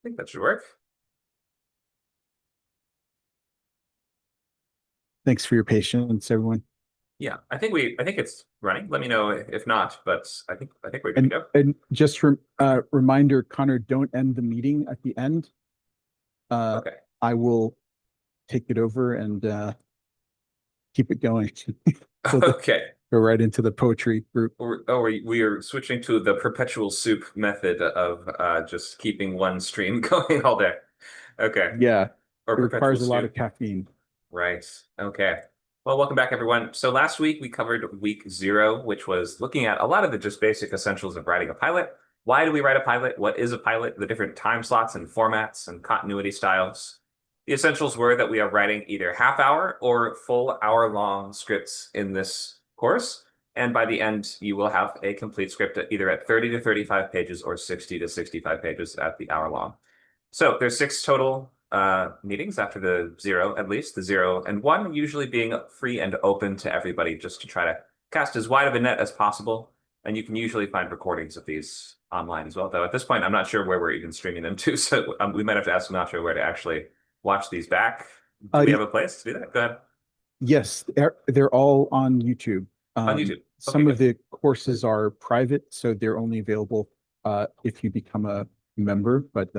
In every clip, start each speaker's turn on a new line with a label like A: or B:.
A: think that should work.
B: Thanks for your patience, everyone.
A: Yeah, I think it's running. Let me know if not, but I think we're good to go.
B: And just for reminder, Connor, don't end the meeting at the end.
A: Okay.
B: I will take it over and keep it going. So
A: Okay.
B: go right into the poetry group.
A: We are switching to the perpetual soup method of just keeping one stream going all day. Okay.
B: Yeah,
A: Or
B: it
A: perpetual
B: requires a lot
A: soup.
B: of caffeine.
A: Right. Okay. Well, welcome back, everyone. So last week we covered week 0, which was looking at a lot of the just basic essentials of writing a pilot. Why do we write a pilot? What is a pilot? The different time slots and formats and continuity styles. The essentials were that we are writing either half-hour or full hour-long scripts in this course. And by the end, you will have a complete script either at 30 to 35 pages or 60 to 65 pages at the hour long. So there's 6 total meetings after the 0, at least the 0 and 1 usually being free and open to everybody just to try to cast as wide of a net as possible. And you can usually find recordings of these online as well, though at this point I'm not sure where we're even streaming them to, so we might have to ask Nacho where to actually watch these back. Do we have a place to do that? Go ahead.
B: Yes, they're all on YouTube.
A: On YouTube.
B: Some
A: Okay,
B: of the courses are private, so they're only available if you become a member, but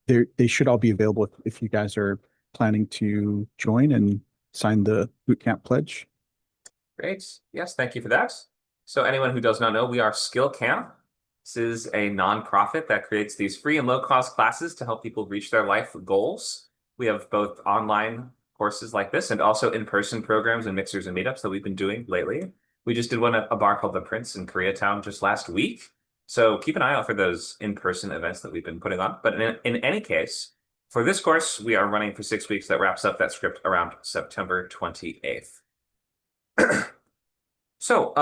B: they should all be available if you guys are planning to join and sign the Bootcamp pledge.
A: great. Yes, thank you for that. So anyone who does not know, we are Skill Camp. This is a nonprofit that creates these free and low-cost classes to help people reach their life goals. We have both online courses like this and also in-person programs and mixers and meetups that we've been doing lately. We just did one at a bar called The Prince in Koreatown just last week. So keep an eye out for those in-person events that we've been putting on. But in any case, for this course, we are running for 6 weeks. That wraps up that script around September 28th. So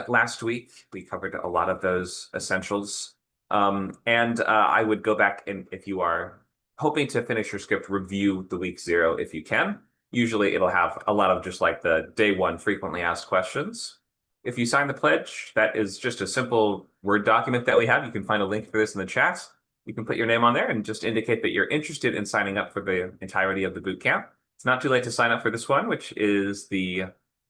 A: last week we covered a lot of those essentials. And I would go back and if you are hoping to finish your script, review the week 0 if you can. Usually it'll have a lot of just like the day 1 frequently asked questions. If you sign the pledge, that is just a simple Word document that we have. You can find a link for this in the chat. You can put your name on there and just indicate that you're interested in signing up for the entirety of the bootcamp. It's not too late to sign up for this one, which is the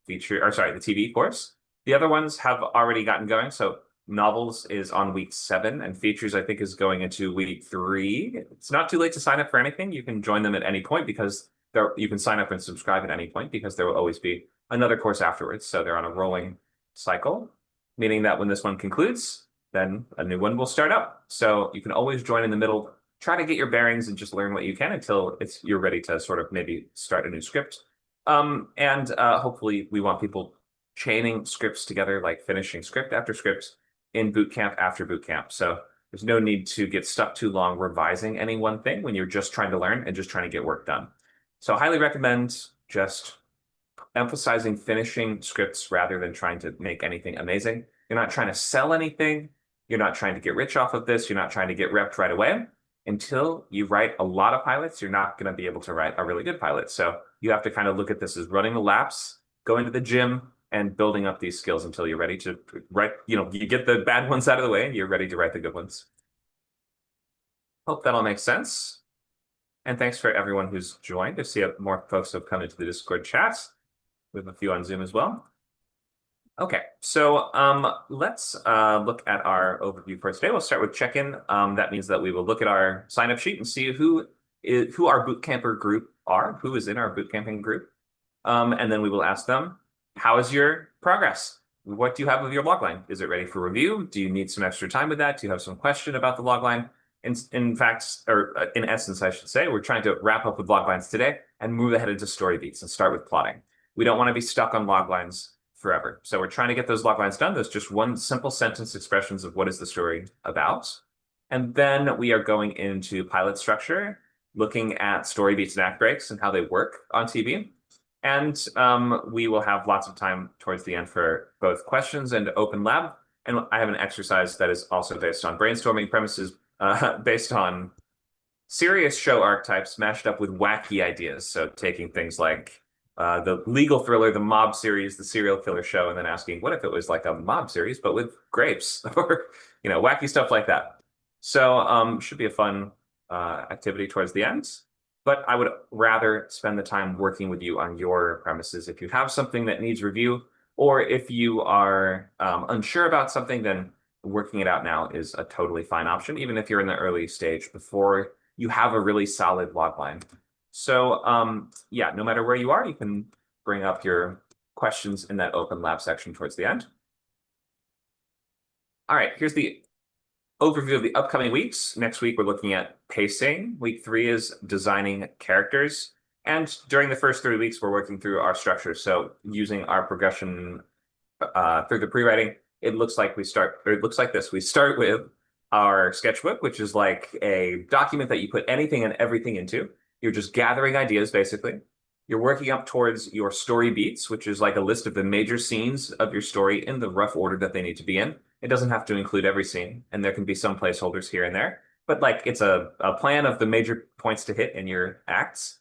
A: the TV course. The other ones have already gotten going. So novels is on week 7 and features, I think, is going into week 3. It's not too late to sign up for anything. You can join them at any point because you can sign up and subscribe at any point because there will always be another course afterwards. So they're on a rolling cycle, meaning that when this one concludes, then a new one will start up. So you can always join in the middle, try to get your bearings and just learn what you can until you're ready to sort of maybe start a new script. Hopefully we want people chaining scripts together, like finishing script after script in bootcamp after bootcamp. So there's no need to get stuck too long revising any one thing when you're just trying to learn and just trying to get work done. So I highly recommend just emphasizing finishing scripts rather than trying to make anything amazing. You're not trying to sell anything. You're not trying to get rich off of this. You're not trying to get repped right away. Until you write a lot of pilots, you're not going to be able to write a really good pilot. So you have to kind of look at this as running the laps, going to the gym, and building up these skills until you're ready to write, you get the bad ones out of the way and you're ready to write the good ones. Hope that all makes sense. And thanks for everyone who's joined. I see more folks have come into the Discord chat. We have a few on Zoom as well. Okay, so let's look at our overview for today. We'll start with check-in. That means that we will look at our sign-up sheet and see who our bootcamper group are, who is in our bootcamping group. And then we will ask them, how is your progress? What do you have with your logline? Is it ready for review? Do you need some extra time with that? Do you have some question about the logline? In fact, or in essence, I should say, we're trying to wrap up with loglines today and move ahead into story beats and start with plotting. We don't want to be stuck on loglines forever. So we're trying to get those loglines done. Those just one simple sentence expressions of what is the story about. And then we are going into pilot structure, looking at story beats and act breaks and how they work on TV. And we will have lots of time towards the end for both questions and open lab. And I have an exercise that is also based on brainstorming premises, based on serious show archetypes mashed up with wacky ideas. So taking things like the legal thriller, the mob series, the serial killer show, and then asking, what if it was like a mob series, but with grapes or, wacky stuff like that. So should be a fun activity towards the end. But I would rather spend the time working with you on your premises. If you have something that needs review, or if you are unsure about something, then working it out now is a totally fine option, even if you're in the early stage before you have a really solid log line. So yeah, no matter where you are, you can bring up your questions in that open lab section towards the end. All right, here's the overview of the upcoming weeks. Next week, we're looking at pacing. Week 3 is designing characters. And during the first 3 weeks, we're working through our structure. So using our progression through the pre-writing, it looks like it looks like this. We start with our sketchbook, which is like a document that you put anything and everything into. You're just gathering ideas, basically. You're working up towards your story beats, which is like a list of the major scenes of your story in the rough order that they need to be in. It doesn't have to include every scene, and there can be some placeholders here and there, but like it's a plan of the major points to hit in your acts.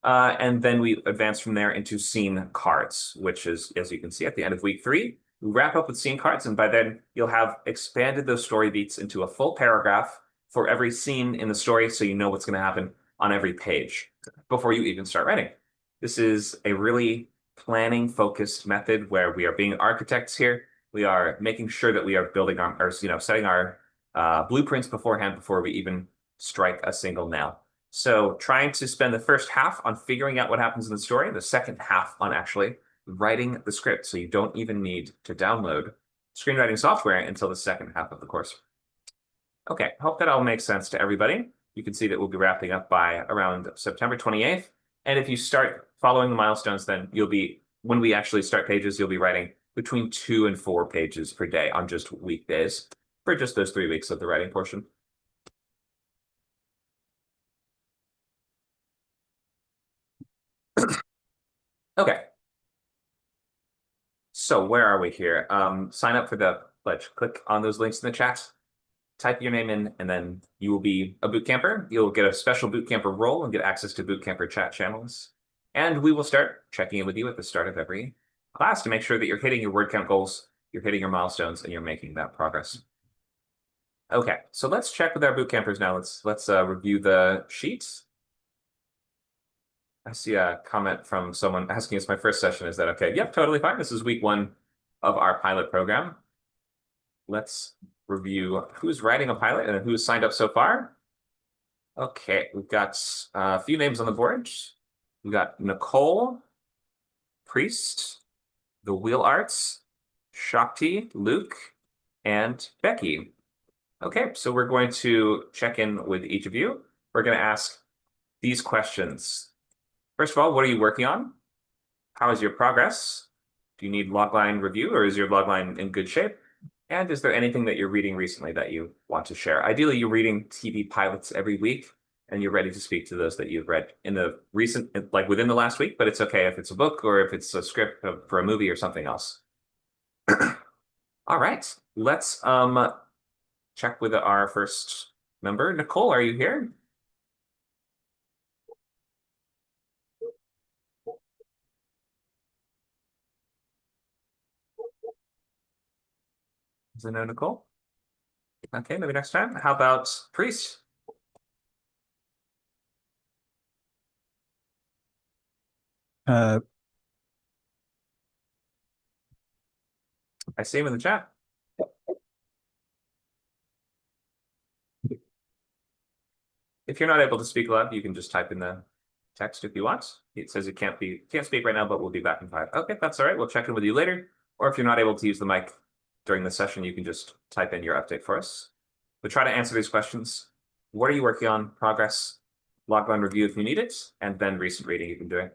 A: And then we advance from there into scene cards, which is, as you can see, at the end of week 3, we wrap up with scene cards, and by then you'll have expanded those story beats into a full paragraph for every scene in the story, so you know what's going to happen on every page before you even start writing. This is a really planning-focused method where we are being architects here. We are making sure that we are building our, setting our blueprints beforehand before we even strike a single nail. So trying to spend the first half on figuring out what happens in the story, and the second half on actually writing the script. So you don't even need to download screenwriting software until the second half of the course. Okay, hope that all makes sense to everybody. You can see that we'll be wrapping up by around September 28th. And if you start following the milestones, then when we actually start pages, you'll be writing between 2 and 4 pages per day on just weekdays for just those 3 weeks of the writing portion. Okay. So where are we here? Sign up for the pledge. Click on those links in the chat. Type your name in, and then you will be a boot camper. You'll get a special boot camper role and get access to boot camper chat channels. And we will start checking in with you at the start of every class to make sure that you're hitting your word count goals, you're hitting your milestones, and you're making that progress. Okay, so let's check with our boot campers now. Let's review the sheets. I see a comment from someone asking us my first session. Is that okay? Yep, totally fine. This is week 1 of our pilot program. Let's review who's writing a pilot and who's signed up so far. Okay, we've got a few names on the board. We've got Nicole, Priest, The Wheel Arts, Shakti, Luke, and Becky. Okay, so we're going to check in with each of you. We're going to ask these questions. First of all, what are you working on? How is your progress? Do you need logline review, or is your logline in good shape? And is there anything that you're reading recently that you want to share? Ideally, you're reading TV pilots every week, and you're ready to speak to those that you've read in the recent, like within the last week, but it's okay if it's a book or if it's a script for a movie or something else. All right, let's check with our first member. Nicole, are you here? Is it no Nicole? Okay, maybe next time. How about Priest?
B: Uh,
A: I see him in the chat. If you're not able to speak loud, you can just type in the text if you want. It says you can't speak right now, but we'll be back in 5. Okay, that's all right. We'll check in with you later. Or if you're not able to use the mic during the session, you can just type in your update for us. We'll try to answer these questions. What are you working on? Progress, logline review if you need it, and then recent reading you've been doing.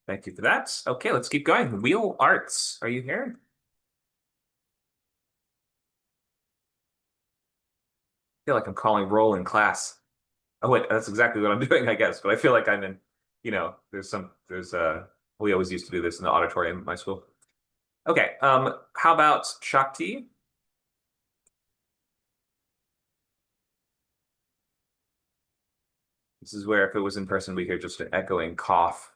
A: Thank you for that. Okay, let's keep going. Wheel Arts, are you here? I feel like I'm calling roll in class. Oh wait, that's exactly what I'm doing, I guess. But I feel like I'm in, we always used to do this in the auditorium at my school. Okay, how about Shakti? This is where if it was in person, we hear just an echoing cough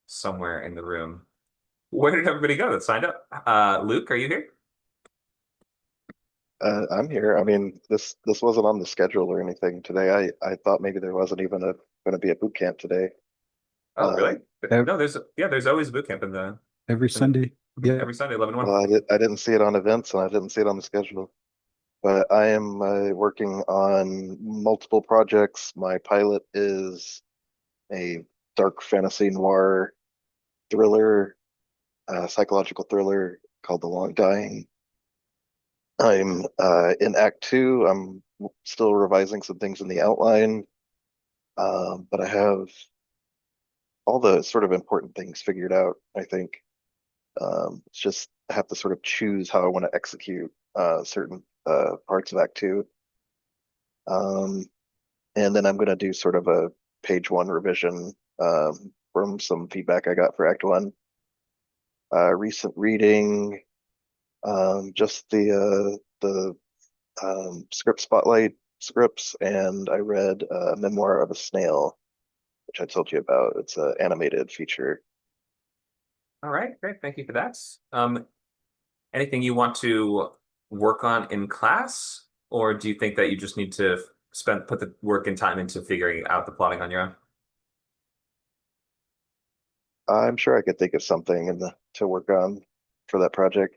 A: somewhere in the room. Where did everybody go that signed up? Luke, are you here?
C: I'm here. I mean, this wasn't on the schedule or anything today. I thought maybe there wasn't even a going to be a boot camp today.
A: Oh, really?
B: Ev-
A: No, there's always boot camp
B: Every
A: in the
B: Sunday. Yeah.
A: every Sunday, 11 to 1.
C: Well, I didn't see it on events and I didn't see it on the schedule. But I am working on multiple projects. My pilot is a dark fantasy noir thriller, psychological thriller called The Long Dying. I'm in Act Two. I'm still revising some things in the outline, but I have all the sort of important things figured out, I think. It's just I have to sort of choose how I want to execute certain parts of Act Two. Um, and then I'm going to do sort of a page one revision from some feedback I got for Act One. Recent reading, just the script spotlight scripts, and I read Memoir of a Snail, which I told you about. It's an animated feature.
A: All right, great. Thank you for that. Anything you want to work on in class, or do you think that you just need to put the work and time into figuring out the plotting on your own?
C: I'm sure I could think of something to work on for that project.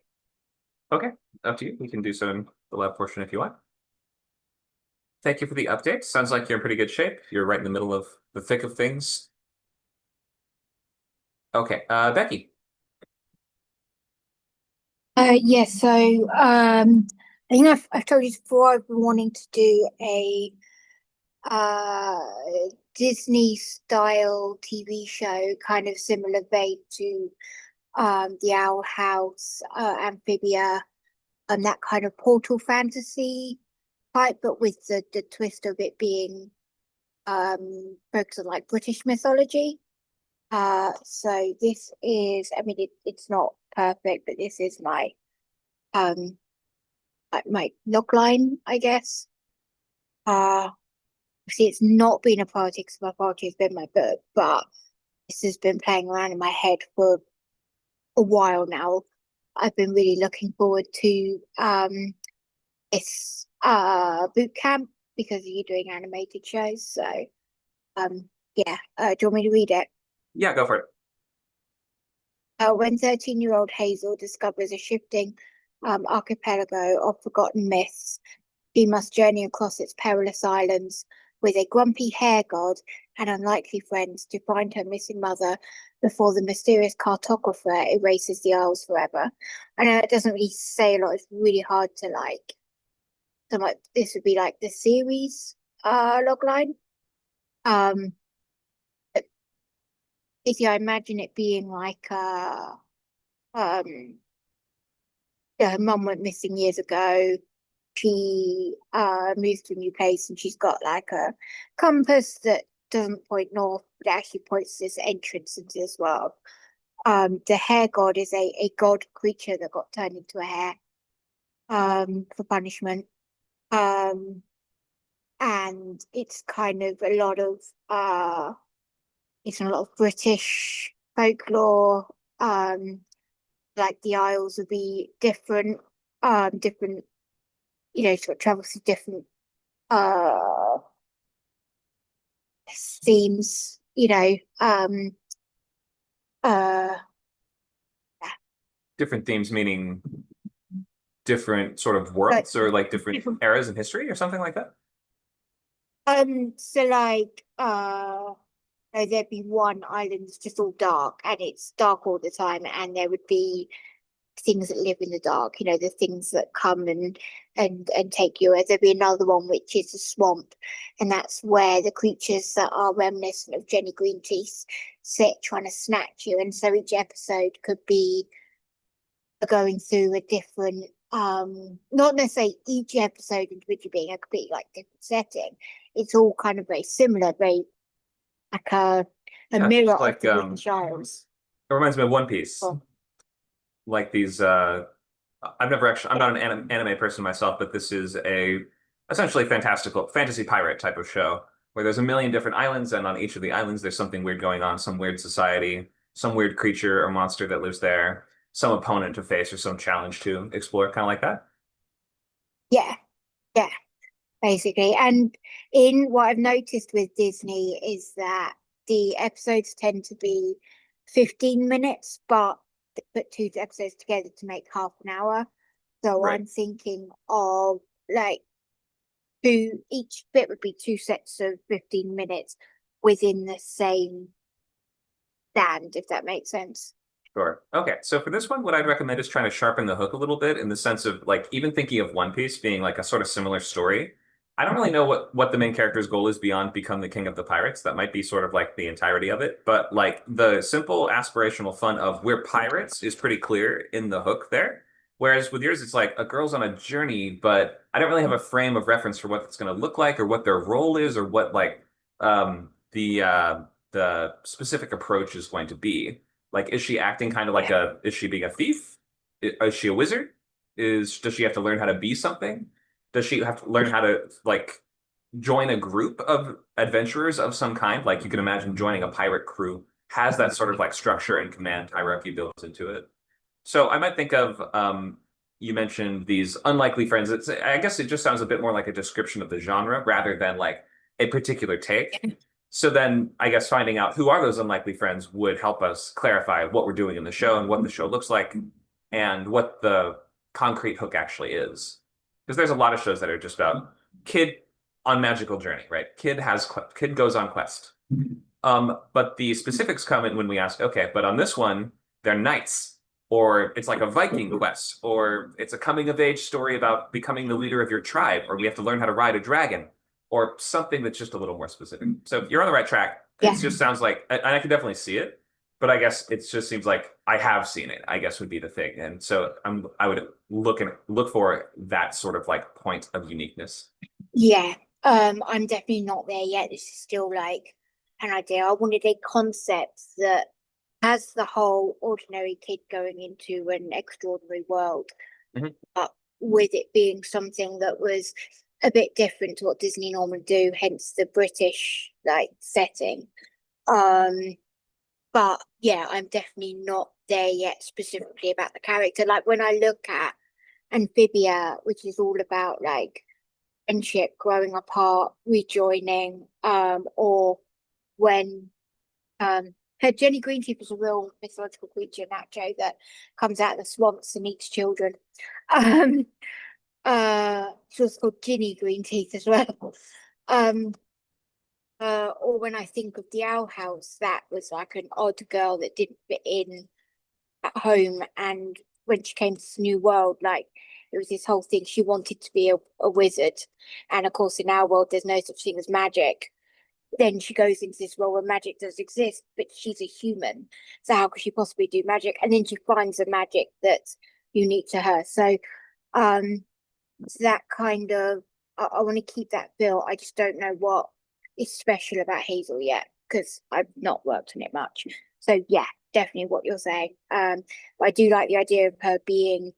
A: Okay, up to you. We can do so in the lab portion if you want. Thank you for the update. Sounds like you're in pretty good shape. You're right in the middle of the thick of things. Okay, Becky.
D: Yes, so I think I've told you before I've been wanting to do a uh Disney style TV show, kind of similar vein to the Owl House, Amphibia, and that kind of portal fantasy type, but with the twist of it being focused on like British mythology. So this is, I mean, it's not perfect, but this is um my logline, I guess. Uh, See, it's not been a priority because my priority has been my book, but this has been playing around in my head for a while now. I've been really looking forward to this boot camp because you're doing animated shows. So yeah, do you want me to read it?
A: Yeah, go for it.
D: When 13-year-old Hazel discovers a shifting archipelago of forgotten myths, she must journey across its perilous islands with a grumpy hair god and unlikely friends to find her missing mother before the mysterious cartographer erases the isles forever. I know it doesn't really say a lot, it's really hard to like. So like this would be like the series logline. Um if you imagine it being like um her mum went missing years ago. She moved to a new place and she's got like a compass that doesn't point north, but actually points to this entrance into this world. The hare god is a god creature that got turned into a hare for punishment. Um, and it's kind of a lot of it's a lot of British folklore. Like the Isles would be different, different, sort of travels through different uh themes, uh
A: Different themes meaning different sort of
D: but
A: worlds or like different eras in history or something like that?
D: so like there'd be one island that's just all dark and it's dark all the time, and there would be things that live in the dark, the things that come and take you. There'd be another one which is a swamp, and that's where the creatures that are reminiscent of Jenny Greenteeth sit trying to snatch you. And so each episode could be going through a different not necessarily each episode individually being a completely like different setting. It's all kind of very similar, very like a
A: Yeah,
D: mirror
A: just
D: of
A: like
D: the British Isles.
A: it reminds me of One Piece.
D: Oh.
A: Like these I'm not an anime person myself, but this is a essentially fantastical fantasy pirate type of show where there's a million different islands, and on each of the islands there's something weird going on, some weird society, some weird creature or monster that lives there, some opponent to face or some challenge to explore, kind of like that.
D: Yeah, yeah, basically. And in what I've noticed with Disney is that the episodes tend to be 15 minutes, but they put two episodes together to make half an hour. So
A: Right.
D: I'm thinking of like two, each bit would be two sets of 15 minutes within the same stand, if that makes sense.
A: Sure. Okay. So for this one, what I'd recommend is trying to sharpen the hook a little bit in the sense of like even thinking of One Piece being like a sort of similar story. I don't really know what the main character's goal is beyond become the king of the pirates. That might be sort of like the entirety of it. But like the simple aspirational fun of we're pirates is pretty clear in the hook there. Whereas with yours, it's like a girl's on a journey, but I don't really have a frame of reference for what it's going to look like or what their role is or what like the specific approach is going to be. Like, is she acting kind of like is she being a thief? Is she a wizard? Does she have to learn how to be something? Does she have to learn how to like join a group of adventurers of some kind? Like you can imagine joining a pirate crew has that sort of like structure and command hierarchy built into it. So I might think of you mentioned these unlikely friends. I guess it just sounds a bit more like a description of the genre rather than like a particular take. So then I guess finding out who are those unlikely friends would help us clarify what we're doing in the show and what the show looks like and what the concrete hook actually is. Because there's a lot of shows that are just about kid on magical journey, right? Kid goes on quest. But the specifics come in when we ask, okay, but on this one, they're knights, or it's like a Viking quest, or it's a coming of age story about becoming the leader of your tribe, or we have to learn how to ride a dragon, or something that's just a little more specific. So you're on the right track. It just sounds like, and I can definitely see it, but I guess it just seems like I have seen it, I guess would be the thing. And so I would look for that sort of like point of uniqueness.
D: Yeah. I'm definitely not there yet. This is still like an idea. I wanted a concept that has the whole ordinary kid going into an extraordinary world, but with it being something that was a bit different to what Disney normally do, hence the British like setting. But yeah, I'm definitely not there yet specifically about the character. Like when I look at Amphibia, which is all about like friendship, growing apart, rejoining, or when her Jenny Greenteeth is a real mythological creature, Nacho, that comes out of the swamps and eats children. She was called Ginny Greenteeth as well. Or when I think of the Owl House, that was like an odd girl that didn't fit in at home, and when she came to this new world, like it was this whole thing. She wanted to be a wizard, and of course, in our world, there's no such thing as magic. Then she goes into this world where magic does exist, but she's a human. So how could she possibly do magic? And then she finds a magic that's unique to her. So it's that kind of I want to keep that feel. I just don't know what is special about Hazel yet because I've not worked on it much. So yeah, definitely what you're saying. But I do like the idea of her being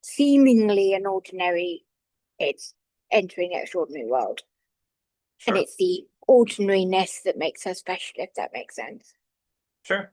D: seemingly an ordinary kid entering an extraordinary world.
A: Sure.
D: And it's the ordinariness that makes her special, if that makes sense.
A: Sure.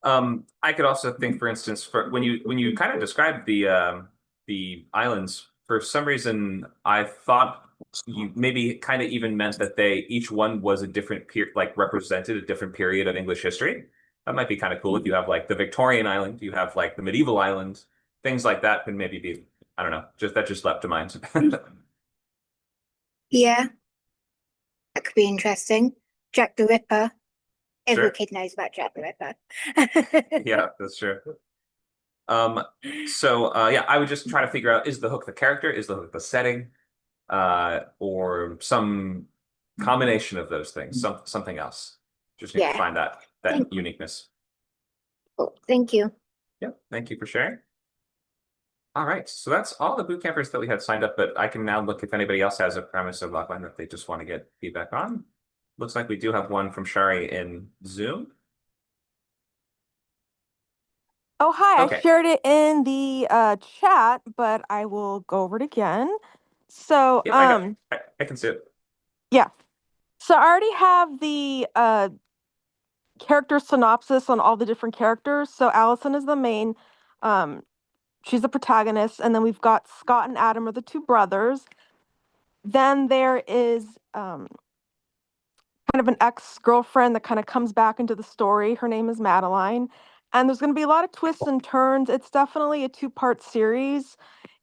A: I could also think, for instance, for when you kind of described the islands, for some reason I thought you maybe kind of even meant that each one was a different like represented a different period of English history. That might be kind of cool if you have like the Victorian island, you have like the medieval island, things like that could maybe be, I don't know, that just leapt to mind.
D: Yeah, that could be interesting. Jack the Ripper. Every
A: Sure.
D: kid knows about Jack the Ripper.
A: Yeah, that's true. Yeah, I would just try to figure out, is the hook the character, is the hook the setting, or some combination of those things, something else. Just need to
D: Yeah.
A: find that uniqueness.
D: Cool. Thank you.
A: Yeah, thank you for sharing. All right, so that's all the boot campers that we had signed up, but I can now look if anybody else has a premise or logline that they just want to get feedback on. Looks like we do have one from Shari in Zoom.
E: Oh, hi.
A: Okay.
E: I shared it in the chat, but I will go over it again. So,
A: Yeah, I can see it.
E: yeah. So I already have the character synopsis on all the different characters. So Allison is the main she's the protagonist, and then we've got Scott and Adam are the two brothers. Then there is kind of an ex-girlfriend that kind of comes back into the story. Her name is Madeline, and there's going to be a lot of twists and turns. It's definitely a two-part series.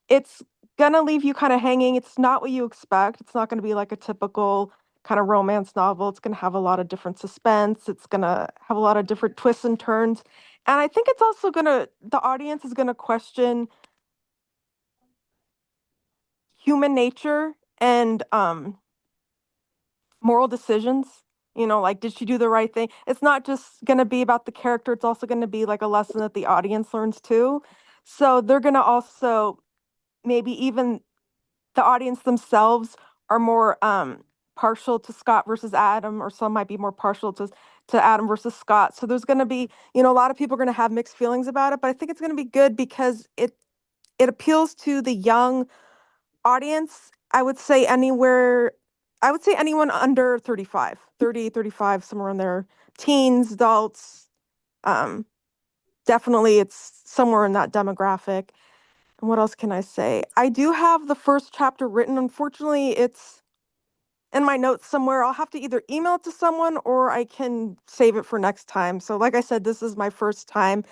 E: It's gonna leave you kind of hanging. It's not what you expect. It's not going to be like a typical kind of romance novel. It's going to have a lot of different suspense. It's going to have a lot of different twists and turns. And I think it's also the audience is going to question human nature and moral decisions. Like, did she do the right thing? It's not just going to be about the character. It's also going to be like a lesson that the audience learns too. So they're going to also maybe even the audience themselves are more partial to Scott versus Adam, or some might be more partial to Adam versus Scott. So there's going to be, a lot of people are going to have mixed feelings about it, but I think it's going to be good because it appeals to the young audience. I would say anyone under 35, 30, 35, somewhere in there, teens, adults. Definitely it's somewhere in that demographic. And what else can I say? I do have the first chapter written. Unfortunately, it's in my notes somewhere. I'll have to either email it to someone or I can save it for next time. So like I said, this is my first time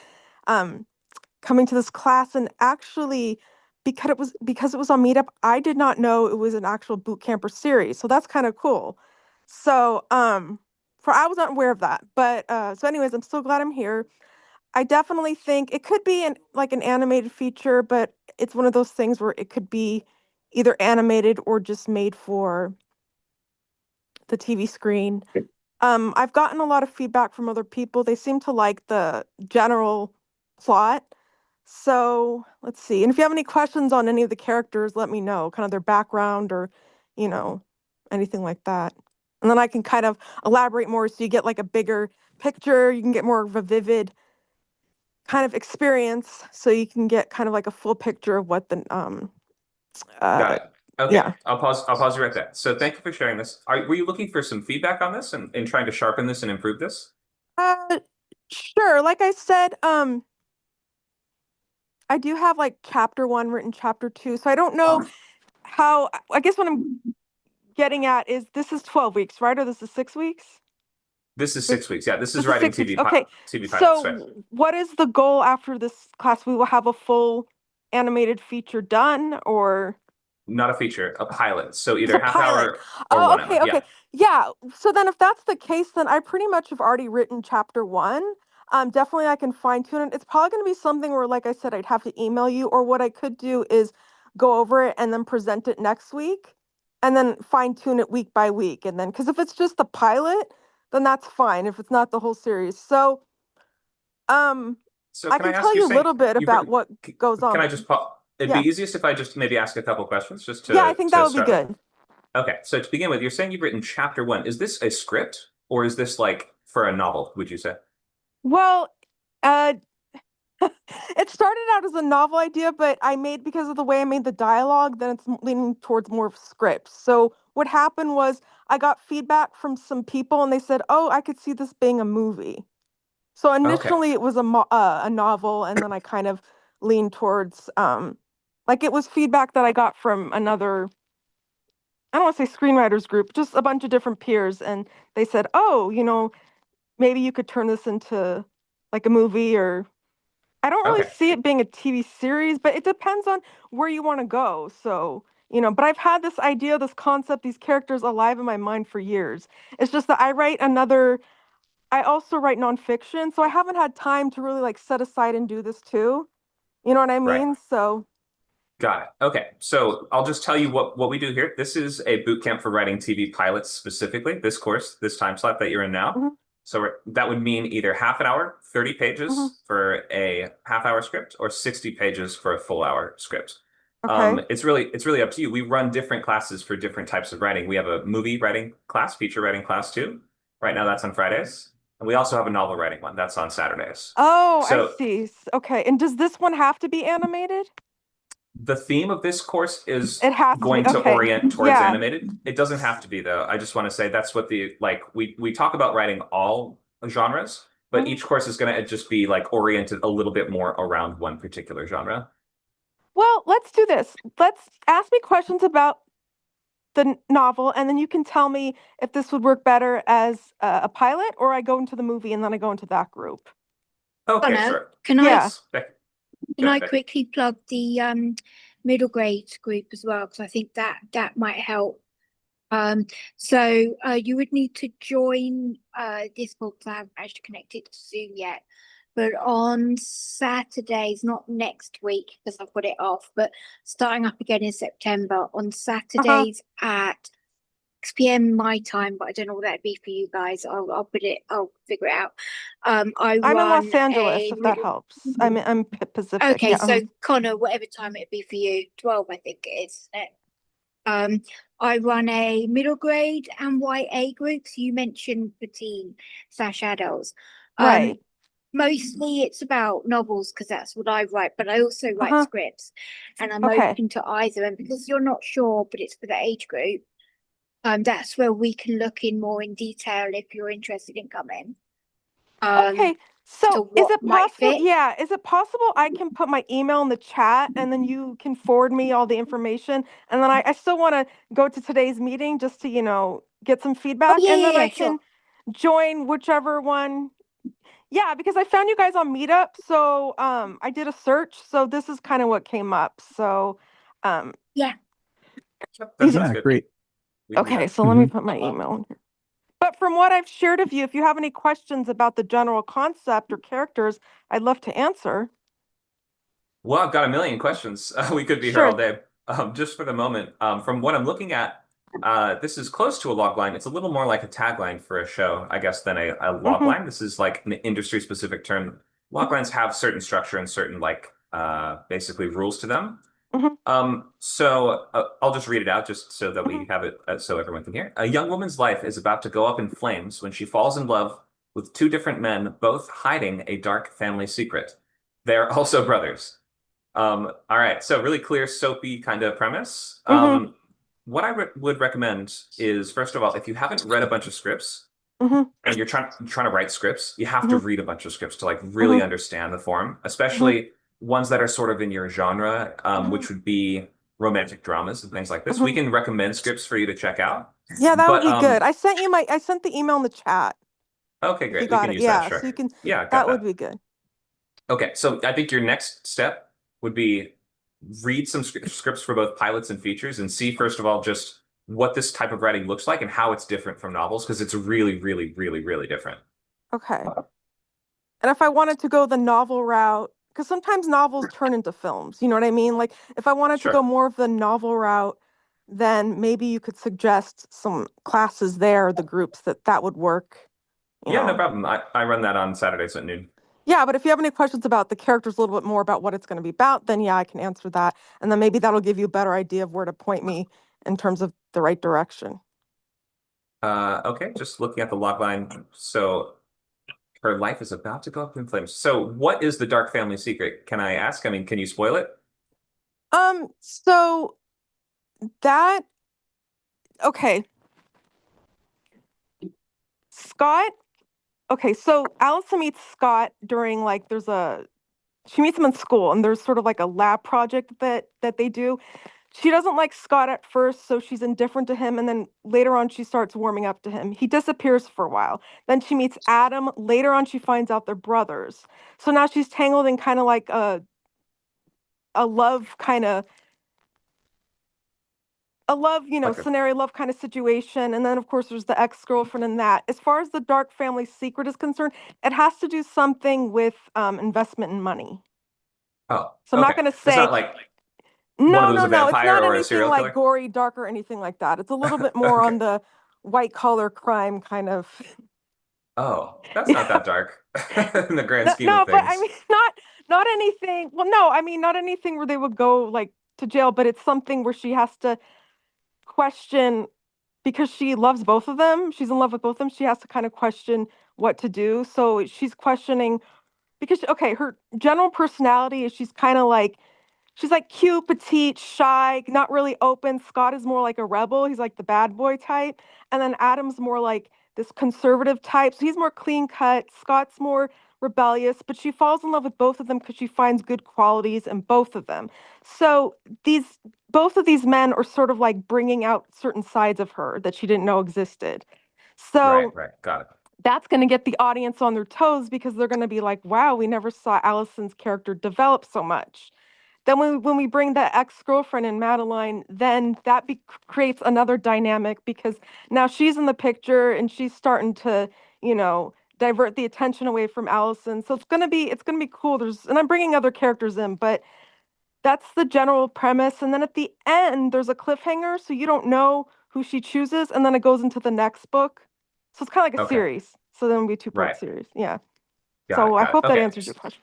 E: coming to this class, and actually because it was on Meetup, I did not know it was an actual boot camper series. So that's kind of cool. So I was not aware of that. But so anyways, I'm so glad I'm here. I definitely think it could be like an animated feature, but it's one of those things where it could be either animated or just made for the TV screen. I've gotten a lot of feedback from other people. They seem to like the general plot. So let's see. And if you have any questions on any of the characters, let me know, kind of their background or, anything like that. And then I can kind of elaborate more so you get like a bigger picture. You can get more of a vivid kind of experience, so you can get kind of like a full picture of what the
A: Got it. Okay,
E: yeah.
A: I'll pause you right there. So thank you for sharing this. Were you looking for some feedback on this and trying to sharpen this and improve this?
E: Sure. Like I said, I do have like chapter 1 written, chapter 2. So I don't know how, I guess what I'm getting at is this is 12 weeks, right? Or this is 6 weeks?
A: This is 6 weeks. Yeah, this is
E: This is
A: writing
E: 6 weeks.
A: TV
E: Okay.
A: TV pilots,
E: So
A: right?
E: what is the goal after this class? We will have a full animated feature done, or
A: Not a feature, a pilot. So
E: it's
A: either
E: a
A: half
E: pilot?
A: hour or
E: Oh,
A: 1
E: okay,
A: hour. Yeah.
E: okay. Yeah. So then if that's the case, then I pretty much have already written chapter 1. Definitely I can fine tune it. It's probably going to be something where, like I said, I'd have to email you, or what I could do is go over it and then present it next week and then fine tune it week by week. And then, because if it's just the pilot, then that's fine if it's not the whole series. So,
A: So
E: I
A: can I
E: can
A: ask,
E: tell
A: you're
E: you a
A: saying
E: little bit
A: you've
E: about
A: written,
E: what goes
A: can
E: on.
A: I just pause? It'd be
E: Yeah.
A: easiest if I just maybe ask a couple questions just
E: Yeah, I think that would be
A: start off.
E: good.
A: Okay, so to begin with, you're saying you've written chapter 1. Is this a script or is this like for a novel, would you say?
E: Well, uh, it started out as a novel idea, but because of the way I made the dialogue, then it's leaning towards more of scripts. So what happened was I got feedback from some people and they said, "Oh, I could see this being a movie." So
A: Okay.
E: initially it was a novel, and then I kind of leaned towards like it was feedback that I got from another, I don't want to say screenwriters group, just a bunch of different peers, and they said, "Oh, maybe you could turn this into like a movie," or I don't really
A: Okay.
E: see it being a TV series, but it depends on where you want to go. So, but I've had this idea, this concept, these characters alive in my mind for years. It's just that I also write nonfiction, so I haven't had time to really like set aside and do this too. You know what I
A: Right.
E: mean? So,
A: Got it. Okay. So I'll just tell you what we do here. This is a boot camp for writing TV pilots specifically, this course, this time slot that you're in now.
E: mhm,
A: So that would mean either half an hour, 30
E: mhm.
A: pages for a half-hour script, or 60 pages for a full-hour script.
E: Okay.
A: It's really up to you. We run different classes for different types of writing. We have a movie writing class, feature writing class too. Right now that's on Fridays. And we also have a novel writing one that's on Saturdays.
E: Oh, I
A: So
E: see. Okay. And does this one have to be animated?
A: the theme of this course is
E: It has to be.
A: going to
E: Okay.
A: orient towards
E: Yeah.
A: animated. It doesn't have to be though. I just want to say that's what we talk about writing all genres, but
E: Mhm.
A: each course is going to just be like oriented a little bit more around one particular genre.
E: Well, let's do this. Let's ask me questions about the novel, and then you can tell me if this would work better as a pilot, or I go into the movie and then I go into that group.
A: Okay,
D: Connor,
A: sure.
D: can
E: Yeah.
A: Yes, Becky.
D: can I
A: Becky.
D: quickly plug the middle grade group as well? Because I think that might help. So you would need to join Discord, because I haven't managed to connect it to Zoom yet. But on Saturdays, not next week because I've got it off, but starting up again in September, on Saturdays at 6 p.m. my time, but I don't know what that'd be for you guys. I'll figure it out.
E: I'm in Los Angeles, if that helps. I'm Pacific.
D: Okay,
E: yeah.
D: so Connor, whatever time it'd be for you, 12, I think it is. I run a middle grade and YA group. So you mentioned for teen/adults.
E: Right.
D: Mostly it's about novels because that's what I write, but I also write scripts, and I'm
E: Okay.
D: open to either. And because you're not sure, but it's for the age group, that's where we can look in more in detail if you're interested in coming.
E: Okay.
D: to
E: So is
D: what
E: it
D: might
E: possible?
D: fit.
E: Yeah. Is it possible I can put my email in the chat and then you can forward me all the information? And then I still want to go to today's meeting just to, get some feedback.
D: yeah,
E: and then
D: yeah,
E: I
D: sure.
E: can join whichever one. Yeah, because I found you guys on Meetup. So I did a search. So this is kind of what came up. So
D: Yeah.
A: Yep, that sounds
B: Yeah,
A: good.
B: great.
A: We can do
E: okay,
A: that.
E: so let me put my email in here. But from what I've shared of you, if you have any questions about the general concept or characters, I'd love to answer.
A: Well, I've got a million questions. We could be here
E: Sure.
A: all day. Just for the moment, from what I'm looking at, this is close to a logline. It's a little more like a tagline for a show, I guess, than a logline. This is like an industry-specific term. Loglines have certain structure and certain basically rules to them. So I'll just read it out just so that we have it so everyone can hear. A young woman's life is about to go up in flames when she falls in love with two different men, both hiding a dark family secret. They're also brothers. All right, so really clear, soapy kind of premise. What I would recommend is, first of all, if you haven't read a bunch of scripts and you're trying to write scripts, you have to read a bunch of scripts to really understand the form, especially ones that are sort of in your genre, which would be romantic dramas and things like this. We can recommend scripts for you to check out.
E: Yeah, that would
A: But,
E: be good. I sent the email in the chat.
A: Okay,
E: If
A: great.
E: you
A: We
E: got
A: can
E: it.
A: use
E: Yeah,
A: that, sure.
E: so you can.
A: Yeah, got
E: that would be good.
A: Okay, so I think your next step would be read some scripts for both pilots and features and see, first of all, just what this type of writing looks like and how it's different from novels, because it's really, really, really, really different.
E: Okay. And if I wanted to go the novel route, because sometimes novels turn into films, you know what I mean? Like if I wanted to
A: Sure.
E: go more of the novel route, then maybe you could suggest some classes there, the groups that would work.
A: Yeah, no problem. I run that on Saturdays at noon.
E: Yeah, but if you have any questions about the characters, a little bit more about what it's going to be about, then yeah, I can answer that. And then maybe that'll give you a better idea of where to point me in terms of the right direction.
A: Okay, just looking at the logline. So her life is about to go up in flames. So what is the dark family secret? Can I ask? I mean, can you spoil it?
E: So that, okay. Scott, okay, so Allison meets Scott during she meets him in school and there's sort of like a lab project that they do. She doesn't like Scott at first, so she's indifferent to him, and then later on she starts warming up to him. He disappears for a while. Then she meets Adam. Later on she finds out they're brothers. So now she's tangled in kind of like a love kind of
A: Okay.
E: scenario, love kind of situation. And then of course there's the ex-girlfriend in that. As far as the dark family secret is concerned, it has to do something with investment in money.
A: Oh,
E: So I'm not
A: okay.
E: going to
A: It's
E: say
A: not like
E: no,
A: one of those
E: no,
A: a
E: no. It's
A: vampire
E: not
A: or a
E: anything
A: serial
E: like
A: killer?
E: gory, dark, or anything like that. It's a little bit more on
A: Okay.
E: the white collar crime kind of.
A: Oh, that's not that dark in the grand scheme
E: No,
A: of
E: but I
A: things.
E: mean, not anything. Well, no, I mean, not anything where they would go like to jail, but it's something where she has to question because she loves both of them. She's in love with both of them. She has to kind of question what to do. So she's questioning because, okay, her general personality is she's like cute, petite, shy, not really open. Scott is more like a rebel. He's like the bad boy type. And then Adam's more like this conservative type. So he's more clean cut. Scott's more rebellious, but she falls in love with both of them because she finds good qualities in both of them. So both of these men are sort of like bringing out certain sides of her that she didn't know existed. So
A: Right. Got it.
E: that's going to get the audience on their toes because they're going to be like, wow, we never saw Allison's character develop so much. Then when we bring the ex-girlfriend in Madeline, then that creates another dynamic because now she's in the picture and she's starting to, divert the attention away from Allison. So it's gonna be cool. And I'm bringing other characters in, but that's the general premise. And then at the end, there's a cliffhanger, so you don't know who she chooses, and then it goes into the next book. So it's kind of like a
A: Okay.
E: series. So then it'll be a two-part
A: Right.
E: series. Yeah.
A: Got
E: So
A: it.
E: I
A: Got it.
E: hope that
A: Okay.
E: answers your question.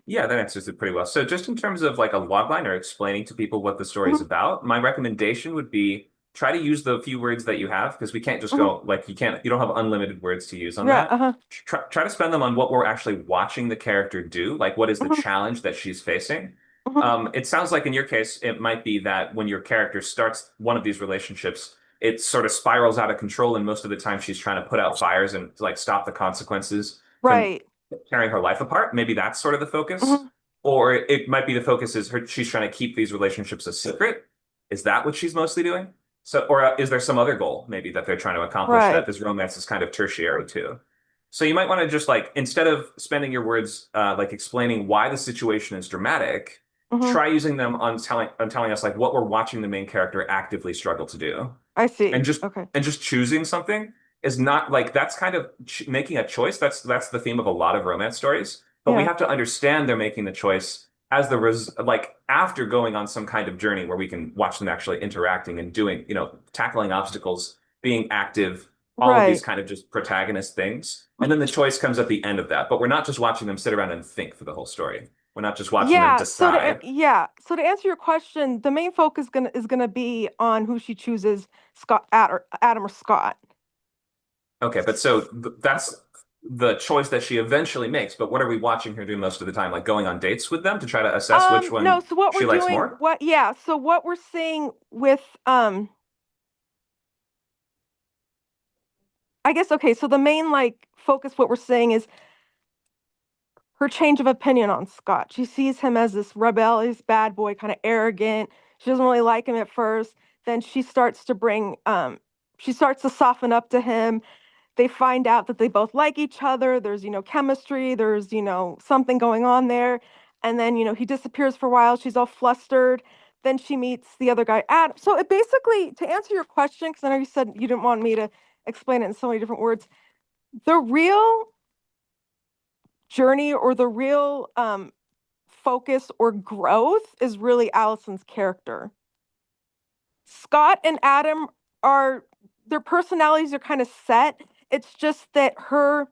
A: Yeah, that answers it pretty well. So just in terms of like a logline or explaining to people what the story is
E: Mhm.
A: about, my recommendation would be try to use the few words that you have because we can't just
E: Mhm.
A: go like you don't have unlimited words to use on
E: Yeah.
A: that. Try to spend them on what we're actually watching the character do, like what is the
E: Mhm.
A: challenge that she's facing.
E: Mhm.
A: It sounds like in your case, it might be that when your character starts one of these relationships, it sort of spirals out of control, and most of the time she's trying to put out fires and like stop the consequences from
E: Right.
A: tearing her life apart. Maybe that's sort of the focus.
E: Mhm.
A: Or it might be the focus is she's trying to keep these relationships a secret. Is that what she's mostly doing? So, or is there some other goal maybe that they're trying to accomplish that
E: Right.
A: this romance is kind of tertiary to? So you might want to just like instead of spending your words like explaining why the situation is dramatic,
E: Mhm.
A: try using them on telling us like what we're watching the main character actively struggle to do
E: I see.
A: and just
E: Okay.
A: choosing something is not like that's kind of making a choice. That's the theme of a lot of romance stories. But we
E: Yeah.
A: have to understand they're making the choice as like after going on some kind of journey where we can watch them actually interacting and doing, tackling obstacles, being active, all of these
E: Right.
A: kind of just protagonist things. And then the choice comes at the end of that. But we're not just watching them sit around and think for the whole story. We're not just watching them
E: Yeah.
A: decide.
E: So to answer your question, the main focus is gonna be on who she chooses, Adam or Scott.
A: Okay, but so that's the choice that she eventually makes. But what are we watching her do most of the time? Like going on dates with them to try to assess which
E: No.
A: one
E: So what we're
A: she likes
E: doing,
A: more?
E: So what we're seeing with I guess okay. So the main like focus, what we're saying is her change of opinion on Scott. She sees him as this rebellious bad boy, kind of arrogant. She doesn't really like him at first. Then she starts to soften up to him. They find out that they both like each other. There's, chemistry. There's, something going on there. And then, he disappears for a while. She's all flustered. Then she meets the other guy, Adam. So it basically, to answer your question, because I know you said you didn't want me to explain it in so many different words, the real journey or the real focus or growth is really Allison's character. Scott and Adam their personalities are kind of set. It's just that her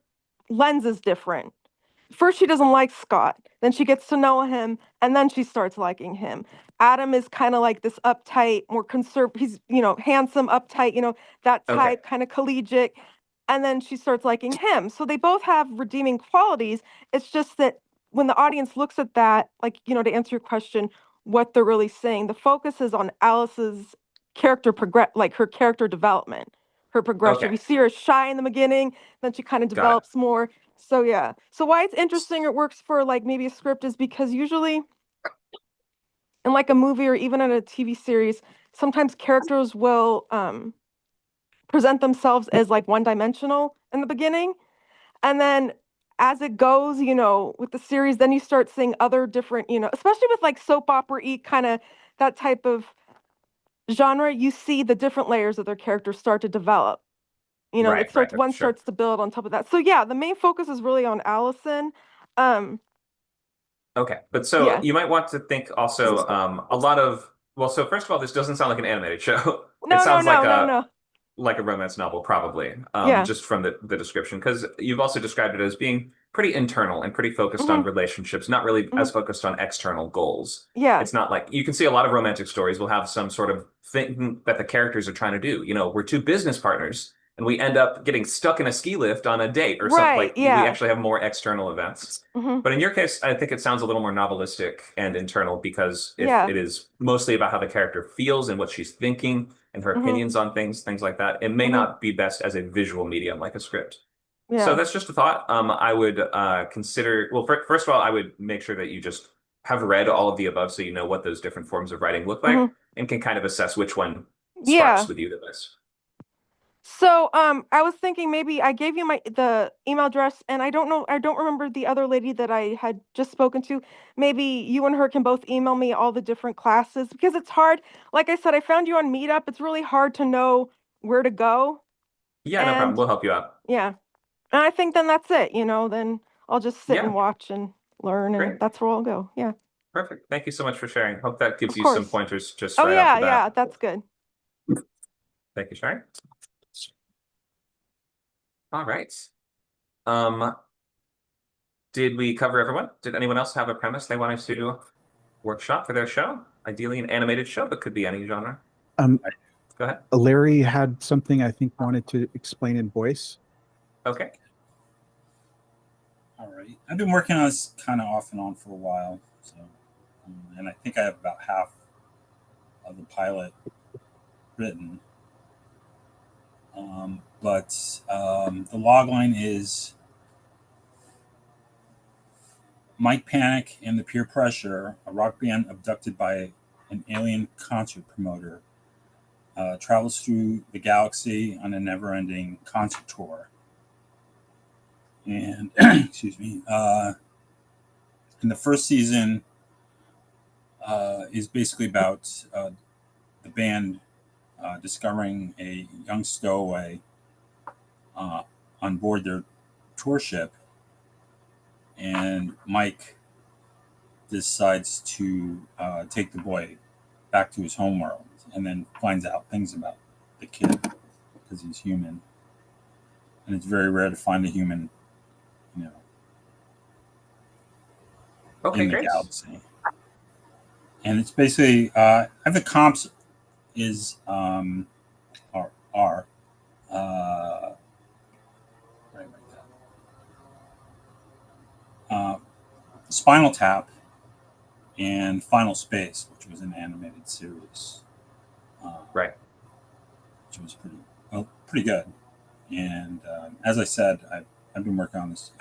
E: lens is different. First, she doesn't like Scott. Then she gets to know him, and then she starts liking him. Adam is kind of like this uptight, more conservative. He's, handsome, uptight, that
A: Okay.
E: type, kind of collegiate. And then she starts liking him. So they both have redeeming qualities. It's just that when the audience looks at that, like, to answer your question, what they're really saying, the focus is on Alice's like her character development, her progression.
A: Okay.
E: We see her shy in the beginning, then she kind of
A: Got it.
E: develops more. So yeah. So why it's interesting, it works for like maybe a script is because usually in like a movie or even in a TV series, sometimes characters will present themselves as like one-dimensional in the beginning. And then as it goes, with the series, then you start seeing other different, especially with like soap opera-y kind of that type of genre, you see the different layers of their characters start to develop.
A: Right, right,
E: One
A: sure.
E: starts to build on top of that. So yeah, the main focus is really on Allison. Um,
A: Okay. But so
E: yeah.
A: you might want to think also a lot of well, so first of all, this doesn't sound like an animated show. It
E: No, no,
A: sounds like
E: no, no,
A: a
E: no.
A: romance novel, probably,
E: Yeah.
A: just from the description, because you've also described it as being pretty internal and pretty focused on
E: Mhm.
A: relationships, not really
E: Mhm.
A: as focused on external goals.
E: Yeah.
A: It's not like you can see a lot of romantic stories will have some sort of thing that the characters are trying to do. We're two business partners and we end up getting stuck in a ski lift on a date or something.
E: Right.
A: Like we
E: Yeah.
A: actually have more external events.
E: Mhm.
A: But in your case, I think it sounds a little more novelistic and internal because
E: Yeah.
A: it is mostly about how the character feels and what she's thinking and her
E: Mhm.
A: opinions on things like that. It may
E: Mhm.
A: not be best as a visual medium like a script. So
E: Yeah.
A: that's just a thought. I would consider, well, first of all, I would make sure that you just have read all of the above so you know what those different forms of writing look like
E: Mhm.
A: and can kind of assess which one
E: Yeah.
A: sparks with you the best.
E: So, I was thinking maybe I gave you the email address, and I don't remember the other lady that I had just spoken to. Maybe you and her can both email me all the different classes because it's hard. Like I said, I found you on Meetup. It's really hard to know where to go.
A: Yeah, no problem.
E: And
A: We'll help you out.
E: yeah, and I think then that's it, then I'll just sit and
A: Yeah,
E: watch and learn, and
A: great.
E: that's where I'll go. Yeah,
A: Perfect. Thank you so much for sharing. Hope that gives
E: of
A: you some
E: course.
A: pointers just
E: Oh
A: right off
E: yeah,
A: the
E: yeah,
A: bat.
E: that's good.
A: Thank you, sharing. All right. Um, did we cover everyone? Did anyone else have a premise they wanted to workshop for their show? Ideally an animated show, but could be any genre.
B: Um,
A: Go ahead.
B: Larry had something I think wanted to explain in voice.
A: Okay.
F: All right. I've been working on this kind of off and on for a while. So, and I think I have about half of the pilot written. But the logline is Mike Panic and the Peer Pressure, a rock band abducted by an alien concert promoter, travels through the galaxy on a never-ending concert tour. And excuse me, in the first season is basically about the band discovering a young stowaway on board their tour ship, and Mike decides to take the boy back to his homeworld, and then finds out things about the kid because he's human, and it's very rare to find a human,
A: Okay,
F: in the
A: great.
F: galaxy. And it's basically I have the comps is are right, Spinal Tap and Final Space, which was an animated series,
A: Right.
F: which was pretty good. And as I said, I've been working on this.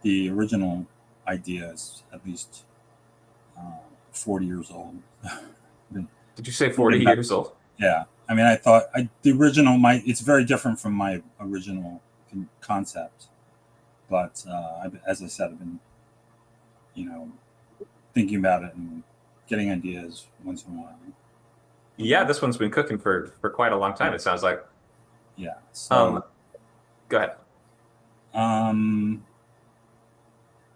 F: The original idea is at least 40 years old.
A: Did you say 40 years old?
F: Yeah. I mean, I thought the original it's very different from my original concept, but as I said, I've been, thinking about it and getting ideas once in a while.
A: Yeah, this one's been cooking for quite a long time, it sounds like.
F: Yeah. So,
A: go ahead.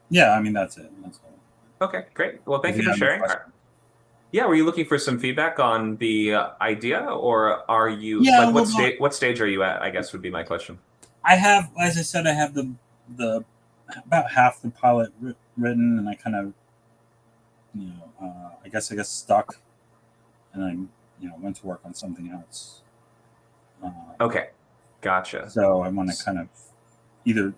F: Yeah, I mean, that's it. That's all.
A: Okay, great. Well, thank
F: If
A: you for
F: have any
A: sharing.
F: questions.
A: Yeah, were you looking for some feedback on the idea, or are you
F: Yeah,
A: like
F: well,
A: what stage are you at, I guess would be my question.
F: I have, as I said, I have the about half the pilot written, and I kind of, I guess I got stuck, and I, went to work on something else.
A: Okay, gotcha.
F: So I want to kind of either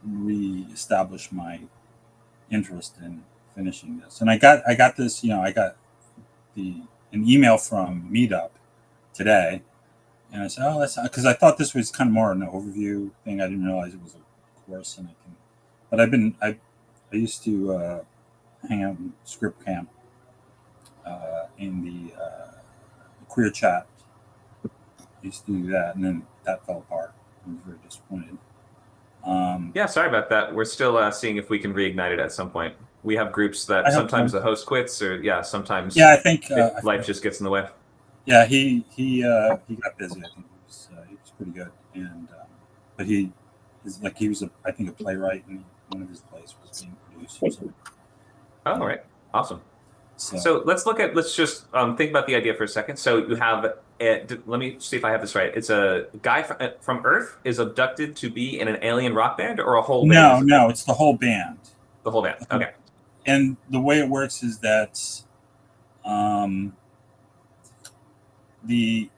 F: reestablish my interest in finishing this. And I got this, I got an email from Meetup today, and I said, oh, that's because I thought this was kind of more an overview thing. I didn't realize it was a course, but I used to hang out in script camp in the queer chat. I used to do that, and then that fell apart. I was very disappointed.
A: Yeah, sorry about that. We're still seeing if we can reignite it at some point. We have groups that sometimes the host quits, or sometimes
F: I think
A: life just gets in the way.
F: Yeah, he got busy. I think he was pretty good, and but he was I think a playwright, and one of his plays was being produced. Or something.
A: Oh,
F: Yeah.
A: right, awesome.
F: So
A: let's just think about the idea for a second. So you have let me see if I have this right. It's a guy from Earth is abducted to be in an alien rock band, or a whole band?
F: No, it's the whole band.
A: The whole band. Okay.
F: And the way it works is that the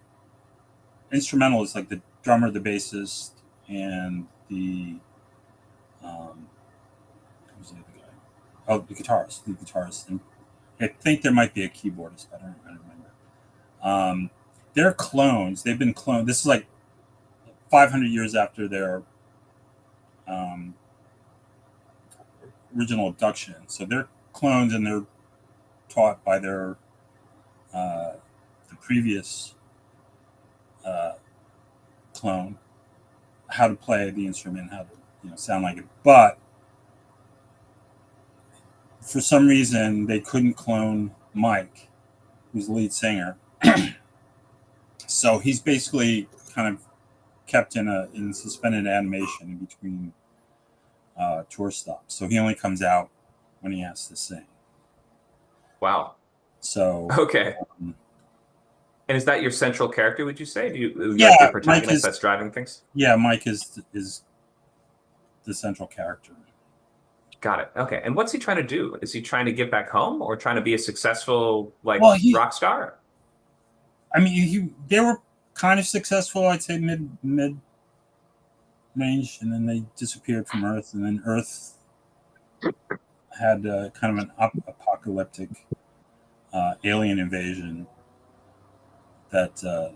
F: instrumental is like the drummer, the bassist, and the who's the other guy? Oh, the guitarist, and I think there might be a keyboardist. I don't remember. they're clones. They've been cloned. This is like 500 years after their original abduction. So they're clones, and they're taught by their the previous clone how to play the instrument, how to sound like it. But for some reason, they couldn't clone Mike, who's the lead singer. So he's basically kind of kept in suspended animation in between tour stops. So he only comes out when he has to sing.
A: Wow.
F: So
A: Okay. And is that your central character, would you say? Do you
F: Yeah,
A: like your
F: Mike
A: protagonist
F: is-
A: that's driving things?
F: yeah, Mike is the central character.
A: Got it. Okay. And what's he trying to do? Is he trying to get back home or trying to be a successful
F: Well,
A: rock star?
F: I mean, they were kind of successful, I'd say mid range, and then they disappeared from Earth, and then Earth had kind of an apocalyptic alien invasion that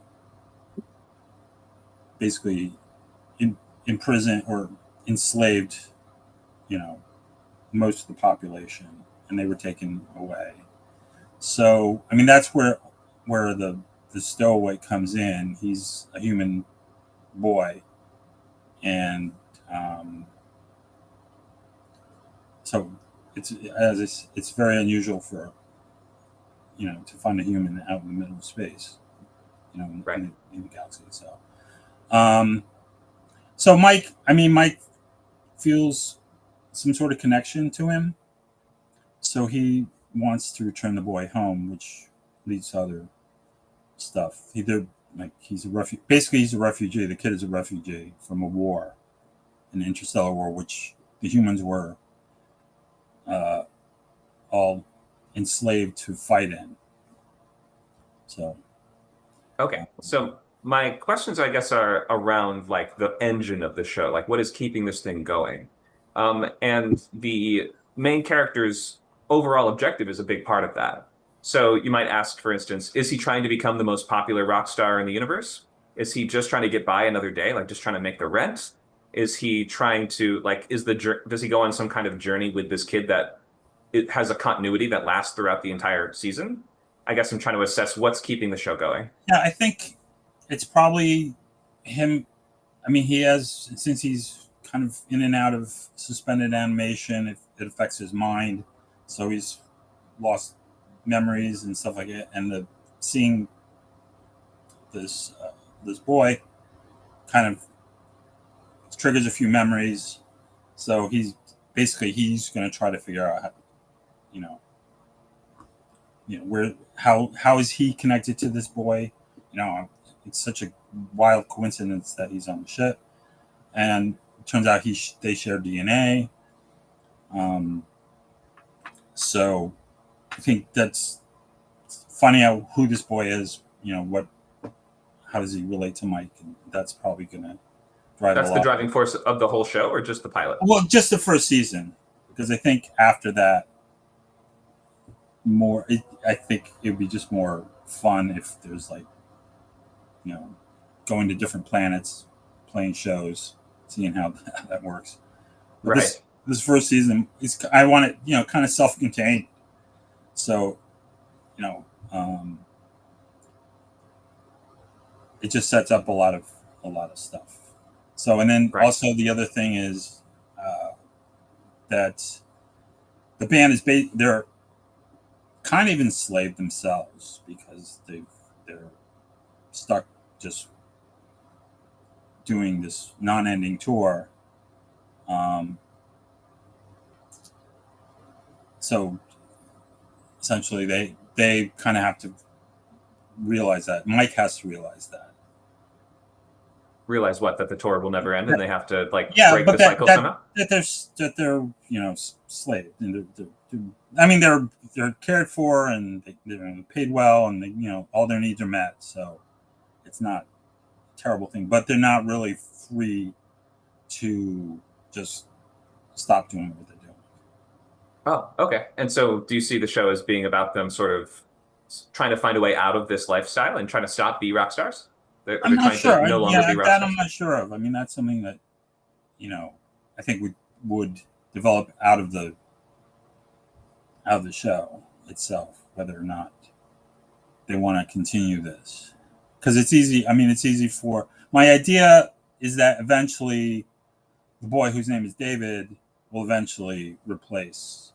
F: basically imprisoned or enslaved, most of the population, and they were taken away. So, I mean, that's where the stowaway comes in. He's a human boy, and so it's very unusual for to find a human out in the middle of space,
A: Right.
F: in the galaxy. So Mike feels some sort of connection to him, so he wants to return the boy home, which leads to other stuff. He's a refugee. Basically, he's a refugee. The kid is a refugee from a war, an interstellar war, which the humans were all enslaved to fight in. So,
A: Okay. So my questions, I guess, are around like the engine of the show, like what is keeping this thing going? And the main character's overall objective is a big part of that. So you might ask, for instance, is he trying to become the most popular rock star in the universe? Is he just trying to get by another day, like just trying to make the rent? Is he trying to does he go on some kind of journey with this kid that it has a continuity that lasts throughout the entire season? I guess I'm trying to assess what's keeping the show going.
F: yeah, I think it's probably him. I mean, since he's kind of in and out of suspended animation, it affects his mind. So he's lost memories and stuff like that. And seeing this boy kind of triggers a few memories. So he's going to try to figure out how is he connected to this boy. It's such a wild coincidence that he's on the ship, and it turns out they share DNA. So I think that's finding out who this boy is. How does he relate to Mike? And that's probably going to drive.
A: That's the driving force of the whole show, or just the pilot?
F: Well, just the first season, because I think after that, I think it would be just more fun if there's going to different planets, playing shows, seeing how that works. But
A: Right.
F: This first season, I want it, kind of self-contained. So, it just sets up a lot of stuff. So, and then also the other thing is that the band they're kind of enslaved themselves, because they're stuck just doing this non-ending tour. So essentially they kind of have to realize that. Mike has to realize that.
A: Realize what? That the tour will never end, and they have to break
F: but
A: the cycle somehow?
F: That they're slaves, and they're cared for, and they're paid well, and all their needs are met. So it's not a terrible thing, but they're not really free to just stop doing what they're doing.
A: Oh, okay. And so do you see the show as being about them sort of trying to find a way out of this lifestyle and trying to stop be rock stars? They're
F: I'm not
A: trying
F: sure.
A: to no longer be rock
F: That
A: stars.
F: I'm not sure of. I mean, that's something that, I think would develop out of the show itself, whether or not they want to continue this. Because it's easy. I mean, it's easy for my idea is that eventually the boy whose name is David will eventually replace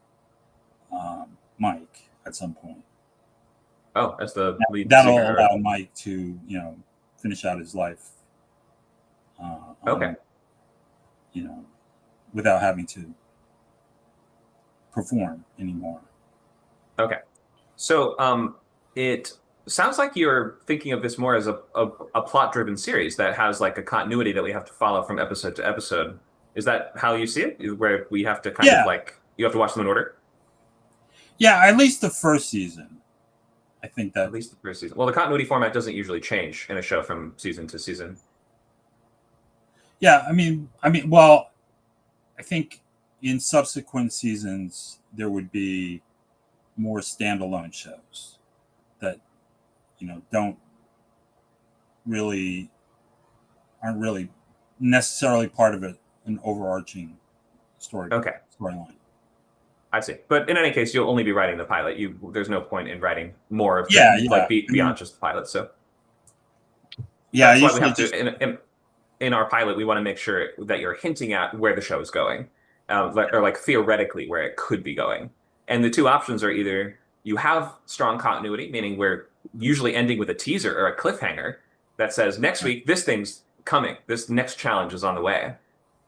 F: Mike at some point.
A: Oh, as the lead
F: That'll
A: singer.
F: allow Mike to, finish out his life.
A: Okay.
F: Without having to perform anymore.
A: Okay. So it sounds like you're thinking of this more as a plot-driven series that has like a continuity that we have to follow from episode to episode. Is that how you see it? Where we have to kind of like, you have to watch them in order?
F: Yeah, at least the first season. I think that.
A: At least the first season. Well, the continuity format doesn't usually change in a show from season to season.
F: Yeah, I mean, well, I think in subsequent seasons there would be more standalone shows that aren't really necessarily part of an overarching storyline.
A: I see. But in any case, you'll only be writing the pilot. There's no point in writing more of beyond just the pilot. So that's why we have to in our pilot, we want to make sure that you're hinting at where the show is going, or like theoretically where it could be going. And the two options are either you have strong continuity, meaning we're usually ending with a teaser or a cliffhanger that says next week this thing's coming, this next challenge is on the way.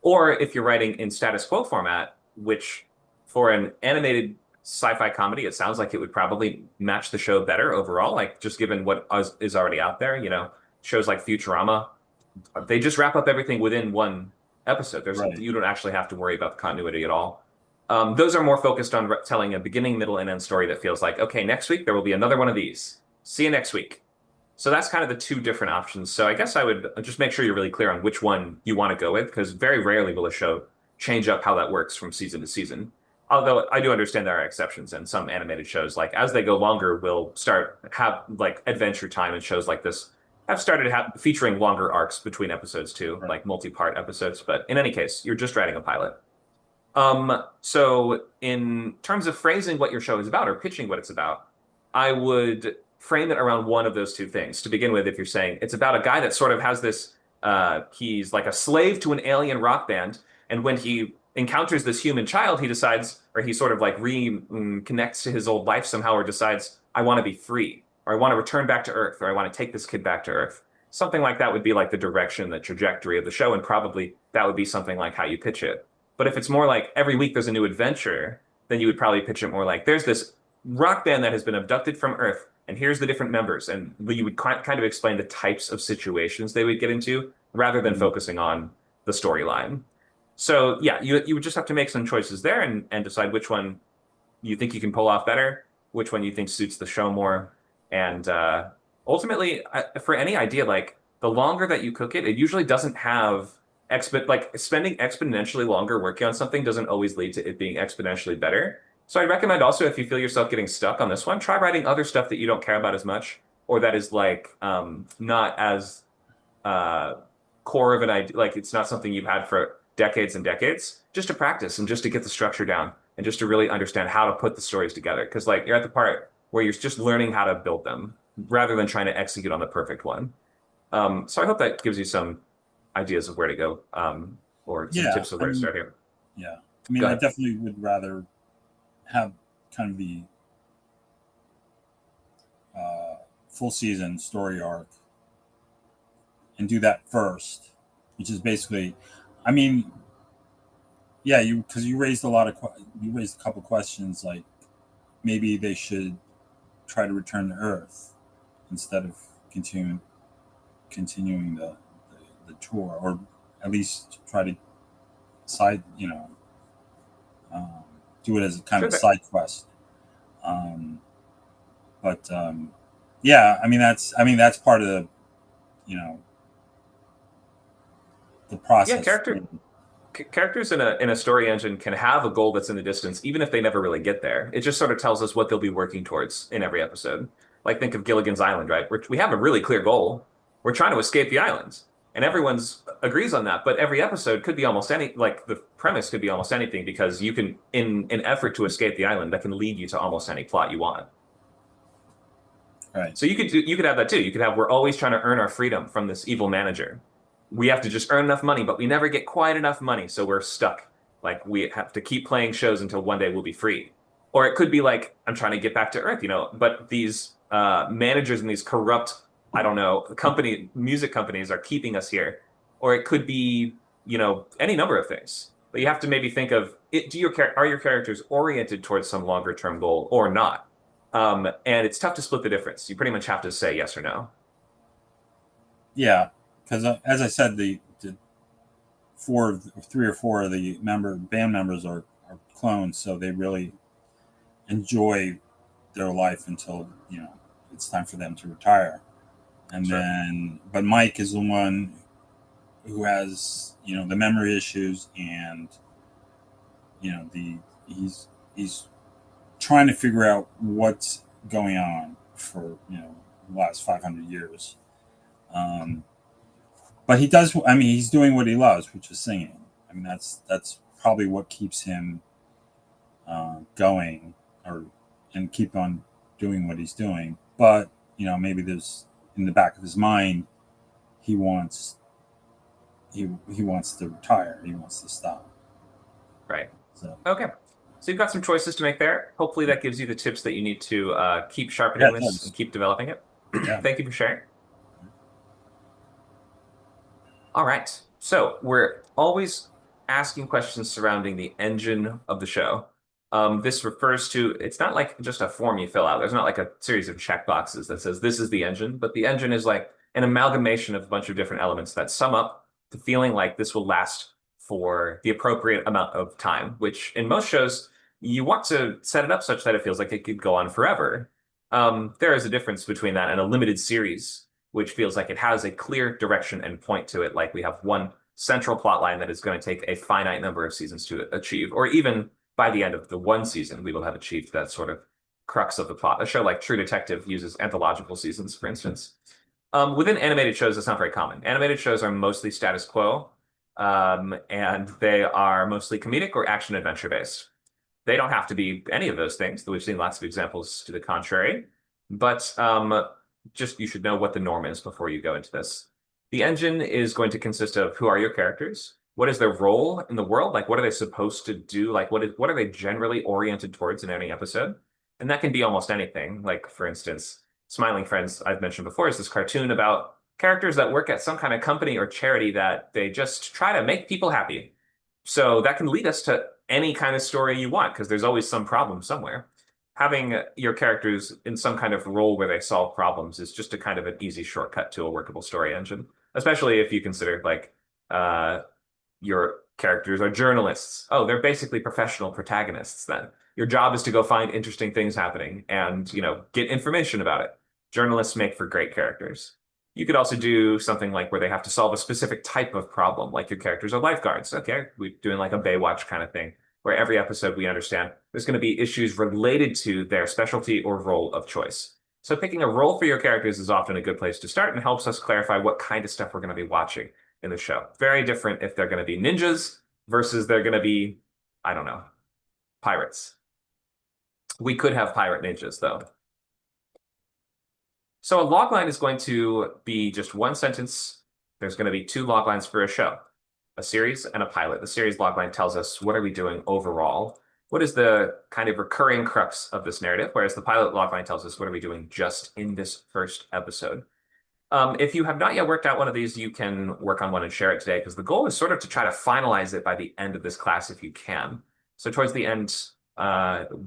A: Or if you're writing in status quo format, which for an animated sci-fi comedy, it sounds like it would probably match the show better overall, like just given what is already out there. Shows like Futurama, they just wrap up everything within one episode. You don't actually have to worry about the continuity at all. Those are more focused on telling a beginning, middle, and end story that feels like, okay, next week there will be another one of these. See you next week. So that's kind of the two different options. So I guess I would just make sure you're really clear on which one you want to go with, because very rarely will a show change up how that works from season to season. Although I do understand there are exceptions, and some animated shows, like as they go longer, will have like Adventure Time, and shows like this have started featuring longer arcs between episodes too, like multi-part episodes. But in any case, you're just writing a pilot. So in terms of phrasing what your show is about or pitching what it's about, I would frame it around one of those two things. To begin with, if you're saying it's about a guy that sort of has this, he's like a slave to an alien rock band, and when he encounters this human child, he decides, or he sort of like connects to his old life somehow, or decides, I want to be free, or I want to return back to Earth, or I want to take this kid back to Earth. Something like that would be like the direction, the trajectory of the show, and probably that would be something like how you pitch it. But if it's more like every week there's a new adventure, then you would probably pitch it more like there's this rock band that has been abducted from Earth, and here's the different members, and you would kind of explain the types of situations they would get into, rather than focusing on the storyline. So yeah, you would just have to make some choices there and decide which one you think you can pull off better, which one you think suits the show more. And ultimately, for any idea, like the longer that you cook it, it usually doesn't have spending exponentially longer working on something doesn't always lead to it being exponentially better. So I'd recommend also, if you feel yourself getting stuck on this one, try writing other stuff that you don't care about as much, or that is like not as core of an idea, like it's not something you've had for decades and decades, just to practice and just to get the structure down and just to really understand how to put the stories together. Because like you're at the part where you're just learning how to build them rather than trying to execute on the perfect one. So I hope that gives you some ideas of where to go, or some tips of where to start here.
F: Yeah, I mean, I definitely would rather have kind of the full season story arc and do that first, which is basically, I mean, yeah, because you raised a couple questions, like maybe they should try to return to Earth instead of continuing the tour, or at least try to do it as a kind of a side quest. Yeah, I mean that's part of the the process.
A: Yeah, characters in a story engine can have a goal that's in the distance, even if they never really get there. It just sort of tells us what they'll be working towards in every episode. Like think of Gilligan's Island, right? We have a really clear goal. We're trying to escape the islands, and everyone's agrees on that. But every episode could be almost any, like the premise could be almost anything, because you can, in an effort to escape the island, that can lead you to almost any plot you want.
F: Right.
A: So you could have that too. You could have, we're always trying to earn our freedom from this evil manager. We have to just earn enough money, but we never get quite enough money, so we're stuck. Like we have to keep playing shows until one day we'll be free. Or it could be like, I'm trying to get back to Earth, but these managers and these corrupt, I don't know, music companies are keeping us here. Or it could be, any number of things. But you have to maybe think of it. Are your characters oriented towards some longer term goal or not? And it's tough to split the difference. You pretty much have to say yes or no.
F: Yeah, because as I said, the 3 or 4 of the band members are clones, so they really enjoy their life until it's time for them to retire. And
A: Sure.
F: but Mike is the one who has the memory issues, and he's trying to figure out what's going on for the last 500 years. But he does. I mean, he's doing what he loves, which is singing. I mean, that's probably what keeps him going, and keep on doing what he's doing. But maybe there's in the back of his mind, he wants to retire. He wants to stop.
A: Right.
F: So
A: Okay. So you've got some choices to make there. Hopefully that gives you the tips that you need to keep sharpening this and keep developing it.
F: Yeah.
A: Thank you for sharing. All right. So we're always asking questions surrounding the engine of the show. This refers to, it's not like just a form you fill out. There's not like a series of check boxes that says this is the engine, but the engine is like an amalgamation of a bunch of different elements that sum up to feeling like this will last for the appropriate amount of time, which in most shows, you want to set it up such that it feels like it could go on forever. There is a difference between that and a limited series, which feels like it has a clear direction and point to it. Like we have one central plot line that is going to take a finite number of seasons to achieve, or even by the end of the one season, we will have achieved that sort of crux of the plot. A show like True Detective uses anthological seasons, for instance. Within animated shows, it's not very common. Animated shows are mostly status quo, and they are mostly comedic or action adventure based. They don't have to be any of those things, though we've seen lots of examples to the contrary. But just you should know what the norm is before you go into this. The engine is going to consist of who are your characters? What is their role in the world? Like, what are they supposed to do? Like, what are they generally oriented towards in any episode? And that can be almost anything. Like, for instance, Smiling Friends, I've mentioned before, is this cartoon about characters that work at some kind of company or charity that they just try to make people happy. So that can lead us to any kind of story you want, because there's always some problem somewhere. Having your characters in some kind of role where they solve problems is just a kind of an easy shortcut to a workable story engine, especially if you consider like your characters are journalists. Oh, they're basically professional protagonists then. Your job is to go find interesting things happening and, get information about it. Journalists make for great characters. You could also do something like where they have to solve a specific type of problem, like your characters are lifeguards. Okay, we're doing like a Baywatch kind of thing, where every episode we understand there's going to be issues related to their specialty or role of choice. So picking a role for your characters is often a good place to start and helps us clarify what kind of stuff we're going to be watching in the show. Very different if they're going to be ninjas versus they're going to be, I don't know, pirates. We could have pirate ninjas, though. So a logline is going to be just one sentence. There's going to be 2 loglines for a show, a series and a pilot. The series logline tells us what are we doing overall? What is the kind of recurring crux of this narrative? Whereas the pilot logline tells us what are we doing just in this first episode. If you have not yet worked out one of these, you can work on one and share it today, because the goal is sort of to try to finalize it by the end of this class if you can. So towards the end,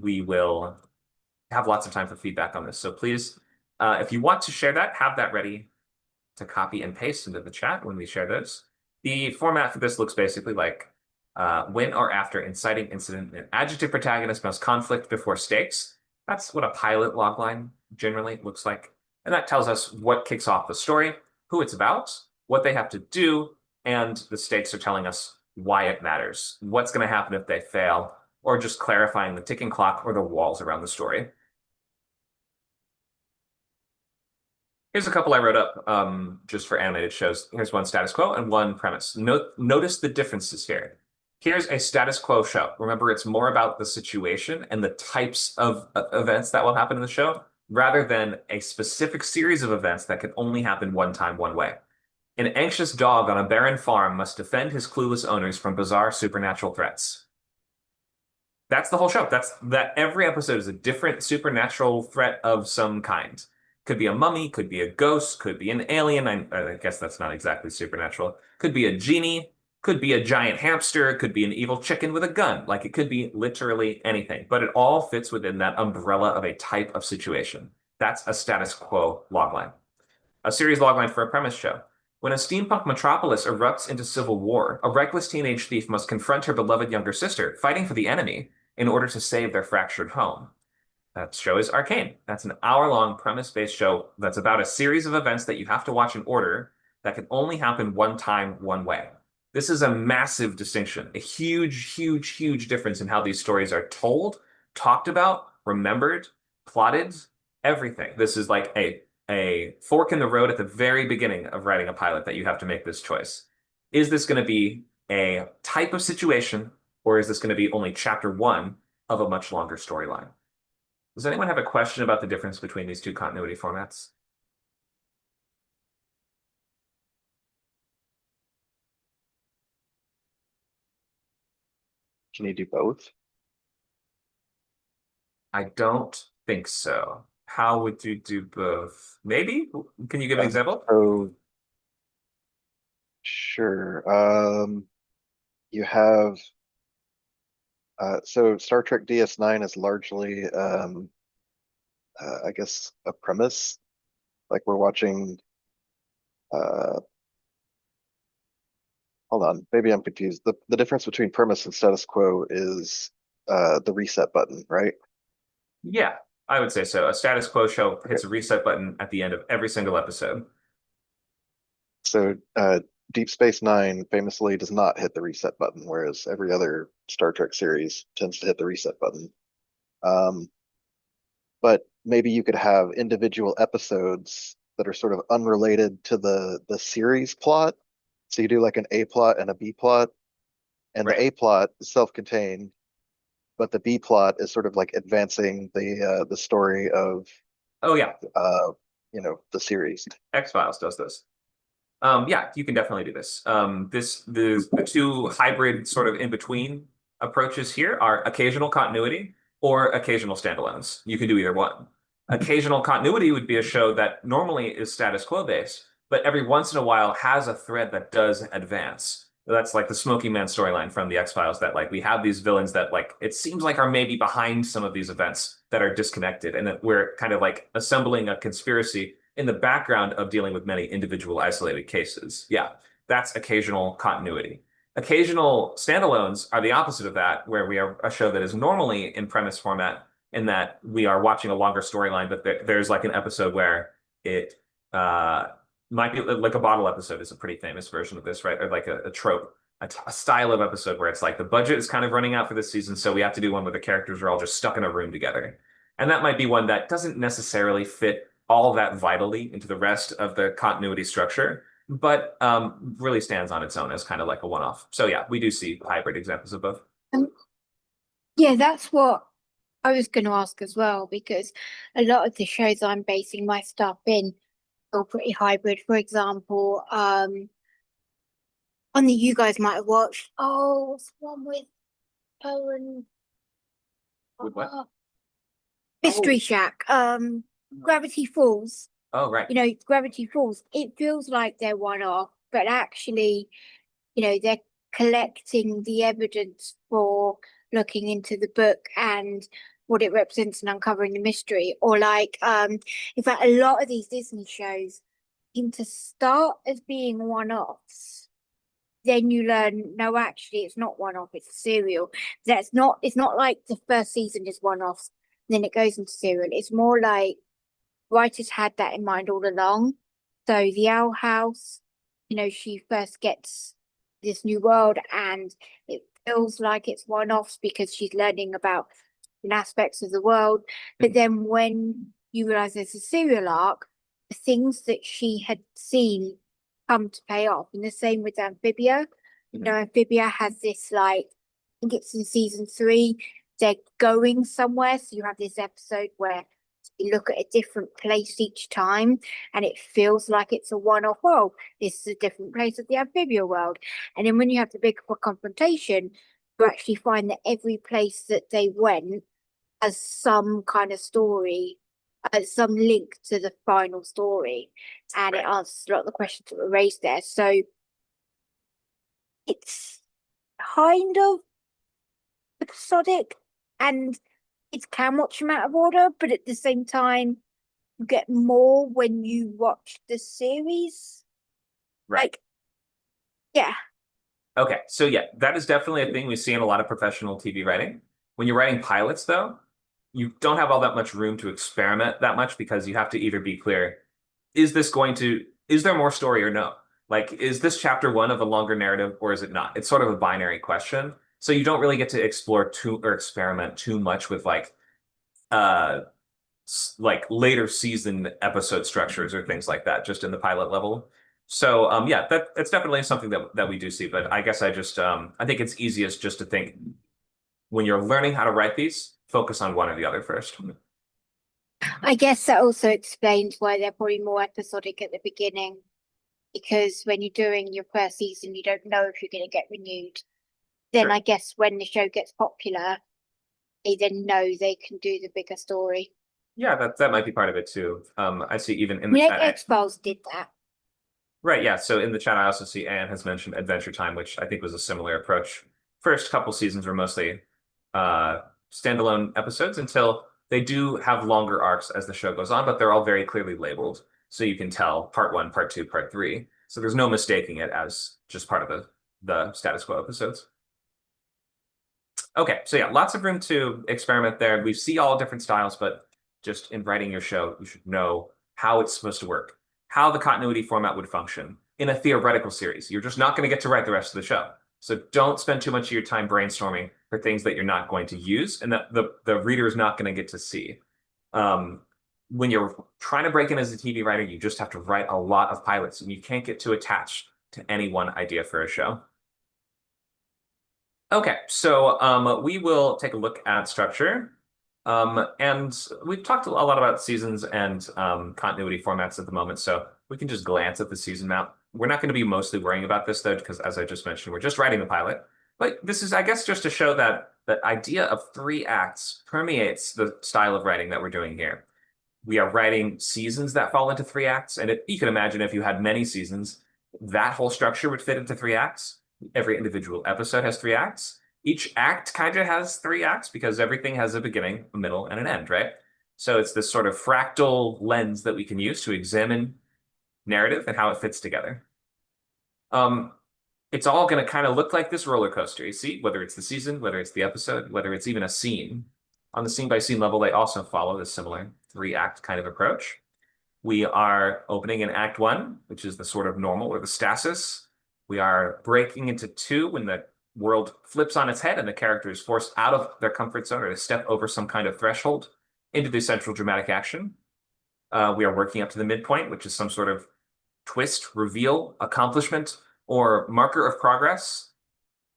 A: we will have lots of time for feedback on this. So please, if you want to share that, have that ready to copy and paste into the chat when we share those. The format for this looks basically like when or after inciting incident, an adjective protagonist must conflict before stakes. That's what a pilot logline generally looks like. And that tells us what kicks off the story, who it's about, what they have to do, and the stakes are telling us why it matters, what's going to happen if they fail, or just clarifying the ticking clock or the walls around the story. Here's a couple I wrote up just for animated shows. Here's one status quo and one premise. Notice the differences here. Here's a status quo show. Remember, it's more about the situation and the types of events that will happen in the show rather than a specific series of events that can only happen one time, one way. An anxious dog on a barren farm must defend his clueless owners from bizarre supernatural threats. That's the whole show. That every episode is a different supernatural threat of some kind. Could be a mummy, could be a ghost, could be an alien. I guess that's not exactly supernatural. Could be a genie, could be a giant hamster, could be an evil chicken with a gun. Like it could be literally anything, but it all fits within that umbrella of a type of situation. That's a status quo logline. A series logline for a premise show. When a steampunk metropolis erupts into civil war, a reckless teenage thief must confront her beloved younger sister, fighting for the enemy in order to save their fractured home. That show is Arcane. That's an hour-long premise-based show that's about a series of events that you have to watch in order that can only happen one time, one way. This is a massive distinction, a huge, huge, huge difference in how these stories are told, talked about, remembered, plotted, everything. This is like a fork in the road at the very beginning of writing a pilot that you have to make this choice. Is this going to be a type of situation, or is this going to be only chapter one of a much longer storyline? Does anyone have a question about the difference between these two continuity formats?
C: Can you do both?
A: I don't think so. How would you do both? Maybe? Can you give an example?
C: So, sure. You have so Star Trek DS9 is largely I guess a premise. Like we're watching hold on, maybe I'm confused. The difference between premise and status quo is the reset button, right?
A: Yeah, I would say so. A status quo show hits a reset button at the end of every single episode.
C: So Deep Space Nine famously does not hit the reset button, whereas every other Star Trek series tends to hit the reset button. But maybe you could have individual episodes that are sort of unrelated to the series plot. So you do like an A plot and a B plot, and
A: Right.
C: the A plot is self-contained, but the B plot is sort of like advancing the story of
A: Oh yeah,
C: the series.
A: X-Files does this. Yeah, you can definitely do this. The two hybrid sort of in between approaches here are occasional continuity or occasional standalones. You can do either one. Occasional continuity would be a show that normally is status quo based, but every once in a while has a thread that does advance. That's like the Smoky Man storyline from the X-Files, that like we have these villains that like it seems like are maybe behind some of these events that are disconnected, and that we're kind of like assembling a conspiracy in the background of dealing with many individual isolated cases. Yeah, that's occasional continuity. Occasional standalones are the opposite of that, where we are a show that is normally in premise format, in that we are watching a longer storyline, but there's like an episode where it might be like a bottle episode is a pretty famous version of this, right? Or like a trope, a style of episode where it's like the budget is kind of running out for this season, so we have to do one where the characters are all just stuck in a room together. And that might be one that doesn't necessarily fit all that vitally into the rest of the continuity structure, but really stands on its own as kind of like a one-off. So yeah, we do see hybrid examples of both.
D: Yeah, that's what I was going to ask as well, because a lot of the shows I'm basing my stuff in are pretty hybrid. For example, one that you guys might have watched. Oh, what's the one with Owen?
A: With what?
D: Mystery Shack. Gravity Falls.
A: Oh, right.
D: Gravity Falls. It feels like they're one-off, but actually, they're collecting the evidence for looking into the book and what it represents and uncovering the mystery. Or like, in fact, a lot of these Disney shows seem to start as being one-offs. Then you learn, no, actually, it's not one-off, it's a serial. It's not like the first season is one-offs, then it goes into serial. It's more like writers had that in mind all along. So the Owl House, she first gets this new world and it feels like it's one-offs because she's learning about aspects of the world. But then when you realize there's a serial arc, the things that she had seen come to pay off. And the same with Amphibia. You know, Amphibia has this, like, I think it's in season 3, they're going somewhere. So you have this episode where you look at a different place each time and it feels like it's a one-off. Oh, this is a different place of the Amphibia world. And then when you have the big confrontation, you actually find that every place that they went has some kind of story, some link to the final story, and it answers a lot of the questions that were raised there. So it's kind of episodic, and it can watch them out of order, but at the same time, you get more when you watch the series.
A: Right.
D: Like, yeah.
A: Okay, so yeah, that is definitely a thing we see in a lot of professional TV writing. When you're writing pilots, though, you don't have all that much room to experiment that much because you have to either be clear, is there more story or no? Like, is this chapter 1 of a longer narrative or is it not? It's sort of a binary question. So you don't really get to explore or experiment too much with like later season episode structures or things like that, just in the pilot level. So yeah, that's definitely something that we do see. But I guess I think it's easiest just to think when you're learning how to write these, focus on one or the other first.
D: I guess that also explains why they're probably more episodic at the beginning, because when you're doing your first season, you don't know if you're going to get renewed. Then
A: Sure.
D: I guess when the show gets popular, they then know they can do the bigger story.
A: Yeah, that might be part of it too. I see even in
D: I mean,
A: the chat.
D: X-Files did that.
A: Right, yeah. So in the chat, I also see Anne has mentioned Adventure Time, which I think was a similar approach. First couple seasons were mostly standalone episodes until they do have longer arcs as the show goes on, but they're all very clearly labeled. So you can tell part 1, part 2, part 3. So there's no mistaking it as just part of the status quo episodes. Okay, so yeah, lots of room to experiment there. We see all different styles, but just in writing your show, you should know how it's supposed to work, how the continuity format would function in a theoretical series. You're just not going to get to write the rest of the show. So don't spend too much of your time brainstorming for things that you're not going to use and that the reader is not going to get to see. When you're trying to break in as a TV writer, you just have to write a lot of pilots and you can't get too attached to any one idea for a show. Okay, so we will take a look at structure. And we've talked a lot about seasons and continuity formats at the moment, so we can just glance at the season map. We're not going to be mostly worrying about this, though, because as I just mentioned, we're just writing the pilot. But this is, I guess, just to show that that idea of 3 acts permeates the style of writing that we're doing here. We are writing seasons that fall into 3 acts, and you can imagine if you had many seasons, that whole structure would fit into 3 acts. Every individual episode has 3 acts. Each act kind of has 3 acts because everything has a beginning, a middle, and an end, right? So it's this sort of fractal lens that we can use to examine narrative and how it fits together. It's all going to kind of look like this roller coaster. You see, whether it's the season, whether it's the episode, whether it's even a scene. On the scene-by-scene level, they also follow the similar 3-act kind of approach. We are opening in Act 1, which is the sort of normal or the stasis. We are breaking into 2 when the world flips on its head and the character is forced out of their comfort zone or to step over some kind of threshold into the central dramatic action. We are working up to the midpoint, which is some sort of twist, reveal, accomplishment, or marker of progress.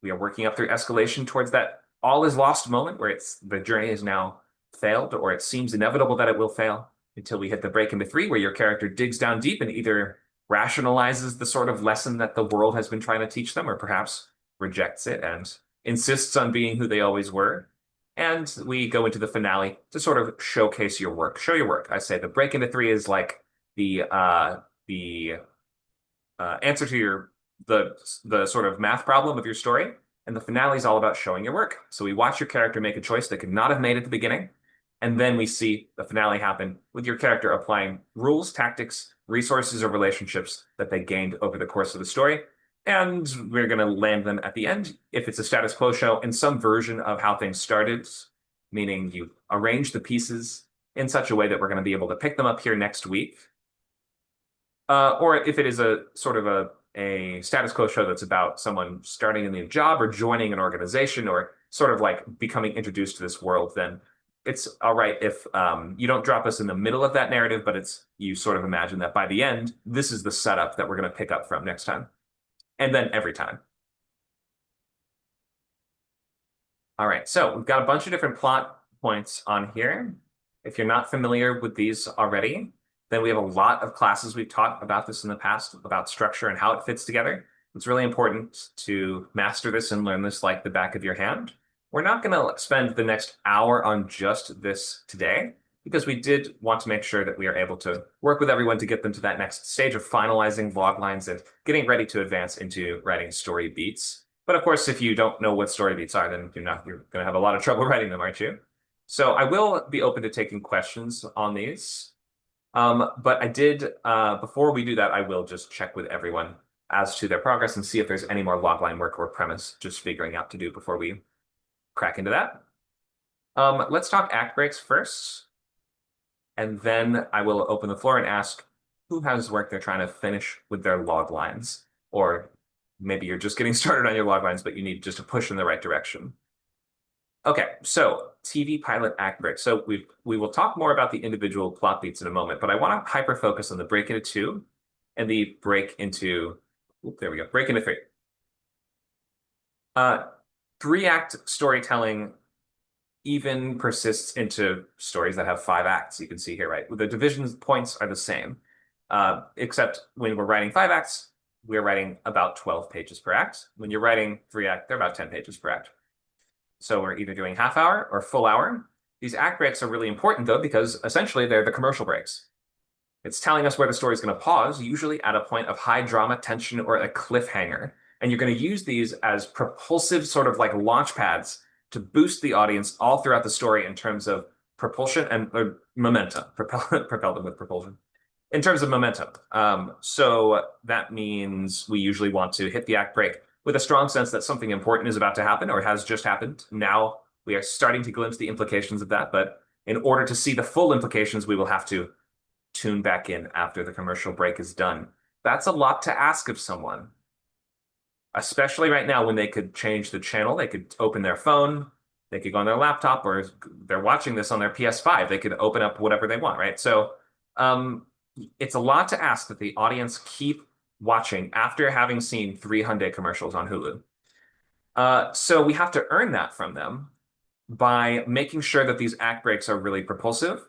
A: We are working up through escalation towards that all is lost moment where the journey has now failed or it seems inevitable that it will fail until we hit the break into 3 where your character digs down deep and either rationalizes the sort of lesson that the world has been trying to teach them or perhaps rejects it and insists on being who they always were. And we go into the finale to sort of showcase your work. Show your work. I say the break into 3 is like the answer to the sort of math problem of your story. And the finale is all about showing your work. So we watch your character make a choice they could not have made at the beginning. And then we see the finale happen with your character applying rules, tactics, resources, or relationships that they gained over the course of the story. And we're going to land them at the end, if it's a status quo show, in some version of how things started, meaning you arrange the pieces in such a way that we're going to be able to pick them up here next week. Or if it is a sort of a status quo show that's about someone starting a new job or joining an organization or sort of like becoming introduced to this world, then it's all right if you don't drop us in the middle of that narrative, but you sort of imagine that by the end, this is the setup that we're going to pick up from next time. And then every time. All right, so we've got a bunch of different plot points on here. If you're not familiar with these already, then we have a lot of classes we've taught about this in the past, about structure and how it fits together. It's really important to master this and learn this like the back of your hand. We're not going to spend the next hour on just this today, because we did want to make sure that we are able to work with everyone to get them to that next stage of finalizing log lines and getting ready to advance into writing story beats. But of course, if you don't know what story beats are, then you're going to have a lot of trouble writing them, aren't you? So I will be open to taking questions on these. But I did, before we do that, I will just check with everyone as to their progress and see if there's any more logline work or premise just figuring out to do before we crack into that. Let's talk act breaks first. And then I will open the floor and ask who has work they're trying to finish with their log lines, or maybe you're just getting started on your log lines, but you need just a push in the right direction. Okay, so TV pilot act break. So we will talk more about the individual plot beats in a moment, but I want to hyper focus on the break into two and the break into, there we go, break into three. 3-act storytelling even persists into stories that have 5 acts. You can see here, right? The division points are the same, except when we're writing 5 acts, we're writing about 12 pages per act. When you're writing 3-act, they're about 10 pages per act. So we're either doing half hour or full hour. These act breaks are really important, though, because essentially they're the commercial breaks. It's telling us where the story is going to pause, usually at a point of high drama, tension, or a cliffhanger. And you're going to use these as propulsive sort of like launch pads to boost the audience all throughout the story in terms of propulsion and momentum, propel them with propulsion. In terms of momentum. So that means we usually want to hit the act break with a strong sense that something important is about to happen or has just happened. Now we are starting to glimpse the implications of that, but in order to see the full implications, we will have to tune back in after the commercial break is done. That's a lot to ask of someone, especially right now when they could change the channel. They could open their phone, they could go on their laptop, or they're watching this on their PS5. They could open up whatever they want, right? So it's a lot to ask that the audience keep watching after having seen 3 Hyundai commercials on Hulu. So we have to earn that from them by making sure that these act breaks are really propulsive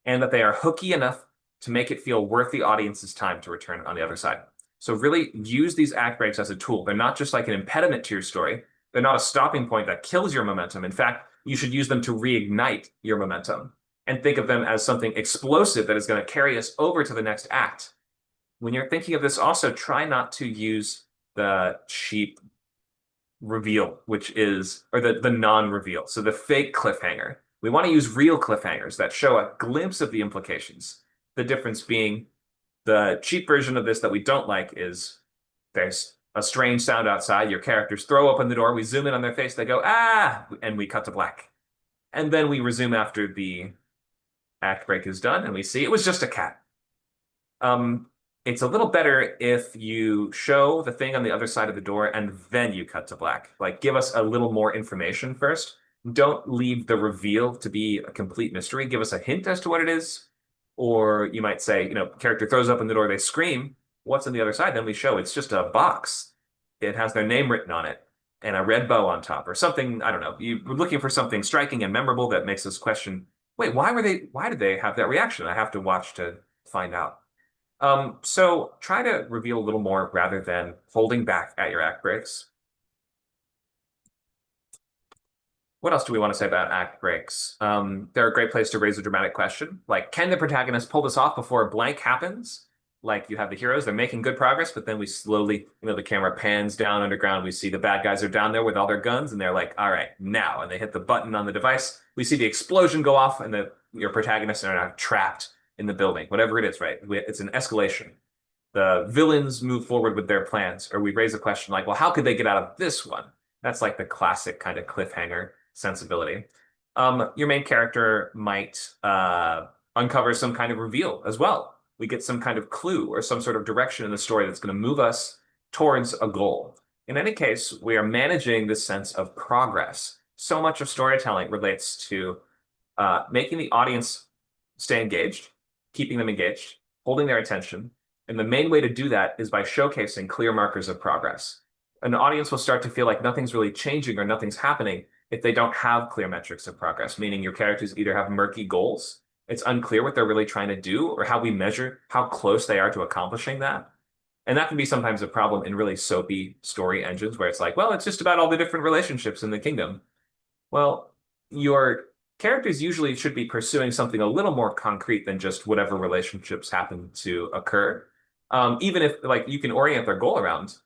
A: and that they are hooky enough to make it feel worth the audience's time to return on the other side. So really use these act breaks as a tool. They're not just like an impediment to your story. They're not a stopping point that kills your momentum. In fact, you should use them to reignite your momentum and think of them as something explosive that is going to carry us over to the next act. When you're thinking of this, also try not to use the cheap reveal, which is, or the non-reveal. So the fake cliffhanger. We want to use real cliffhangers that show a glimpse of the implications. The difference being the cheap version of this that we don't like is there's a strange sound outside. Your characters throw open the door. We zoom in on their face. They go, ah, and we cut to black. And then we resume after the act break is done and we see it was just a cat. It's a little better if you show the thing on the other side of the door and then you cut to black. Like, give us a little more information first. Don't leave the reveal to be a complete mystery. Give us a hint as to what it is. Or you might say, character throws open the door, they scream. What's on the other side? Then we show it's just a box. It has their name written on it and a red bow on top or something. I don't know. You're looking for something striking and memorable that makes us question, wait, why did they have that reaction? I have to watch to find out. So try to reveal a little more rather than holding back at your act breaks. What else do we want to say about act breaks? They're a great place to raise a dramatic question. Like, can the protagonist pull this off before a blank happens? Like, you have the heroes, they're making good progress, but then we slowly, the camera pans down underground. We see the bad guys are down there with all their guns, and they're like, all right, now. And they hit the button on the device. We see the explosion go off, and your protagonists are now trapped in the building, whatever it is, right? It's an escalation. The villains move forward with their plans, or we raise a question like, well, how could they get out of this one? That's like the classic kind of cliffhanger sensibility. Your main character might uncover some kind of reveal as well. We get some kind of clue or some sort of direction in the story that's going to move us towards a goal. In any case, we are managing this sense of progress. So much of storytelling relates to making the audience stay engaged, keeping them engaged, holding their attention. And the main way to do that is by showcasing clear markers of progress. An audience will start to feel like nothing's really changing or nothing's happening if they don't have clear metrics of progress, meaning your characters either have murky goals, it's unclear what they're really trying to do, or how we measure how close they are to accomplishing that. And that can be sometimes a problem in really soapy story engines where it's like, well, it's just about all the different relationships in the kingdom. Well, your characters usually should be pursuing something a little more concrete than just whatever relationships happen to occur. Even if like you can orient their goal around,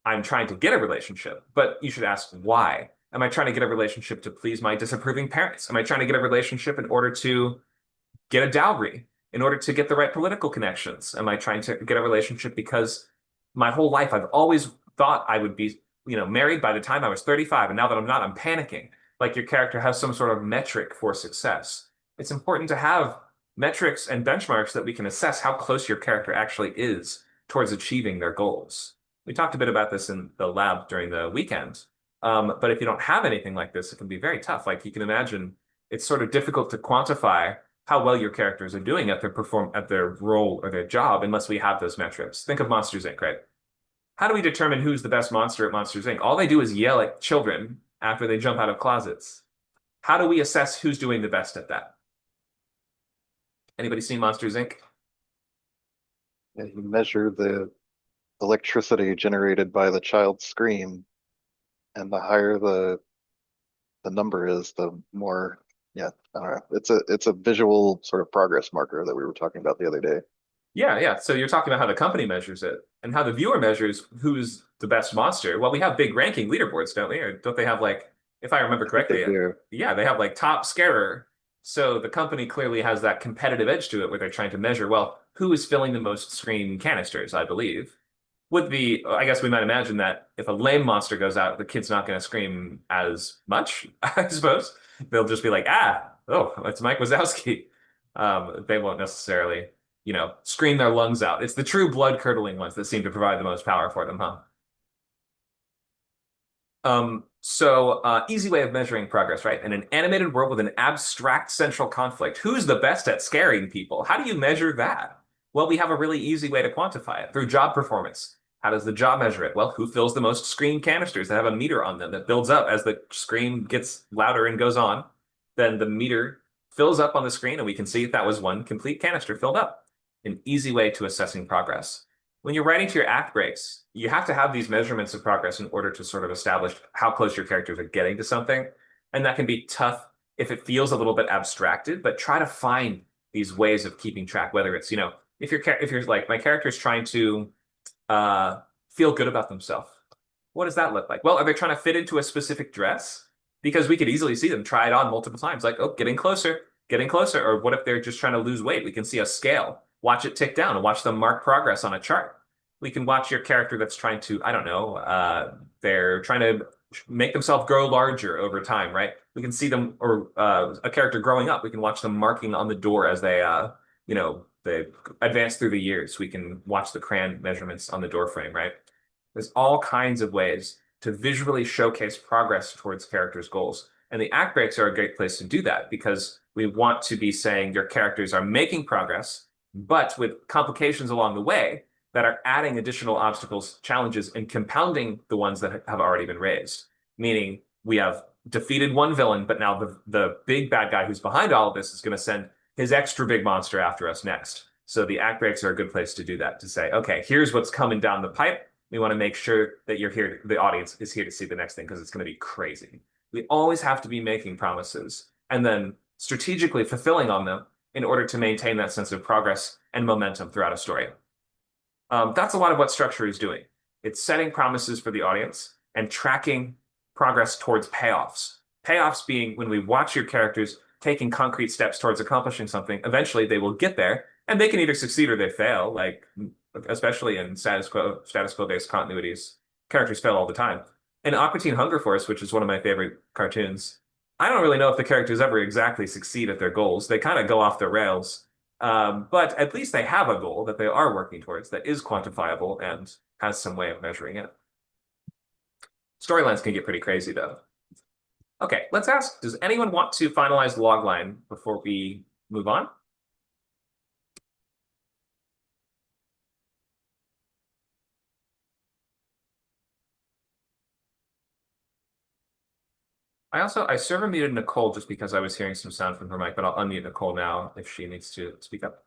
A: I'm trying to get a relationship, but you should ask why. Am I trying to get a relationship to please my disapproving parents? Am I trying to get a relationship in order to get a dowry, in order to get the right political connections? Am I trying to get a relationship because my whole life I've always thought I would be, married by the time I was 35, and now that I'm not, I'm panicking. Like your character has some sort of metric for success. It's important to have metrics and benchmarks that we can assess how close your character actually is towards achieving their goals. We talked a bit about this in the lab during the weekend. But if you don't have anything like this, it can be very tough. Like you can imagine, it's sort of difficult to quantify how well your characters are doing at their role or their job unless we have those metrics. Think of Monsters, Inc., right? How do we determine who's the best monster at Monsters, Inc.? All they do is yell at children after they jump out of closets. How do we assess who's doing the best at that? Anybody seen Monsters, Inc.?
C: Yeah, you measure the electricity generated by the child's scream, and the higher the number is, the more, yeah, I don't know. It's a visual sort of progress marker that we were talking about the other day.
A: Yeah. So you're talking about how the company measures it and how the viewer measures who's the best monster. Well, we have big ranking leaderboards, don't we? Or don't they have like, if I remember correctly, yeah, they have like top scarer. So the company clearly has that competitive edge to it where they're trying to measure, well, who is filling the most screen canisters, I believe. I guess we might imagine that if a lame monster goes out, the kid's not going to scream as much, I suppose. They'll just be like, it's Mike Wazowski. They won't necessarily, scream their lungs out. It's the true blood-curdling ones that seem to provide the most power for them, huh? Easy way of measuring progress, right? In an animated world with an abstract central conflict, who's the best at scaring people? How do you measure that? Well, we have a really easy way to quantify it through job performance. How does the job measure it? Well, who fills the most screen canisters that have a meter on them that builds up as the screen gets louder and goes on? Then the meter fills up on the screen and we can see if that was one complete canister filled up. An easy way to assessing progress. When you're writing to your act breaks, you have to have these measurements of progress in order to sort of establish how close your characters are getting to something. And that can be tough if it feels a little bit abstracted, but try to find these ways of keeping track, whether it's, if you're like, my character is trying to feel good about themselves. What does that look like? Well, are they trying to fit into a specific dress? Because we could easily see them try it on multiple times, like, oh, getting closer. Or what if they're just trying to lose weight? We can see a scale, watch it tick down and watch them mark progress on a chart. We can watch your character that's trying to, I don't know, they're trying to make themselves grow larger over time, right? We can see them, or a character growing up, we can watch them marking on the door as they, they advance through the years. We can watch the crayon measurements on the door frame, right? There's all kinds of ways to visually showcase progress towards characters' goals. And the act breaks are a great place to do that because we want to be saying your characters are making progress, but with complications along the way that are adding additional obstacles, challenges, and compounding the ones that have already been raised. Meaning we have defeated one villain, but now the big bad guy who's behind all of this is going to send his extra big monster after us next. So the act breaks are a good place to do that, to say, okay, here's what's coming down the pipe. We want to make sure that you're here, the audience is here to see the next thing because it's going to be crazy. We always have to be making promises and then strategically fulfilling on them in order to maintain that sense of progress and momentum throughout a story. That's a lot of what structure is doing. It's setting promises for the audience and tracking progress towards payoffs. Payoffs being when we watch your characters taking concrete steps towards accomplishing something, eventually they will get there and they can either succeed or they fail, like especially in status quo based continuities, characters fail all the time. In Aqua Teen Hunger Force, which is one of my favorite cartoons, I don't really know if the characters ever exactly succeed at their goals. They kind of go off the rails. But at least they have a goal that they are working towards that is quantifiable and has some way of measuring it. Storylines can get pretty crazy, though. Okay, let's ask, does anyone want to finalize the logline before we move on? I server muted Nicole just because I was hearing some sound from her mic, but I'll unmute Nicole now if she needs to speak up.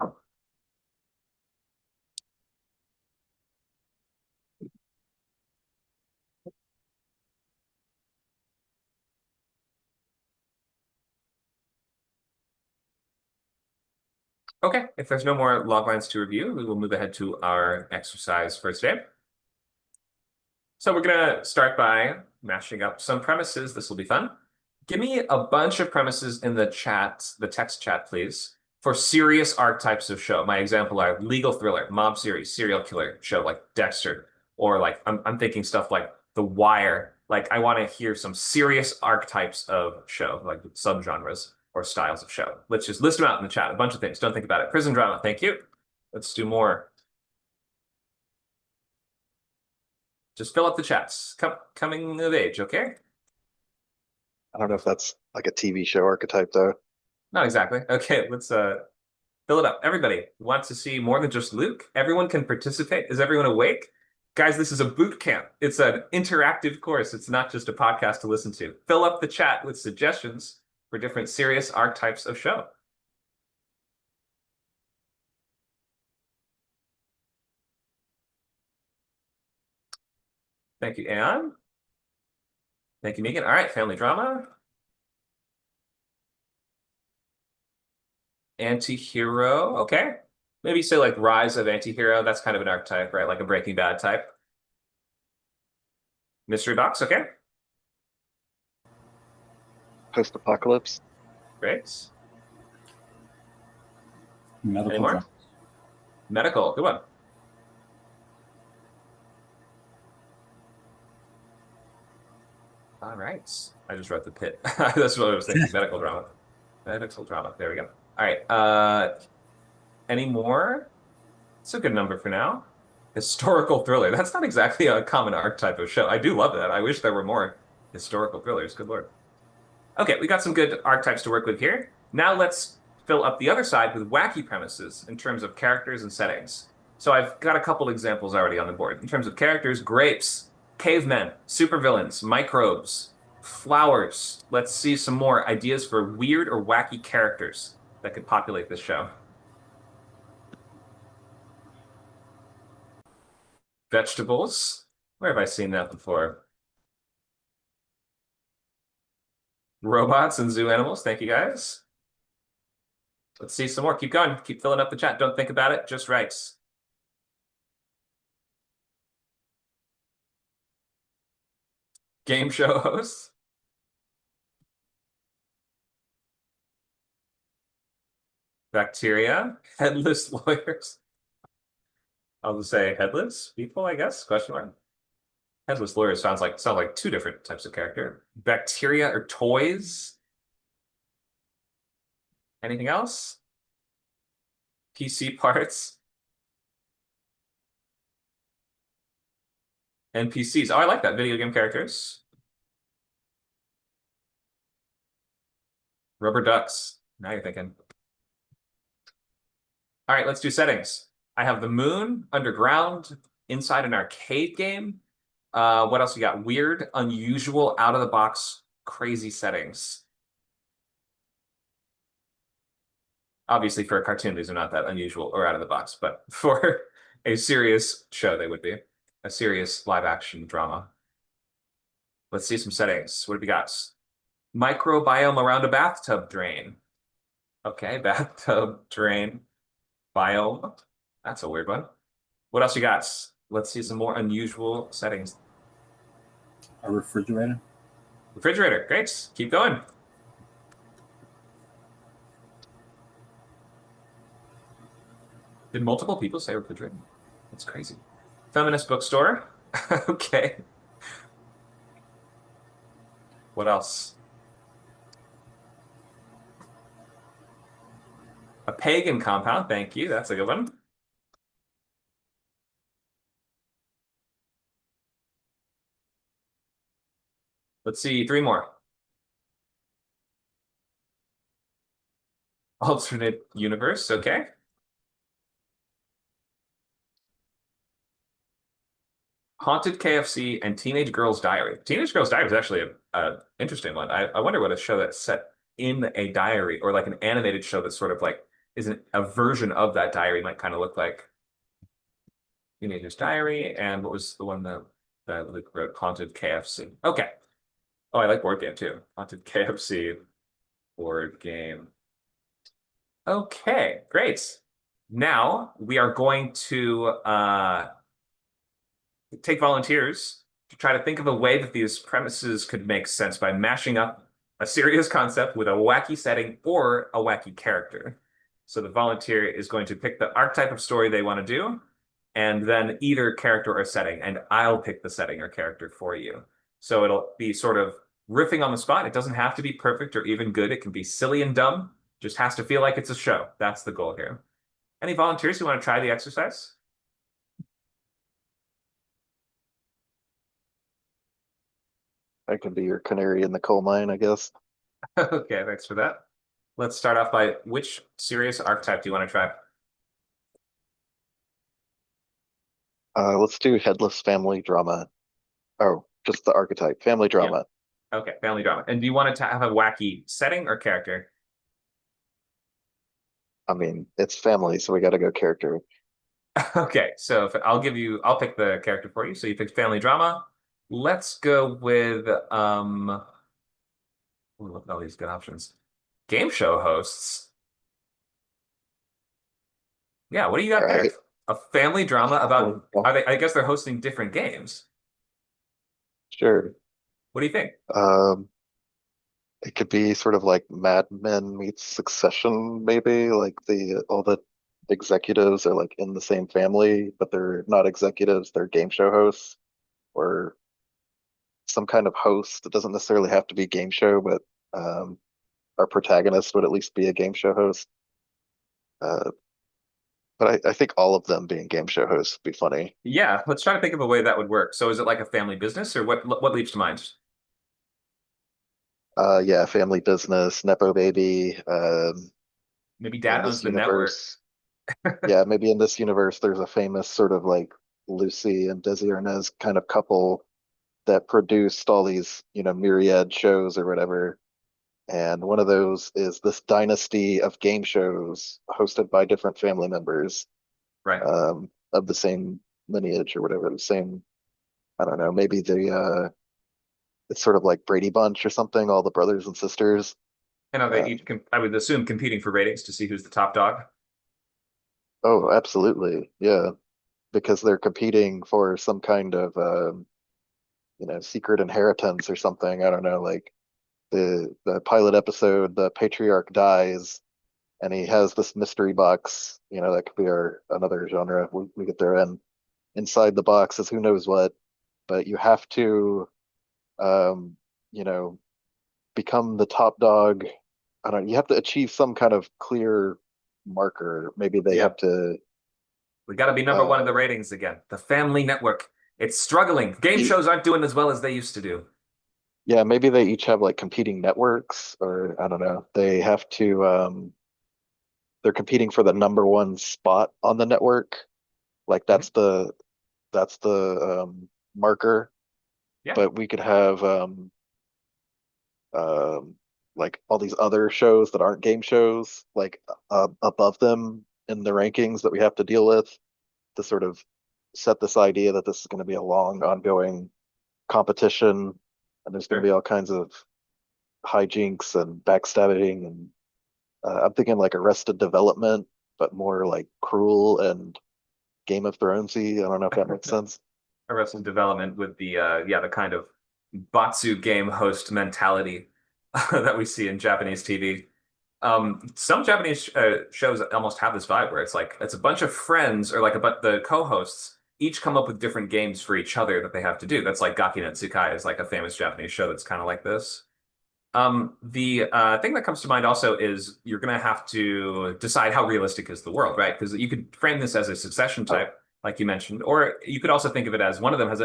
A: Okay, if there's no more log lines to review, we will move ahead to our exercise for today. So we're gonna start by mashing up some premises. This will be fun. Give me a bunch of premises in the chat, the text chat, please, for serious archetypes of show. My example are legal thriller, mob series, serial killer show like Dexter, or like I'm thinking stuff like The Wire. Like I want to hear some serious archetypes of show, like subgenres or styles of show. Let's just list them out in the chat. A bunch of things. Don't think about it. Prison drama. Thank you. Let's do more. Just fill up the chats. Coming of age, okay?
C: I don't know if that's like a TV show archetype though.
A: Not exactly. Okay, let's fill it up. Everybody wants to see more than just Luke. Everyone can participate. Is everyone awake? Guys, this is a boot camp. It's an interactive course. It's not just a podcast to listen to. Fill up the chat with suggestions for different serious archetypes of show. Thank you, Anne. Thank you, Megan. All right, family drama. Anti-hero, okay. Maybe say like Rise of Anti-hero. That's kind of an archetype, right? Like a Breaking Bad type. Mystery box, okay.
C: Post-apocalypse.
A: Great.
F: Medical
A: Any more?
F: drama.
A: Medical, good one. All right. I just wrote the pit. That's what I was thinking. Medical drama. Medical drama. There we go. All right. Any more? It's a good number for now. Historical thriller. That's not exactly a common archetype of show. I do love that. I wish there were more historical thrillers. Good Lord. Okay, we got some good archetypes to work with here. Now let's fill up the other side with wacky premises in terms of characters and settings. So I've got a couple examples already on the board. In terms of characters, grapes, cavemen, supervillains, microbes, flowers. Let's see some more ideas for weird or wacky characters that could populate this show. Vegetables. Where have I seen that before? Robots and zoo animals. Thank you, guys. Let's see some more. Keep going. Keep filling up the chat. Don't think about it. Just write. Game show hosts. Bacteria. Headless lawyers. I'll just say headless people, I guess. Question mark. Headless lawyers sounds like two different types of character. Bacteria or toys. Anything else? PC parts. NPCs. Oh, I like that. Video game characters. Rubber ducks. Now you're thinking. All right, let's do settings. I have the moon, underground, inside an arcade game. What else we got? Weird, unusual, out of the box, crazy settings. Obviously, for a cartoon, these are not that unusual or out of the box, but for a serious show, they would be. A serious live action drama. Let's see some settings. What have we got? Microbiome around a bathtub drain. Okay, bathtub drain. Biome. That's a weird one. What else you got? Let's see some more unusual settings.
F: A refrigerator.
A: Refrigerator. Great. Keep going. Did multiple people say refrigerator? That's crazy. Feminist bookstore. Okay. What else? A pagan compound. Thank you. That's a good one. Let's see. 3 more. Alternate universe, okay. Haunted KFC and Teenage Girl's Diary. Teenage Girl's Diary is actually a interesting one. I wonder what a show that's set in a diary or like an animated show that's sort of like isn't a version of that diary might kind of look like. Teenager's Diary, and what was the one that Luke wrote? Haunted KFC. Okay. Oh, I like board game too. Haunted KFC board game. Okay, great. Now we are going to take volunteers to try to think of a way that these premises could make sense by mashing up a serious concept with a wacky setting or a wacky character. So the volunteer is going to pick the archetype of story they want to do, and then either character or setting, and I'll pick the setting or character for you. So it'll be sort of riffing on the spot. It doesn't have to be perfect or even good. It can be silly and dumb. Just has to feel like it's a show. That's the goal here. Any volunteers who want to try the exercise?
C: I can be your canary in the coal mine, I guess.
A: Okay, thanks for that. Let's start off by which serious archetype do you want to try?
C: Let's do headless family drama. Oh, just the archetype, family drama.
A: Okay, family drama. And do you want it to have a wacky setting or character?
C: I mean, it's family, so we got to go character.
A: Okay, so I'll pick the character for you. So you picked family drama. Let's go with ooh, look at all these good options. Game show hosts. Yeah, what do you got there?
C: Right.
A: A family drama about I guess they're hosting different games.
C: Sure.
A: What do you think?
C: It could be sort of like Mad Men meets Succession, maybe. Like all the executives are like in the same family, but they're not executives, they're game show hosts, or some kind of host. It doesn't necessarily have to be game show, but our protagonist would at least be a game show host. But I think all of them being game show hosts would be funny.
A: Yeah, let's try to think of a way that would work. So is it like a family business or what leaps to mind?
C: Yeah, family business, Nepo baby.
A: Maybe
C: In
A: dad
C: this
A: owns the network.
C: universe, yeah, maybe in this universe, there's a famous sort of like Lucy and Desi Arnaz kind of couple that produced all these, myriad shows or whatever. And one of those is this dynasty of game shows hosted by different family members
A: Right.
C: of the same lineage or whatever, the same, I don't know, maybe it's sort of like Brady Bunch or something, all the brothers and sisters.
A: And are they each, I would assume, competing for ratings to see who's the top dog?
C: Oh, absolutely. Yeah. Because they're competing for some kind of, secret inheritance or something. I don't know, like the pilot episode, the patriarch dies and he has this mystery box, that could be another genre we get there in. Inside the box is who knows what, but you have to, you know, become the top dog. I don't know, you have to achieve some kind of clear marker. Maybe they have to.
A: We got to be number one in the ratings again. The Family Network. It's struggling. Game shows aren't doing as well as they used to do.
C: Yeah, maybe they each have like competing networks, or I don't know. They have to. They're competing for the number one spot on the network. Like that's the marker.
A: Yeah.
C: But we could have like all these other shows that aren't game shows, like above them in the rankings that we have to deal with to sort of set this idea that this is going to be a long, ongoing competition, and there's going to be all kinds of hijinks and backstabbing, and I'm thinking like Arrested Development, but more like cruel and Game of Thronesy. I don't know if that makes sense.
A: Arrested Development with the the kind of Batsu game host mentality that we see in Japanese TV. Some Japanese shows almost have this vibe where it's like it's a bunch of friends or like the co-hosts each come up with different games for each other that they have to do. That's like Gaki no Tsukai is like a famous Japanese show that's kind of like this. The thing that comes to mind also is you're going to have to decide how realistic is the world, right? Because you could frame this as a succession type, like you mentioned, or you could also think of it as one of them has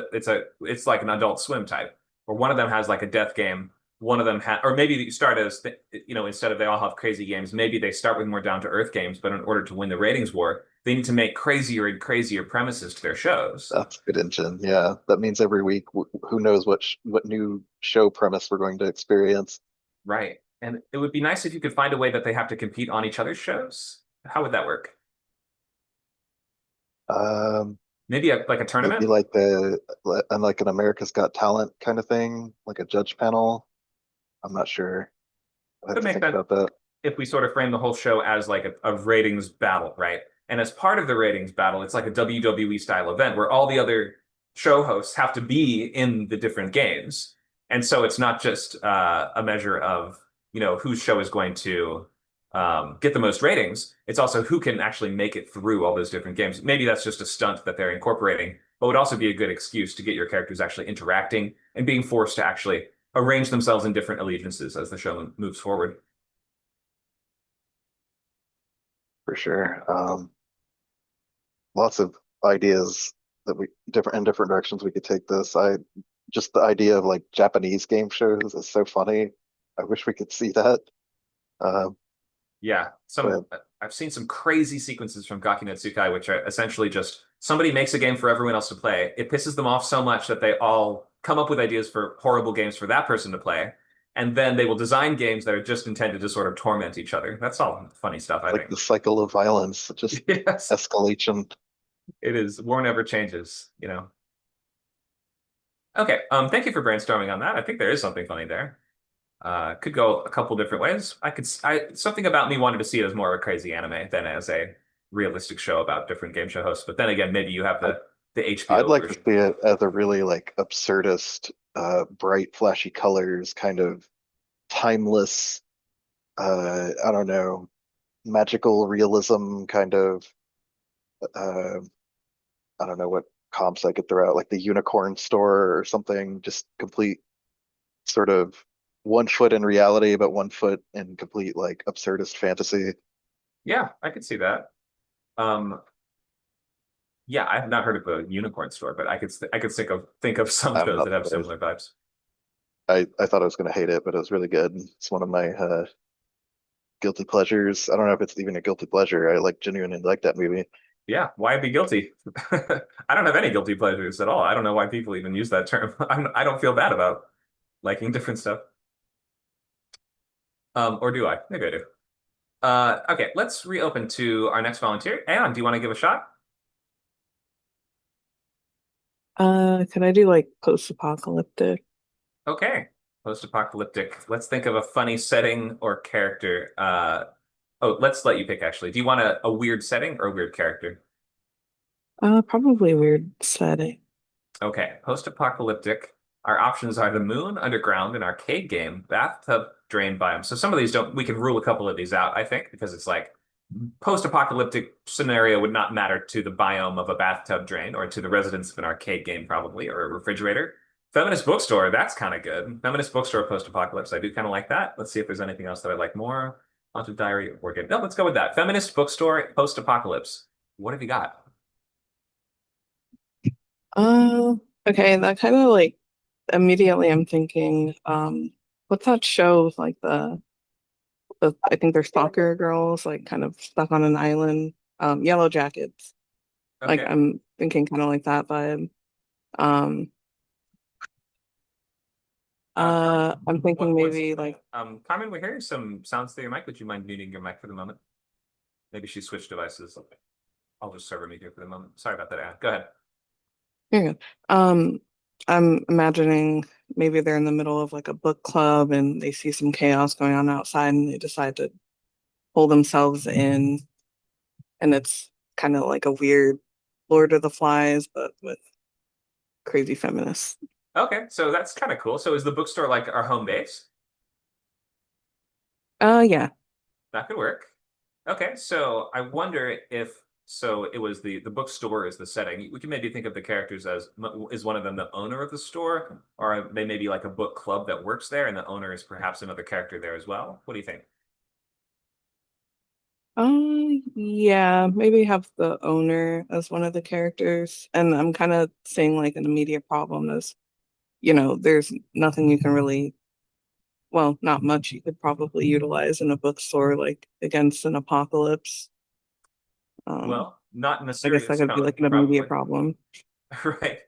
A: it's like an Adult Swim type, or one of them has like a death game one of them or maybe you start as, instead of they all have crazy games, maybe they start with more down to earth games, but in order to win the ratings war, they need to make crazier and crazier premises to their shows.
C: That's a good engine. Yeah, that means every week, who knows what new show premise we're going to experience.
A: Right. And it would be nice if you could find a way that they have to compete on each other's shows. How would that work? Maybe like a tournament?
C: Maybe like an America's Got Talent kind of thing, like a judge panel. I'm not sure. I have
A: Could
C: to
A: make
C: think
A: that
C: about that.
A: if we sort of frame the whole show as like a ratings battle, right? And as part of the ratings battle, it's like a WWE style event where all the other show hosts have to be in the different games. And so it's not just a measure of, whose show is going to get the most ratings. It's also who can actually make it through all those different games. Maybe that's just a stunt that they're incorporating, but would also be a good excuse to get your characters actually interacting and being forced to actually arrange themselves in different allegiances as the show moves forward.
C: For sure. Lots of ideas that in different directions we could take this. Just the idea of like Japanese game shows is so funny. I wish we could see that.
A: Yeah, I've seen some crazy sequences from Gaki no Tsukai, which are essentially just somebody makes a game for everyone else to play. It pisses them off so much that they all come up with ideas for horrible games for that person to play, and then they will design games that are just intended to sort of torment each other. That's all funny stuff, I
C: like
A: think.
C: the cycle of violence, just
A: Yes,
C: escalation.
A: it is. War never changes, Okay, thank you for brainstorming on that. I think there is something funny there. Could go a couple different ways. Something about me wanted to see it as more of a crazy anime than as a realistic show about different game show hosts. But then again, maybe you have the HBO
C: I'd like to
A: version.
C: see it as a really like absurdist, bright, flashy colors, kind of timeless, I don't know, magical realism kind of, uh, I don't know what comps I could throw out, like the Unicorn Store or something, just complete sort of 1 foot in reality, but 1 foot in complete like absurdist fantasy.
A: Yeah, I could see that. Yeah, I have not heard of a unicorn store, but I could think of some
C: I'm
A: shows
C: not
A: that have
C: surprised.
A: similar vibes.
C: I thought I was going to hate it, but it was really good. It's one of my guilty pleasures. I don't know if it's even a guilty pleasure. I like genuinely like that movie.
A: Yeah, why be guilty? I don't have any guilty pleasures at all. I don't know why people even use that term. I don't feel bad about liking different stuff. Or do I? Maybe I do. Okay, let's reopen to our next volunteer. Aeon, do you want to give a shot?
G: Could I do like post-apocalyptic?
A: Okay, post-apocalyptic. Let's think of a funny setting or character. Let's let you pick actually. Do you want a weird setting or a weird character?
G: Probably weird setting.
A: Okay, post-apocalyptic. Our options are the moon, underground, an arcade game, bathtub, drain biome. So some of these we can rule a couple of these out, I think, because it's like post-apocalyptic scenario would not matter to the biome of a bathtub drain or to the residents of an arcade game probably, or a refrigerator. Feminist bookstore, that's kind of good. Feminist bookstore post-apocalypse, I do kind of like that. Let's see if there's anything else that I like more. Haunted diary, board game. No, let's go with that. Feminist bookstore post-apocalypse. What have you got?
G: Okay, that kind of like immediately I'm thinking, what's that show with like I think they're stalker girls, like kind of stuck on an island, Yellow Jackets. Like
A: Okay.
G: I'm thinking kind of like that vibe. Um, I'm thinking maybe like
A: Carmen, we're hearing some sounds through your mic. Would you mind muting your mic for the moment? Maybe she switched devices. I'll just server me here for the moment. Sorry about that, Anna. Go ahead.
G: here you go. I'm imagining maybe they're in the middle of like a book club and they see some chaos going on outside and they decide to pull themselves in, and it's kind of like a weird Lord of the Flies, but with crazy feminists.
A: Okay, so that's kind of cool. So is the bookstore like our home base?
G: Yeah.
A: That could work. Okay, so I wonder if it was the bookstore is the setting. We can maybe think of the characters as is one of them the owner of the store, or they may be like a book club that works there, and the owner is perhaps another character there as well. What do you think?
G: Yeah, maybe have the owner as one of the characters. And I'm kind of seeing like an immediate problem is, there's nothing you can really well, not much you could probably utilize in a bookstore, like against an apocalypse.
A: Well, not in a
G: I guess
A: serious
G: that could be
A: tone,
G: like an
A: probably.
G: immediate problem.
A: Right.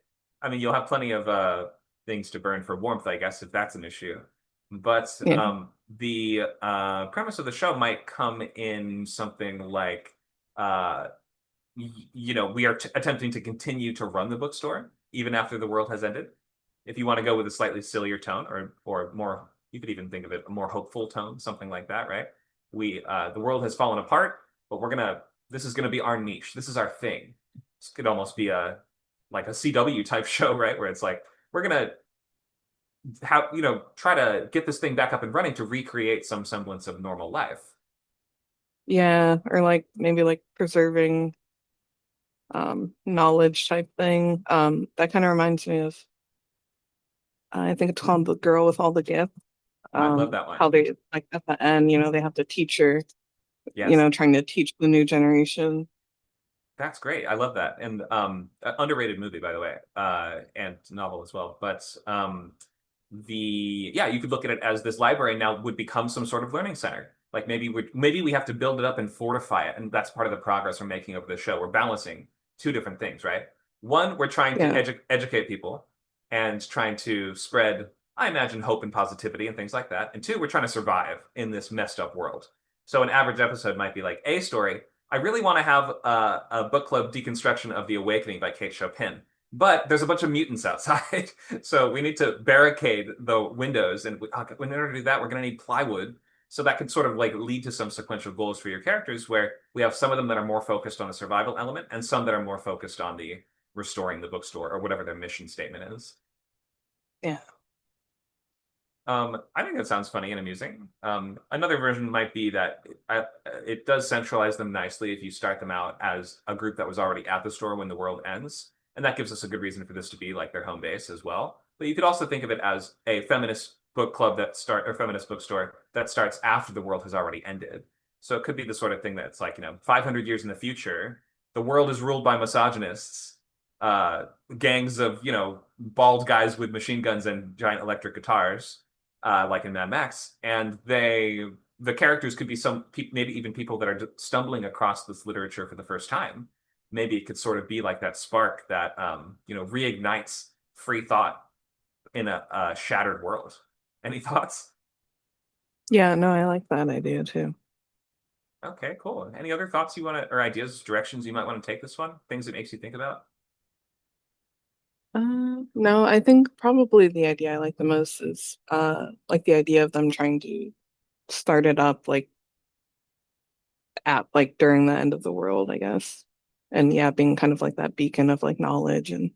A: I mean, you'll have plenty of things to burn for warmth, I guess, if that's an issue. But
G: Yeah.
A: the premise of the show might come in something like, we are attempting to continue to run the bookstore even after the world has ended. If you want to go with a slightly sillier tone, or more, you could even think of it a more hopeful tone, something like that, right? The world has fallen apart, but this is gonna be our niche. This is our thing. This could almost be like a CW type show, right? Where it's like, we're gonna try to get this thing back up and running to recreate some semblance of normal life.
G: Yeah, or like maybe like preserving knowledge type thing. That kind of reminds me of I think it's called The Girl with All the Gifts.
A: I love that one.
G: How they like at the end, they have the teacher,
A: Yes.
G: trying to teach the new generation.
A: That's great. I love that. And underrated movie, by the way, and novel as well. But you could look at it as this library now would become some sort of learning center. Like maybe we have to build it up and fortify it, and that's part of the progress we're making over the show. We're balancing two different things, right? One, we're trying to
G: Yeah.
A: educate people and trying to spread, I imagine, hope and positivity and things like that. And two, we're trying to survive in this messed up world. So an average episode might be like a story. I really want to have a book club deconstruction of The Awakening by Kate Chopin, but there's a bunch of mutants outside, so we need to barricade the windows. And in order to do that, we're going to need plywood. So that could sort of like lead to some sequential goals for your characters, where we have some of them that are more focused on the survival element, and some that are more focused on the restoring the bookstore or whatever their mission statement is.
G: Yeah.
A: I think that sounds funny and amusing. Another version might be that it does centralize them nicely if you start them out as a group that was already at the store when the world ends. And that gives us a good reason for this to be like their home base as well. But you could also think of it as a feminist book club or feminist bookstore that starts after the world has already ended. So it could be the sort of thing that's like, 500 years in the future, the world is ruled by misogynists, gangs of, bald guys with machine guns and giant electric guitars, like in Mad Max, and the characters could be maybe even people that are stumbling across this literature for the first time. Maybe it could sort of be like that spark that reignites free thought in a shattered world. Any thoughts?
G: Yeah, no, I like that idea too.
A: Okay, cool. Any other thoughts you want to, or ideas, directions you might want to take this one? Things it makes you think about?
G: No, I think probably the idea I like the most is like the idea of them trying to start it up like at like during the end of the world, I guess. And yeah, being kind of like that beacon of like knowledge and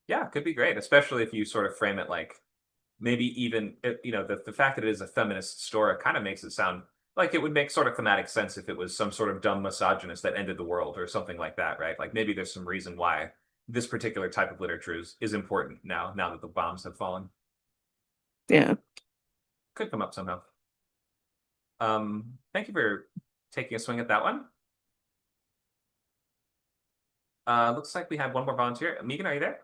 A: Yeah, it could be great, especially if you sort of frame it like maybe even the fact that it is a feminist store kind of makes it sound like it would make sort of thematic sense if it was some sort of dumb misogynist that ended the world or something like that, right? Like maybe there's some reason why this particular type of literature is important now that the bombs have fallen.
G: yeah.
A: Could come up somehow. Thank you for taking a swing at that one. Looks like we have one more volunteer. Megan, are you there?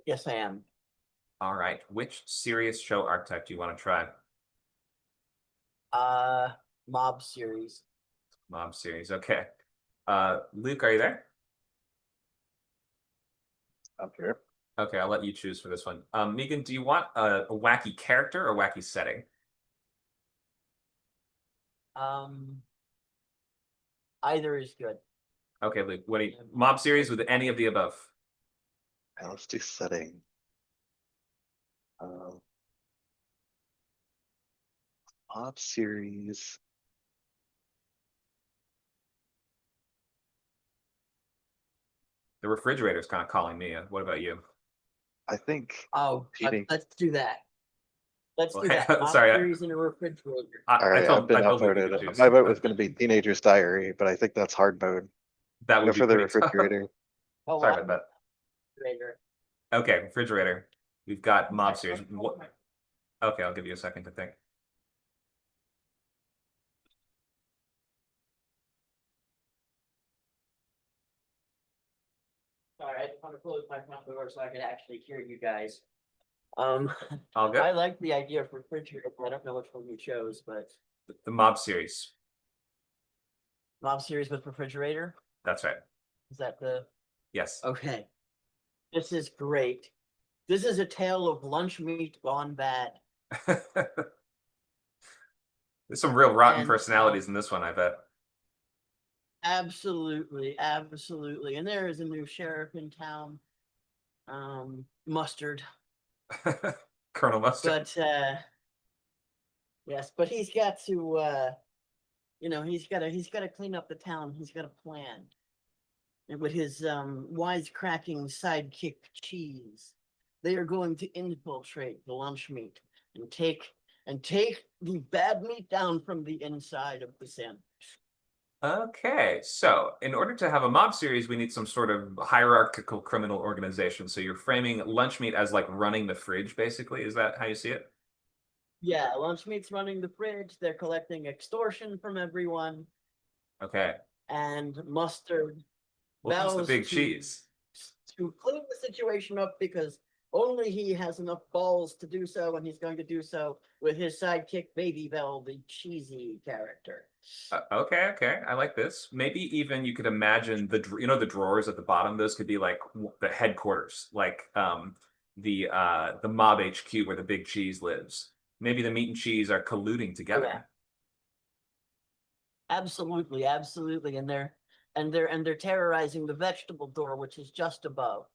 H: Yes, I am.
A: All right. Which serious show archetype do you want to try?
H: Mob series.
A: Mob series. Okay. Luke, are you there?
C: I'm here.
A: Okay, I'll let you choose for this one. Megan, do you want a wacky character or wacky setting?
H: Either is good.
A: Okay, Luke, what do you mob series with any of the above?
C: Now let's do setting. Mob series.
A: The refrigerator's kind of calling me. What about you?
C: I think
H: Oh,
C: Competing.
H: let's do that. Let's do
A: Okay,
H: that. Mob
A: sorry,
H: series in a refrigerator.
C: all right, I've been
A: I told Luke you
C: outvoted.
A: could choose.
C: My vote was going to be Teenager's Diary, but I think that's hard mode.
A: That
C: Go
A: would be
C: for the
A: pretty tough.
C: refrigerator.
H: Oh,
A: Sorry
H: wow.
A: about that.
H: Refrigerator.
A: Okay, refrigerator. We've got mob series. Okay, I'll give you a second to think.
H: Sorry, I just want to close my front door so I can actually hear you guys.
A: All good.
H: I like the idea of refrigerator. I don't know which one you chose, but
A: The mob series.
H: mob series with refrigerator.
A: That's right.
H: Is that the?
A: Yes.
H: Okay. This is great. This is a tale of lunch meat gone bad.
A: There's some real rotten
H: And,
A: personalities in this one, I bet.
H: Absolutely, absolutely. And there is a new sheriff in town. Mustard.
A: Colonel Mustard.
H: But yes, but he's got to he's gotta clean up the town. He's got a plan. And with his wisecracking sidekick Cheese, they are going to infiltrate the lunch meat and take the bad meat down from the inside of the sandwich.
A: Okay, so in order to have a mob series, we need some sort of hierarchical criminal organization. So you're framing lunch meat as like running the fridge, basically. Is that how you see it?
H: Yeah, lunch meat's running the fridge. They're collecting extortion from everyone,
A: Okay.
H: and Mustard
A: Well, who's the
H: vows
A: big
H: to-
A: cheese?
H: to clean the situation up because only he has enough balls to do so, and he's going to do so with his sidekick Baby Bell, the cheesy character.
A: Okay. I like this. Maybe even you could imagine the drawers at the bottom. Those could be like the headquarters, like the mob HQ where the big cheese lives. Maybe the meat and cheese are colluding together.
H: Yeah. Absolutely, absolutely, and they're terrorizing the vegetable door, which is just above.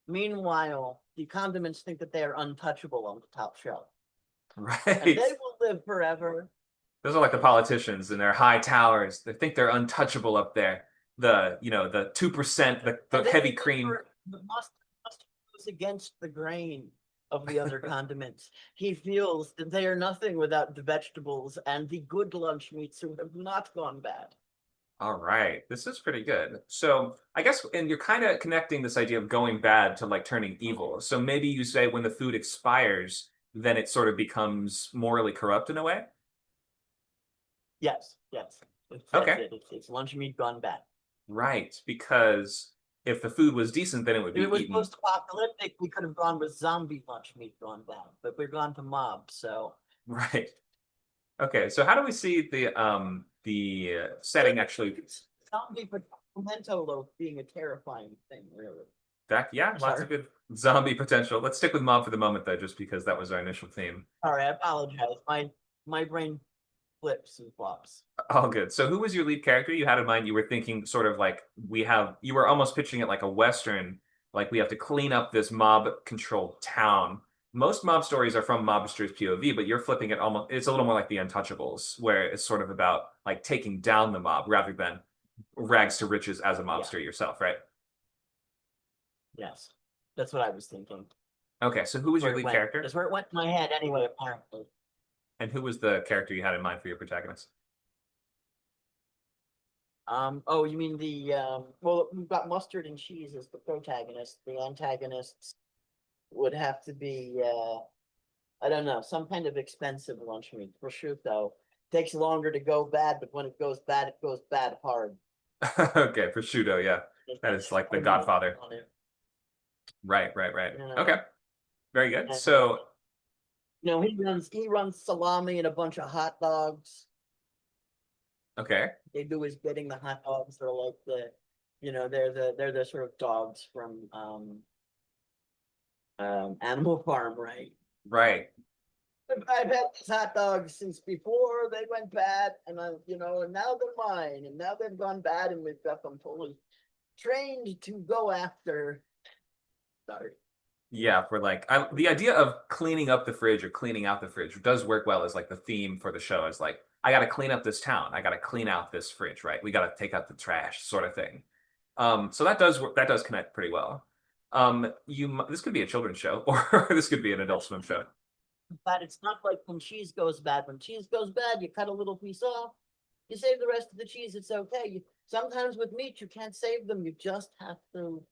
H: Meanwhile, the condiments think that they are untouchable on the top shelf,
A: Right.
H: and they will live forever.
A: Those are like the politicians in their high towers. They think they're untouchable up there. The 2%, the
H: And they
A: heavy
H: will
A: cream.
H: live must goes against the grain of the other condiments. He feels that they are nothing without the vegetables and the good lunch meats who have not gone bad.
A: All right, this is pretty good. So I guess, and you're kind of connecting this idea of going bad to like turning evil. So maybe you say when the food expires, then it sort of becomes morally corrupt in a way.
H: Yes. That's
A: Okay.
H: it. It's lunch meat gone bad.
A: Right, because if the food was decent, then it would
H: If
A: be
H: it was
A: eaten.
H: post-apocalyptic, we could have gone with zombie lunch meat gone bad, but we've gone to mob, so
A: Right. Okay, so how do we see the setting actually?
H: zombie pimento loaf being a terrifying thing, really.
A: Yeah, lots
H: Sorry.
A: of good zombie potential. Let's stick with mob for the moment, though, just because that was our initial theme.
H: All right, I apologize. My brain flips and flops.
A: All good. So who was your lead character you had in mind? You were thinking sort of like you were almost pitching it like a Western, like we have to clean up this mob-controlled town. Most mob stories are from mobsters' POV, but you're flipping it almost, it's a little more like The Untouchables, where it's sort of about like taking down the mob rather than rags to riches as a mobster yourself, right?
H: Yes, that's what I was thinking.
A: Okay, so who was your
H: Where it
A: lead
H: went.
A: character?
H: That's where it went in my head anyway, apparently.
A: And who was the character you had in mind for your protagonist?
H: Oh, you mean well, we've got Mustard and Cheese as the protagonist. The antagonists would have to be, I don't know, some kind of expensive lunch meat. Prosciutto takes longer to go bad, but when it goes bad hard.
A: Okay, prosciutto, yeah. That is like the Godfather.
H: On it.
A: Right.
H: Yeah.
A: Okay. Very good.
H: And,
A: So
H: he runs salami and a bunch of hot dogs.
A: okay.
H: They do his bidding. The hot dogs are like they're the sort of dogs from Animal Farm, right?
A: Right.
H: I've had these hot dogs since before they went bad, and and now they're mine, and now they've gone bad, and we've got them totally trained to go after. Sorry.
A: Yeah, for like the idea of cleaning up the fridge or cleaning out the fridge does work well as like the theme for the show is like, I got to clean up this town. I got to clean out this fridge, right? We got to take out the trash sort of thing. So that does connect pretty well. This could be a children's show or this could be an adult swim show.
H: But it's not like when cheese goes bad. When cheese goes bad, you cut a little piece off. You save the rest of the cheese. It's okay. Sometimes with meat, you can't save them. You just have to,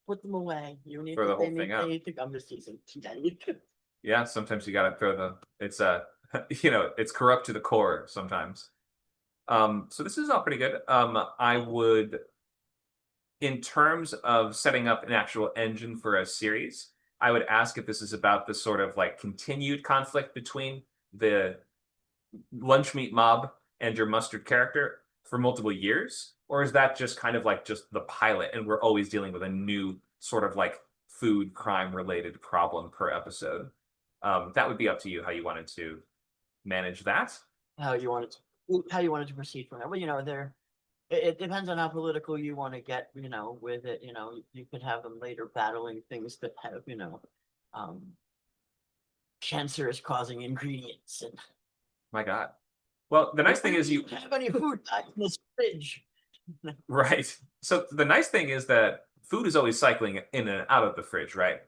H: put them away. You need
A: Throw the whole
H: they
A: thing
H: need,
A: out.
H: they need to, I'm just teasing.
A: Yeah, sometimes you got to throw it's it's corrupt to the core sometimes. So this is all pretty good. I would, in terms of setting up an actual engine for a series, I would ask if this is about the sort of like continued conflict between the lunch meat mob and your mustard character for multiple years, or is that just kind of like just the pilot and we're always dealing with a new sort of like food crime related problem per episode? That would be up to you how you wanted to manage that.
H: How you wanted to proceed from there. Well, it depends on how political you want to get, with it. You could have them later battling things that have, cancerous causing ingredients. And
A: My God. Well, the nice thing is you
H: have any food in this fridge.
A: right. So the nice thing is that food is always cycling in and out of the fridge, right?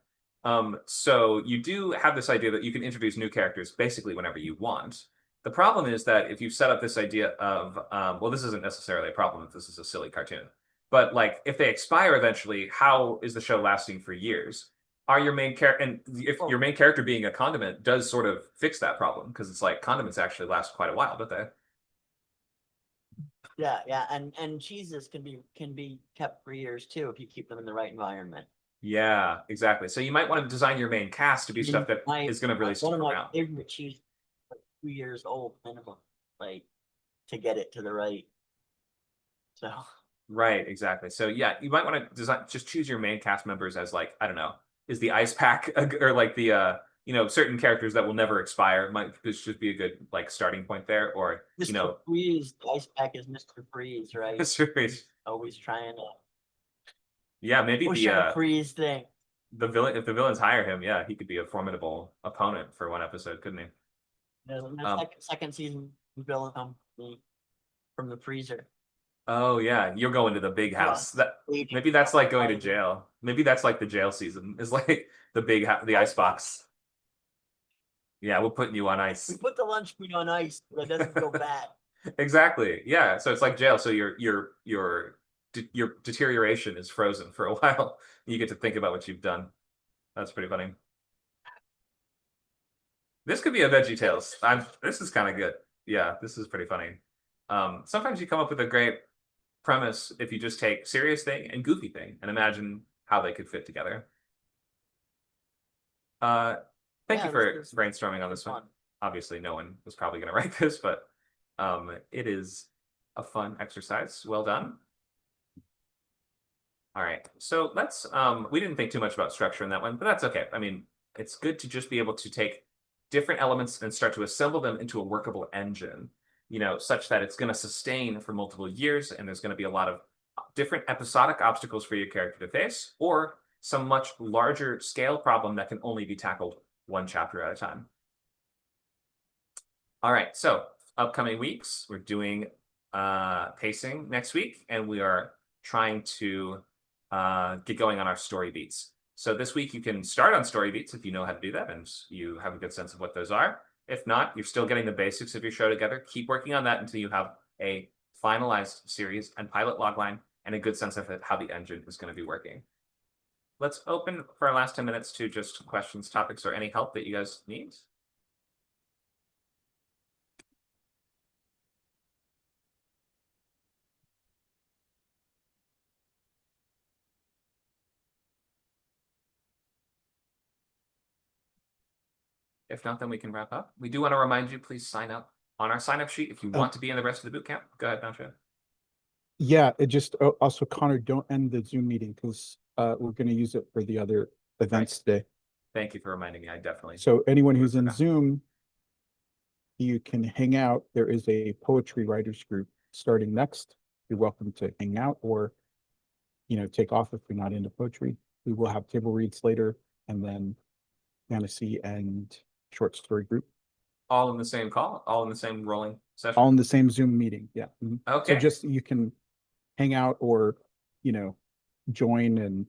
A: So you do have this idea that you can introduce new characters basically whenever you want. The problem is that if you set up this idea of, well, this isn't necessarily a problem if this is a silly cartoon, but like if they expire eventually, how is the show lasting for years? Are your main character, and if your main character being a condiment does sort of fix that problem, because it's like condiments actually last quite a while, don't they?
H: Yeah, and cheeses can be kept for years too if you keep them in the right environment.
A: Yeah, exactly. So you might want to design your main cast to be stuff that is going to really stick
H: One of my
A: around.
H: favorite cheese, 2 years old minimum, like to get it to the right. So
A: Right, exactly. So yeah, you might want to design, just choose your main cast members as like, I don't know, is the ice pack or like the certain characters that will never expire might just be a good like starting point there, or
H: Mr. Freeze, the ice pack is Mr. Freeze, right?
A: Mr. Freeze.
H: Always trying to
A: Yeah, maybe
H: push a freeze thing.
A: the villain, if the villains hire him, yeah, he could be a formidable opponent for one episode, couldn't he?
H: The second season villain from the freezer.
A: Oh yeah, you'll go into the big house. That maybe that's like going to jail. Maybe that's like the jail season. Is like the ice box. Yeah, we're putting you on ice.
H: We put the lunch meat on ice, but it doesn't go bad.
A: Exactly. Yeah. So it's like jail. So your deterioration is frozen for a while. You get to think about what you've done. That's pretty funny. This could be a Veggie Tales. This is kind of good. Yeah, this is pretty funny. Sometimes you come up with a great premise if you just take serious thing and goofy thing and imagine how they could fit together. Thank you for brainstorming on this one. Obviously, no one was probably going to write this, but it is a fun exercise. Well done. All right, so let's, we didn't think too much about structure in that one, but that's okay. I mean, it's good to just be able to take different elements and start to assemble them into a workable engine, such that it's going to sustain for multiple years, and there's going to be a lot of different episodic obstacles for your character to face, or some much larger scale problem that can only be tackled one chapter at a time. All right, so upcoming weeks, we're doing pacing next week, and we are trying to get going on our story beats. So this week you can start on story beats if you know how to do that and you have a good sense of what those are. If not, you're still getting the basics of your show together. Keep working on that until you have a finalized series and pilot logline and a good sense of how the engine is going to be working. Let's open for our last 10 minutes to just questions, topics, or any help that you guys need. If not, then we can wrap up. We do want to remind you, please sign up on our sign-up sheet if you want to be in the rest of the boot camp. Go ahead, Nacho.
B: Yeah, it just also, Connor, don't end the Zoom meeting because we're going to use it for the other events today.
A: Thank you for reminding me. I definitely.
B: So anyone who's in Zoom, you can hang out. There is a poetry writers group starting next. You're welcome to hang out or, take off if you're not into poetry. We will have table reads later, and then fantasy and short story group.
A: All in the same call? All in the same rolling session?
B: All in the same Zoom meeting. Yeah.
A: Okay.
B: So just, you can hang out or, join and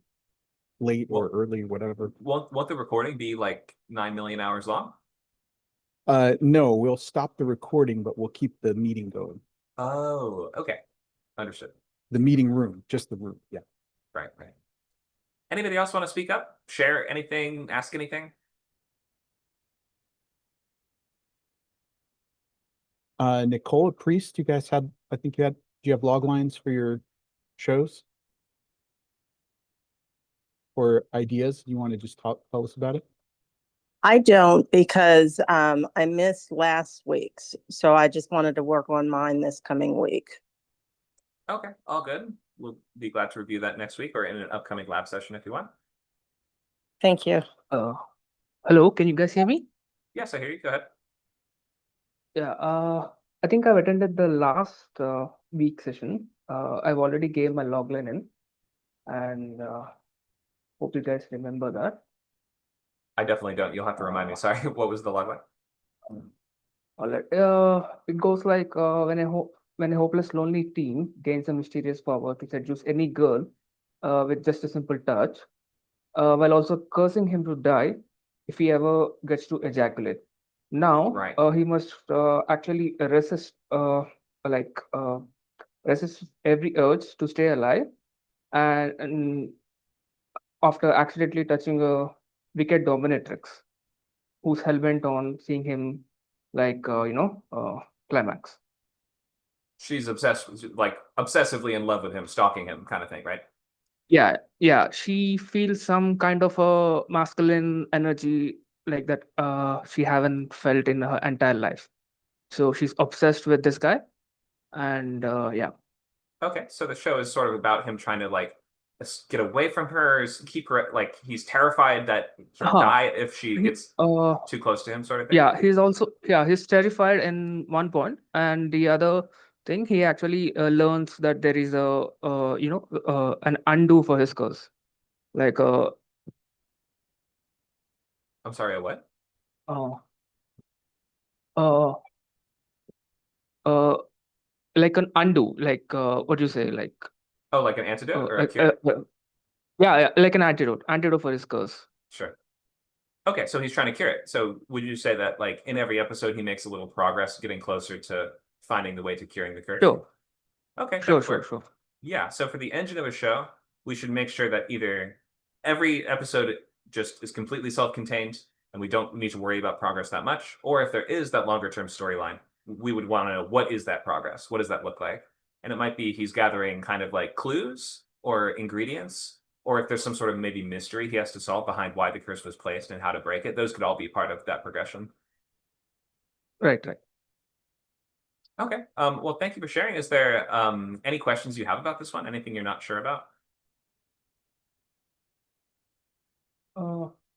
B: late or early, whatever.
A: Won't the recording be like 9 million hours long?
B: No, we'll stop the recording, but we'll keep the meeting going.
A: Oh, okay. Understood.
B: The meeting room, just the room. Yeah.
A: Right. Anybody else want to speak up? Share anything? Ask anything?
B: Nicole, Priest, you guys had, I think do you have log lines for your shows? or ideas? You want to just tell us about it?
I: I don't because I missed last week's, so I just wanted to work on mine this coming week.
A: Okay, all good. We'll be glad to review that next week or in an upcoming lab session if you want.
I: Thank you.
J: Hello, can you guys hear me?
A: Yes, I hear you. Go ahead.
J: Yeah, I think I've attended the last week session. I've already gave my logline in, and hope you guys remember that.
A: I definitely don't. You'll have to remind me. Sorry, what was the logline?
J: All right. It goes like when a hopeless, lonely teen gains a mysterious power to seduce any girl with just a simple touch, while also cursing him to die if he ever gets to ejaculate. Now,
A: Right.
J: he must actually resist every urge to stay alive, and after accidentally touching a wicked dominatrix who's hell-bent on seeing him climax.
A: She's obsessed, like obsessively in love with him, stalking him, kind of thing, right?
J: Yeah, she feels some kind of a masculine energy like that she haven't felt in her entire life. So she's obsessed with this guy, and yeah.
A: Okay, so the show is sort of about him trying to like get away from her, keep her like he's terrified that he'll
J: Huh.
A: die if she
J: He-
A: gets too close to him, sort of thing.
J: Yeah, he's terrified in one point, and the other thing he actually learns that there is an undo for his curse, like
A: I'm sorry, a what?
J: uh uh uh like an undo, like what do you say, like
A: Oh, like an antidote or a
J: like
A: cure?
J: yeah, like an antidote for his curse.
A: Sure. Okay, so he's trying to cure it. So would you say that like in every episode he makes a little progress getting closer to finding the way to curing the curse?
J: Sure,
A: Okay,
J: sure,
A: that could
J: sure,
A: work.
J: sure.
A: Yeah, so for the engine of a show, we should make sure that either every episode just is completely self-contained and we don't need to worry about progress that much, or if there is that longer term storyline, we would want to know what is that progress? What does that look like? And it might be he's gathering kind of like clues or ingredients, or if there's some sort of maybe mystery he has to solve behind why the curse was placed and how to break it. Those could all be part of that progression.
J: Right.
A: Okay. Well, thank you for sharing. Is there any questions you have about this one? Anything you're not sure about?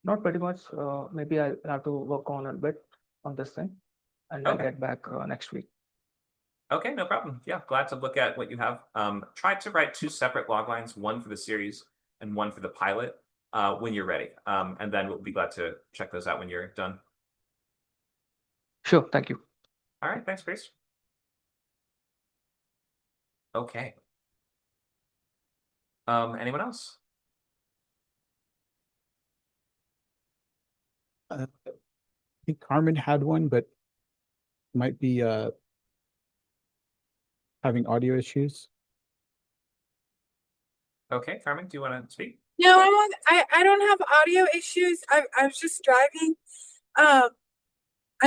J: Not pretty much. Maybe I'll have to work on a bit on this thing, and I'll
A: Okay.
J: get back next week.
A: Okay, no problem. Yeah, glad to look at what you have. Try to write 2 separate log lines, one for the series and one for the pilot, when you're ready. And then we'll be glad to check those out when you're done.
J: Sure, thank you.
A: All right, thanks, Chris. Okay. Anyone else?
B: I think Carmen had one, but might be having audio issues.
A: Okay, Carmen, do you want to speak?
K: No, I don't have audio issues. I was just driving. I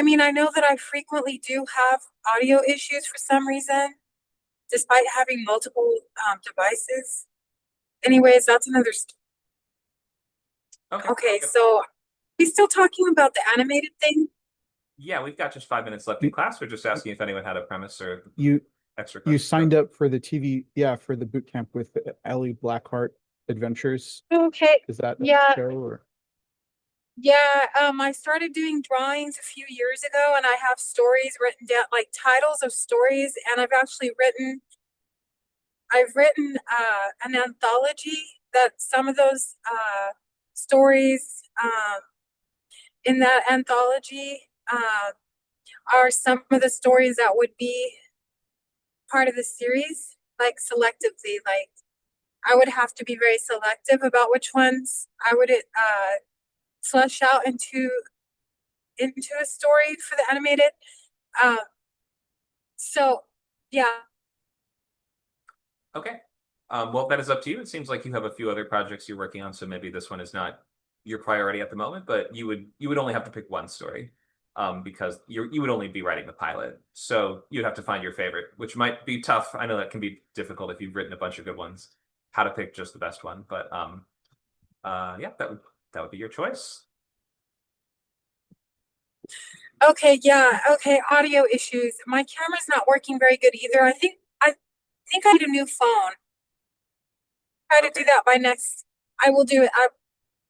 K: mean, I know that I frequently do have audio issues for some reason, despite having multiple devices. Anyways, that's another story. Okay, so we still talking about the animated thing?
A: Yeah, we've got just 5 minutes left in class. We're just asking if anyone had a premise or extra
B: You
A: questions.
B: signed up for the TV, for the boot camp with Ellie Blackheart Adventures.
K: Okay.
B: Is that a
K: Yeah.
B: show or?
K: Yeah, I started doing drawings a few years ago, and I have stories written down, like titles of stories, and I've written an anthology that some of those stories in that anthology are some of the stories that would be part of the series, like selectively. Like I would have to be very selective about which ones I would flesh out into a story for the animated. So yeah.
A: Okay. Well, that is up to you. It seems like you have a few other projects you're working on, so maybe this one is not your priority at the moment, but you would only have to pick one story, because you would only be writing the pilot. So you'd have to find your favorite, which might be tough. I know that can be difficult if you've written a bunch of good ones, how to pick just the best one. But Yeah, that would be your choice.
K: Okay, yeah, okay, audio issues. My camera's not working very good either. I think I need a new phone. Try to do that by next. I will do it.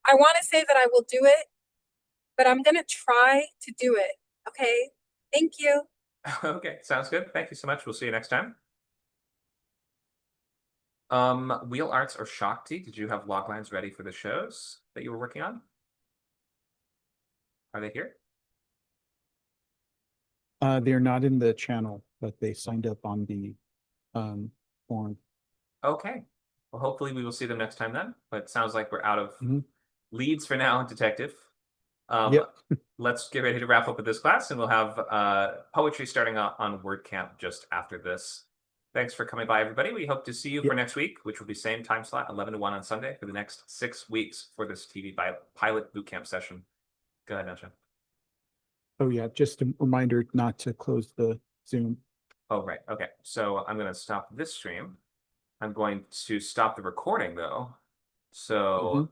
K: I want to say that I will do it, but I'm gonna try to do it. Okay. Thank you.
A: Okay, sounds good. Thank you so much. We'll see you next time. Wheel Arts or Shakti, did you have log lines ready for the shows that you were working on? Are they here?
B: They're not in the channel, but they signed up on the form.
A: Okay. Well, hopefully we will see them next time then. But it sounds like we're out of
B: Mhm.
A: leads for now, Detective.
B: Yep.
A: Let's get ready to wrap up with this class, and we'll have poetry starting on WordCamp just after this. Thanks for coming by, everybody. We hope to see you for next week, which will be same time slot, 11 to 1 on Sunday for the next 6 weeks for this TV pilot bootcamp session. Go ahead, Nacha.
B: Oh yeah, just a reminder not to close the Zoom.
A: Oh, right. Okay. So I'm going to stop this stream. I'm going to stop the recording, though. So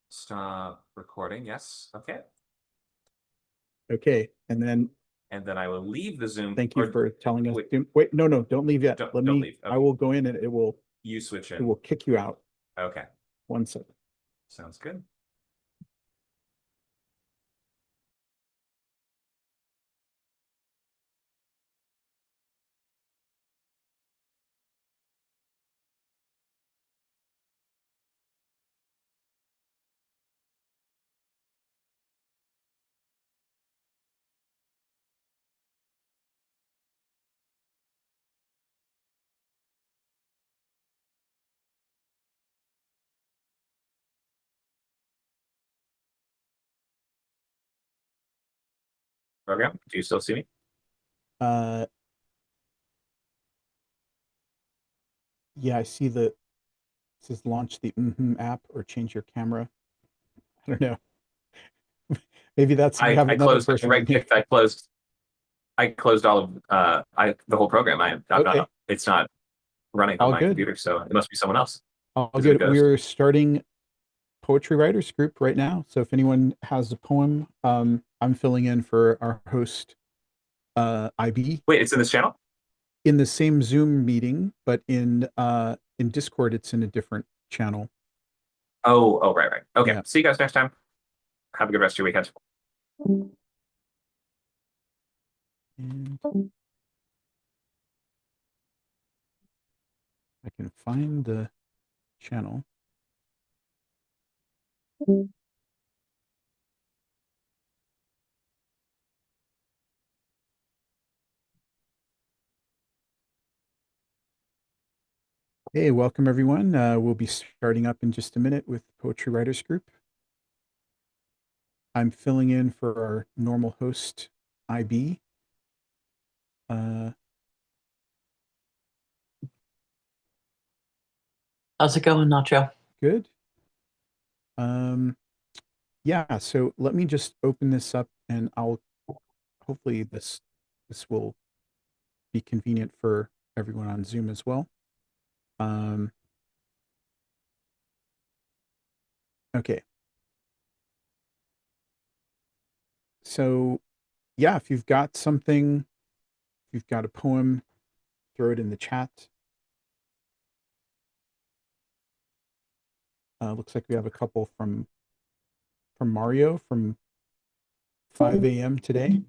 A: stop recording. Yes. Okay.
B: Okay, and then
A: I will leave the Zoom.
B: thank you for telling us.
A: wait.
B: Wait, no, don't leave yet.
A: Don't
B: Let me.
A: leave.
B: I
A: Okay.
B: will go in and it will.
A: You switch
B: It
A: in.
B: will kick you out.
A: Okay.
B: 1 second.
A: Sounds good. Program. Do you still see me?
B: Yeah, I see it says launch the app or change your camera. I don't know. Maybe that's you have
A: I
B: another
A: closed.
B: person.
A: Right clicked. I closed all of the whole program. I'm
B: Okay.
A: not. It's not running on
B: All
A: my
B: good.
A: computer, so it must be someone else.
B: All
A: Is it a
B: good.
A: ghost?
B: We're starting poetry writers group right now. So if anyone has a poem, I'm filling in for our host, IB,
A: Wait, it's in this channel?
B: in the same Zoom meeting, but in Discord, it's in a different channel.
A: Oh, right. Okay.
B: Yeah.
A: See you guys next time. Have a good rest of your weekend.
B: And I can find the channel. Hey, welcome everyone. We'll be starting up in just a minute with Poetry Writers Group. I'm filling in for our normal host, IB.
H: How's it going, Nacho?
B: Good. Yeah, so let me just open this up and I'll hopefully this will be convenient for everyone on Zoom as well. Okay. So yeah, if you've got something, if you've got a poem, throw it in the chat. Looks like we have a couple from Mario from 5 a.m. today.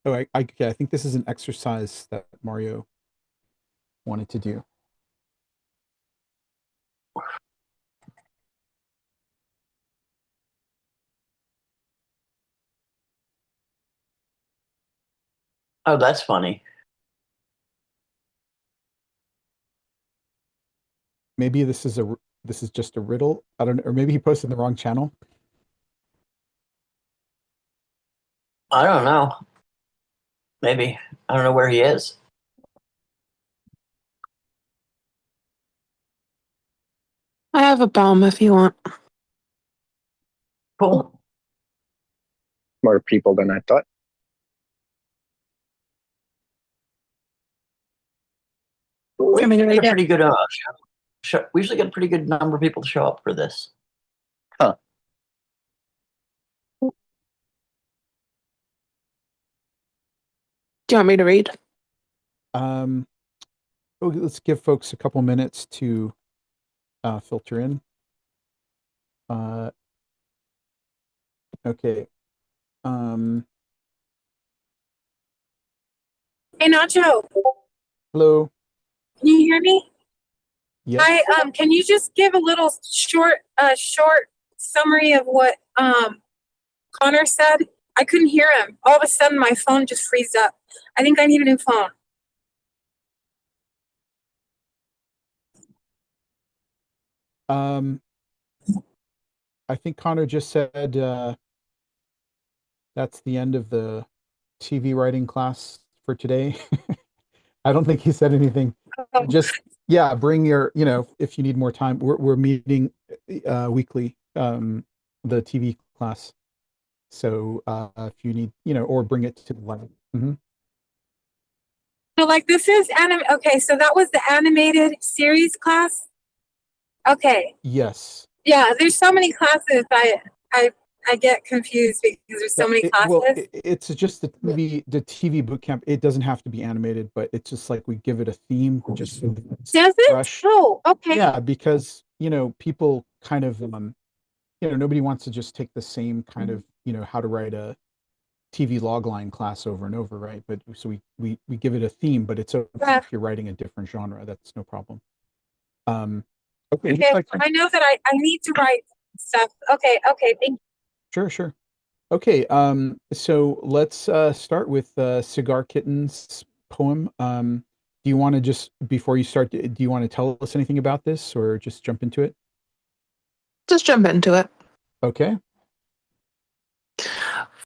B: Oh, I think this is an exercise that Mario wanted to do.
H: Oh, that's funny.
B: Maybe this is just a riddle. I don't know, or maybe he posted in the wrong channel.
H: I don't know. Maybe. I don't know where he is.
L: I have a bomb if you want.
H: Cool.
M: More people than I thought.
H: We
L: I mean,
H: usually
L: right
H: get a
L: there.
H: pretty good we usually get a pretty good number of people to show up for this.
M: Huh.
L: Do you want me to read?
B: Let's give folks a couple minutes to filter in. Okay.
K: Hey Nacho,
B: Hello.
K: can you hear me?
B: Yes.
K: Can you just give a little short summary of what Connor said? I couldn't hear him. All of a sudden my phone just freezed up. I think I need a new phone.
B: I think Connor just said that's the end of the TV writing class for today. I don't think he said anything.
K: Oh,
B: Just yeah, bring your, if you need more time. We're meeting weekly, the TV class. So if you need, or bring it to the live.
K: so like this is okay, so that was the animated series class. Okay.
B: Yes.
K: Yeah, there's so many classes. I get confused because there's so many classes.
B: Well, it's just the TV boot camp. It doesn't have to be animated, but it's just like we give it a theme. Just so
K: Does it?
B: fresh.
K: Oh, okay.
B: Yeah, because people kind of nobody wants to just take the same kind of how to write a TV logline class over and over, right? But so we give it a theme, but it's okay if you're writing a different genre. That's no problem. Okay.
K: Okay, I know that I need to write stuff. Okay, thank you.
B: Sure. Okay, so let's start with Cigar Kitten's poem. Do you want to just, before you start, do you want to tell us anything about this or just jump into it?
L: Just jump into it.
B: Okay.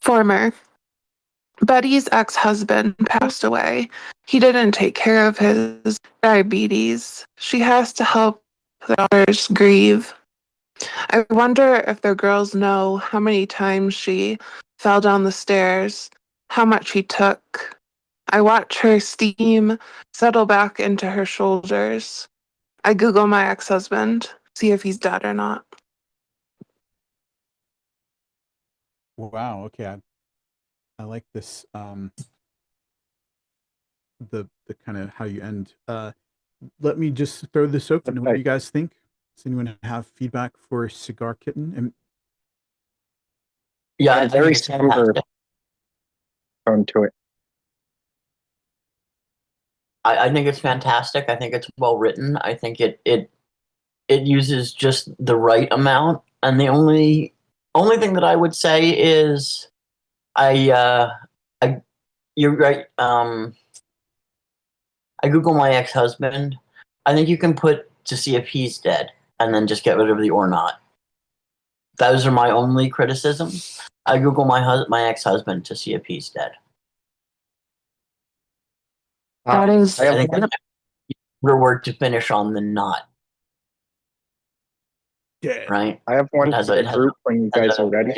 L: Former. Betty's ex-husband passed away. He didn't take care of his diabetes. She has to help the others grieve. I wonder if the girls know how many times she fell down the stairs, how much he took. I watch her steam settle back into her shoulders. I Google my ex-husband, see if he's dead or not.
B: Wow. Okay. I like this. The kind of how you end. Let me just throw this open. What do you guys think? Does anyone have feedback for Cigar Kitten? And
M: Yeah, it's very somber tone to it.
N: I think it's fantastic. I think it's well written. I think it uses just the right amount. And the only thing that I would say is you're right. I Google my ex-husband. I think you can put to see if he's dead and then just get rid of the or not. Those are my only criticisms. I Google my ex-husband to see if he's dead.
L: That is,
N: I think that's better word to finish on than not.
B: Yeah.
N: Right?
M: I have one
N: It has
M: for
N: a-
M: the
N: it has
M: group when you guys are ready.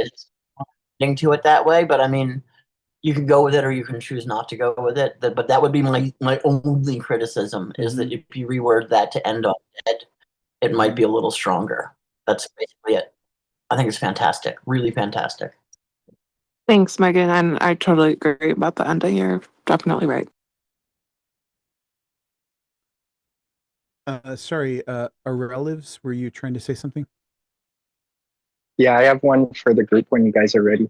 N: Thing to it that way, but I mean, you can go with it or you can choose not to go with it. But that would be my only criticism is that if you reword that to end on dead, it might be a little stronger. That's basically it. I think it's fantastic, really fantastic.
L: thanks, Megan. And I totally agree about the ending. You're definitely right.
B: Sorry, relatives, were you trying to say something?
M: Yeah, I have one for the group when you guys are ready.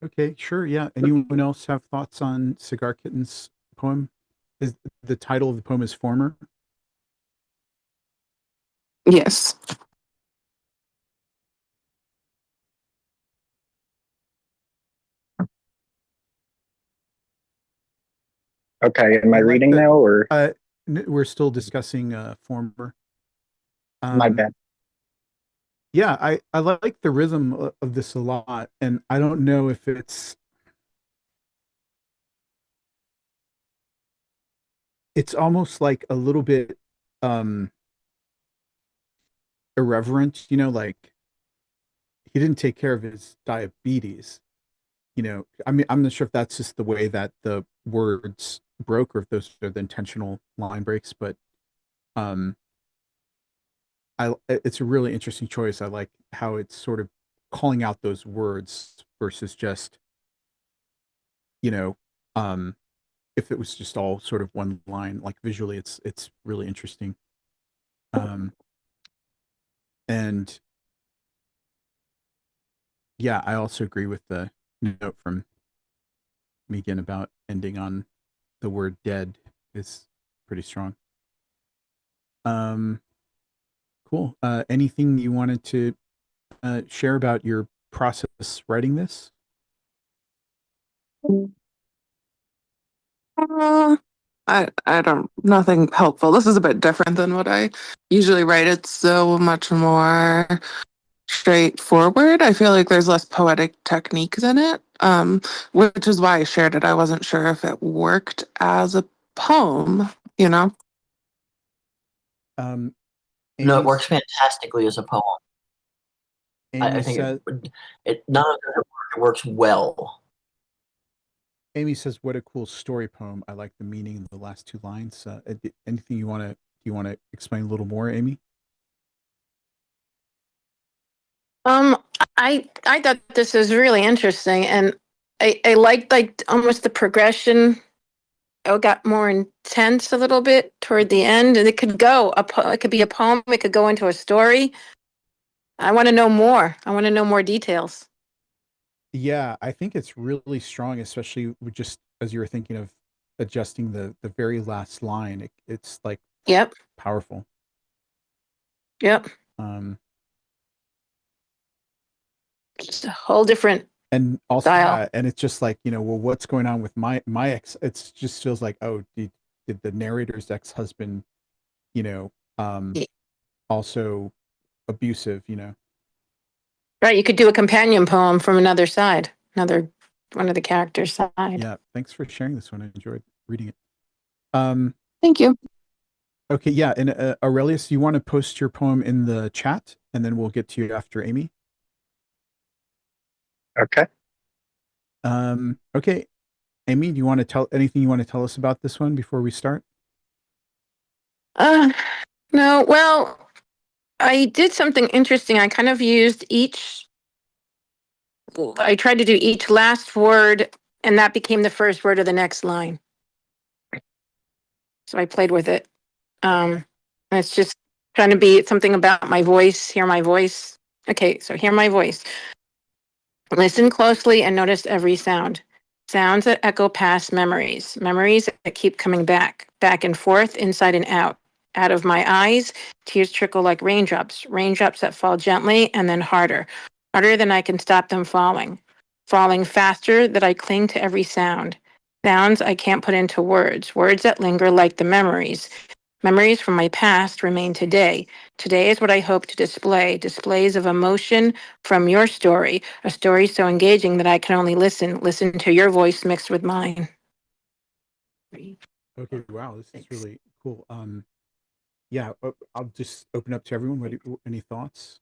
B: Okay, sure. Yeah. Anyone else have thoughts on Cigar Kitten's poem? Is the title of the poem is Former?
L: Yes.
M: Okay, am I
B: I like
M: reading
B: the-
M: now or
B: We're still discussing Former.
M: my bad?
B: Yeah, I like the rhythm of this a lot, and I don't know if it's almost like a little bit irreverent, like he didn't take care of his diabetes. I mean, I'm not sure if that's just the way that the words broke or if those are the intentional line breaks, but it's a really interesting choice. I like how it's sort of calling out those words versus just, you know, if it was just all sort of one line, like visually, it's really interesting. And yeah, I also agree with the note from Megan about ending on the word dead is pretty strong. Cool. Anything you wanted to share about your process writing this?
L: I don't, nothing helpful. This is a bit different than what I usually write. It's so much more straightforward. I feel like there's less poetic techniques in it, which is why I shared it. I wasn't sure if it worked as a poem, you know?
N: No, it
B: Amy
N: works fantastically as a poem. I
B: Amy
N: think
B: says,
N: it not only does it work, it works well.
B: Amy says, "What a cool story poem. I like the meaning in the last two lines." Anything you want to explain a little more, Amy?
O: I thought this was really interesting, and I liked like almost the progression. It got more intense a little bit toward the end, and it could go it could be a poem, it could go into a story. I want to know more. I want to know more details.
B: Yeah, I think it's really strong, especially with just as you were thinking of adjusting the very last line. It's like
O: Yep.
B: powerful.
O: Yep. Just a whole different
B: And also,
O: style.
B: yeah, and it's just like, well, what's going on with my ex? It's just feels like, oh, did the narrator's ex-husband, also abusive,
O: Right. You could do a companion poem from another side, one of the characters' side.
B: Yeah, thanks for sharing this one. I enjoyed reading it.
O: Thank you.
B: Okay, yeah, and Aurelius, you want to post your poem in the chat, and then we'll get to you after Amy.
M: Okay.
B: Okay, Amy, do you want to tell anything you want to tell us about this one before we start?
O: No. Well, I did something interesting. I kind of used I tried to do each last word, and that became the first word of the next line. So I played with it. It's just trying to be something about my voice, hear my voice. Okay, so hear my voice. Listen closely and notice every sound. Sounds that echo past memories. Memories that keep coming back and forth, inside and out. Out of my eyes, tears trickle like raindrops. Raindrops that fall gently and then harder. Harder than I can stop them falling. Falling faster that I cling to every sound. Sounds I can't put into words. Words that linger like the memories. Memories from my past remain today. Today is what I hope to display. Displays of emotion from your story. A story so engaging that I can only listen to your voice mixed with mine.
B: Okay, wow, this is really cool. Yeah, I'll just open up to everyone. Any thoughts?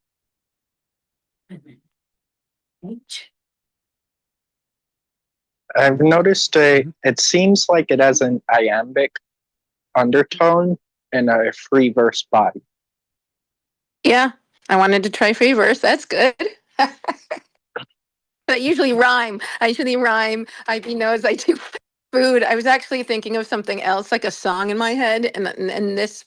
M: I've noticed it seems like it has an iambic undertone and a free verse body.
O: Yeah, I wanted to try free verse. That's good. I usually rhyme. As I do food. I was actually thinking of something else, like a song in my head, and this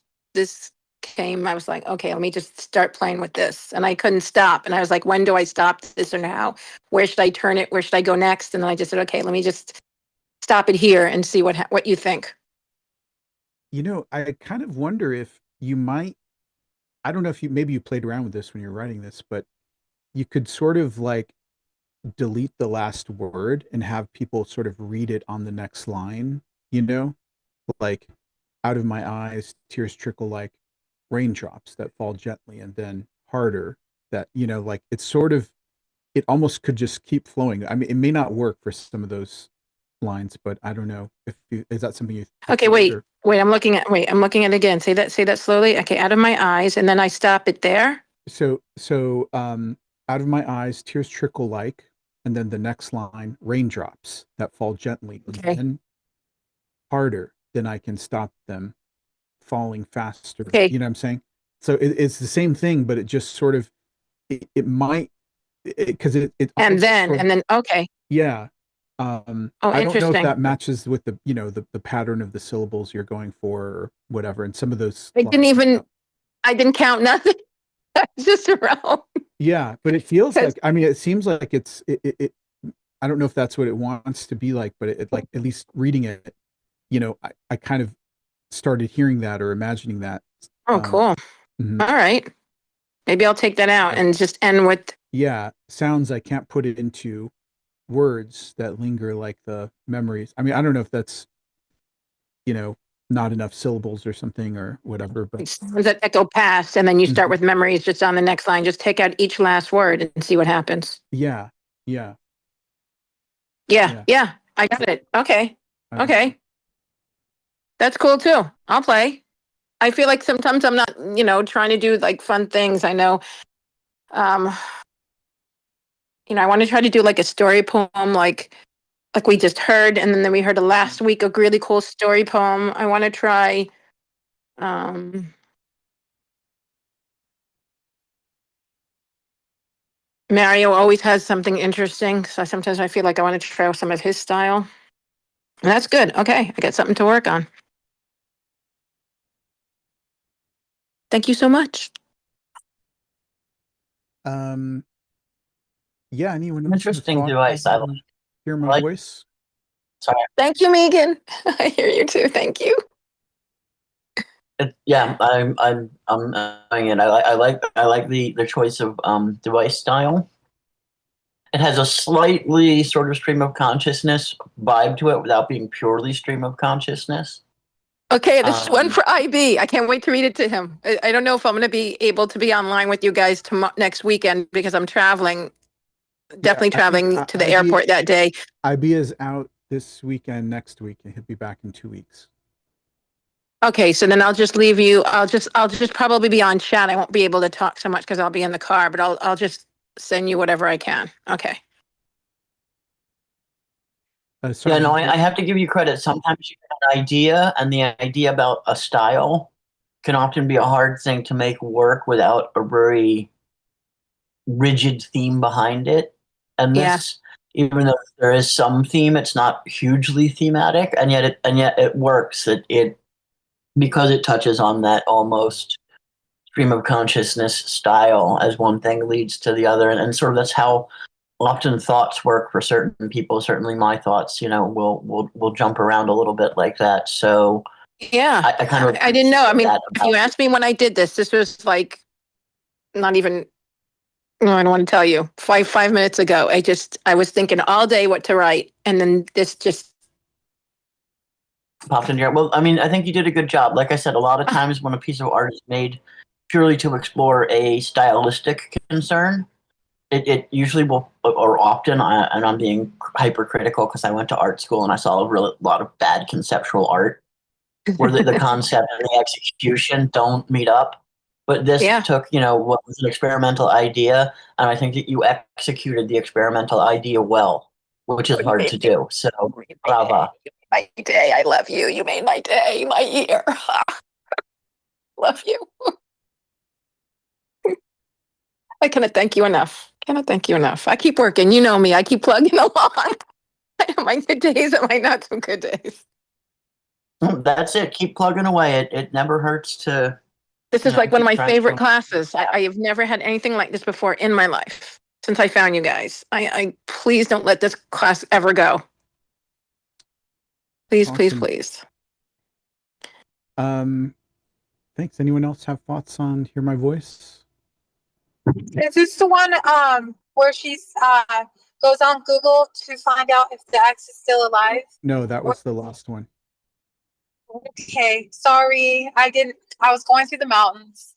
O: came. I was like, okay, let me just start playing with this, and I couldn't stop. And I was like, when do I stop this or now? Where should I turn it? Where should I go next? And then I just said, okay, let me just stop it here and see what you think.
B: I kind of wonder if you might. I don't know if maybe you played around with this when you're writing this, but you could sort of like delete the last word and have people sort of read it on the next line, like out of my eyes, tears trickle like raindrops that fall gently and then harder that, like it's sort of, it almost could just keep flowing. I mean, it may not work for some of those lines, but I don't know is that something you
O: Okay, wait, I'm looking at it again. Say that slowly. Okay, out of my eyes, and then I stop it there.
B: So out of my eyes, tears trickle like, and then the next line, raindrops that fall gently,
O: okay,
B: and harder than I can stop them falling faster.
O: Okay.
B: You know what I'm saying? So it's the same thing, but it just sort of, it might, because it
O: And
B: almost
O: then,
B: sort of-
O: and then, okay.
B: yeah.
O: Oh,
B: I don't know if
O: interesting.
B: that matches with the, you know, the pattern of the syllables you're going for or whatever. And some of those.
O: I didn't even, I didn't count nothing. It's just around.
B: Yeah, but it feels
O: 'Cause-
B: like, I mean, it seems like it I don't know if that's what it wants to be like, but it like, at least reading it, you know, I kind of started hearing that or imagining that.
O: Oh, cool.
B: Mhm.
O: All right. Maybe I'll take that out and just end with,
B: Yeah, sounds I can't put it into words that linger like the memories. I mean, I don't know if that's, you know, not enough syllables or something or whatever, but
O: sounds that echo past, and then you start with memories just on the next line. Just take out each last word and see what happens.
B: yeah, yeah.
O: Yeah, I got it. Okay.
B: I-
O: Okay. That's cool too. I'll play. I feel like sometimes I'm not, you know, trying to do like fun things. I know, you know, I want to try to do like a story poem, like we just heard, and then we heard a last week a really cool story poem. I want to try, Mario always has something interesting, so sometimes I feel like I want to try some of his style. And that's good. Okay, I got something to work on. Thank you so much.
B: Yeah, anyone else have
N: Interesting
B: thoughts
N: device. I
B: on Hear My
N: like-
B: Voice?
N: Sorry.
O: Thank you, Megan. I hear you too. Thank you.
N: Yeah, I'm enjoying it. I like the choice of device style. It has a slightly sort of stream of consciousness vibe to it without being purely stream of consciousness.
O: Okay, this is one for IB. I can't wait to read it to him. I don't know if I'm going to be able to be online with you guys next weekend because I'm traveling, definitely traveling to the airport that day.
B: IB is out this weekend, next week, and he'll be back in 2 weeks.
O: Okay, so then I'll just leave you. I'll just probably be on chat. I won't be able to talk so much because I'll be in the car, but I'll just send you whatever I can. Okay.
B: Sorry,
N: Yeah, no, I have to give you credit. Sometimes you have an idea, and the idea about a style can often be a hard thing to make work without a very rigid theme behind it. And this, even though there is some theme, it's not hugely thematic, and yet it works. It because it touches on that almost stream of consciousness style as one thing leads to the other, and sort of that's how often thoughts work for certain people. Certainly my thoughts, you know, will jump around a little bit like that. So
O: yeah,
N: I kind of
O: I didn't know. I mean, if you asked me when I did this was like not even, no, I don't want to tell you, five minutes ago. I was thinking all day what to write, and then this just
N: popped in here. Well, I mean, I think you did a good job. Like I said, a lot of times when a piece of art is made purely to explore a stylistic concern, it usually will, or often, and I'm being hypercritical because I went to art school and I saw a lot of bad conceptual art where the concept and the execution don't meet up. But this took, you know, what was an experimental idea, and I think that you executed the experimental idea well, which is hard to do. So, brava.
O: my day. I love you. You made my day, my year. Love you. I cannot thank you enough. Cannot thank you enough. I keep working. You know me. I keep plugging along. I have my good days and my not so good days.
N: That's it. Keep plugging away. It never hurts to.
O: This is like one of my favorite classes. I have never had anything like this before in my life since I found you guys. I please don't let this class ever go. Please, please,
B: Awesome.
O: please.
B: Thanks. Anyone else have thoughts on Hear My Voice?
K: Is this the one where she's goes on Google to find out if the ex is still alive?
B: No, that was the last one.
K: Okay, sorry. I was going through the mountains.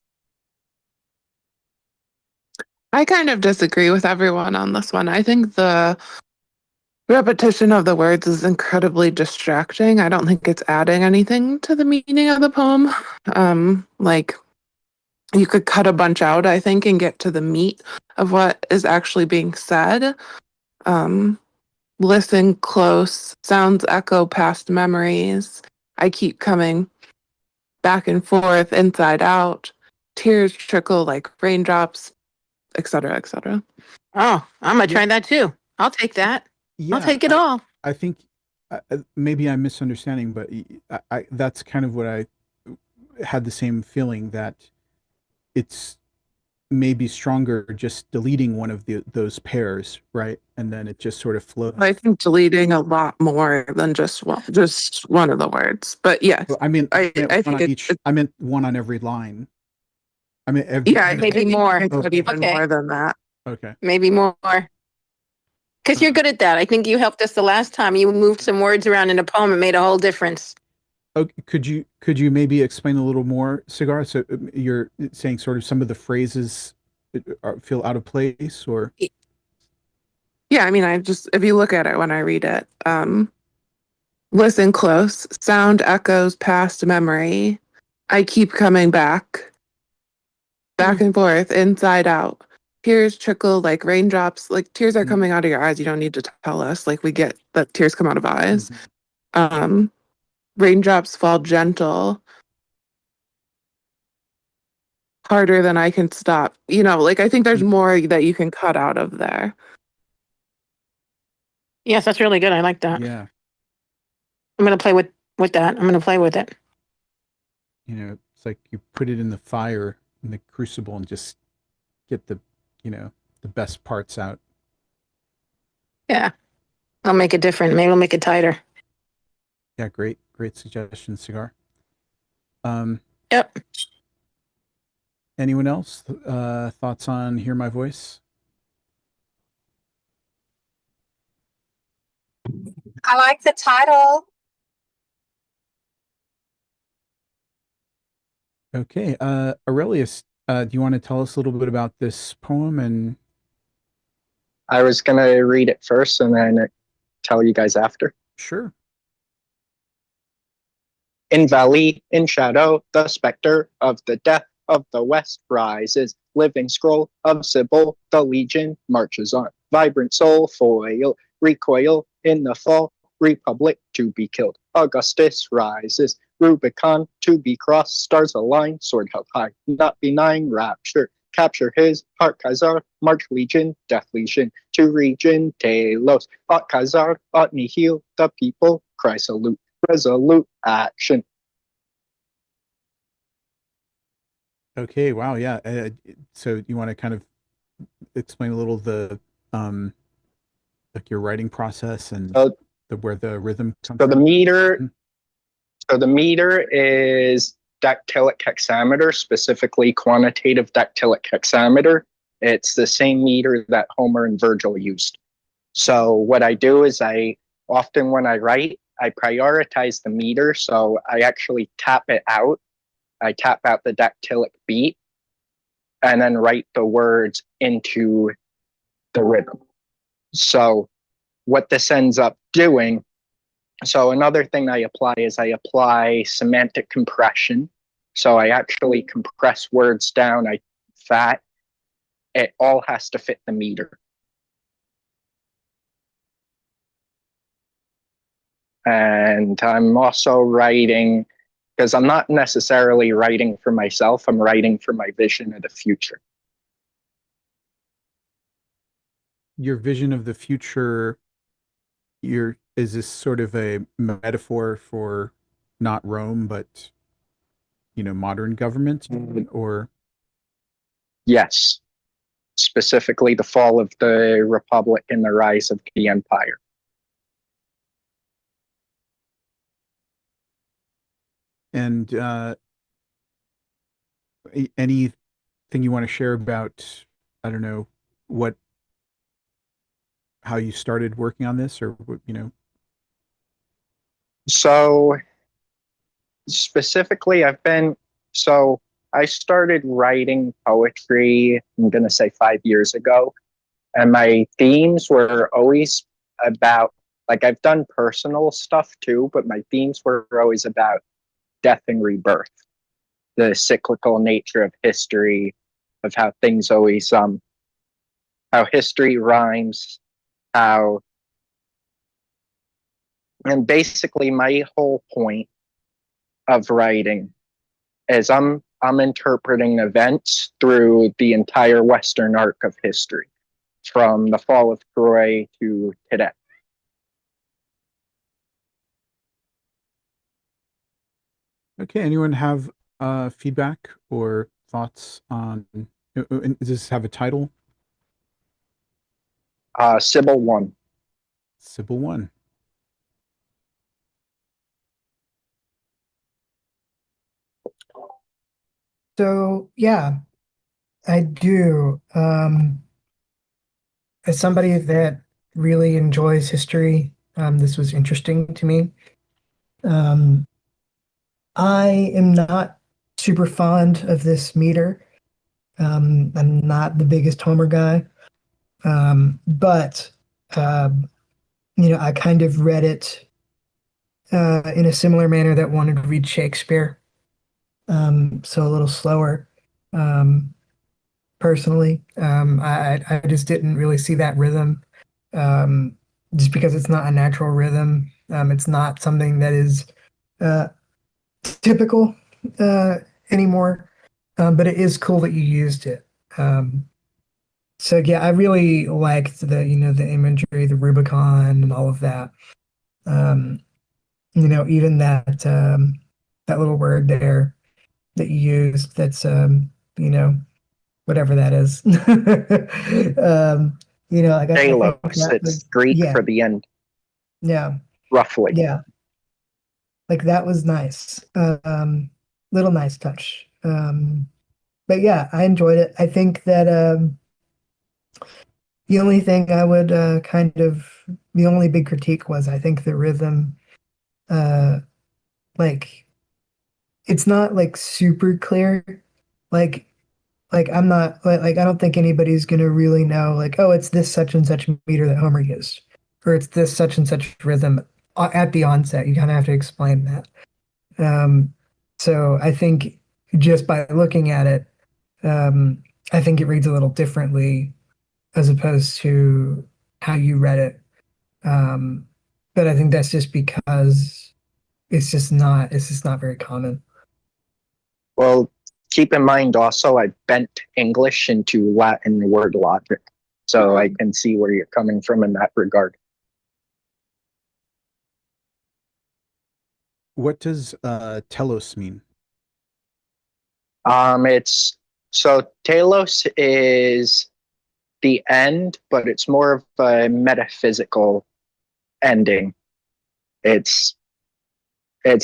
L: I kind of disagree with everyone on this one. I think the repetition of the words is incredibly distracting. I don't think it's adding anything to the meaning of the poem. Like you could cut a bunch out, I think, and get to the meat of what is actually being said. Listen close, sounds echo past memories. I keep coming back and forth, inside out, tears trickle like raindrops, etc., etc.
O: Oh, I'm gonna try that too. I'll take that. I'll
B: Yeah,
O: take it all.
B: I think maybe I'm misunderstanding, but that's kind of what I had the same feeling, that it's maybe stronger just deleting one of those pairs, right? And then it just sort of flows.
L: I think deleting a lot more than just one of the words. But yes,
B: Well, I mean,
L: I
B: one
L: think
B: on each. I meant one on every line. I mean,
L: yeah,
O: Maybe more.
L: even
O: Okay.
L: more than that.
B: Okay.
O: Maybe more. Because you're good at that. I think you helped us the last time. You moved some words around in a poem and made a whole difference.
B: Oh, could you maybe explain a little more, Cigar? So you're saying sort of some of the phrases feel out of place, or
L: Yeah, I mean, if you look at it when I read it, listen close, sound echoes past memory. I keep coming back and forth, inside out. Tears trickle like raindrops, like tears are coming out of your eyes. You don't need to tell us. Like we get that tears come out of eyes. Raindrops fall gentle, harder than I can stop. Like I think there's more that you can cut out of there.
O: Yes, that's really good. I like that.
B: yeah,
O: I'm gonna play with that. I'm gonna play with it.
B: it's like you put it in the fire in the crucible and just get the best parts out.
O: Yeah. I'll make it different. Maybe I'll make it tighter.
B: Yeah, great suggestion, Cigar.
O: Yep.
B: Anyone else thoughts on Hear My Voice?
K: I like the title.
B: Okay, Aurelius, do you want to tell us a little bit about this poem? And
M: I was going to read it first and then tell you guys after.
B: Sure.
M: In valley, in shadow, the specter of the death of the west rises. Living scroll of Sybil, the legion marches on. Vibrant soul, foil, recoil in the fall. Republic to be killed. Augustus rises. Rubicon to be crossed. Stars align, sword held high. Not benign rapture. Capture his heart, Kaiser. March legion, death legion. To region, Telos. Aut Kaiser, aut nihil. The people cry salute. Resolute action.
B: Okay, wow, yeah. So you want to kind of explain a little the like your writing process and where the rhythm comes
M: So the
B: from?
M: meter, so the meter is dactylic hexameter, specifically quantitative dactylic hexameter. It's the same meter that Homer and Virgil used. So what I do is often when I write, I prioritize the meter. So I actually tap it out. I tap out the dactylic beat and then write the words into the rhythm. So what this ends up doing, so another thing I apply is I apply semantic compression. So I actually compress words down. It all has to fit the meter. And I'm also writing, because I'm not necessarily writing for myself, I'm writing for my vision of the future.
B: Your vision of the future, is this sort of a metaphor for not Rome, but modern government, or?
M: Yes, specifically the fall of the Republic and the rise of the Empire.
B: And anything you want to share about, I don't know, how you started working on this, or
M: So specifically, I started writing poetry, I'm going to say 5 years ago. And my themes were always about, like, I've done personal stuff too, but my themes were always about death and rebirth, the cyclical nature of history, of how things always, how history rhymes, and basically my whole point of writing is I'm I'm interpreting events through the entire Western arc of history, from the fall of Troy to today.
B: Okay, anyone have feedback or thoughts on, does this have a title?
M: Sybil 1.
B: Sybil 1.
P: So yeah, I do. As somebody that really enjoys history, this was interesting to me. I am not super fond of this meter. I'm not the biggest Homer guy. But I kind of read it in a similar manner that wanted to read Shakespeare. So a little slower. Personally, I just didn't really see that rhythm. Just because it's not a natural rhythm. It's not something that is typical anymore. But it is cool that you used it. So yeah, I really liked the imagery, the Rubicon and all of that. Even that little word there that you used, that's whatever that is. Like I think
M: Delos,
P: that
M: it's
P: was,
M: Greek
P: yeah,
M: for the end,
P: yeah,
M: roughly.
P: yeah. Like that was nice. Little nice touch. But yeah, I enjoyed it. I think that the only thing I would the only big critique was I think the rhythm, uh, like it's not like super clear. Like I'm not like I don't think anybody's gonna really know like, oh, it's this such and such meter that Homer used, or it's this such and such rhythm at the onset. You kind of have to explain that. So I think just by looking at it, I think it reads a little differently as opposed to how you read it. Um, but I think that's just because it's just not very common.
M: Well, keep in mind also, I bent English into Latin word logic. So I can see where you're coming from in that regard.
B: What does telos mean?
M: It's so telos is the end, but it's more of a metaphysical ending. It's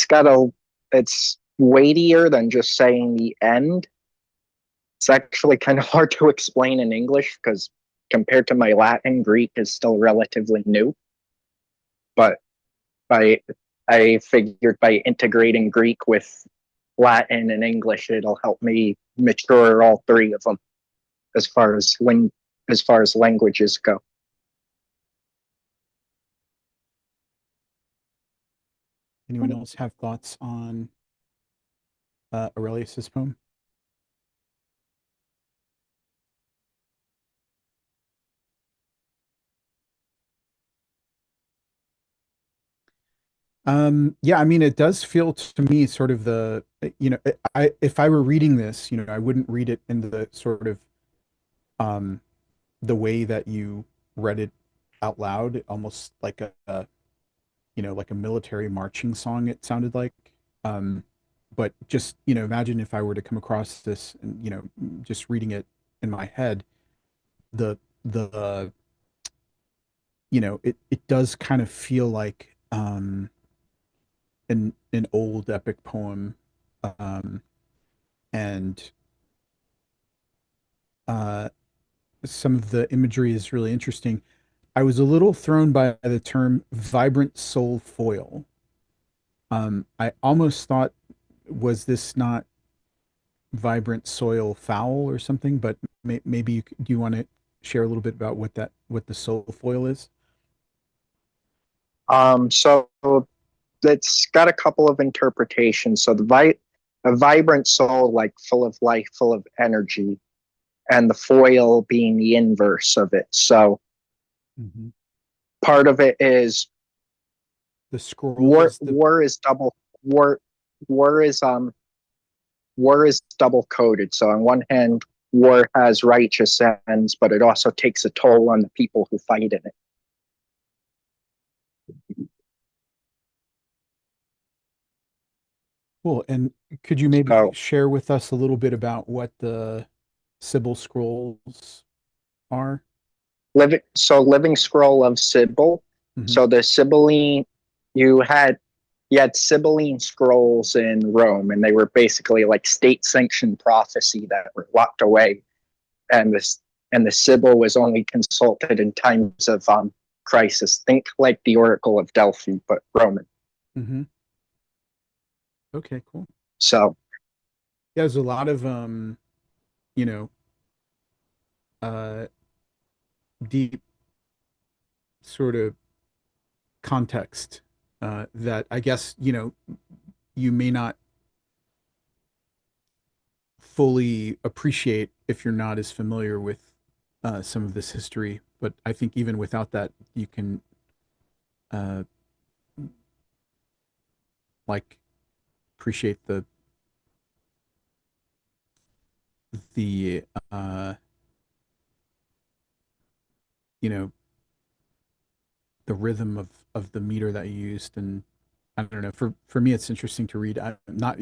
M: got it's weightier than just saying the end. It's actually kind of hard to explain in English because compared to my Latin, Greek is still relatively new. But I figured by integrating Greek with Latin and English, it'll help me mature all three of them as far as languages go.
B: Anyone else have thoughts on Aurelius's poem? Yeah, I mean, it does feel to me sort of if I were reading this, I wouldn't read it in the sort of um, the way that you read it out loud, almost like like a military marching song, it sounded like. But just, imagine if I were to come across this and, just reading it in my head, the it does kind of feel like an old epic poem, and some of the imagery is really interesting. I was a little thrown by the term vibrant soul foil. I almost thought, was this not vibrant soil foul or something? But maybe do you want to share a little bit about what the soul foil is?
M: So it's got a couple of interpretations. So a vibrant soul, like full of life, full of energy, and the foil being the inverse of it. So part of it is
B: the scroll.
M: War is double. War is war is double coded. So on one hand, war has righteous ends, but it also takes a toll on the people who fight in it.
B: Cool. And could you maybe
M: So
B: share with us a little bit about what the Sybil scrolls are?
M: Living Scroll of Sybil.
B: Mhm.
M: So the Sibylline, you had Sibylline scrolls in Rome, and they were basically like state-sanctioned prophecy that were locked away, and the Sibyl was only consulted in times of crisis. Think like the Oracle of Delphi, but Roman.
B: Mm-hmm. Okay, cool.
M: So
B: Yeah, there's a lot of you know, deep sort of context that I guess, you may not fully appreciate if you're not as familiar with some of this history. But I think even without that, you can uh, like appreciate the you know the rhythm of the meter that you used. And I don't know, for me it's interesting to read. I'm not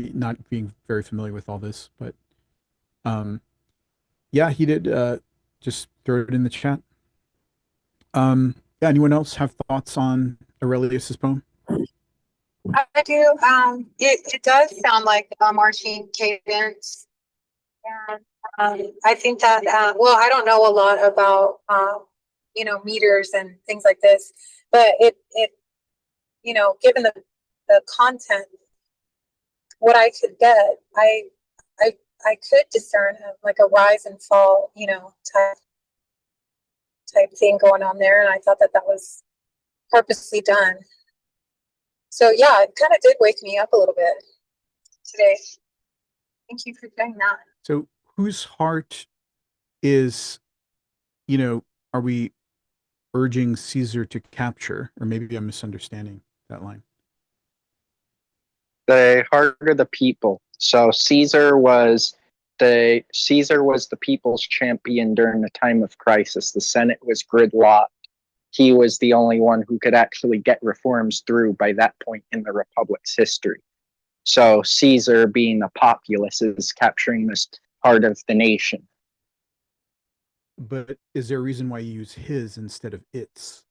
B: being very familiar with all this, but yeah, he did just throw it in the chat. Yeah, anyone else have thoughts on Aurelius's poem?
K: I do. It does sound like a marching cadence. And I think that, well, I don't know a lot about, meters and things like this, but given the content, what I could get, I could discern like a rise and fall, type thing going on there. And I thought that was purposely done. So yeah, it kind of did wake me up a little bit today. Thank you for doing that.
B: So whose heart is, are we urging Caesar to capture? Or maybe I'm misunderstanding that line.
M: the heart of the people. So Caesar was the people's champion during the time of crisis. The Senate was gridlocked. He was the only one who could actually get reforms through by that point in the Republic's history. So Caesar, being a populace, is capturing this heart of the nation.
B: But is there a reason why you use his instead of its?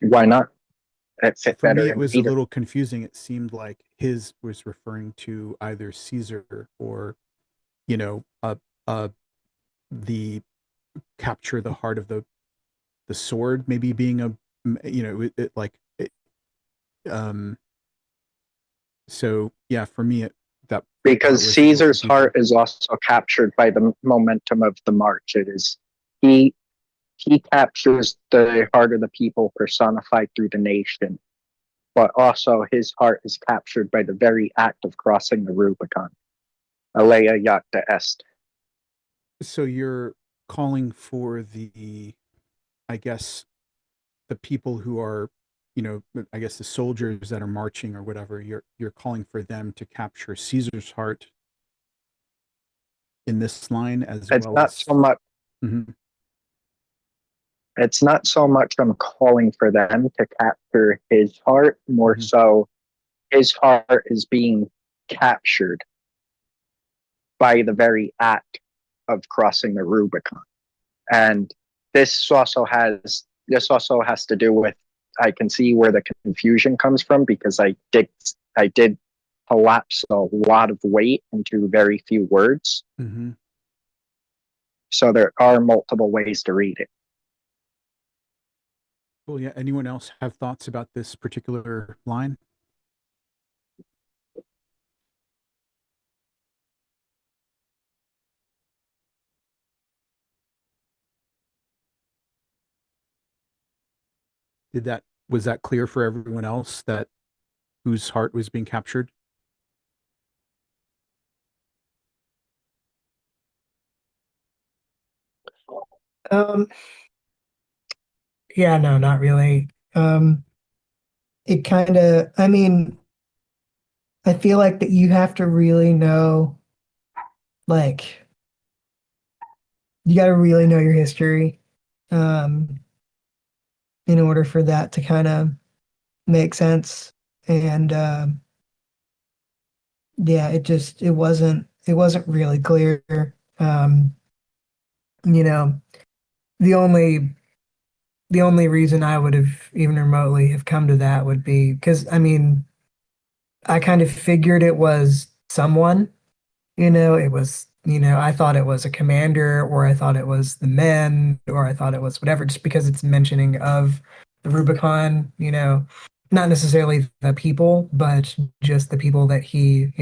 M: Why not? It fit
B: For
M: better
B: me, it
M: in
B: was
M: Peter.
B: a little confusing. It seemed like his was referring to either Caesar or, the capture the heart of the sword, maybe being so yeah, for me that
M: because Caesar's heart is also captured by the momentum of the march. It is he captures the heart of the people personified through the nation, but also his heart is captured by the very act of crossing the Rubicon. Alea jacta est.
B: So you're calling for I guess, the people who are, I guess the soldiers that are marching or whatever, you're calling for them to capture Caesar's heart in this line as
M: It's
B: well
M: not
B: as
M: so much.
B: Mhm.
M: It's not so much I'm calling for them to capture his heart, more so his heart is being captured by the very act of crossing the Rubicon. And this also has to do with, I can see where the confusion comes from, because I did collapse a lot of weight into very few words.
B: Mm-hmm.
M: So there are multiple ways to read it.
B: Cool. Yeah. Anyone else have thoughts about this particular line? Was that clear for everyone else, that whose heart was being captured?
P: Yeah, no, not really. It kind of, I feel like that you have to really know, like, you got to really know your history, um, in order for that to kind of make sense. And yeah, it wasn't really clear. Um, you know, the only the only reason I would have even remotely have come to that would be because I mean, I kind of figured it was someone, it was, I thought it was a commander, or I thought it was the men, or I thought it was whatever, just because it's mentioning of the Rubicon, not necessarily the people, but just the people that he,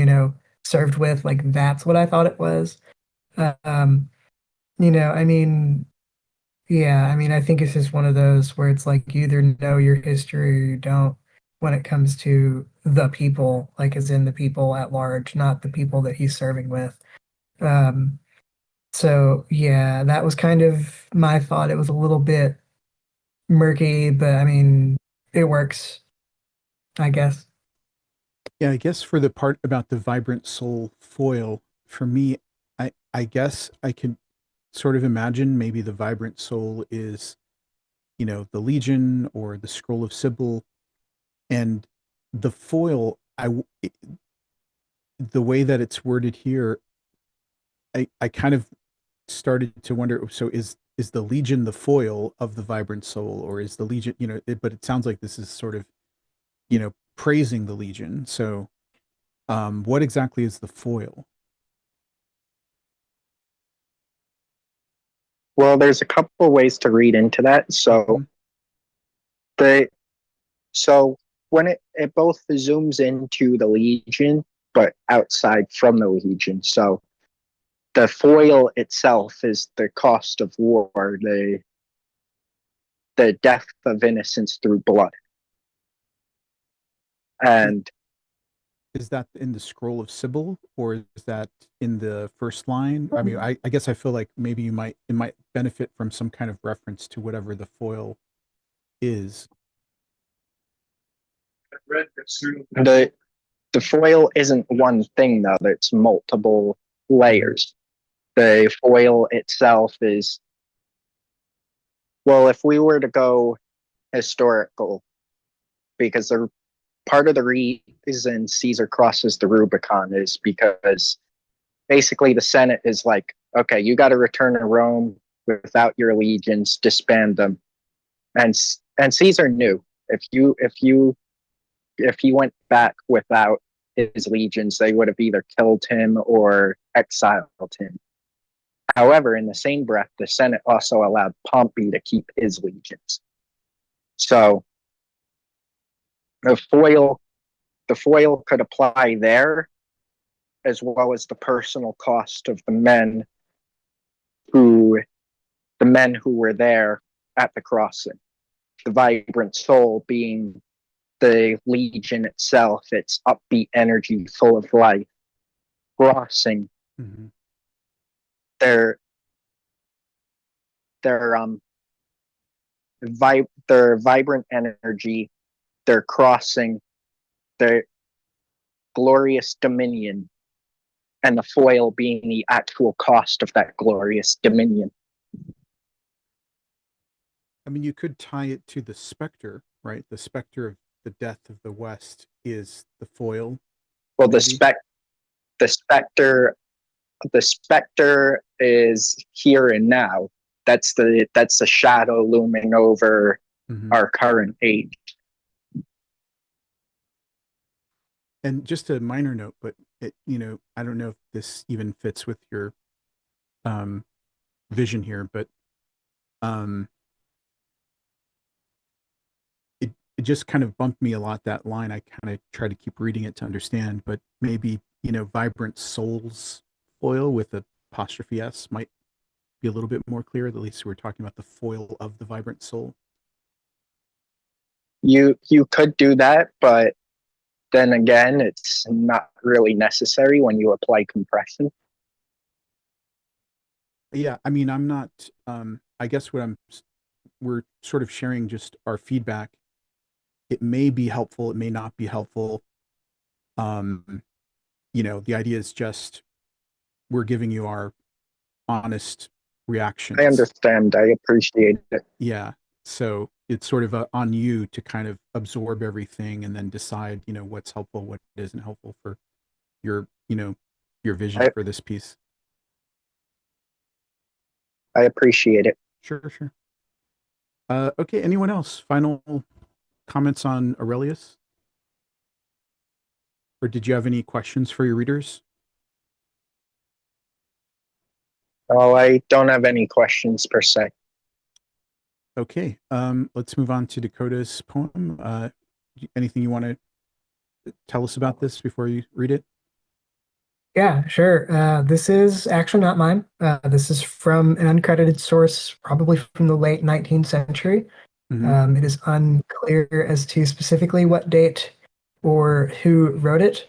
P: served with. Like that's what I thought it was. Um, I mean, yeah, I mean, I think it's just one of those where it's like you either know your history or you don't when it comes to the people, like as in the people at large, not the people that he's serving with. Um, so yeah, that was kind of my thought. It was a little bit murky, but I mean, it works, I guess.
B: Yeah, I guess for the part about the vibrant soul foil, for me, I guess I can sort of imagine maybe the vibrant soul is, the Legion or the Scroll of Sybil, and the foil. The way that it's worded here, I kind of started to wonder. So is the Legion the foil of the vibrant soul, or is the Legion, but it sounds like this is sort of, praising the Legion. So, what exactly is the foil?
M: Well, there's a couple ways to read into that. So the so when it both zooms into the Legion, but outside from the Legion. So the foil itself is the cost of war, the death of innocence through blood. And
B: Is that in the Scroll of Sybil, or is that in the first line? I mean, I guess I feel like maybe it might benefit from some kind of reference to whatever the foil is.
M: the foil isn't one thing though, it's multiple layers. The foil itself is, well, if we were to go historical, because part of the reason Caesar crosses the Rubicon is because basically the Senate is like, okay, you got to return to Rome without your legions, disband them. And Caesar knew if he went back without his legions, they would have either killed him or exiled him. However, in the same breath, the Senate also allowed Pompey to keep his legions. So the foil could apply there, as well as the personal cost of the men who were there at the crossing. The vibrant soul being the legion itself, its upbeat energy, full of life, crossing their vibrant energy, their crossing, their glorious dominion, and the foil being the actual cost of that glorious dominion.
B: I mean, you could tie it to the specter, right? The specter of the death of the West is the foil.
M: Well,
B: maybe?
M: the specter is here and now. That's the shadow looming over our current age.
B: And just a minor note, but I don't know if this even fits with your vision here, but it just kind of bumped me a lot, that line. I kind of try to keep reading it to understand, but maybe, vibrant souls foil with apostrophe S might be a little bit more clear. At least we're talking about the foil of the vibrant soul.
M: You could do that, but then again, it's not really necessary when you apply compression.
B: Yeah, I mean, I'm not, I guess we're sort of sharing just our feedback. It may be helpful, it may not be helpful. You know, the idea is just we're giving you our honest reactions.
M: I understand. I appreciate it.
B: Yeah. So it's sort of on you to kind of absorb everything and then decide, you know, what's helpful, what isn't helpful for your, you know, your vision for this piece.
M: I appreciate it.
B: Sure, sure. Okay, anyone else? Final comments on Aurelius? Or did you have any questions for your readers?
M: Oh, I don't have any questions per se.
B: Okay, let's move on to Dakota's poem. Anything you want to tell us about this before you read it?
P: Yeah, sure. This is actually not mine. This is from an uncredited source, probably from the late 19th century. It is unclear as to specifically what date or who wrote it,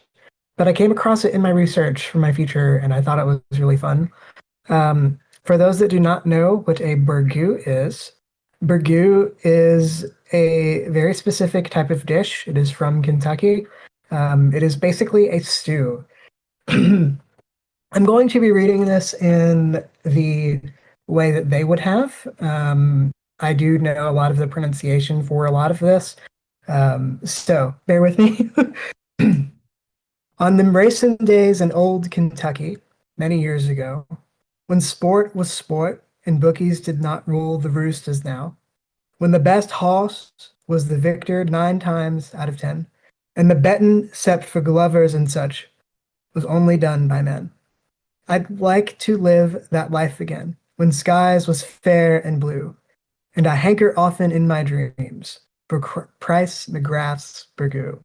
P: but I came across it in my research for my feature, and I thought it was really fun. For those that do not know what a burgoo is a very specific type of dish. It is from Kentucky. It is basically a stew. I'm going to be reading this in the way that they would have. I do know a lot of the pronunciation for a lot of this, so bear with me. On them racing days in old Kentucky, many years ago, when sport was sport and bookies did not rule the roost as now, when the best hoss was the victor 9 times out of 10, and the bettin', except for glovers and such, was only done by men. I'd like to live that life again, when skies was fair and blue, and I hanker often in my dreams for Price McGrath's burgoo.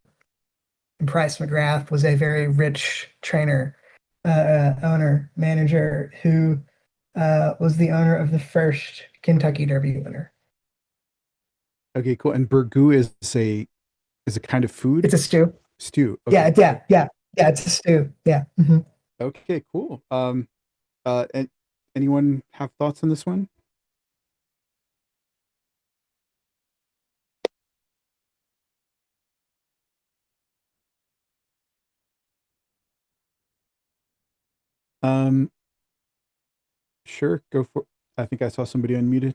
P: And Price McGrath was a very rich trainer, owner, manager who was the owner of the first Kentucky Derby winner.
B: Okay, cool. And burgoo is a kind of food?
P: It's a stew.
B: Stew. Okay.
P: Yeah. It's a stew. Yeah.
B: Okay, cool. And anyone have thoughts on this one? Sure, go for it. I think I saw somebody unmuted.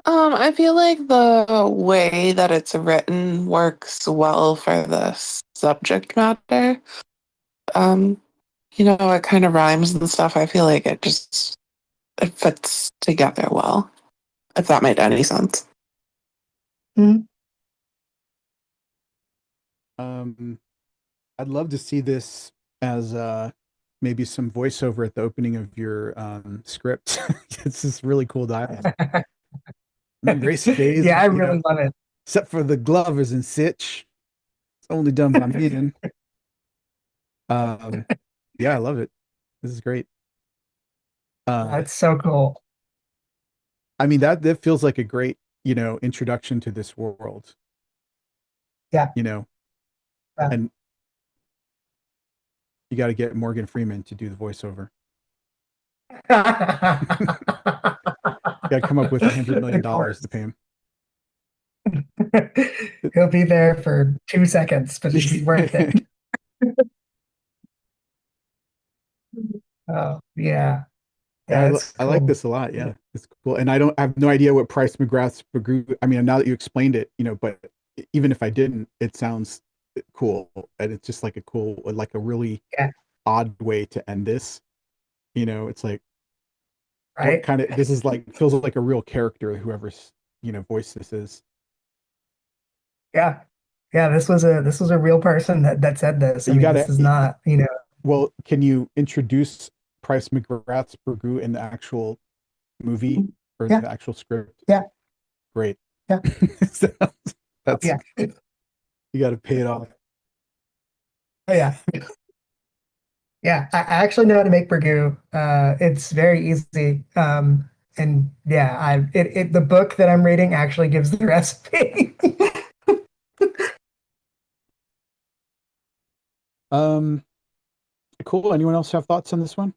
L: I feel like the way that it's written works well for the subject matter. You know, it kind of rhymes and stuff. I feel like it fits together well, if that made any sense.
B: I'd love to see this as maybe some voiceover at the opening of your script. It's this really cool dialogue. Race days,
P: Yeah, I really love it.
B: Except for the glovers and sitch. It's only done by meeting. Yeah, I love it. This is great.
P: That's so cool.
B: I mean, that feels like a great, you know, introduction to this world.
P: Yeah.
B: You know, and you got to get Morgan Freeman to do the voiceover. Got to come up with $100 million to pay him.
P: He'll be there for 2 seconds, but it's worth it. Oh, yeah.
B: Yeah, I like this a lot. Yeah, it's cool. And I have no idea what Price McGrath's burgoo. I mean, now that you explained it, you know, but even if I didn't, it sounds cool. And it's just like a really odd way to end this. You know, it's like,
P: right?
B: This is like, feels like a real character, whoever's, you know, voice this is.
P: Yeah. This was a real person that said this. This is not, you know.
B: Well, can you introduce Price McGrath's burgoo in the actual movie or the actual script?
P: Yeah.
B: Great.
P: Yeah.
B: That's you got to pay it off.
P: Oh yeah. Yeah, I actually know how to make burgoo. It's very easy. And yeah, the book that I'm reading actually gives the recipe.
B: Cool. Anyone else have thoughts on this one?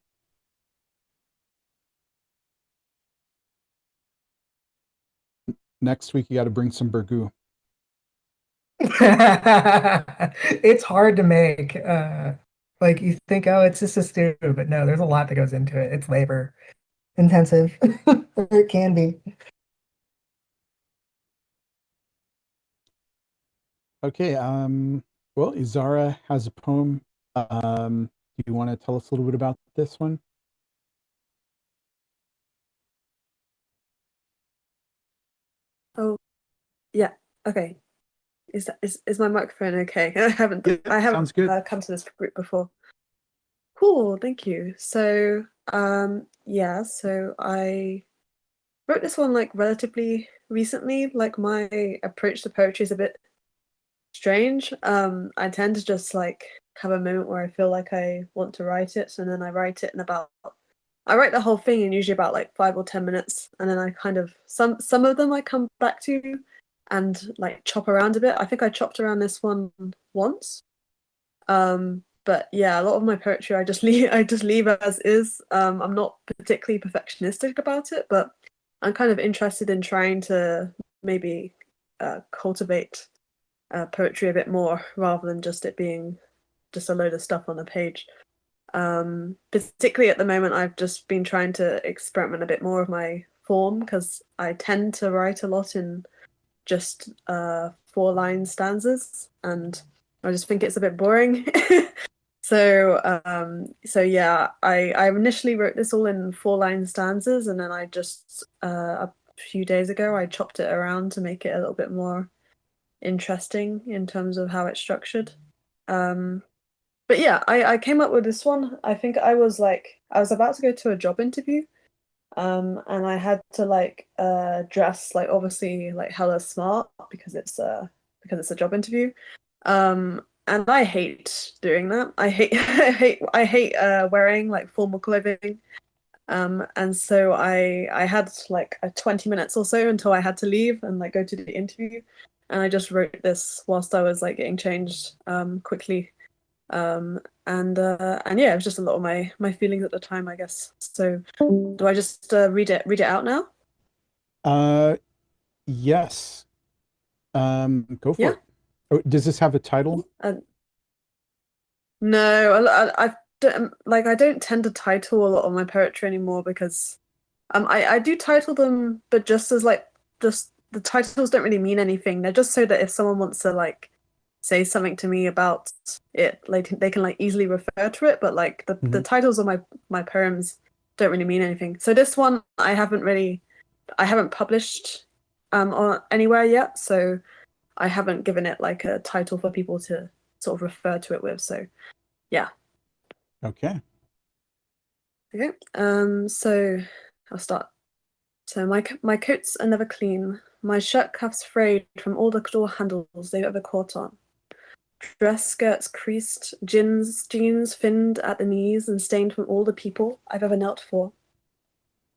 B: Next week, you got to bring some burgoo.
P: It's hard to make. Like you think, oh, it's just a stew, but no, there's a lot that goes into it. It's labor intensive. It can be.
B: Okay, well, Izara has a poem. Do you want to tell us a little bit about this one?
Q: Oh, yeah. Okay. Is my microphone okay? I haven't
B: sounds good.
Q: come to this group before. Cool, thank you. So, yeah, so I wrote this one like relatively recently. Like my approach to poetry is a bit strange. I tend to just like have a moment where I feel like I want to write it, and then I write it in about I write the whole thing in usually about like 5 or 10 minutes, and then I kind of some of them I come back to and like chop around a bit. I think I chopped around this one once. But yeah, a lot of my poetry I just leave as is. I'm not particularly perfectionistic about it, but I'm kind of interested in trying to maybe cultivate poetry a bit more rather than just it being just a load of stuff on a page. Particularly at the moment, I've just been trying to experiment a bit more of my form because I tend to write a lot in just 4-line stanzas, and I just think it's a bit boring. So yeah, I initially wrote this all in 4-line stanzas, and then I just a few days ago I chopped it around to make it a little bit more interesting in terms of how it's structured. But yeah, I came up with this one. I think I was about to go to a job interview, and I had to like dress like obviously like hella smart because it's a job interview. And I hate doing that. I hate I hate wearing like formal clothing. And so I had like a 20 minutes or so until I had to leave and like go to the interview. And I just wrote this whilst I was like getting changed quickly. And yeah, it was just a lot of my feelings at the time, I guess. So do I just read it out now?
B: Yes. Go for
Q: Yeah.
B: it. Oh, does this have a title?
Q: No, I don't like I don't tend to title a lot of my poetry anymore because I do title them, but just as like just the titles don't really mean anything. They're just so that if someone wants to like say something to me about it, like they can like easily refer to it. But like the titles of my poems don't really mean anything. So this one I haven't published on anywhere yet, so I haven't given it like a title for people to sort of refer to it with. So yeah.
B: Okay.
Q: Okay. So I'll start. So my coats are never clean. My shirt cuffs frayed from all the door handles they've ever caught on. Dress skirts creased, jeans finned at the knees and stained from all the people I've ever knelt for.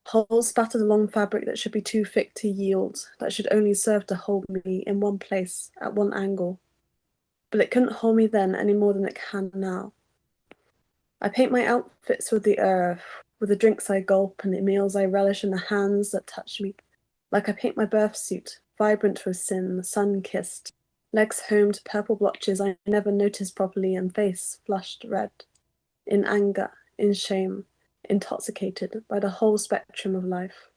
Q: Holes spattered along fabric that should be too thick to yield, that should only serve to hold me in one place, at one angle. But it couldn't hold me then any more than it can now. I paint my outfits with the earth, with the drinks I gulp and the meals I relish and the hands that touch me, like I paint my birth suit, vibrant with sin, sun-kissed, legs home to purple blotches I never noticed properly and face flushed red, in anger, in shame, intoxicated by the whole spectrum of life.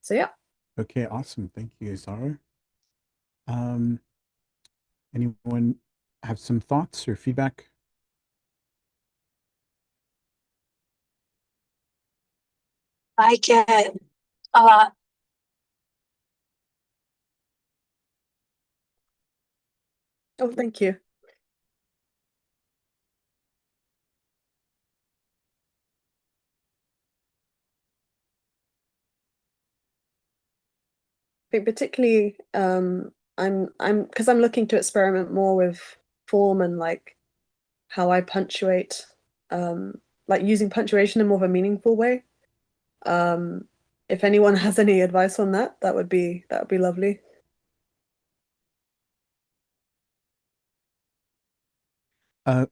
Q: So yeah.
B: Okay, awesome. Thank you, Zara. Anyone have some thoughts or feedback?
R: I get
Q: Oh, thank you. I think particularly I'm because I'm looking to experiment more with form and like how I punctuate, like using punctuation in more of a meaningful way. Um, if anyone has any advice on that, that would be lovely.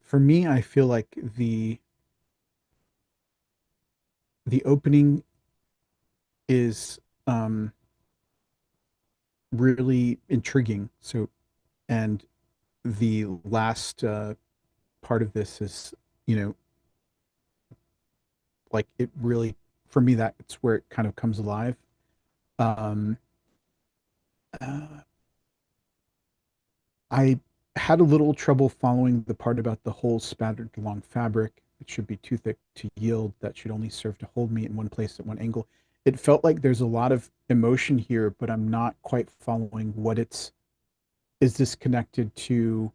B: For me, I feel like the opening is really intriguing. So, and the last part of this is, you know, like it really, for me, that's where it kind of comes alive. Um, uh, I had a little trouble following the part about the whole spattered along fabric. It should be too thick to yield. That should only serve to hold me in one place at one angle. It felt like there's a lot of emotion here, but I'm not quite following what it's. Is this connected to,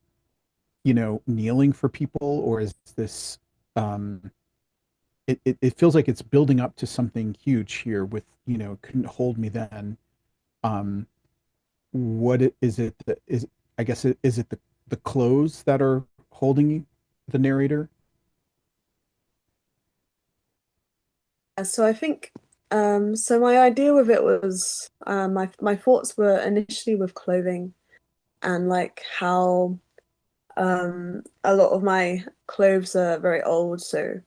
B: you know, kneeling for people, or is this? Um, it feels like it's building up to something huge here. With, you know, couldn't hold me then. Um, is it that is, I guess is it the clothes that are holding the narrator?
Q: So I think so my idea with it was my thoughts were initially with clothing and like how a lot of my clothes are very old, so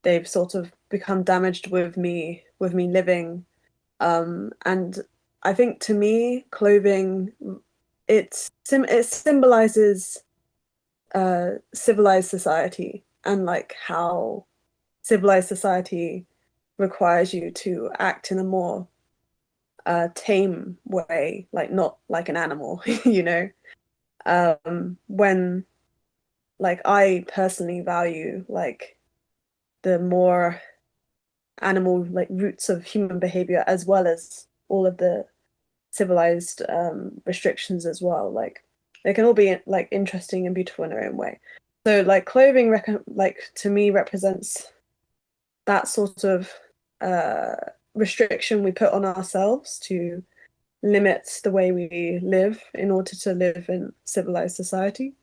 Q: they've sort of become damaged with me living. And I think to me, clothing it symbolizes civilized society and like how civilized society requires you to act in a more tame way, like not like an animal, you know. When like I personally value like the more animal like roots of human behavior as well as all of the civilized restrictions as well. Like they can all be like interesting and beautiful in their own way. So like clothing like to me represents that sort of uh restriction we put on ourselves to limit the way we live in order to live in civilized society.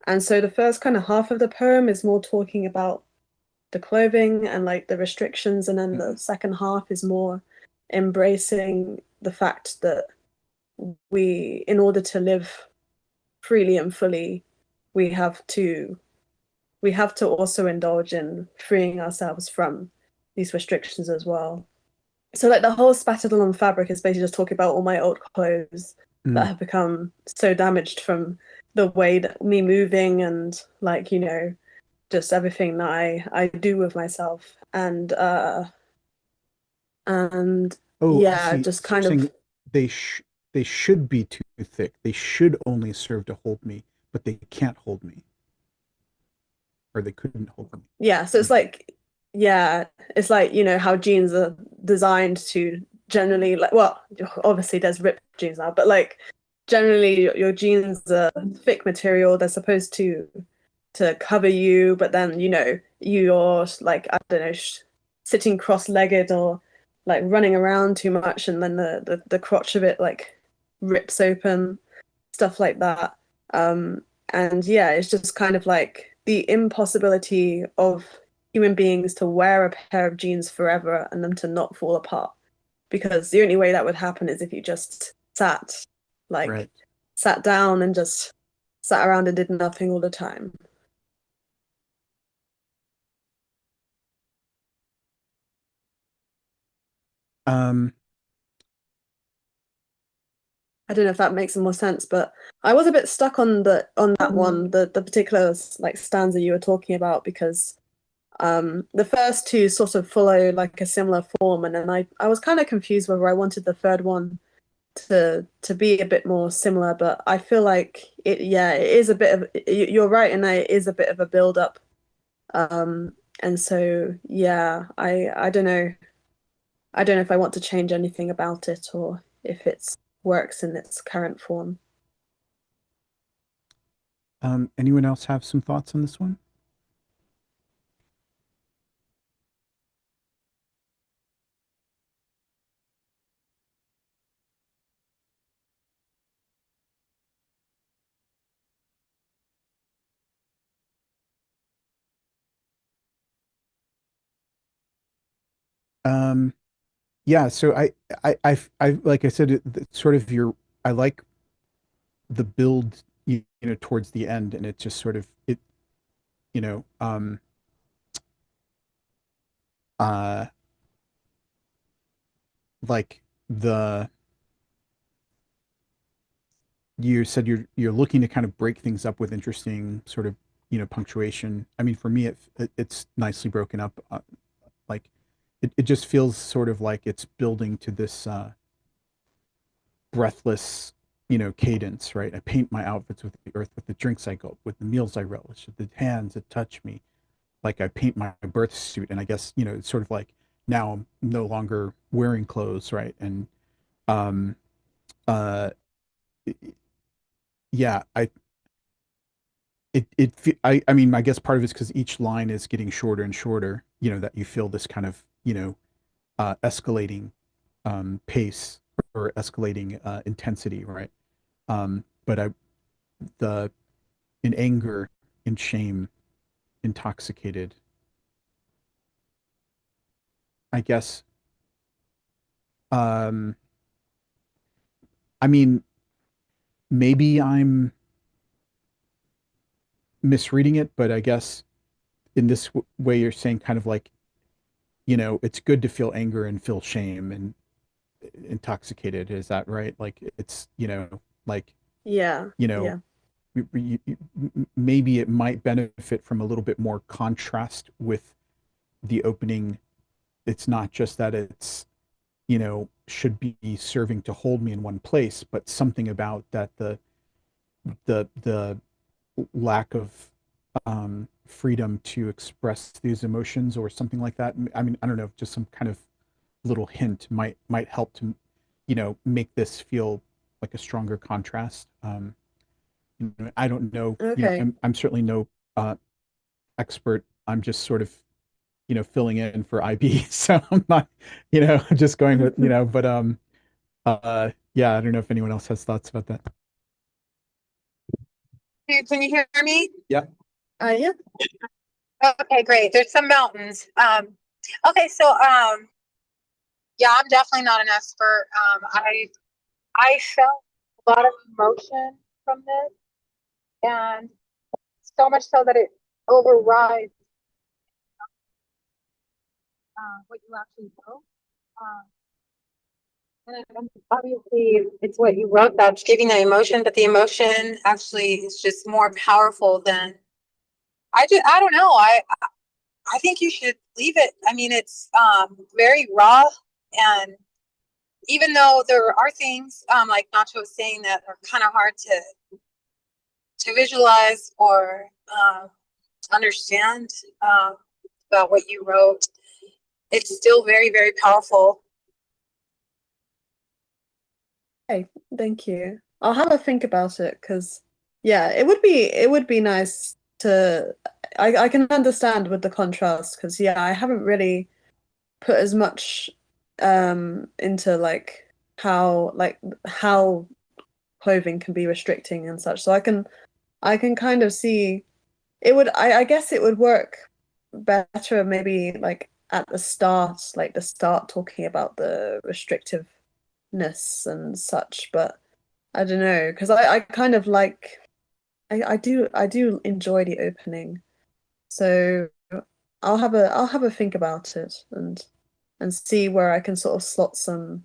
Q: And so the first kind of half of the poem is more talking about the clothing and like the restrictions, and then the second half is more embracing the fact that we, in order to live freely and fully, we have to also indulge in freeing ourselves from these restrictions as well. So like the whole spattered along fabric is basically just talking about all my old clothes that have become so damaged from the way that me moving and like, you know, just everything that I do with myself. And
B: Oh, I
Q: yeah,
B: see.
Q: just
B: So you're
Q: kind of
B: saying they should be too thick. They should only serve to hold me, but they can't hold me, or they couldn't hold me.
Q: yeah, so it's like yeah, it's like, you know, how jeans are designed to generally like, well, obviously there's ripped jeans now, but like generally your jeans are thick material. They're supposed to cover you, but then, you know, you're like, I don't know, sitting cross-legged or like running around too much, and then the crotch of it like rips open, stuff like that. Um, and yeah, it's just kind of like the impossibility of human beings to wear a pair of jeans forever and them to not fall apart. Because the only way that would happen is if you just like,
B: Right.
Q: sat down and just sat around and did nothing all the time.
B: Um,
Q: I don't know if that makes more sense, but I was a bit stuck on that one, the particular like stanza you were talking about, because the first two sort of follow like a similar form, and then I was kind of confused whether I wanted the third one to be a bit more similar, but I feel like it is a bit of, you're right in that it is a bit of a build up. And so yeah, I don't know if I want to change anything about it or if it works in its current form.
B: anyone else have some thoughts on this one? Um, yeah, so I like I said, sort of your, I like the build, you know, towards the end, and it just sort of it, you know, uh, like the you said you're looking to kind of break things up with interesting sort of, punctuation. I mean, for me, it's nicely broken up. Like it just feels sort of like it's building to this breathless, cadence, right? I paint my outfits with the earth, with the drinks I gulp, with the meals I relish, with the hands that touch me. Like I paint my birth suit, and I guess, it's sort of like now I'm no longer wearing clothes, right? And um, uh, yeah, I mean, I guess part of it's because each line is getting shorter and shorter, that you feel this kind of, escalating pace or escalating intensity, right? But the in anger, in shame, intoxicated, I guess. Um, I mean, maybe I'm misreading it, but I guess in this way you're saying kind of like, it's good to feel anger and feel shame and intoxicated. Is that right? Like it's, like,
Q: Yeah.
B: you know,
Q: Yeah.
B: maybe it might benefit from a little bit more contrast with the opening. It's not just that it's, should be serving to hold me in one place, but something about that the lack of freedom to express these emotions or something like that. I mean, I don't know, just some kind of little hint might help to, make this feel like a stronger contrast. I don't know,
Q: Okay.
B: I'm certainly no expert. I'm just sort of, filling in for IB. So I'm not, just going with, but yeah, I don't know if anyone else has thoughts about that.
K: Can you hear me?
B: Yeah.
Q: Yeah.
K: Okay, great. There's some mountains. Okay, so yeah, I'm definitely not an expert. I felt a lot of emotion from this, and so much so that it overrides what you actually wrote. And obviously, it's what you wrote that's giving the emotion, but the emotion actually is just more powerful than I don't know. I think you should leave it. I mean, it's very raw, and even though there are things like Nacho was saying that are kind of hard to visualize or understand about what you wrote, it's still very, very powerful.
Q: Okay, thank you. I'll have a think about it because yeah, it would be nice to I can understand with the contrast because yeah, I haven't really put as much into how clothing can be restricting and such. So I can kind of see it would I guess it would work better maybe like at the start, like the start talking about the restrictiveness and such, but I don't know, because I kind of like I do enjoy the opening. So I'll have a think about it and see where I can sort of slot some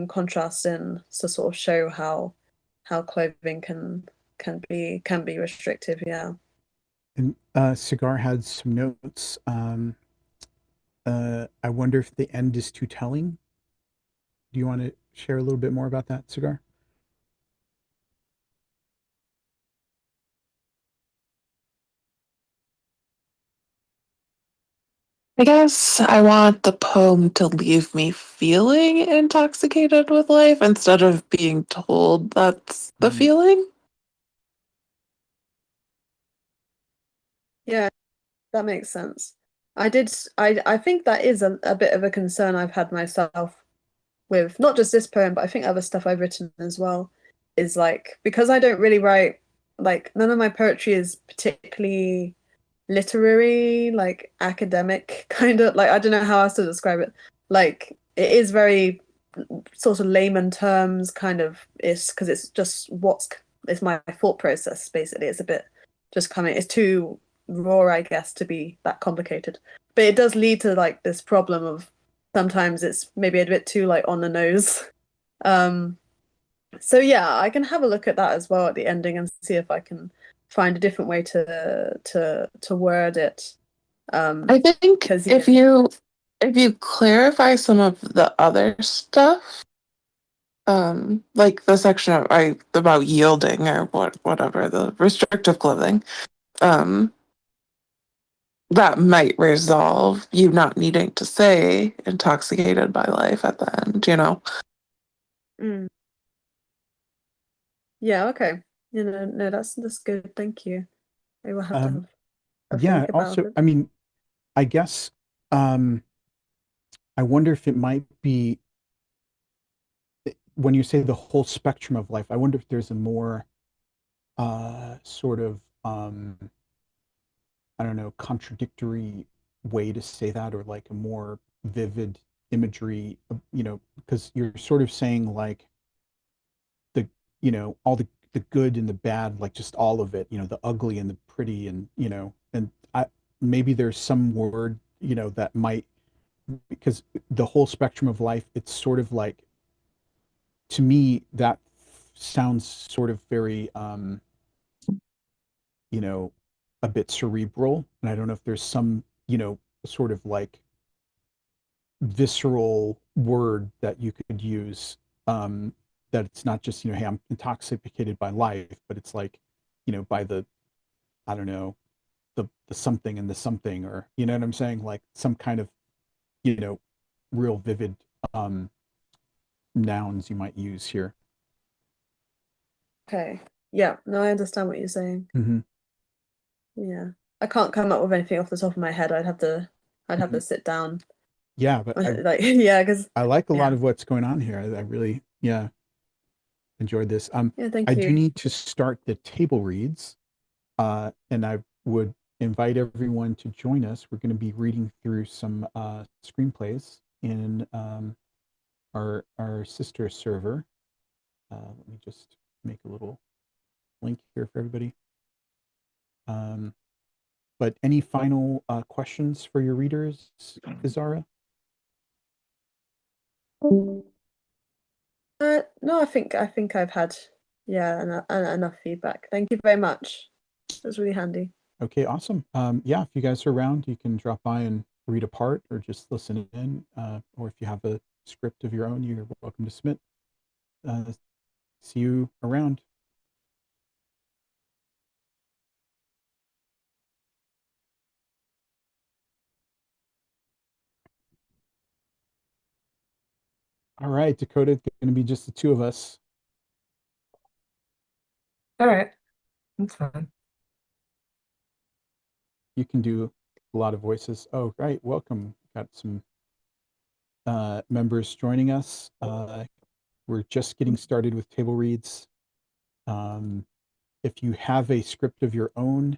Q: contrast in to sort of show how clothing can be restrictive, yeah.
B: And Cigar had some notes. I wonder if the end is too telling. Do you want to share a little bit more about that, Cigar?
L: I guess I want the poem to leave me feeling intoxicated with life instead of being told that's the feeling.
Q: Yeah, that makes sense. I think that is a bit of a concern I've had myself with not just this poem, but I think other stuff I've written as well, is like because I don't really write like none of my poetry is particularly literary, like academic kind of like I don't know how else to describe it. Like it is very sort of layman terms kind of is because it's just it's my thought process basically. It's a bit just coming it's too raw, I guess, to be that complicated. But it does lead to like this problem of sometimes it's maybe a bit too like on the nose. Um So yeah, I can have a look at that as well at the ending and see if I can find a different way to word it.
L: I think
Q: 'Cause,
L: if you clarify some of the other stuff, like the section about yielding or whatever, the restrictive clothing, that might resolve you not needing to say intoxicated by life at the end, you know?
Q: Mm. Yeah, okay. No, that's good. Thank you. I will have to have a
B: Yeah,
Q: think about
B: also,
Q: it.
B: I mean, I guess I wonder if it might be when you say the whole spectrum of life, I wonder if there's a more sort of I don't know, contradictory way to say that, or like a more vivid imagery, you know, because you're sort of saying like the, you know, all the good and the bad, like just all of it, you know, the ugly and the pretty, and you know, and I maybe there's some word, you know, that might, because the whole spectrum of life, it's sort of like, to me that sounds sort of very you know, a bit cerebral, and I don't know if there's some, you know, sort of like visceral word that you could use, that it's not just, you know, hey, I'm intoxicated by life, but it's like, you know, by the, I don't know, the something and the something, or you know what I'm saying, like some kind of, you know, real vivid um nouns you might use here.
Q: Okay. Yeah, no, I understand what you're saying.
B: Mm-hmm.
Q: Yeah. I can't come up with anything off the top of my head. I'd have to sit down.
B: Yeah, but
Q: Like yeah, because
B: I like a lot
Q: yeah.
B: of what's going on here. I really, yeah, enjoyed this.
Q: Yeah, thank
B: I do
Q: you.
B: need to start the table reads, and I would invite everyone to join us. We're going to be reading through some screenplays in our sister server. Let me just make a little link here for everybody. But any final questions for your readers, Izara?
Q: No, I think I've had enough feedback. Thank you very much. It was really handy.
B: Okay, awesome. Yeah, if you guys are around, you can drop by and read a part or just listen in. Or if you have a script of your own, you're welcome to submit. See you around. All right, Dakota, it's going to be just the two of us.
J: All right, that's fine.
B: You can do a lot of voices. Oh, right. Welcome. Got some members joining us. We're just getting started with table reads. If you have a script of your own,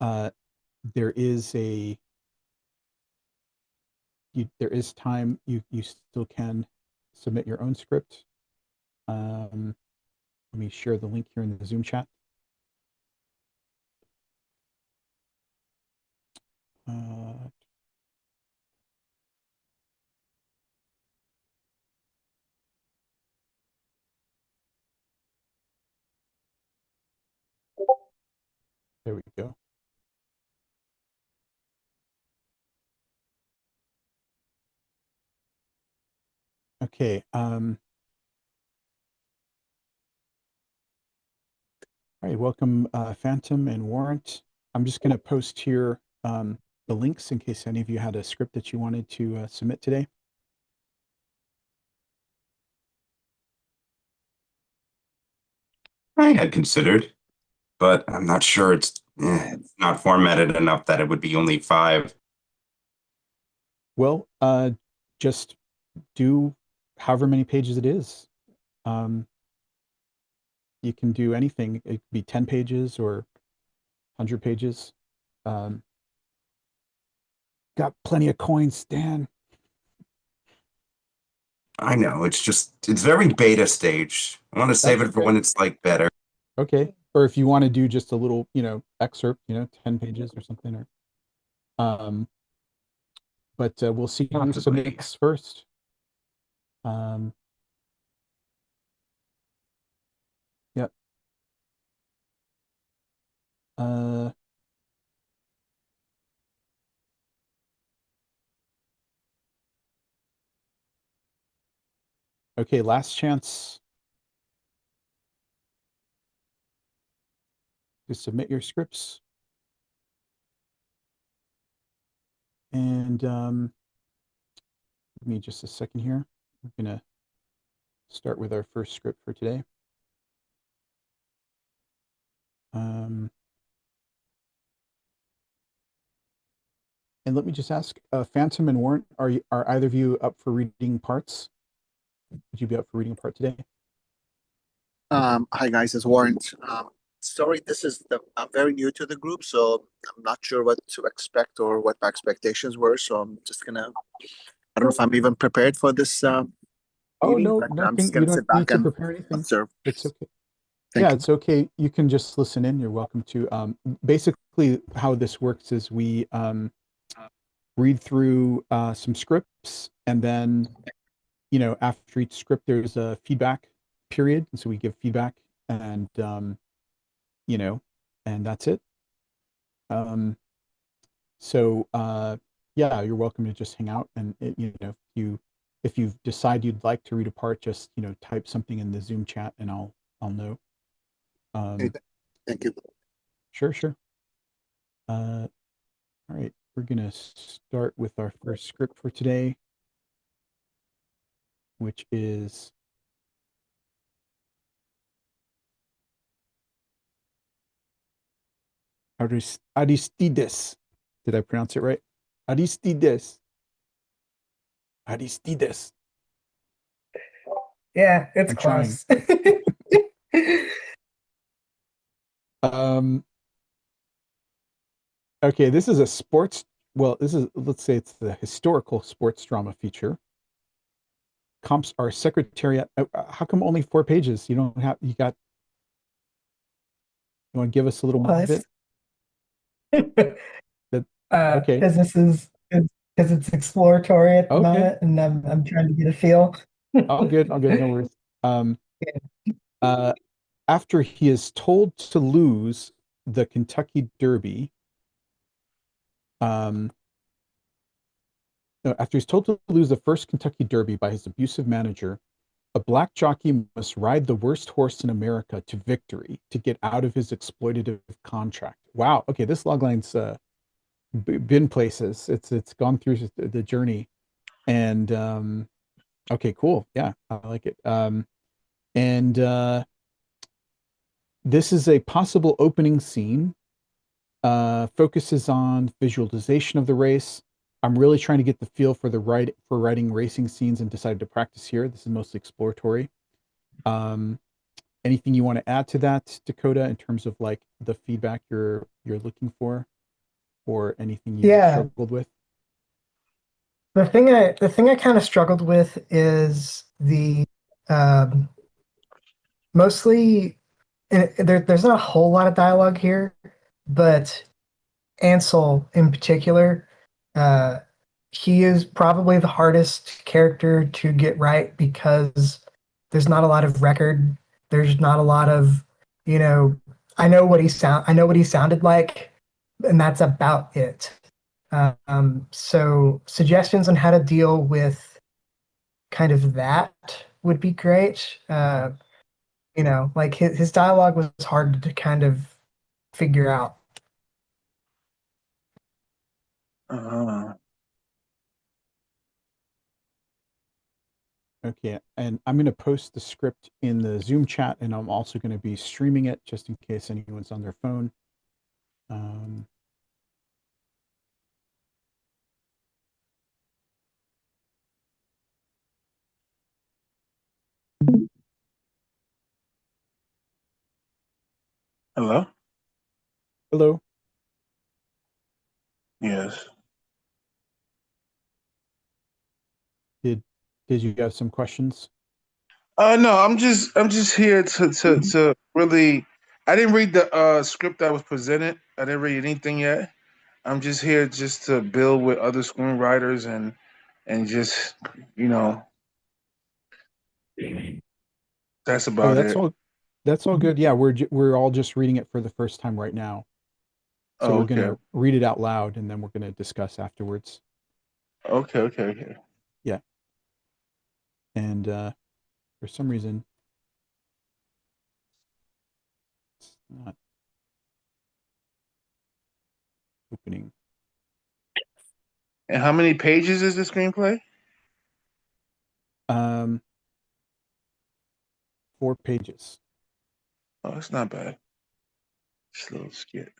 B: there is there is time. You still can submit your own script. Let me share the link here in the Zoom chat. There we go. Okay. All right. Welcome, Phantom and Warrant. I'm just going to post here the links in case any of you had a script that you wanted to submit today.
S: I had considered, but I'm not sure it's not formatted enough that it would be only 5.
B: Well, just do however many pages it is. You can do anything. It could be 10 pages or 100 pages. Got plenty of coins, Stan.
S: I know, it's very beta stage. I want to save
B: That's
S: it for
B: okay.
S: when it's like better.
B: Okay. Or if you want to do just a little, you know, excerpt, you know, 10 pages or something, or but we'll see who submits first. Uh, okay, last chance to submit your scripts. And give me just a second here. I'm gonna start with our first script for today. And let me just ask, Phantom and Warrant, are either of you up for reading parts? Would you be up for reading a part today?
T: Hi guys, it's Warrant. Sorry, I'm very new to the group, so I'm not sure what to expect or what my expectations were. So I'm just gonna, I don't know if I'm even prepared for this
B: Oh
T: meeting,
B: no,
T: but I'm
B: nothing.
T: just
B: You
T: gonna
B: don't
T: sit back
B: need to
T: and
B: prepare anything.
T: observe.
B: It's okay.
T: Thank
B: Yeah,
T: you.
B: it's okay. You can just listen in. You're welcome to. Basically, how this works is we read through some scripts, and then, you know, after each script, there's a feedback period, and so we give feedback, and you know, and that's it. So yeah, you're welcome to just hang out, and you know, if you decide you'd like to read a part, just, you know, type something in the Zoom chat, and I'll know.
T: Thank you.
B: Sure. All right, we're gonna start with our first script for today, which is Aristides. Did I pronounce it right? Aristides. Aristides.
P: Yeah, it's
B: I'm trying.
P: close.
B: Okay, this is a sports. Well, this is, let's say it's the historical sports drama feature. Comps are secretariat. How come only 4 pages? You don't have, you got, you want to give us a little more of it? Okay.
P: Because because it's exploratory at the
B: Okay.
P: moment, and I'm trying to get a feel.
B: All good. No worries. After he is told to lose the Kentucky Derby, after he's told to lose the first Kentucky Derby by his abusive manager, a black jockey must ride the worst horse in America to victory to get out of his exploitative contract. Wow. Okay, this logline's been places. It's gone through the journey, and okay, cool. Yeah, I like it. And this is a possible opening scene. Focuses on visualization of the race. I'm really trying to get the feel for writing racing scenes, and decided to practice here. This is mostly exploratory. Anything you want to add to that, Dakota, in terms of like the feedback you're looking for, or anything you struggled with?
P: The thing I kind of struggled with is the mostly, and there's not a whole lot of dialogue here, but Ansel in particular, he is probably the hardest character to get right because there's not a lot of record. There's not a lot of, you know, I know what he sounded like, and that's about it. So suggestions on how to deal with kind of that would be great. You know, like his dialogue was hard to kind of figure out.
B: Okay, and I'm going to post the script in the Zoom chat, and I'm also going to be streaming it just in case anyone's on their phone.
U: Hello?
B: Hello.
U: Yes.
B: Did you have some questions?
U: No, I'm just here to really. I didn't read the script that was presented. I didn't read anything yet. I'm just here just to build with other screenwriters and just, you know, that's
B: Oh,
U: about it.
B: that's all good. Yeah, we're all just reading it for the first time right now. So
U: Oh,
B: we're
U: okay.
B: gonna read it out loud and then we're gonna discuss afterwards.
U: Okay.
B: Yeah. And for some reason it's not opening.
U: And how many pages is the screenplay?
B: 4 pages.
U: Oh, it's not bad. Just a little skit.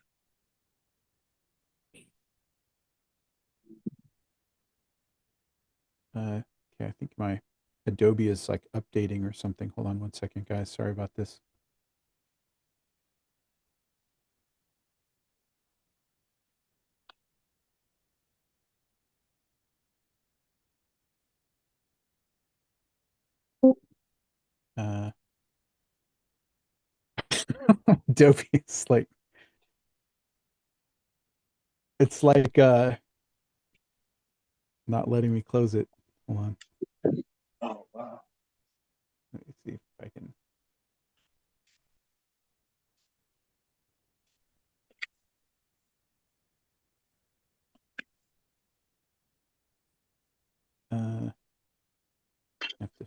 B: Okay, I think my Adobe is like updating or something. Hold on one second, guys. Sorry about this. Adobe is like, it's like not letting me close it. Hold on.
U: Oh, wow.
B: Let me see if I can. Have to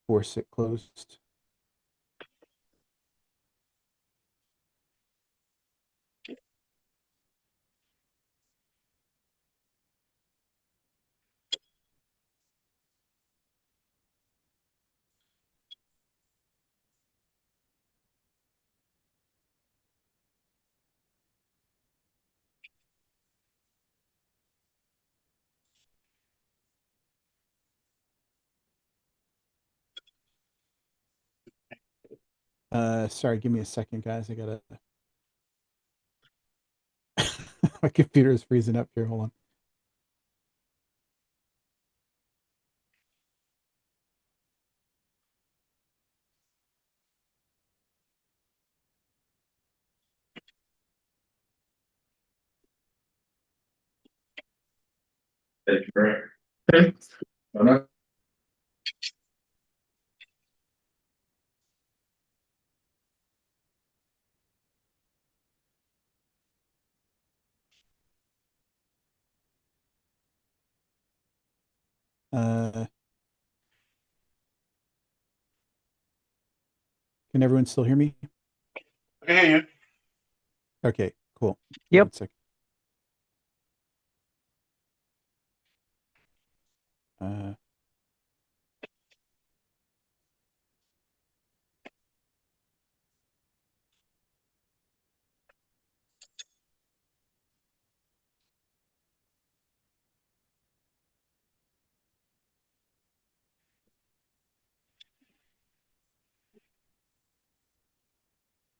B: force it closed. Sorry, give me a second, guys. I gotta. My computer is freezing up here. Hold on. Can everyone still hear me?
U: I can hear you.
B: Okay, cool.
J: Yep.
B: One second.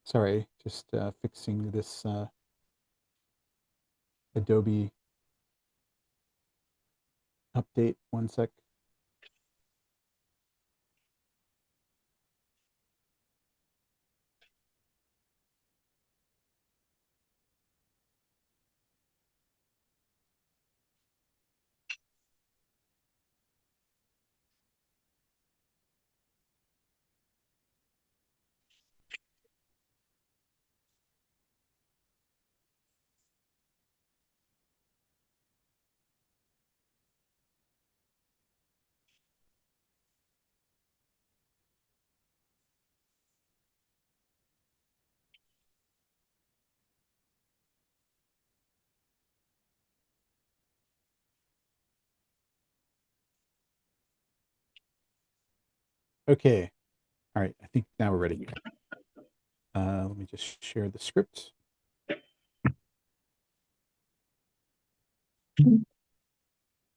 B: Sorry, just fixing this Adobe update. One sec. Okay. All right. I think now we're ready. Let me just share the script.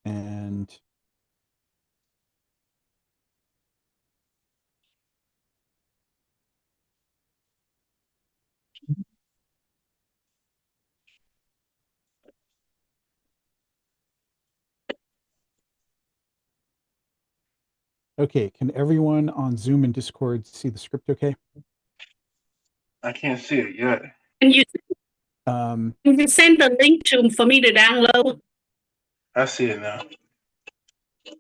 B: And okay, can everyone on Zoom and Discord see the script okay?
U: I can't see it yet.
B: Um,
E: Can you send the link to for me to download?
U: I see it now.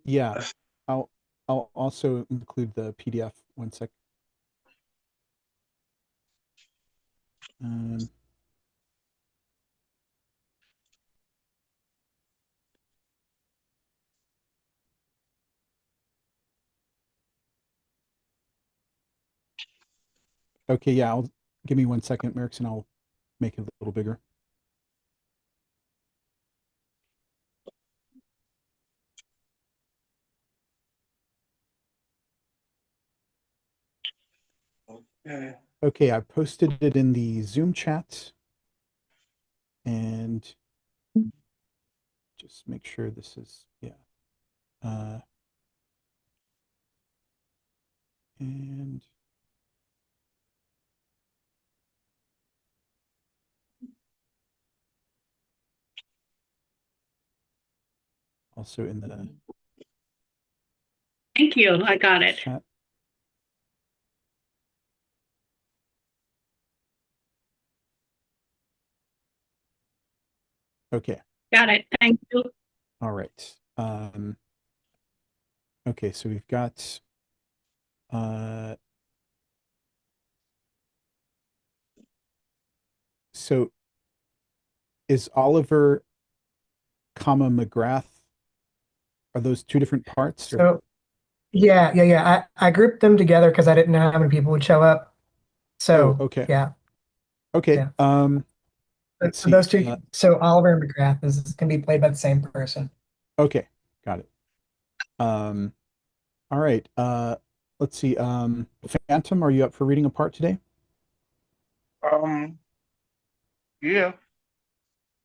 B: yeah, I'll also include the PDF. One sec. Um, okay, yeah, give me 1 second, Merrickson. I'll make it a little bigger.
U: Okay.
B: Okay, I posted it in the Zoom chat. And just make sure this is, yeah. And also in the
E: Thank you. I got it.
B: chat. Okay.
E: Got it. Thank you.
B: All right. Okay, so we've got so is Oliver, McGrath, are those two different parts? Or?
P: So yeah. I grouped them together because I didn't know how many people would show up. So
B: okay.
P: yeah.
B: Okay.
P: Yeah.
B: Let's
P: So
B: see.
P: those two, so Oliver McGrath can be played by the same person.
B: Okay, got it. All right. Let's see. Phantom, are you up for reading a part today?
U: Yeah.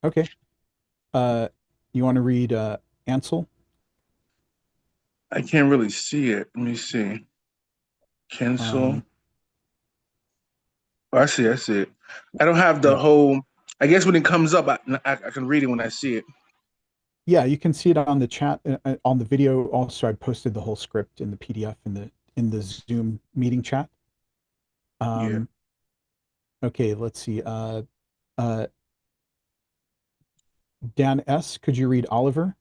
B: Okay. You want to read Ansel?
U: I can't really see it. Let me see. Cancel. Oh, I see it. I don't have the whole. I guess when it comes up, I can read it when I see it.
B: Yeah, you can see it on the chat, on the video. Also, I posted the whole script in the PDF in the Zoom meeting chat.
U: Yeah.
B: Okay, let's see. Dan S., could you read Oliver?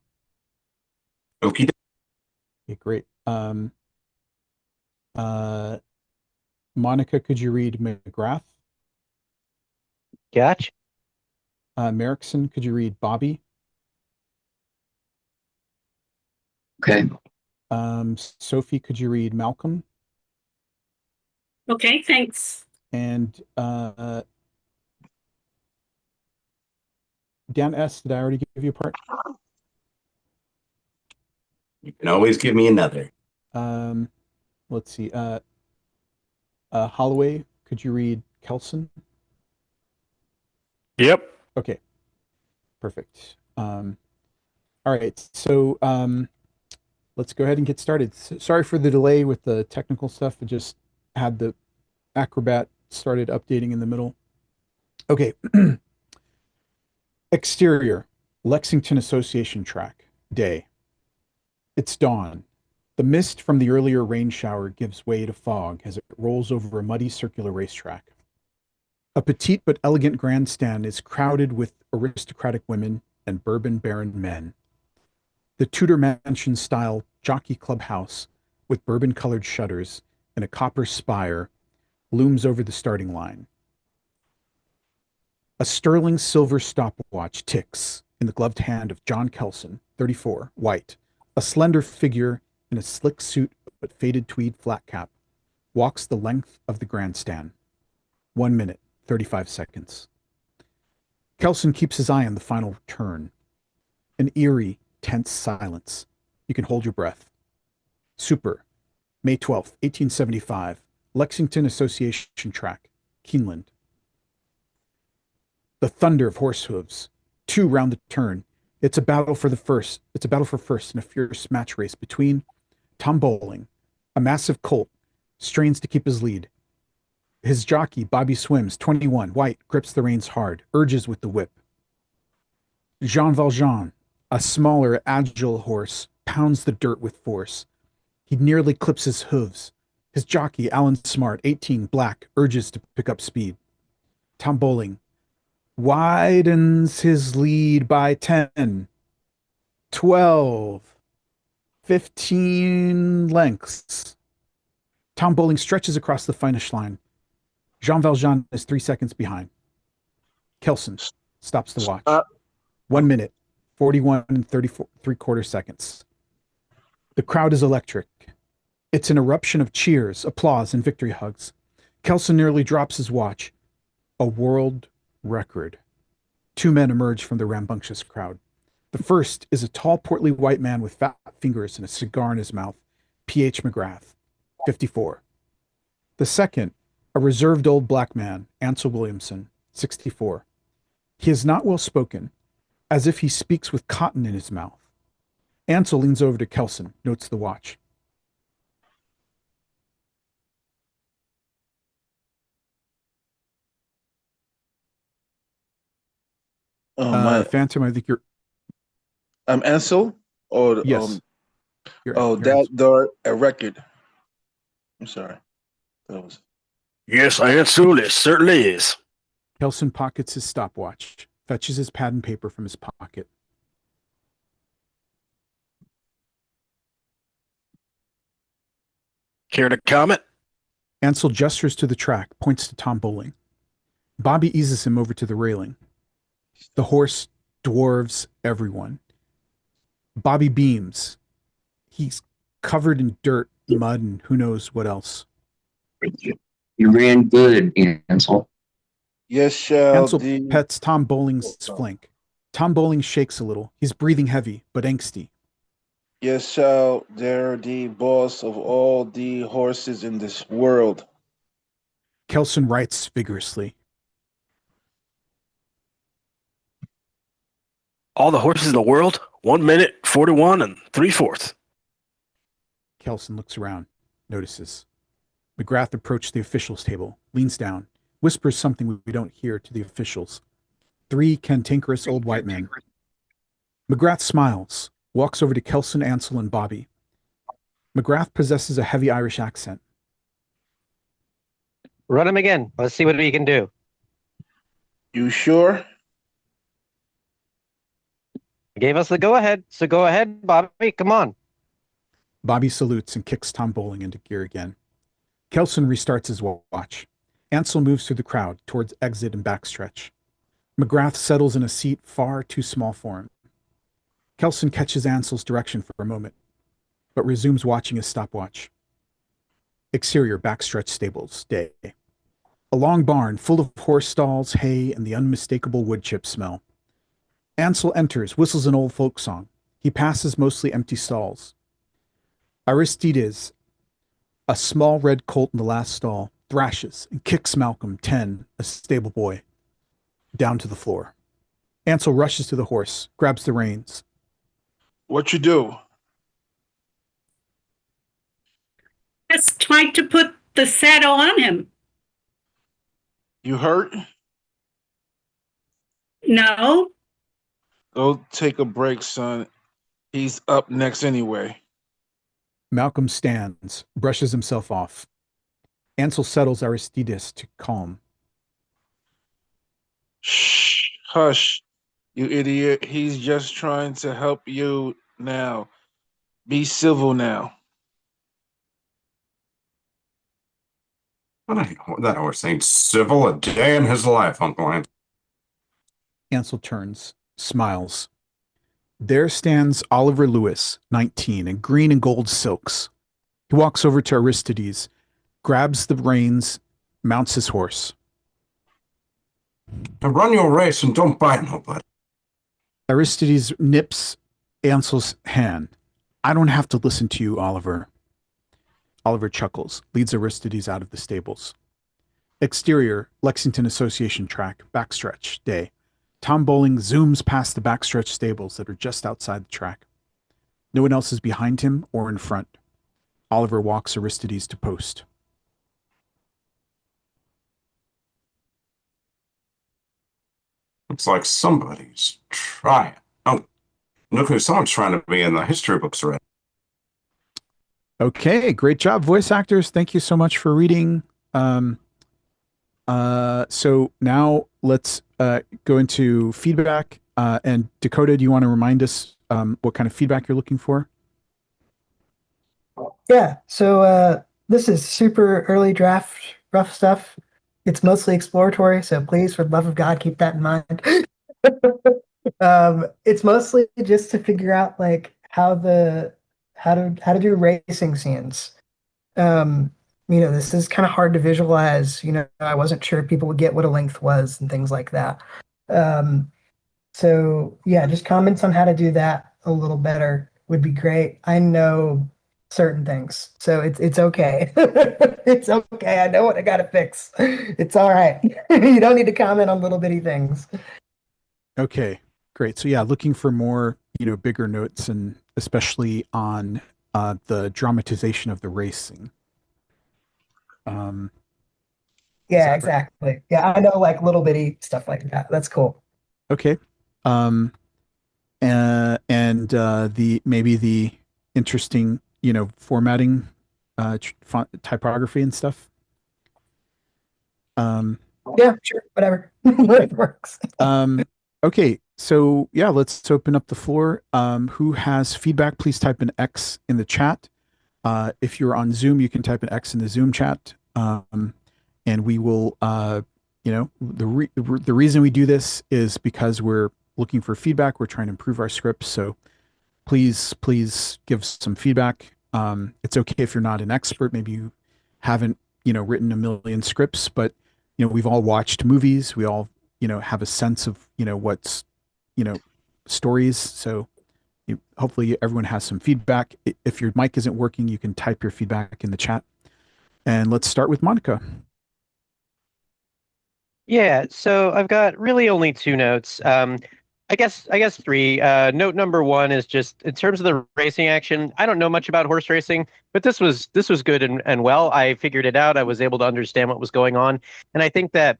S: Okay.
B: Okay, great. Monica, could you read McGrath?
D: Gotcha.
B: Merrickson, could you read Bobby?
N: Okay.
B: Sophie, could you read Malcolm?
E: Okay, thanks.
B: And Dan S., did I already give you a part?
S: You can always give me another.
B: Let's see. Holloway, could you read Kelson?
V: Yep.
B: Okay. Perfect. All right. So let's go ahead and get started. Sorry for the delay with the technical stuff. I just had the Acrobat started updating in the middle. Okay. Exterior, Lexington Association track, day. It's dawn. The mist from the earlier rain shower gives way to fog as it rolls over a muddy circular racetrack. A petite but elegant grandstand is crowded with aristocratic women and bourbon baron men. The Tudor mansion-style jockey clubhouse with bourbon-colored shutters and a copper spire looms over the starting line. A sterling silver stopwatch ticks in the gloved hand of John Kelson, 34, white, a slender figure in a slick suit but faded tweed flat cap, walks the length of the grandstand. 1 minute, 35 seconds. Kelson keeps his eye on the final turn. An eerie, tense silence. You can hold your breath. Super, May 12th, 1875, Lexington Association track, Keeneland. The thunder of horse hooves. 2 round the turn. It's a battle for first in a fierce match race between Tom Bowling, a massive colt, strains to keep his lead. His jockey, Bobby Swims, 21, white, grips the reins hard, urges with the whip. Jean Valjean, a smaller, agile horse, pounds the dirt with force. He nearly clips his hooves. His jockey, Alan Smart, 18, black, urges to pick up speed. Tom Bowling widens his lead by 10, 12, 15 lengths. Tom Bowling stretches across the finish line. Jean Valjean is 3 seconds behind. Kelson stops the watch.
U: Uh,
B: 1 minute, 41 and 3/4 seconds. The crowd is electric. It's an eruption of cheers, applause, and victory hugs. Kelson nearly drops his watch. A world record. 2 men emerge from the rambunctious crowd. The first is a tall, portly white man with fat fingers and a cigar in his mouth, P.H. McGrath, 54. The second, a reserved old black man, Ansel Williamson, 64. He is not well spoken, as if he speaks with cotton in his mouth. Ansel leans over to Kelson, notes the watch. Phantom, I think you're.
U: Ansel or
B: Yes.
U: A record. I'm sorry. That was.
D: Yes, Ansel, it certainly is.
B: Kelson pockets his stopwatch, fetches his pad and paper from his pocket.
D: Care to comment?
B: Ansel gestures to the track, points to Tom Bowling. Bobby eases him over to the railing. The horse, dwarves, everyone. Bobby beams. He's covered in dirt, mud, and who knows what else.
V: You ran good, Ansel.
U: Yes, shall
B: Ansel
U: the...
B: pets Tom Bowling's flank. Tom Bowling shakes a little. He's breathing heavy, but angsty.
U: Yes, shall there the boss of all the horses in this world.
B: Kelson writes vigorously.
D: All the horses in the world? 1 minute, 41 and 3/4.
B: Kelson looks around, notices. McGrath approached the officials' table, leans down, whispers something we don't hear to the officials. 3 cantankerous old white men. McGrath smiles, walks over to Kelson, Ansel, and Bobby. McGrath possesses a heavy Irish accent.
W: Run him again. Let's see what we can do.
U: You sure?
W: Gave us the go-ahead, so go ahead, Bobby. Come on.
B: Bobby salutes and kicks Tom Bowling into gear again. Kelson restarts his watch. Ansel moves through the crowd towards exit and backstretch. McGrath settles in a seat far too small for him. Kelson catches Ansel's direction for a moment, but resumes watching his stopwatch. Exterior backstretch stables, day. A long barn full of horse stalls, hay, and the unmistakable wood chip smell. Ansel enters, whistles an old folk song. He passes mostly empty stalls. Aristides, a small red colt in the last stall, thrashes and kicks Malcolm, 10, a stable boy, down to the floor. Ansel rushes to the horse, grabs the reins.
U: What you do?
E: Just tried to put the saddle on him.
U: You hurt?
E: No.
U: Go take a break, son. He's up next anyway.
B: Malcolm stands, brushes himself off. Ansel settles Aristides to calm.
U: Shh, hush, you idiot. He's just trying to help you now. Be civil now.
S: That horse ain't civil a day in his life, Uncle Ant.
B: Ansel turns, smiles. There stands Oliver Lewis, 19, in green and gold silks. He walks over to Aristides, grabs the reins, mounts his horse.
S: Now run your race and don't bite nobody.
B: Aristides nips Ansel's hand. I don't have to listen to you, Oliver. Oliver chuckles, leads Aristides out of the stables. Exterior, Lexington Association track, backstretch, day. Tom Bowling zooms past the backstretch stables that are just outside the track. No one else is behind him or in front. Oliver walks Aristides to post.
S: Looks like somebody's trying. Oh, look who someone's trying to be in the history books already.
B: Okay, great job, voice actors. Thank you so much for reading. So now let's go into feedback. And Dakota, do you want to remind us what kind of feedback you're looking for?
P: Yeah, so this is super early draft, rough stuff. It's mostly exploratory, so please, for the love of God, keep that in mind. It's mostly just to figure out like how to do racing scenes. This is kind of hard to visualize. I wasn't sure if people would get what a length was and things like that. So yeah, just comments on how to do that a little better would be great. I know certain things, so it's okay. It's okay. I know what I gotta fix. It's all right. You don't need to comment on little bitty things.
B: Okay, great. So yeah, looking for more, bigger notes, and especially on the dramatization of the racing.
P: Yeah, exactly. Yeah, I know like little bitty stuff like that. That's cool.
B: Okay. And maybe the interesting, formatting, font typography and stuff.
P: Yeah, sure, whatever. Whatever works.
B: Okay, so yeah, let's open up the floor. Who has feedback? Please type an X in the chat. If you're on Zoom, you can type an X in the Zoom chat. And we will, the reason we do this is because we're looking for feedback. We're trying to improve our scripts. So please give some feedback. It's okay if you're not an expert. Maybe you haven't, written a million scripts, but, we've all watched movies. We all, have a sense of, what's, stories. So hopefully everyone has some feedback. If your mic isn't working, you can type your feedback in the chat. And let's start with Monica.
W: Yeah, so I've got really only two notes. I guess three. Note number one is just in terms of the racing action. I don't know much about horse racing, but this was good and well. I figured it out. I was able to understand what was going on, and I think that,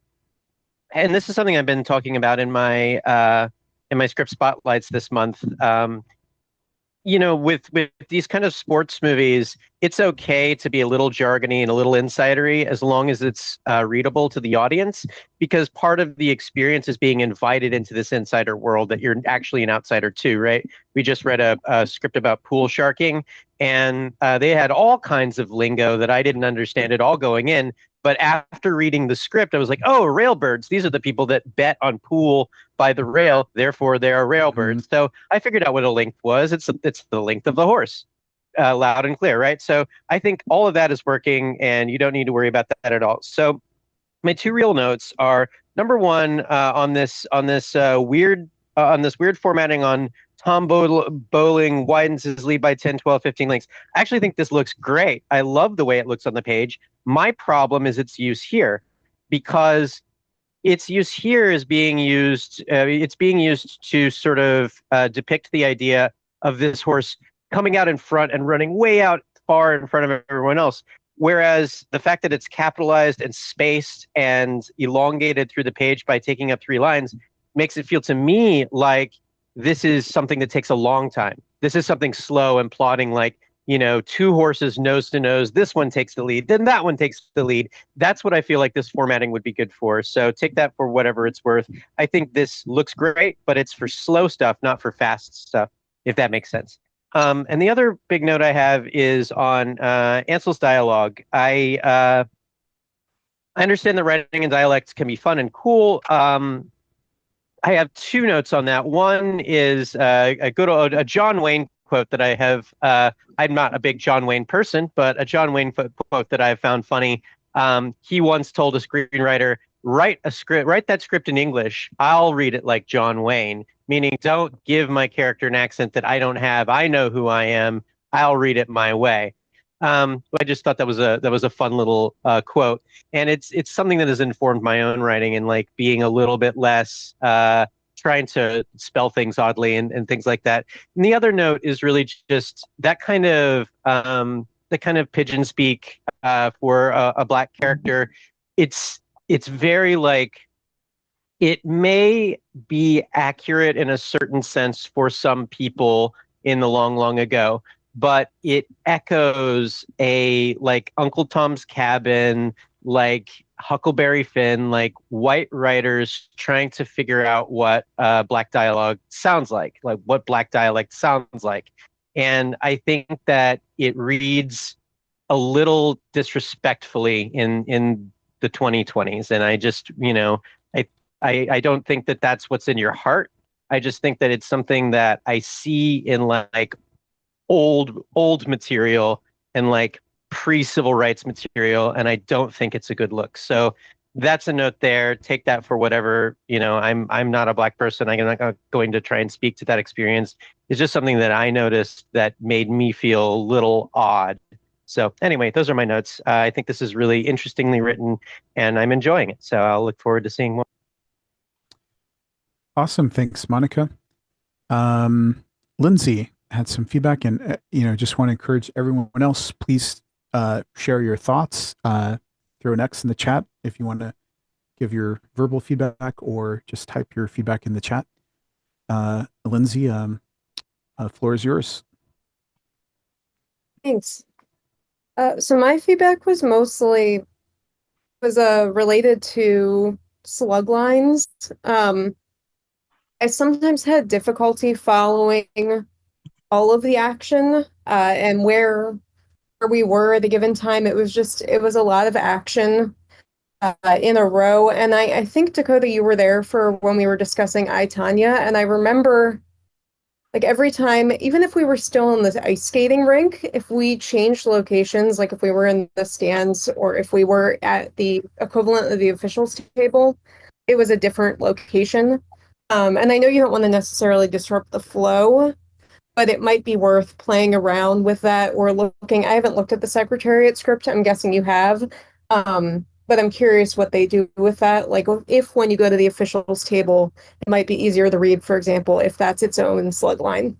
W: and this is something I've been talking about in my script spotlights this month. With these kind of sports movies, it's okay to be a little jargony and a little insidery as long as it's readable to the audience, because part of the experience is being invited into this insider world that you're actually an outsider too, right? We just read a script about pool sharking, and they had all kinds of lingo that I didn't understand at all going in. But after reading the script, I was like, oh, railbirds. These are the people that bet on pool by the rail. Therefore, they are railbirds. So I figured out what a length was. It's the length of the horse, loud and clear, right? So I think all of that is working, and you don't need to worry about that at all. So my two real notes are, number one, on this weird formatting on Tom Bowling widens his lead by 10, 12, 15 links. I actually think this looks great. I love the way it looks on the page. My problem is its use here, because its use here is being used. It's being used to sort of depict the idea of this horse coming out in front and running way out far in front of everyone else. Whereas the fact that it's capitalized and spaced and elongated through the page by taking up 3 lines makes it feel to me like this is something that takes a long time. This is something slow and plodding, like, 2 horses nose to nose. This one takes the lead, then that one takes the lead. That's what I feel like this formatting would be good for. So take that for whatever it's worth. I think this looks great, but it's for slow stuff, not for fast stuff, if that makes sense. And the other big note I have is on Ansel's dialogue. I understand that writing in dialects can be fun and cool. I have 2 notes on that. One is a John Wayne quote that I have. I'm not a big John Wayne person, but a John Wayne quote that I have found funny. He once told a screenwriter, write that script in English. I'll read it like John Wayne, meaning don't give my character an accent that I don't have. I know who I am. I'll read it my way. I just thought that was a fun little quote, and it's something that has informed my own writing, and like being a little bit less trying to spell things oddly and things like that. And the other note is really just that kind of pigeon speak for a Black character. It's very like, it may be accurate in a certain sense for some people in the long ago, but it echoes a like Uncle Tom's Cabin, like Huckleberry Finn, like white writers trying to figure out what Black dialogue sounds like what Black dialect sounds like. And I think that it reads a little disrespectfully in the 2020s. And I just, I don't think that that's what's in your heart. I just think that it's something that I see in like old material and like pre-civil rights material, and I don't think it's a good look. So that's a note there. Take that for whatever, I'm not a Black person. I'm not going to try and speak to that experience. It's just something that I noticed that made me feel a little odd. So anyway, those are my notes. I think this is really interestingly written and I'm enjoying it. So I'll look forward to seeing more.
B: Awesome. Thanks, Monica. Lindsay had some feedback, and just want to encourage everyone else, please share your thoughts. Throw an X in the chat if you want to give your verbal feedback, or just type your feedback in the chat. Lindsay, floor is yours.
Q: Thanks. So my feedback was mostly related to slug lines. I sometimes had difficulty following all of the action and where we were at a given time. It was a lot of action in a row. And I think, Dakota, you were there for when we were discussing I, Tanya, and I remember like every time, even if we were still in the ice skating rink, if we changed locations, like if we were in the stands or if we were at the equivalent of the officials table, it was a different location. And I know you don't want to necessarily disrupt the flow, but it might be worth playing around with that or looking. I haven't looked at the Secretariat script. I'm guessing you have. But I'm curious what they do with that. Like if when you go to the officials table, it might be easier to read, for example, if that's its own slug line.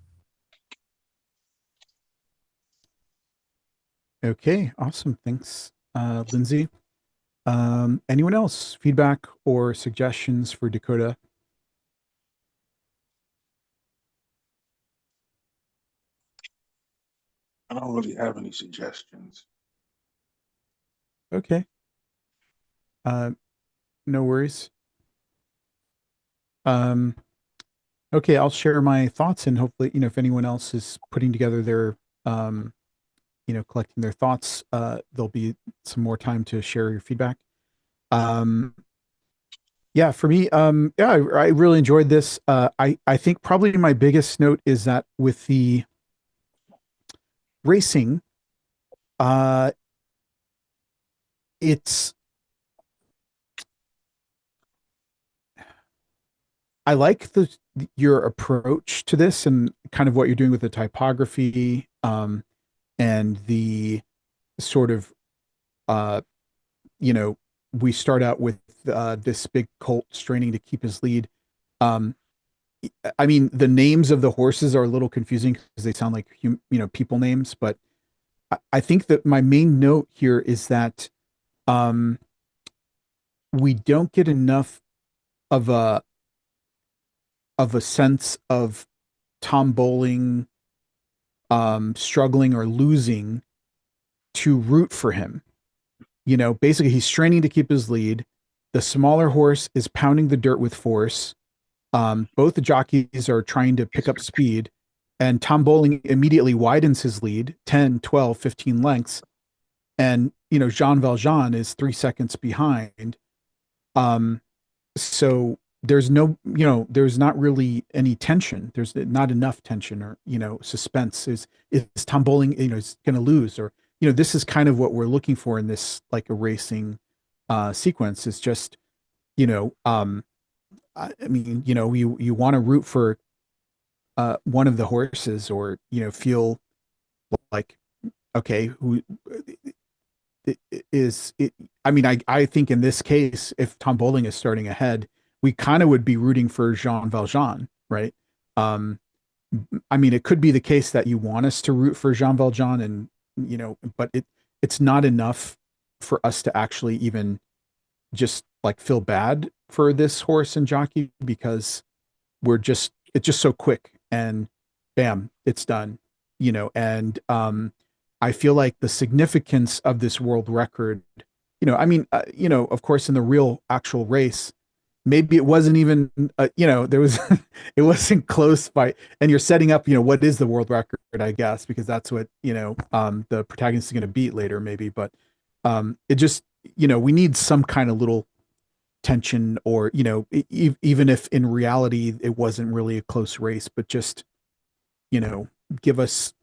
B: Okay, awesome. Thanks, Lindsay. Anyone else? Feedback or suggestions for Dakota?
U: I don't really have any suggestions.
B: Okay. No worries. Okay, I'll share my thoughts, and hopefully, if anyone else is putting together their, collecting their thoughts, there'll be some more time to share your feedback. Yeah, for me, yeah, I really enjoyed this. I think probably my biggest note is that with the racing, I like your approach to this and kind of what you're doing with the typography, and the sort of, we start out with this big colt straining to keep his lead. I mean, the names of the horses are a little confusing because they sound like people names, but I think that my main note here is that we don't get enough of a sense of Tom Bowling struggling or losing to root for him. Basically he's straining to keep his lead. The smaller horse is pounding the dirt with force. Both the jockeys are trying to pick up speed, and Tom Bowling immediately widens his lead 10, 12, 15 lengths. And, Jean Valjean is 3 seconds behind. So there's there's not really any tension. There's not enough tension or, suspense. Is Tom Bowling, is going to lose? Or, this is kind of what we're looking for in this, like a racing sequence. Is just, I mean, you want to root for one of the horses, or, feel like, okay, who is it? I mean, I think in this case, if Tom Bowling is starting ahead, we kind of would be rooting for Jean Valjean, right? I mean, it could be the case that you want us to root for Jean Valjean, and, but it's not enough for us to actually even just like feel bad for this horse and jockey, because it's just so quick and bam, it's done, and I feel like the significance of this world record, I mean, of course, in the real actual race, maybe it wasn't even, there was, it wasn't close by, and you're setting up, what is the world record, I guess, because that's what, the protagonist is going to beat later, maybe, but it just, we need some kind of little tension, or even if in reality it wasn't really a close race, but just give us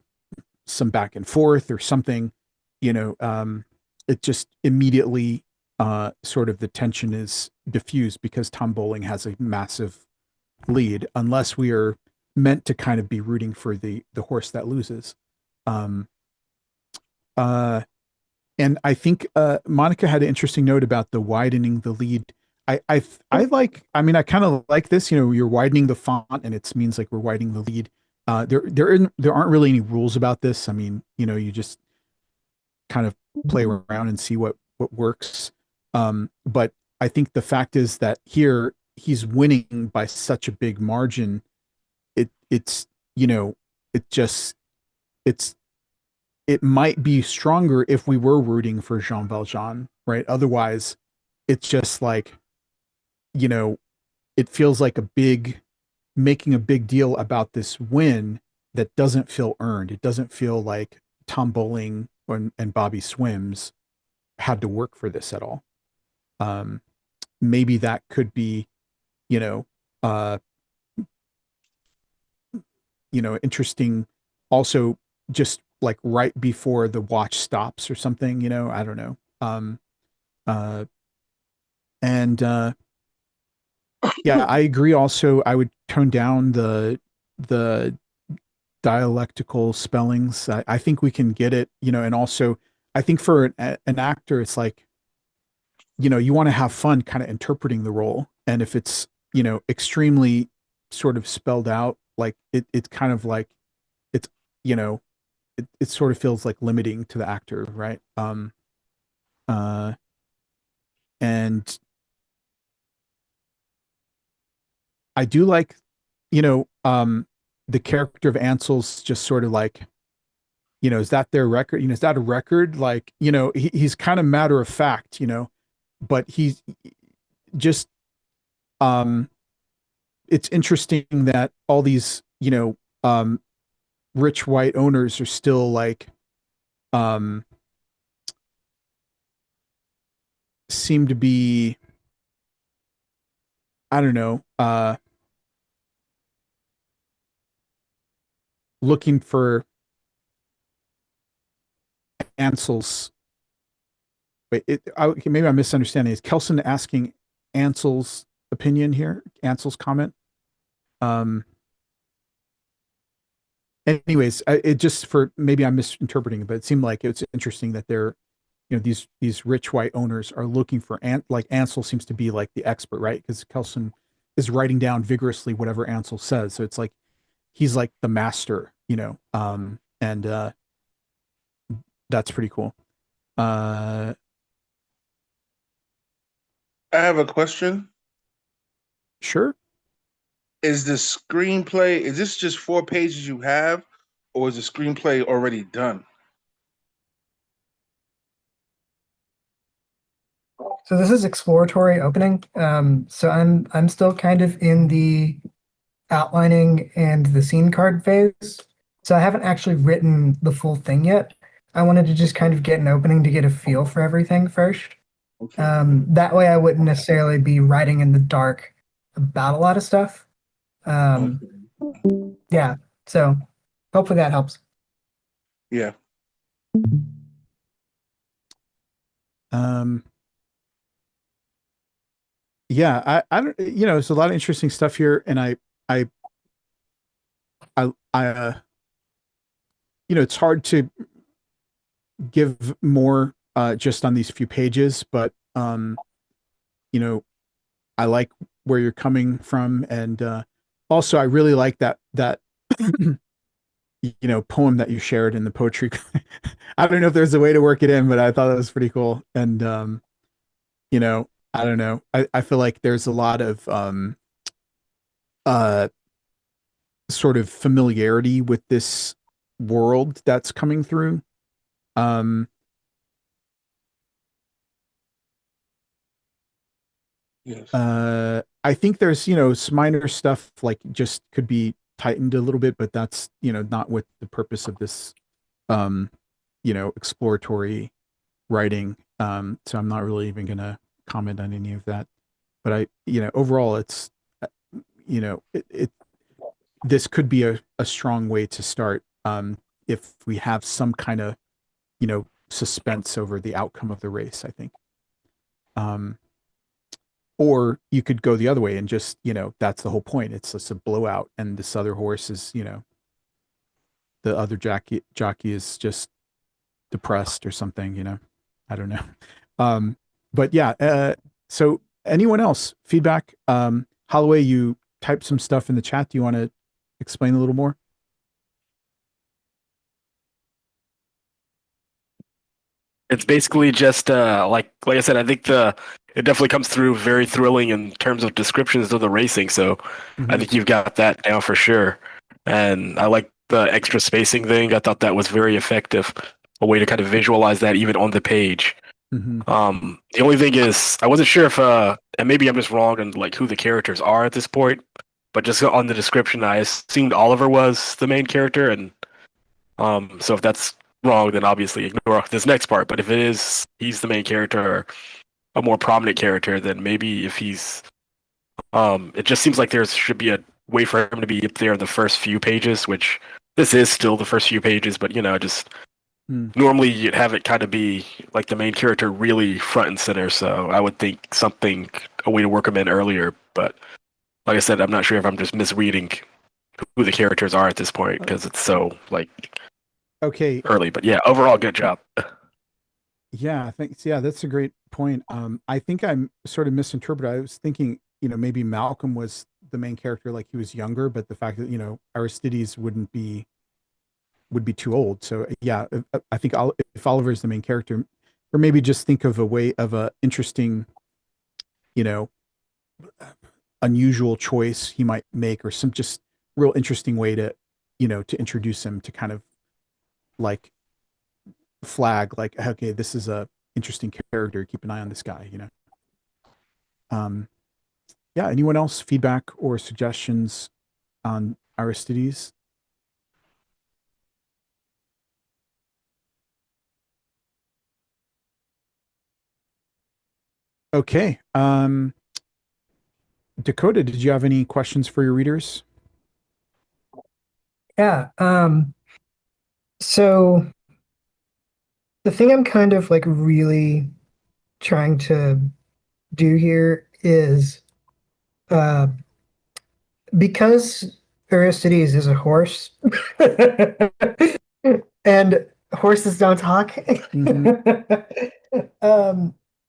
B: some back and forth or something. It just immediately sort of the tension is diffused because Tom Bowling has a massive lead, unless we are meant to kind of be rooting for the horse that loses. Um, and I think Monica had an interesting note about the widening the lead. I mean, I kind of like this. You're widening the font, and it means like we're widening the lead. There aren't really any rules about this. I mean, you just kind of play around and see what works. But I think the fact is that here he's winning by such a big margin. It's it might be stronger if we were rooting for Jean Valjean, right? Otherwise, it's just like, it feels like making a big deal about this win that doesn't feel earned. It doesn't feel like Tom Bowling and Bobby Swims had to work for this at all. Maybe that could be, interesting. Also, just like right before the watch stops or something, I don't know. Yeah, I agree. Also, I would tone down the dialectical spellings. I think we can get it, and also I think for an actor, it's like, you want to have fun kind of interpreting the role. And if it's, extremely sort of spelled out, like it's kind of like it's, it sort of feels like limiting to the actor, right? And I do like, the character of Ansel's just sort of like, is that their record? Is that a record? Like, he's kind of matter of fact, but he's just, it's interesting that all these, rich white owners are still like, seem to be, I don't know, looking for Ansel's. Wait, okay, maybe I'm misunderstanding. Is Kelson asking Ansel's opinion here? Ansel's comment? Anyways, it just for maybe I'm misinterpreting it, but it seemed like it's interesting that they're, these rich white owners are looking for like Ansel seems to be like the expert, right? Because Kelson is writing down vigorously whatever Ansel says, so it's like he's like the master, and that's pretty cool.
U: I have a question.
B: Sure.
U: Is the screenplay, is this just 4 pages you have, or is the screenplay already done?
P: So this is exploratory opening. So I'm still kind of in the outlining and the scene card phase. So I haven't actually written the full thing yet. I wanted to just kind of get an opening to get a feel for everything first.
U: Okay.
P: That way I wouldn't necessarily be writing in the dark about a lot of stuff. Yeah, so hopefully that helps.
U: Yeah.
B: Yeah, I don't, there's a lot of interesting stuff here, and it's hard to give more just on these few pages, but I like where you're coming from, and also I really like that poem that you shared in the poetry. I don't know if there's a way to work it in, but I thought that was pretty cool. And I don't know. I feel like there's a lot of sort of familiarity with this world that's coming through.
U: Yes.
B: I think there's, some minor stuff like just could be tightened a little bit, but that's, not with the purpose of this, exploratory writing. So I'm not really even going to comment on any of that. But overall, it's, this could be a strong way to start if we have some kind of, suspense over the outcome of the race, I think. Or you could go the other way and just, that's the whole point. It's just a blowout, and this other horse is, the other jockey is just depressed or something, I don't know. But yeah, so anyone else feedback? Holloway, you typed some stuff in the chat. Do you want to explain a little more?
D: It's basically just like I said, I think it definitely comes through very thrilling in terms of descriptions of the racing. So I think you've got that now for sure. And I like the extra spacing thing. I thought that was very effective. A way to kind of visualize that even on the page. The only thing is I wasn't sure if and maybe I'm just wrong on like who the characters are at this point, but just on the description I assumed Oliver was the main character, and so if that's wrong, then obviously ignore this next part. But if it is, he's the main character or a more prominent character, then maybe if he's, it just seems like there should be a way for him to be up there in the first few pages, which this is still the first few pages, but just normally you'd have it kind of be like the main character really front and center. So I would think a way to work him in earlier. But like I said, I'm not sure if I'm just misreading who the characters are at this point because it's so
B: okay
D: early. But yeah, overall, good job.
B: Yeah, thanks. Yeah, that's a great point. I think I'm sort of misinterpreted. I was thinking, maybe Malcolm was the main character, like he was younger, but the fact that, Aristides would be too old. So yeah, I think if Oliver is the main character, or maybe just think of a way of a interesting, unusual choice he might make, or some just real interesting way to, to introduce him to kind of like flag, like, okay, this is a interesting character. Keep an eye on this guy, Yeah. Anyone else feedback or suggestions on Aristides? Okay. Dakota, did you have any questions for your readers?
P: Yeah. So the thing I'm kind of like really trying to do here is because Aristides is a horse and horses don't talk,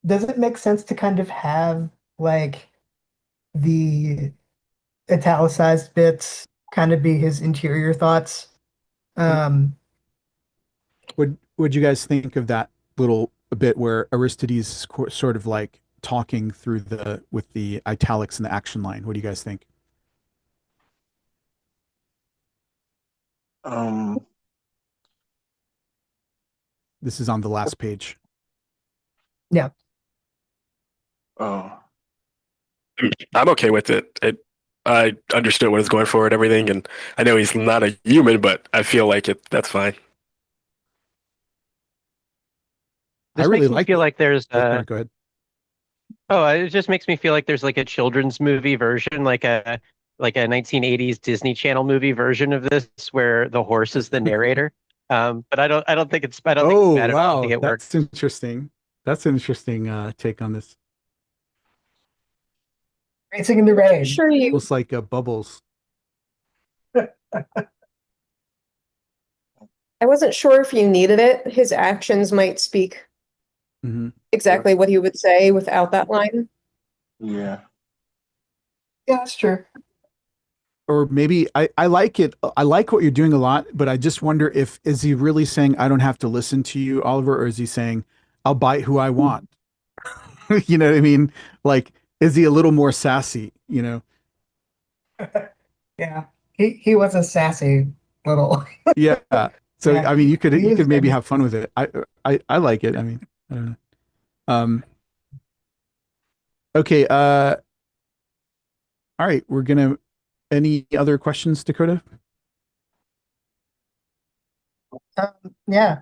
P: does it make sense to kind of have like the italicized bits kind of be his interior thoughts?
B: Would you guys think of that little bit where Aristides is sort of like talking through with the italics and the action line? What do you guys think? This is on the last page.
P: Yeah.
U: Oh,
D: I'm okay with it. I understood what it's going for and everything, and I know he's not a human, but I feel like that's fine.
W: This
B: I really
W: makes me feel like there's
B: go ahead.
W: Oh, it just makes me feel like there's like a children's movie version, like a 1980s Disney Channel movie version of this, where the horse is the narrator. But I don't think it's bad.
B: Oh,
W: At all. I
B: wow,
W: think it works.
B: that's interesting. That's an interesting take on this.
P: Racing in the rain.
Q: Sure, you.
B: Almost like bubbles.
Q: I wasn't sure if you needed it. His actions might speak exactly what he would say without that line.
U: yeah.
P: Yeah, that's true.
B: Or maybe I like it. I like what you're doing a lot, but I just wonder is he really saying, I don't have to listen to you, Oliver, or is he saying, I'll bite who I want? You know what I mean? Like, is he a little more sassy,
P: Yeah. He was a sassy little.
B: Yeah. So,
P: Yeah,
B: I mean, you could
P: is
B: maybe
P: good.
B: have fun with it. I like it. I mean, I don't know. Okay. All right. Any other questions, Dakota?
P: Yeah.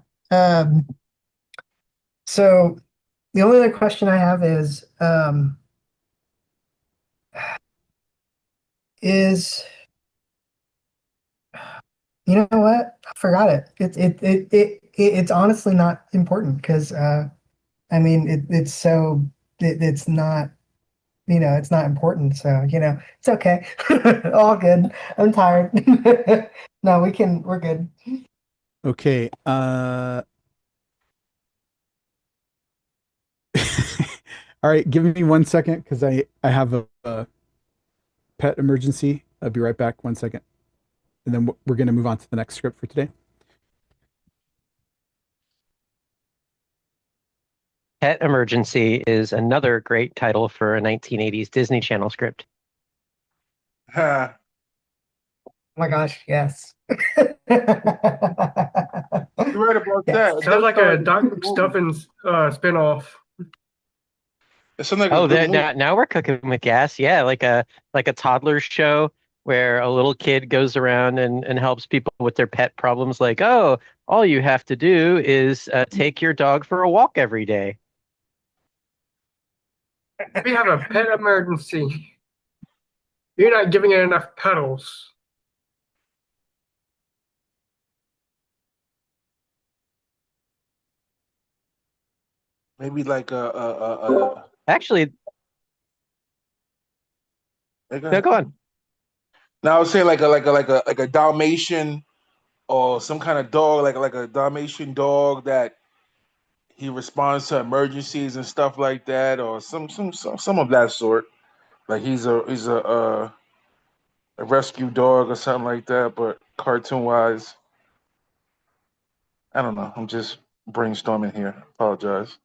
P: So The only other question I have is you know what? I forgot it. It's honestly not important because I mean it's not, you know, it's not important. So, you know, it's okay. All good. I'm tired. No, we're good.
B: Okay. All right, give me 1 second because I have a pet emergency. I'll be right back. 1 second. And then we're going to move on to the next script for today.
W: Pet Emergency is another great title for a 1980s Disney Channel script.
P: Oh my gosh, yes. You're
U: right about that.
C: Sounds like a Doc McStuffins spinoff.
U: It sounds like
W: Oh, now we're cooking with gas. Yeah, like a toddler show where a little kid goes around and helps people with their pet problems. Like, oh, all you have to do is take your dog for a walk every day.
C: We have a pet emergency. You're not giving it enough petals.
U: Maybe like
W: Actually, no, go on.
U: Now I was saying like a Dalmatian or some kind of dog, like a Dalmatian dog that he responds to emergencies and stuff like that, or some of that sort. Like he's a rescue dog or something like that, but cartoon wise, I don't know. I'm just brainstorming here. Apologize.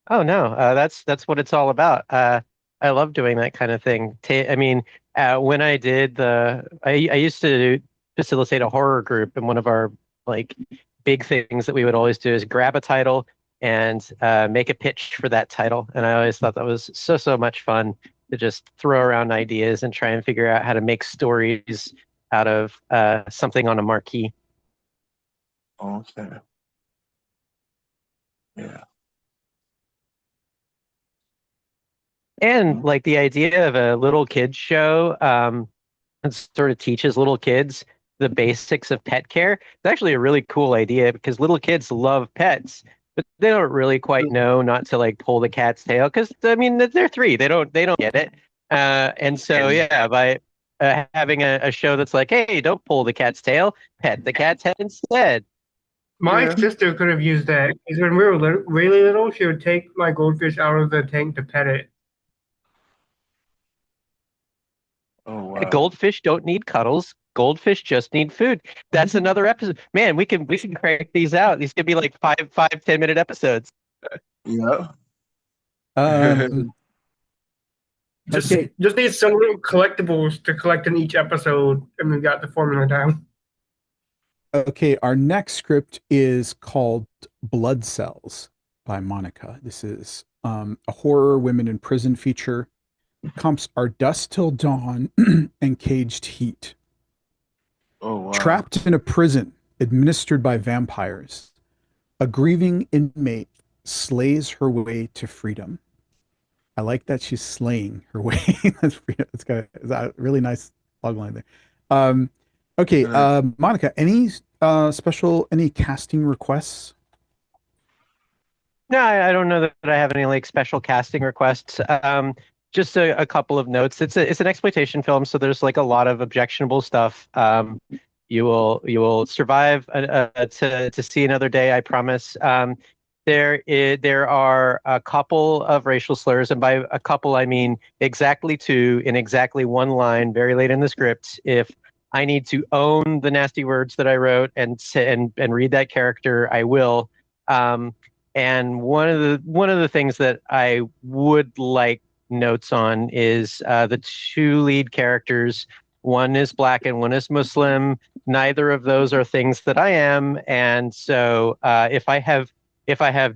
W: Oh no, that's what it's all about. I love doing that kind of thing. I mean, when I did I used to facilitate a horror group, and one of our like big things that we would always do is grab a title and make a pitch for that title. And I always thought that was so much fun to just throw around ideas and try and figure out how to make stories out of something on a marquee.
U: Okay. Yeah.
W: And like the idea of a little kids show that sort of teaches little kids the basics of pet care. It's actually a really cool idea because little kids love pets, but they don't really quite know not to like pull the cat's tail because I mean they're 3, they don't get it. And so yeah, by having a show that's like, hey, don't pull the cat's tail, pet the cat's head instead.
C: My sister could have used that because when we were really little, she would take my goldfish out of the tank to pet it.
U: Oh wow.
W: Goldfish don't need cuddles. Goldfish just need food. That's another episode. Man, we can crank these out. These could be like 10-minute episodes.
U: Yeah.
C: Just need some little collectibles to collect in each episode, and we got the formula down.
B: Okay, our next script is called Blood Cells by Monica. This is a horror women in prison feature. Comps are Dusk Till Dawn and Caged Heat.
U: Oh wow.
B: Trapped in a prison administered by vampires, a grieving inmate slays her way to freedom. I like that she's slaying her way. That's a really nice logline there. Okay, Monica, any casting requests?
W: No, I don't know that I have any like special casting requests. Just a couple of notes. It's an exploitation film, so there's like a lot of objectionable stuff. You will survive to see another day, I promise. There are a couple of racial slurs, and by a couple I mean exactly 2 in exactly 1 line, very late in the script. If I need to own the nasty words that I wrote and read that character, I will. And one of the things that I would like notes on is the 2 lead characters. One is Black and one is Muslim. Neither of those are things that I am, and so if I have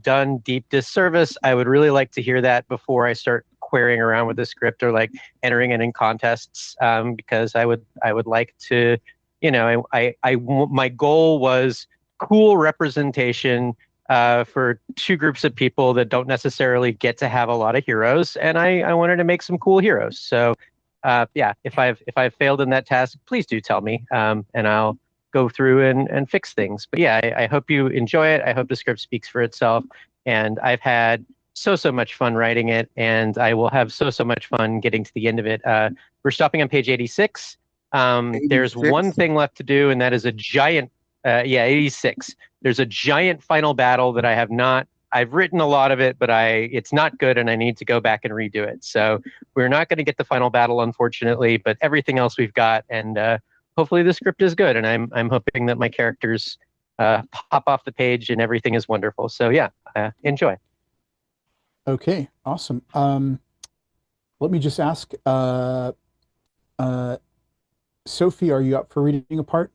W: done deep disservice, I would really like to hear that before I start querying around with the script or like entering it in contests, because I would like to, you know, my goal was cool representation for two groups of people that don't necessarily get to have a lot of heroes, and I wanted to make some cool heroes. So yeah, if I've failed in that task, please do tell me, and I'll go through and fix things. But yeah, I hope you enjoy it. I hope the script speaks for itself, and I've had so much fun writing it, and I will have so much fun getting to the end of it. We're stopping on page 86. There's
U: 86?
W: one thing left to do, and that is a giant 86. There's a giant final battle that I've written a lot of it, but it's not good, and I need to go back and redo it. So we're not going to get the final battle, unfortunately, but everything else we've got, and hopefully the script is good, and I'm hoping that my characters pop off the page and everything is wonderful. So yeah, enjoy.
B: Okay, awesome. Let me just ask, Sophie, are you up for reading a part?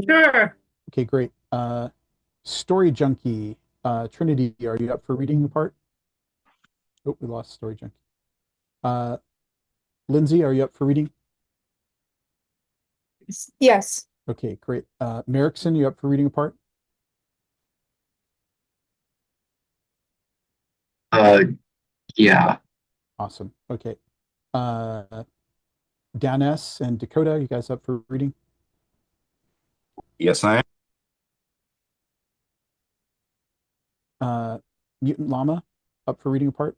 C: Sure.
B: Okay, great. Story Junkie, Trinity, are you up for reading a part? Oh, we lost Story Junkie. Lindsay, are you up for reading?
K: Yes.
B: Okay, great. Merrickson, you up for reading a part?
V: Yeah.
B: Awesome. Okay. Dan S. and Dakota, you guys up for reading?
S: Yes, I am.
B: Mutant Llama, up for reading a part?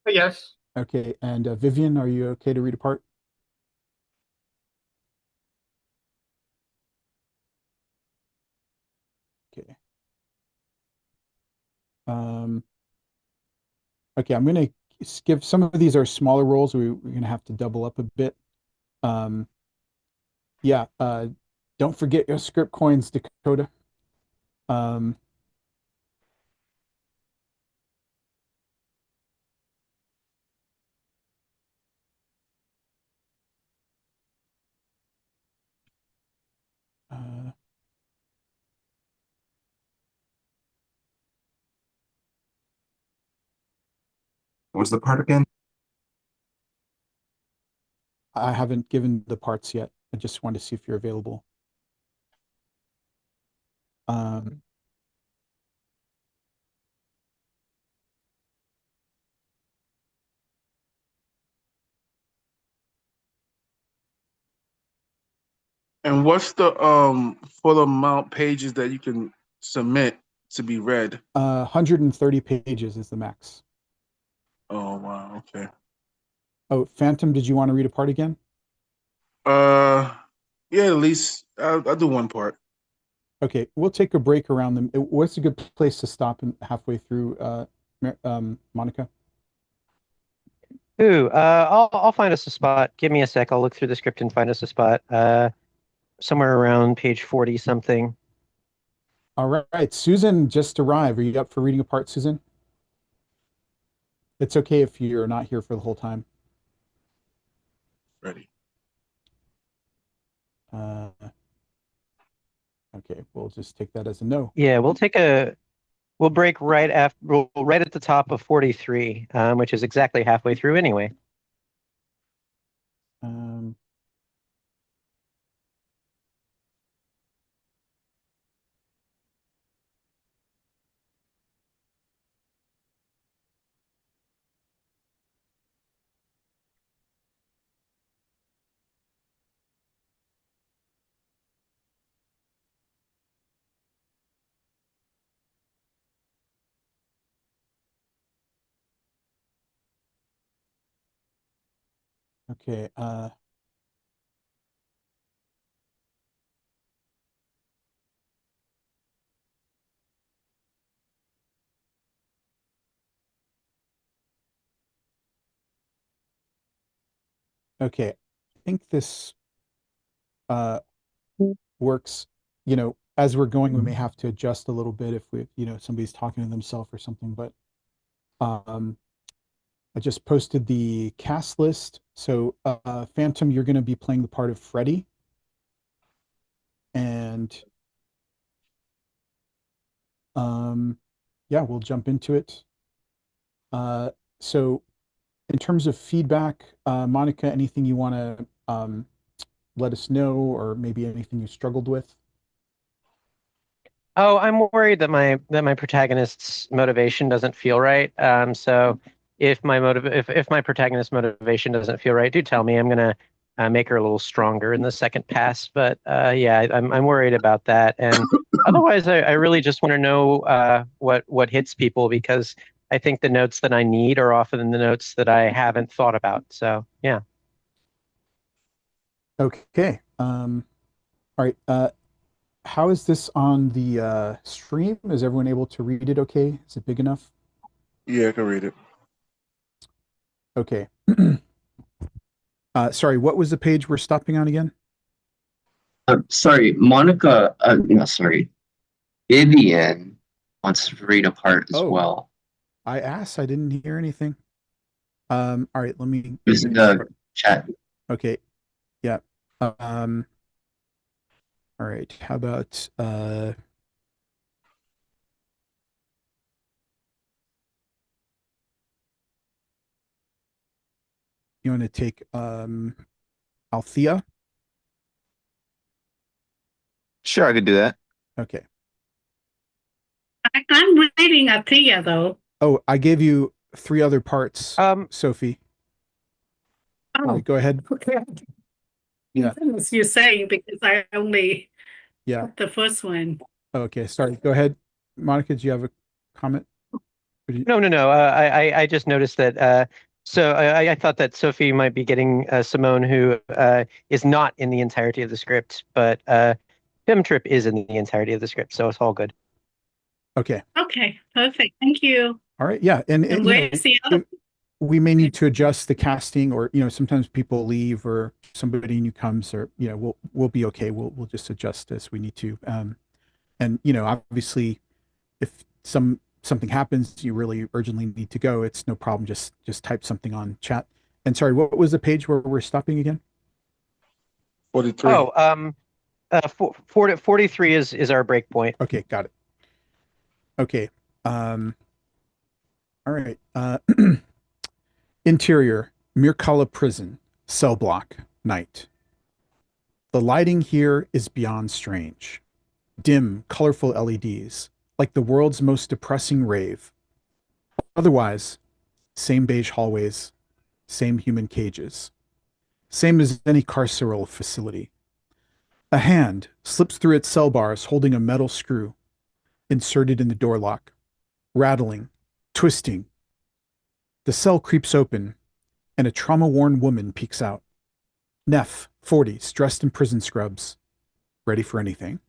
C: Yes.
B: Okay, and Vivian, are you okay to read a part? Okay. Okay, I'm going to give some of these are smaller roles. We're going to have to double up a bit. Yeah, don't forget your script coins, Dakota.
S: What's the part again?
B: I haven't given the parts yet. I just wanted to see if you're available.
U: And what's the full amount pages that you can submit to be read?
B: 130 pages is the max.
U: Oh wow, okay.
B: Oh, Phantom, did you want to read a part again?
U: Yeah, at least I'll do one part.
B: Okay, we'll take a break around them. What's a good place to stop halfway through, Monica?
W: Ooh, I'll find us a spot. Give me a sec. I'll look through the script and find us a spot. Somewhere around page 40 something.
B: All right, Susan just arrived. Are you up for reading a part, Susan? It's okay if you're not here for the whole time.
U: Ready.
B: Okay, we'll just take that as a no.
W: Yeah, we'll break right at the top of 43, which is exactly halfway through anyway.
B: Okay, okay, I think this works. You know, as we're going, we may have to adjust a little bit if somebody's talking to themselves or something, but I just posted the cast list. So Phantom, you're going to be playing the part of Freddy. And yeah, we'll jump into it. So in terms of feedback, Monica, anything you want to let us know, or maybe anything you struggled with?
W: Oh, I'm worried that my protagonist's motivation doesn't feel right. So if if my protagonist's motivation doesn't feel right, do tell me. I'm gonna make her a little stronger in the second pass. But yeah, I'm worried about that. And otherwise, I really just want to know what hits people, because I think the notes that I need are often the notes that I haven't thought about. So yeah.
B: Okay. All right. How is this on the stream? Is everyone able to read it okay? Is it big enough?
U: Yeah, I can read it.
B: Okay. Sorry, what was the page we're stopping on again?
V: Sorry, Monica. No, sorry. Vivian wants to read a part as well.
B: I asked, I didn't hear anything. All right, let me.
V: It was in the chat.
B: Okay. Yeah. All right. How about you want to take Althea?
F: Sure, I could do that.
B: Okay.
E: I'm reading Athea though.
B: Oh, I gave you 3 other parts, Sophie.
E: Oh,
B: go ahead.
E: Okay.
B: Yeah.
E: As you're saying, because I only
B: Yeah.
E: the first one.
B: Okay, sorry. Go ahead. Monica, do you have a comment?
W: No. I just noticed that. So I thought that Sophie might be getting Simone, who is not in the entirety of the script, but Film Trip is in the entirety of the script, so it's all good.
B: Okay.
E: Okay, perfect. Thank you.
B: All right. Yeah. And you know,
E: where's the other?
B: we may need to adjust the casting, or sometimes people leave or somebody new comes, or we'll be okay. We'll just adjust as we need to. And obviously, if something happens, you really urgently need to go, it's no problem. Just type something on chat. And sorry, what was the page where we're stopping again?
U: 43.
W: Oh, 43 is our break point.
B: Okay, got it. Okay. All right. Interior, Mirkala Prison, cell block, night. The lighting here is beyond strange. Dim, colorful LEDs, like the world's most depressing rave. Otherwise, same beige hallways, same human cages. Same as any carceral facility. A hand slips through its cell bars holding a metal screw, inserted in the door lock, rattling, twisting. The cell creeps open, and a trauma-worn woman peeks out. Neff, 40s, dressed in prison scrubs, ready for anything.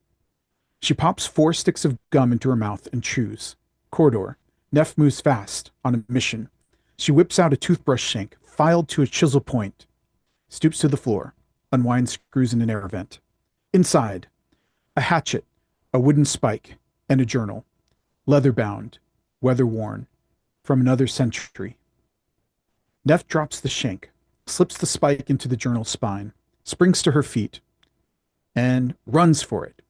B: She pops 4 sticks of gum into her mouth and chews. Corridor. Neff moves fast, on a mission. She whips out a toothbrush shank, filed to a chisel point, stoops to the floor, unwinds screws in an air vent. Inside, a hatchet, a wooden spike, and a journal. Leather-bound, weather-worn, from another century. Neff drops the shank, slips the spike into the journal spine, springs to her feet, and runs for it.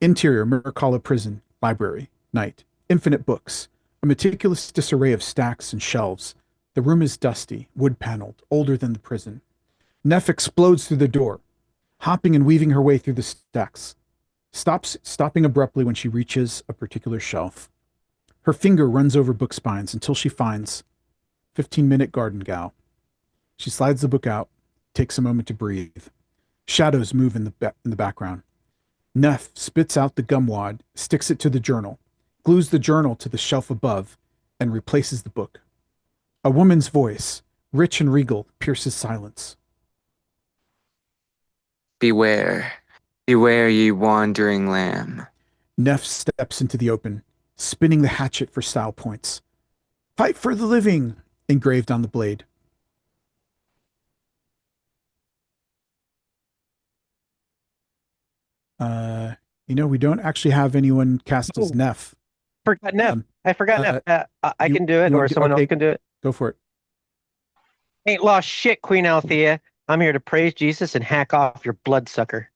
B: Interior, Mirkala Prison, library, night, infinite books, a meticulous disarray of stacks and shelves. The room is dusty, wood-paneled, older than the prison. Neff explodes through the door, hopping and weaving her way through the stacks, stopping abruptly when she reaches a particular shelf. Her finger runs over book spines until she finds 15-minute garden gal. She slides the book out, takes a moment to breathe. Shadows move in the background. Neff spits out the gum wad, sticks it to the journal, glues the journal to the shelf above, and replaces the book. A woman's voice, rich and regal, pierces silence.
F: Beware. Beware, ye wandering lamb.
B: Neff steps into the open, spinning the hatchet for style points. Fight for the living, engraved on the blade. We don't actually have anyone cast as Neff.
W: Forgot Neff. I forgot Neff. I can do it, or someone else can do it.
B: Go for it.
W: Ain't lost shit, Queen Althea. I'm here to praise Jesus and hack off your bloodsucker.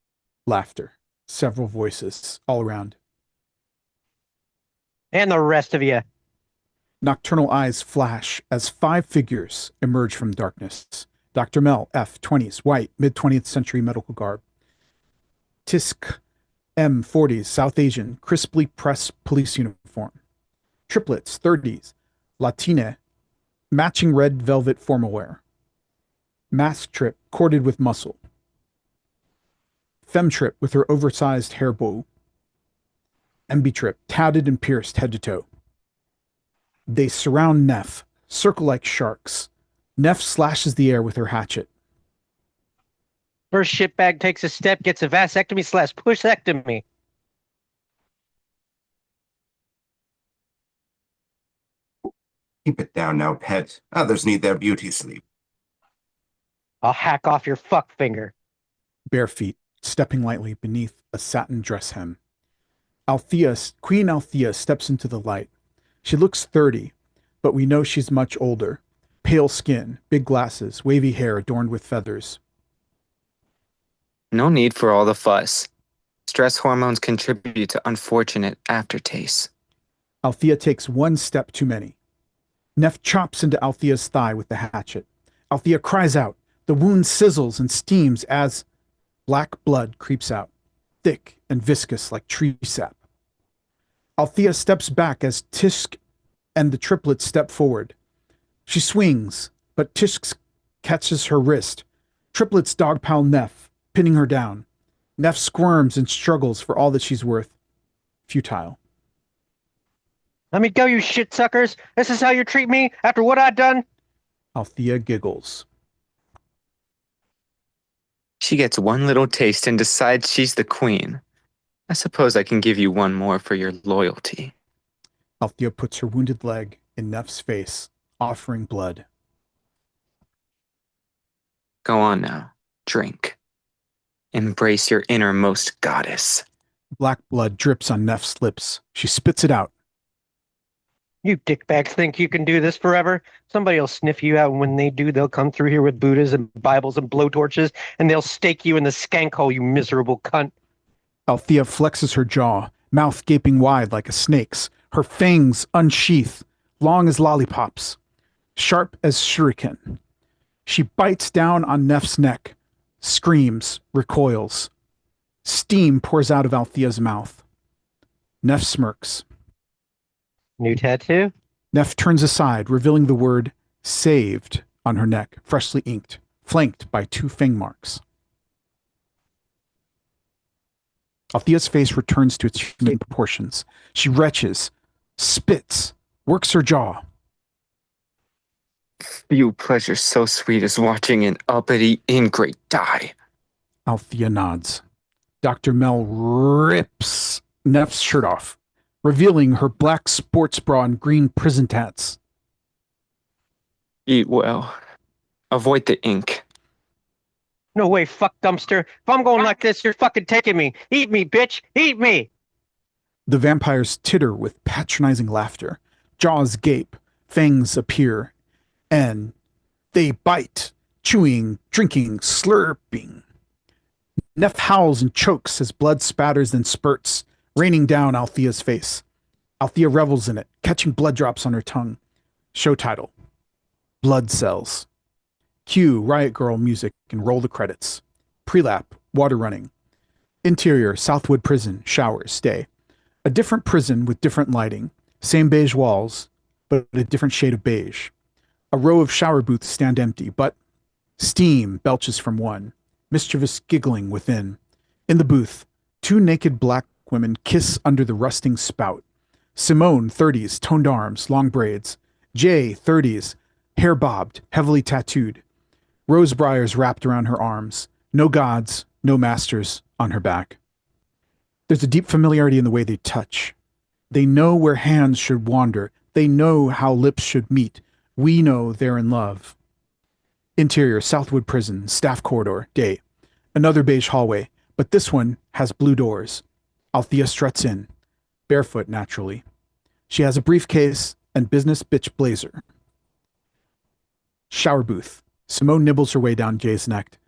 B: Laughter. Several voices all around.
W: And the rest of you.
B: Nocturnal eyes flash as 5 figures emerge from darkness. Dr. Mel, F, 20s, white, mid-20th century medical garb. Tisk M40s, South Asian, crisply pressed police uniform. Triplets, 30s, Latina, matching red velvet formal wear. Mask trip, corded with muscle. Femme trip with her oversized hair bow. MB trip, tatted and pierced head to toe. They surround Neff, circle like sharks. Neff slashes the air with her hatchet.
W: First shitbag takes a step, gets a vasectomy / pushectomy.
S: Keep it down now, pet. Others need their beauty sleep.
W: I'll hack off your fuck finger.
B: Bare feet, stepping lightly beneath a satin dress hem. Queen Althea steps into the light. She looks 30, but we know she's much older. Pale skin, big glasses, wavy hair adorned with feathers.
F: No need for all the fuss. Stress hormones contribute to unfortunate aftertastes.
B: Althea takes one step too many. Neff chops into Althea's thigh with the hatchet. Althea cries out. The wound sizzles and steams as black blood creeps out, thick and viscous like tree sap. Althea steps back as Tishk and the triplets step forward. She swings, but Tishk catches her wrist. Triplets dogpile Neff, pinning her down. Neff squirms and struggles for all that she's worth. Futile.
W: Let me go, you shit suckers. This is how you treat me after what I've done?
B: Althea giggles.
F: She gets one little taste and decides she's the queen. I suppose I can give you one more for your loyalty.
B: Althea puts her wounded leg in Neff's face, offering blood.
F: Go on now. Drink. Embrace your innermost goddess.
B: Black blood drips on Neff's lips. She spits it out.
W: You dickbags think you can do this forever? Somebody will sniff you out, and when they do, they'll come through here with Buddhas and Bibles and blowtorches, and they'll stake you in the skank hole, you miserable cunt.
B: Althea flexes her jaw, mouth gaping wide like a snake's, her fangs unsheathed, long as lollipops, sharp as shuriken. She bites down on Neff's neck, screams, recoils. Steam pours out of Althea's mouth. Neff smirks.
W: New tattoo?
B: Neff turns aside, revealing the word saved on her neck, freshly inked, flanked by 2 fang marks. Althea's face returns to its human proportions. She retches, spits, works her jaw.
F: Few pleasures so sweet as watching an uppity ingrate die.
B: Althea nods. Dr. Mel rips Neff's shirt off, revealing her black sports bra and green prison tats.
F: Eat well. Avoid the ink.
W: No way, fuck dumpster. If I'm going like this, you're fucking taking me. Eat me, bitch. Eat me.
B: The vampires titter with patronizing laughter. Jaws gape, fangs appear, and they bite, chewing, drinking, slurping. Neff howls and chokes as blood spatters and spurts, raining down Althea's face. Althea revels in it, catching blood drops on her tongue. Show title: Blood Cells. Cue Riot Girl music and roll the credits. Prelap, water running. Interior, Southwood Prison, showers, stay. A different prison with different lighting. Same beige walls, but a different shade of beige. A row of shower booths stand empty, but steam belches from one. Mischievous giggling within. In the booth, 2 naked black women kiss under the rusting spout. Simone, 30s, toned arms, long braids. Jay, 30s, hair bobbed, heavily tattooed. Rose briars wrapped around her arms. No gods, no masters on her back. There's a deep familiarity in the way they touch. They know where hands should wander. They know how lips should meet. We know they're in love. Interior, Southwood Prison, staff corridor, day. Another beige hallway, but this one has blue doors. Althea struts in, barefoot naturally. She has a briefcase and business bitch blazer. Shower booth. Simone nibbles her way down Jay's neck.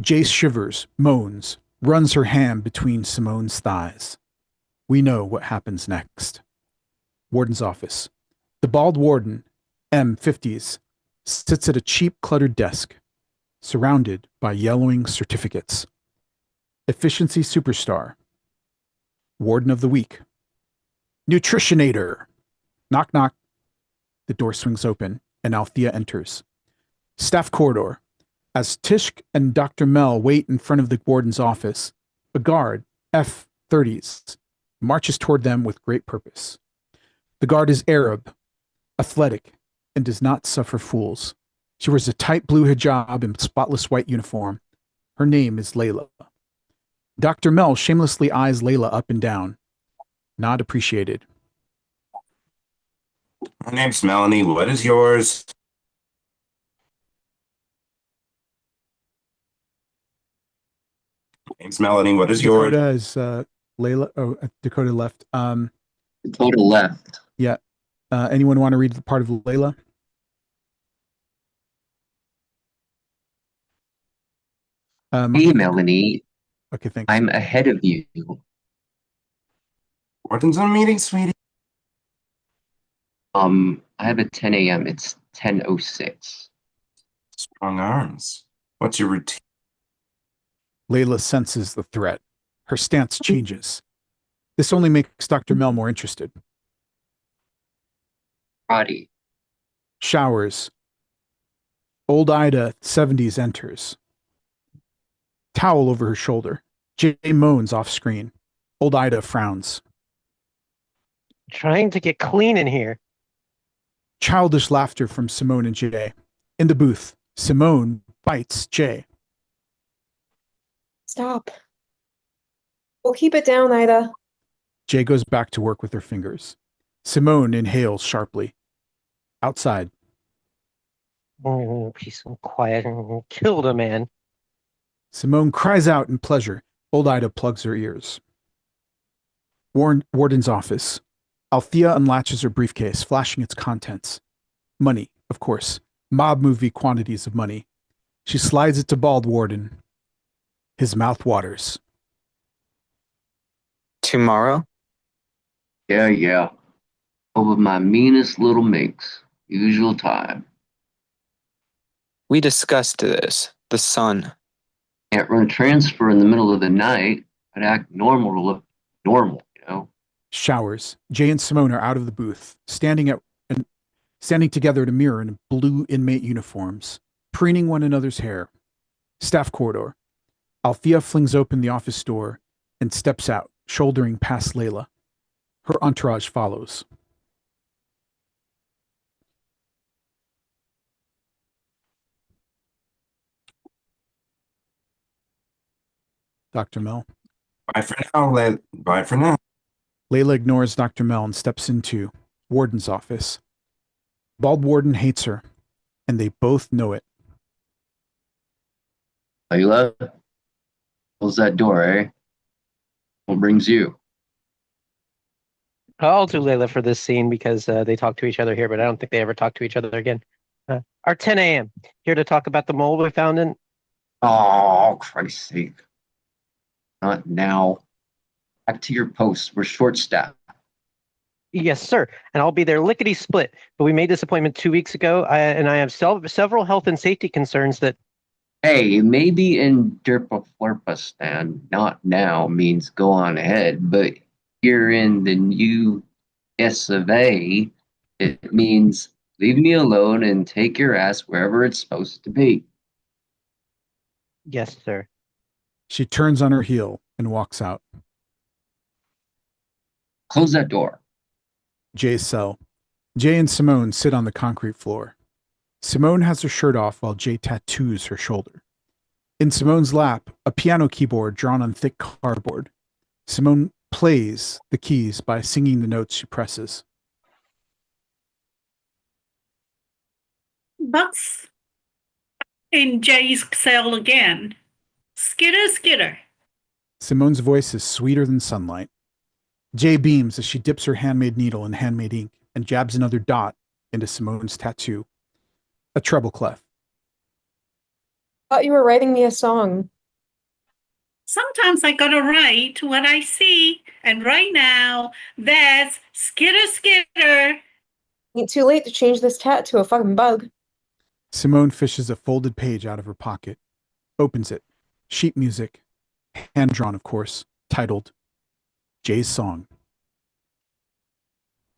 B: Jay shivers, moans, runs her hand between Simone's thighs. We know what happens next. Warden's office. The bald warden, M50s, sits at a cheap, cluttered desk, surrounded by yellowing certificates. Efficiency superstar, Warden of the Week. Nutritionator. Knock, knock. The door swings open, and Althea enters. Staff corridor. As Tishk and Dr. Mel wait in front of the warden's office, a guard, F-30s, marches toward them with great purpose. The guard is Arab, athletic, and does not suffer fools. She wears a tight blue hijab and spotless white uniform. Her name is Layla. Dr. Mel shamelessly eyes Layla up and down. Not appreciated.
S: My name's Melanie. What is yours? Name's Melanie. What is yours?
B: Dakota is Layla. Oh, Dakota left.
V: Dakota left.
B: Yeah. Anyone want to read the part of Layla?
V: Hey, Melanie.
B: Okay, thanks.
V: I'm ahead of you.
S: Warden's on meeting, sweetie.
V: I have a 10 a.m. It's 10:06.
S: Strong arms. What's your routine?
B: Layla senses the threat. Her stance changes. This only makes Dr. Mel more interested.
V: Roddy.
B: Showers. Old Ida, 70s, enters. Towel over her shoulder. Jay moans off screen. Old Ida frowns.
W: Trying to get clean in here.
B: Childish laughter from Simone and Jay. In the booth, Simone bites Jay.
Q: Stop. We'll keep it down, Ida.
B: Jay goes back to work with her fingers. Simone inhales sharply. Outside.
W: Oh, peace and quiet. Killed a man.
B: Simone cries out in pleasure. Old Ida plugs her ears. Warden's office. Althea unlatches her briefcase, flashing its contents. Money, of course. Mob movie quantities of money. She slides it to Bald Warden. His mouth waters.
F: Tomorrow?
V: Yeah. Over my meanest little minx. Usual time.
F: We discussed this. The sun.
V: Can't run a transfer in the middle of the night, but act normal to look normal, you know?
B: Showers. Jay and Simone are out of the booth, standing together at a mirror in blue inmate uniforms, preening one another's hair. Staff corridor. Althea flings open the office door and steps out, shouldering past Layla. Her entourage follows. Dr. Mel.
S: Bye for now, Bye for now.
B: Layla ignores Dr. Mel and steps into Warden's office. Bald Warden hates her, and they both know it.
V: Layla? Close that door, eh? What brings you?
W: I'll do Layla for this scene because they talk to each other here, but I don't think they ever talk to each other again. Our 10 a.m. Here to talk about the mole we found in.
V: Oh, Christ's sake. Not now. Back to your post. We're short-staffed.
W: Yes, sir. And I'll be there lickety-split. But we made this appointment 2 weeks ago, and I have several health and safety concerns that...
V: Hey, maybe in Derpa Flurpistan, not now means go on ahead, but here in the new S of A, it means leave me alone and take your ass wherever it's supposed to be.
W: Yes, sir.
B: She turns on her heel and walks out.
V: Close that door.
B: Jay's cell. Jay and Simone sit on the concrete floor. Simone has her shirt off while Jay tattoos her shoulder. In Simone's lap, a piano keyboard drawn on thick cardboard. Simone plays the keys by singing the notes she presses.
E: Buck's in Jay's cell again. Skitter, skitter.
B: Simone's voice is sweeter than sunlight. Jay beams as she dips her handmade needle in handmade ink and jabs another dot into Simone's tattoo. A treble clef.
Q: Thought you were writing me a song.
E: Sometimes I gotta write what I see, and right now, that's skitter, skitter.
Q: Ain't too late to change this tat to a fucking bug.
B: Simone fishes a folded page out of her pocket, opens it. Sheet music, hand-drawn, of course, titled Jay's song.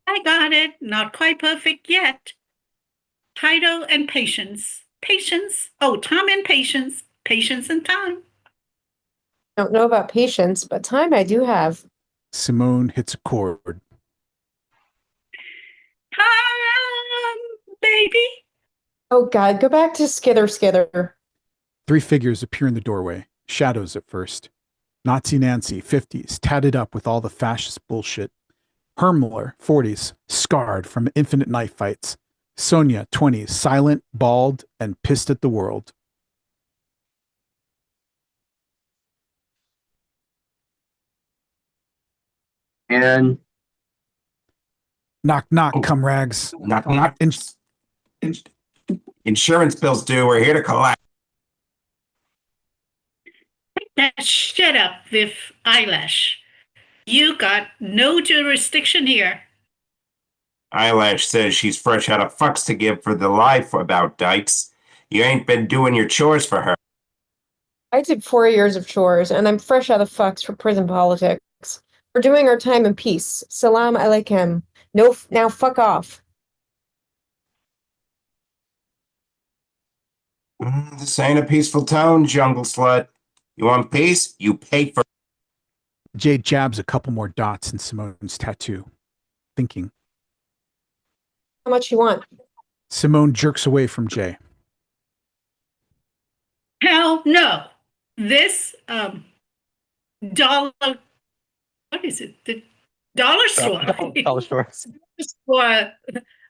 E: I got it. Not quite perfect yet. Title and patience. Patience. Oh, time and patience. Patience and time.
A: Don't know about patience, but time I do have.
B: Simone hits a chord.
E: Time, baby.
A: Oh God, go back to Skither Skither.
B: 3 figures appear in the doorway, shadows at first. Nazi Nancy, 50s, tatted up with all the fascist bullshit. Hermler, 40s, scarred from infinite knife fights. Sonia, 20s, silent, bald, and pissed at the world.
V: And
B: Knock, knock, come rags.
S: Knock, knock. Insurance bills due. We're here to collect.
E: That shut up, Viv Eyelash. You got no jurisdiction here.
S: Eyelash says she's fresh out of fucks to give for the life about Dykes. You ain't been doing your chores for her.
A: I did 4 years of chores, and I'm fresh out of fucks for prison politics. We're doing our time in peace. Salam alaikum. No, now fuck off.
S: This ain't a peaceful tone, jungle slut. You want peace? You pay for.
B: Jay jabs a couple more dots in Simone's tattoo, thinking.
A: How much you want?
B: Simone jerks away from Jay.
E: Hell no. This dollar, what is it? The dollar store.
W: Dollar store.
E: For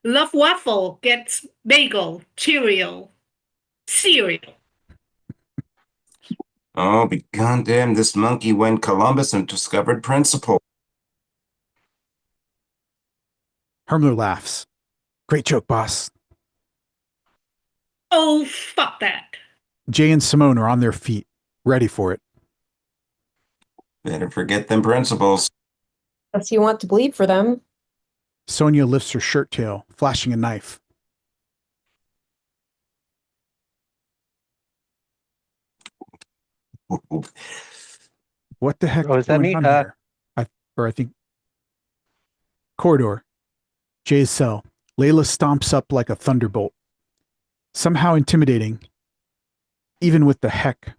E: Love Waffle gets bagel, Cheerio, cereal.
S: Oh, be goddamn, this monkey went Columbus and discovered principle.
B: Hermler laughs. Great joke, boss.
E: Oh, fuck that.
B: Jay and Simone are on their feet, ready for it.
S: Better forget them principles.
A: Unless you want to bleed for them.
B: Sonia lifts her shirt tail, flashing a knife. What the heck
W: is that
B: going
W: me?
B: on here? I think corridor. Jay's cell. Layla stomps up like a thunderbolt. Somehow intimidating, even with the heck.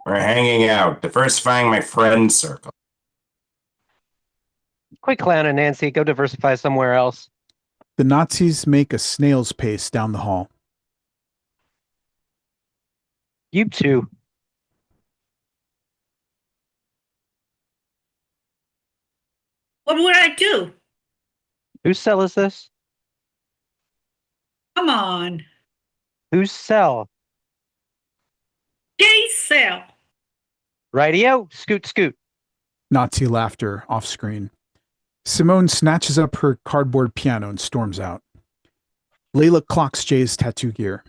S: We're hanging out, diversifying my friend circle.
W: Quit clowning, Nancy. Go diversify somewhere else.
B: The Nazis make a snail's pace down the hall.
W: You too.
E: What would I do?
W: Whose cell is this?
E: Come on.
W: Whose cell?
E: Jay's cell.
W: Radio. Scoot, scoot.
B: Nazi laughter off screen. Simone snatches up her cardboard piano and storms out. Layla clocks Jay's tattoo gear.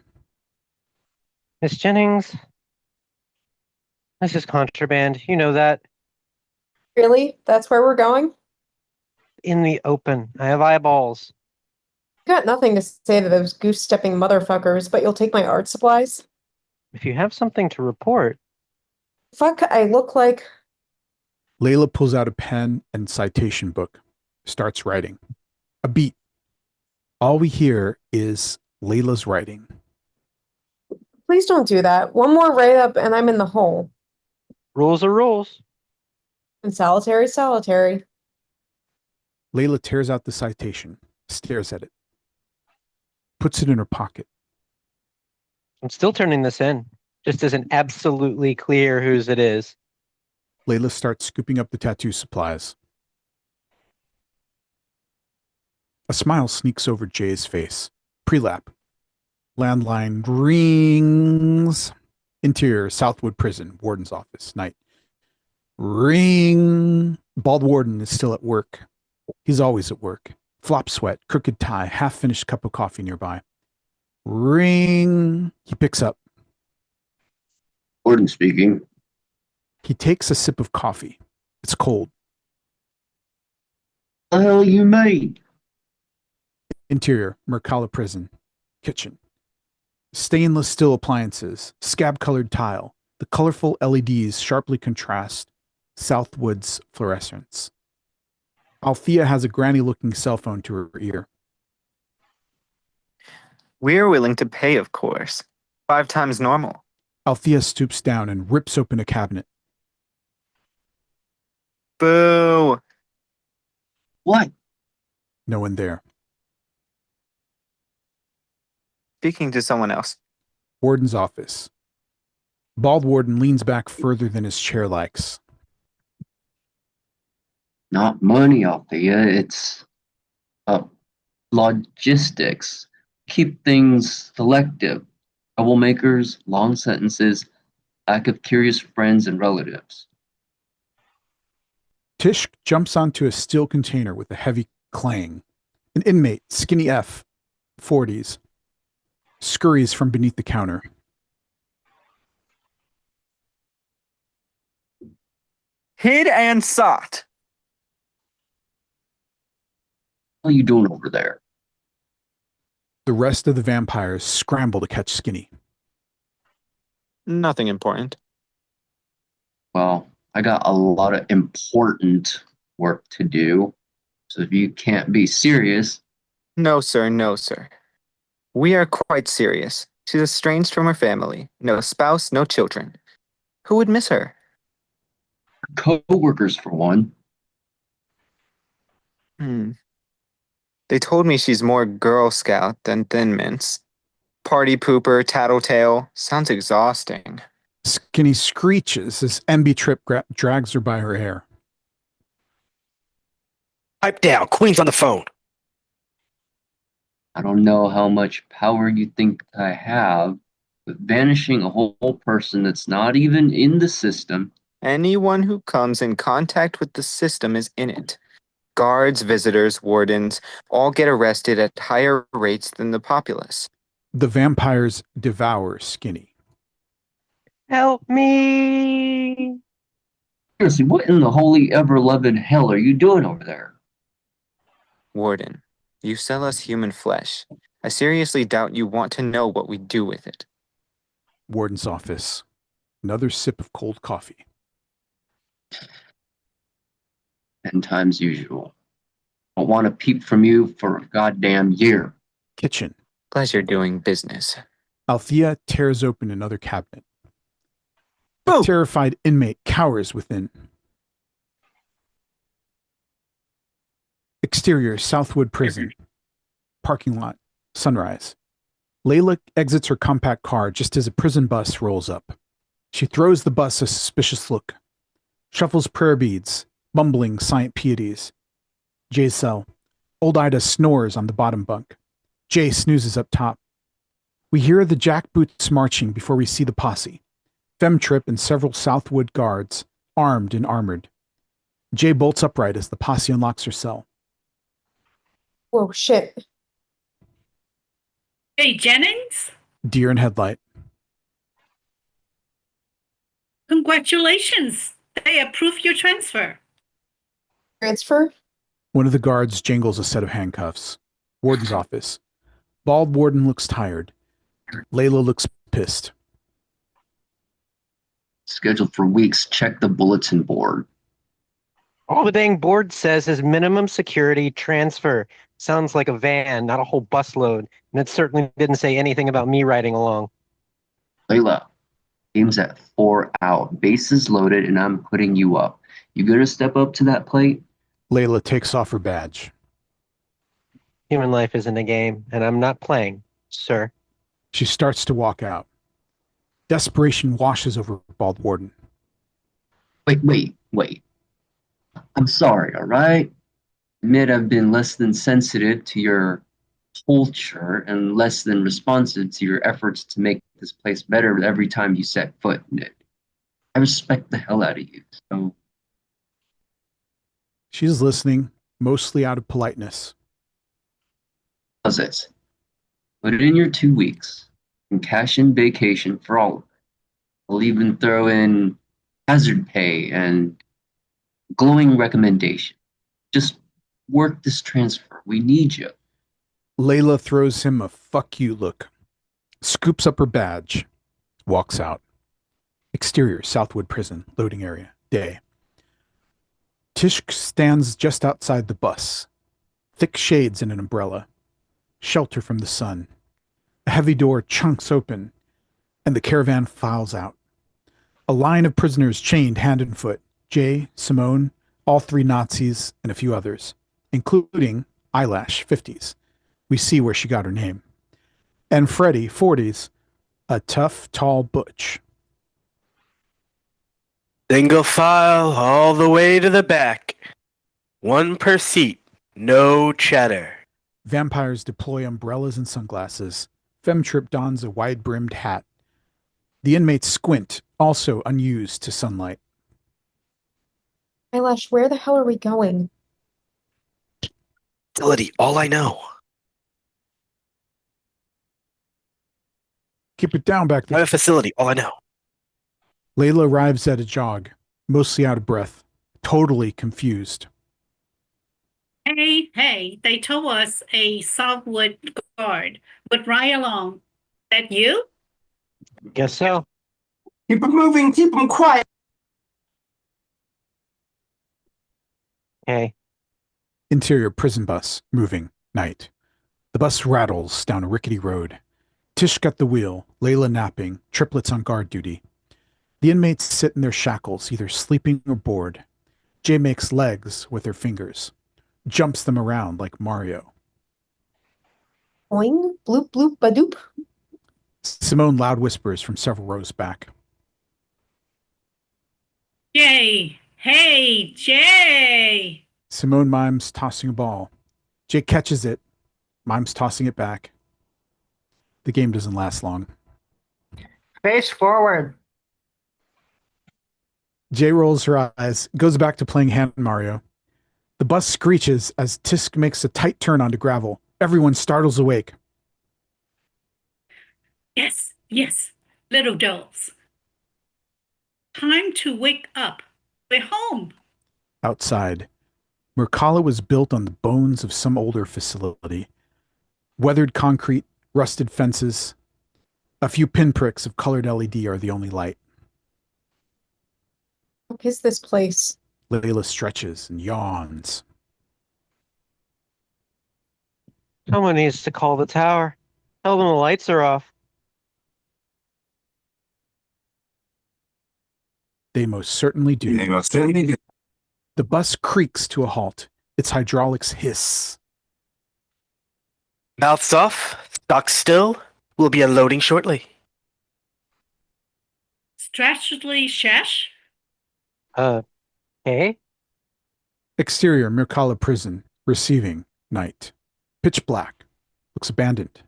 W: Miss Jennings. This is contraband. You know that.
A: Really? That's where we're going?
W: In the open. I have eyeballs.
A: Got nothing to say to those goose-stepping motherfuckers, but you'll take my art supplies?
W: If you have something to report.
A: Fuck, I look like...
B: Layla pulls out a pen and citation book, starts writing. A beat. All we hear is Layla's writing.
A: Please don't do that. One more write-up and I'm in the hole.
W: Rules are rules.
A: And solitary, solitary.
B: Layla tears out the citation, stares at it, puts it in her pocket.
W: I'm still turning this in. Just isn't absolutely clear whose it is.
B: Layla starts scooping up the tattoo supplies. A smile sneaks over Jay's face. Pre-lap. Landline rings. Interior, Southwood Prison, warden's office, night. Ring. Bald warden is still at work. He's always at work. Flop sweat, crooked tie, half-finished cup of coffee nearby. Ring. He picks up.
V: Warden speaking.
B: He takes a sip of coffee. It's cold.
V: What the hell you made?
B: Interior, Mercala Prison. Kitchen. Stainless steel appliances, scab-colored tile. The colorful LEDs sharply contrast. Southwood's fluorescence. Althea has a granny-looking cell phone to her ear.
F: We're willing to pay, of course. 5 times normal.
B: Althea stoops down and rips open a cabinet.
F: Boo!
V: What?
B: No one there.
F: Speaking to someone else.
B: Warden's office. Bald Warden leans back further than his chair likes.
V: Not money, Althea. It's logistics. Keep things selective. Troublemakers, long sentences, lack of curious friends and relatives.
B: Tish jumps onto a steel container with a heavy clang. An inmate, skinny F, 40s, scurries from beneath the counter.
F: Hid and sought.
V: What are you doing over there?
B: The rest of the vampires scramble to catch Skinny.
F: Nothing important.
V: Well, I got a lot of important work to do. So if you can't be serious.
F: No, sir, no, sir. We are quite serious. She's estranged from her family. No spouse, no children. Who would miss her?
V: Co-workers, for one.
F: They told me she's more Girl Scout than Thin Mints. Party pooper, tattletale. Sounds exhausting.
B: Skinny screeches as MB Trip drags her by her hair.
D: Pipe down. Queen's on the phone.
V: I don't know how much power you think I have, but banishing a whole person that's not even in the system.
F: Anyone who comes in contact with the system is in it. Guards, visitors, wardens, all get arrested at higher rates than the populace.
B: The vampires devour Skinny.
W: Help me!
V: Seriously, what in the holy ever-loving hell are you doing over there?
F: Warden, you sell us human flesh. I seriously doubt you want to know what we do with it.
B: Warden's office. Another sip of cold coffee.
V: 10 times usual. Don't want to peep from you for a goddamn year.
B: Kitchen.
F: Pleasure doing business.
B: Althea tears open another cabinet. A terrified inmate cowers within. Exterior, Southwood Prison. Parking lot, sunrise. Layla exits her compact car just as a prison bus rolls up. She throws the bus a suspicious look. Shuffles prayer beads, mumbling scient pieties. Jay's cell. Old Ida snores on the bottom bunk. Jay snoozes up top. We hear the jackboots marching before we see the posse. Femtrip and several Southwood guards, armed and armored. Jay bolts upright as the posse unlocks her cell.
A: Whoa, shit.
E: Hey, Jennings?
B: Deer in headlight.
E: Congratulations. They approved your transfer.
A: Transfer?
B: One of the guards jingles a set of handcuffs. Warden's office. Bald Warden looks tired. Layla looks pissed.
V: Scheduled for weeks. Check the bulletin board.
W: All the dang board says is minimum security transfer. Sounds like a van, not a whole busload. And it certainly didn't say anything about me riding along.
V: Layla, game's at 4 out. Bases loaded, and I'm putting you up. You gonna step up to that plate?
B: Layla takes off her badge.
W: Human life isn't a game, and I'm not playing, sir.
B: She starts to walk out. Desperation washes over Bald Warden.
V: Wait. I'm sorry, all right? Admit I've been less than sensitive to your culture and less than responsive to your efforts to make this place better every time you set foot in it. I respect the hell out of you, so...
B: She's listening, mostly out of politeness.
V: How's this? Put it in your 2 weeks and cash in vacation for all of it. I'll even throw in hazard pay and glowing recommendation. Just work this transfer. We need you.
B: Layla throws him a fuck you look, scoops up her badge, walks out. Exterior, Southwood Prison, loading area, day. Tish stands just outside the bus. Thick shades and an umbrella. Shelter from the sun. A heavy door chunks open, and the caravan files out. A line of prisoners chained hand and foot. Jay, Simone, all 3 Nazis, and a few others, including Eyelash, 50s. We see where she got her name. And Freddie, 40s, a tough, tall butch.
D: Single file all the way to the back. 1 per seat. No chatter.
B: Vampires deploy umbrellas and sunglasses. Femtrip dons a wide-brimmed hat. The inmates squint, also unused to sunlight.
A: Eyelash, where the hell are we going?
D: Facility, all I know.
B: Keep it down back there.
D: I have a facility, all I know.
B: Layla arrives at a jog, mostly out of breath, totally confused.
E: Hey, they told us a softwood guard would ride along. That you?
W: Guess so.
S: Keep them moving, keep them quiet.
W: Hey.
B: Interior prison bus, moving, night. The bus rattles down a rickety road. Tish got the wheel, Layla napping, triplets on guard duty. The inmates sit in their shackles, either sleeping or bored. Jay makes legs with her fingers, jumps them around like Mario.
A: Boing, bloop, bloop, badoop.
B: Simone loud whispers from several rows back.
E: Jay! Hey, Jay!
B: Simone mimes tossing a ball. Jay catches it, mimes tossing it back. The game doesn't last long.
N: Face forward.
B: Jay rolls her eyes, goes back to playing Hand Mario. The bus screeches as Tisk makes a tight turn onto gravel. Everyone startles awake.
E: Yes, little dolls. Time to wake up. We're home.
B: Outside, Mercala was built on the bones of some older facility. Weathered concrete, rusted fences. A few pinpricks of colored LED are the only light.
A: What is this place?
B: Layla stretches and yawns.
W: Someone needs to call the tower. Tell them the lights are off.
B: They most certainly do.
S: They most certainly do.
B: The bus creaks to a halt. Its hydraulics hiss.
D: Mouths off, stock still. We'll be unloading shortly.
E: Strangely shash?
W: Hey?
B: Exterior Mercala prison. Receiving. Night. Pitch black. Looks abandoned.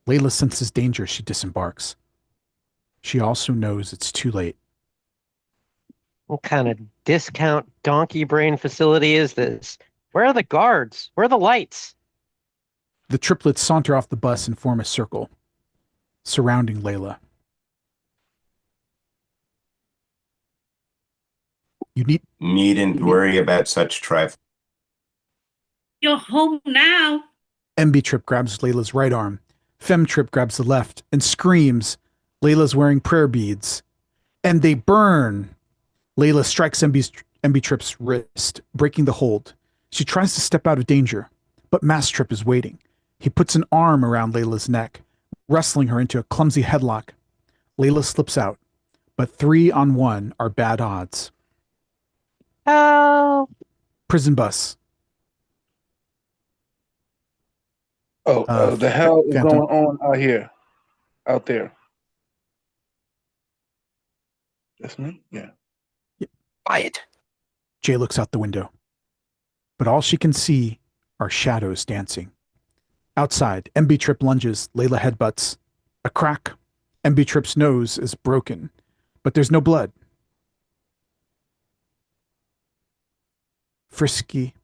B: Layla senses danger. She disembarks. She also knows it's too late.
W: What kind of discount donkey brain facility is this? Where are the guards? Where are the lights?
B: The triplets saunter off the bus and form a circle, surrounding Layla. You
S: needn't worry about such trifle.
E: You're home now.
B: MB Trip grabs Layla's right arm. Fem Trip grabs the left and screams. Layla's wearing prayer beads. And they burn. Layla strikes MB Trip's wrist, breaking the hold. She tries to step out of danger, but Mass Trip is waiting. He puts an arm around Layla's neck, wrestling her into a clumsy headlock. Layla slips out, but 3 on 1 are bad odds.
W: Help!
B: Prison bus.
U: The hell is
B: Phantom.
U: going on out here? Out there? That's me? Yeah.
D: Quiet.
B: Jay looks out the window, but all she can see are shadows dancing. Outside, MB Trip lunges, Layla headbutts. A crack. MB Trip's nose is broken, but there's no blood. Frisky.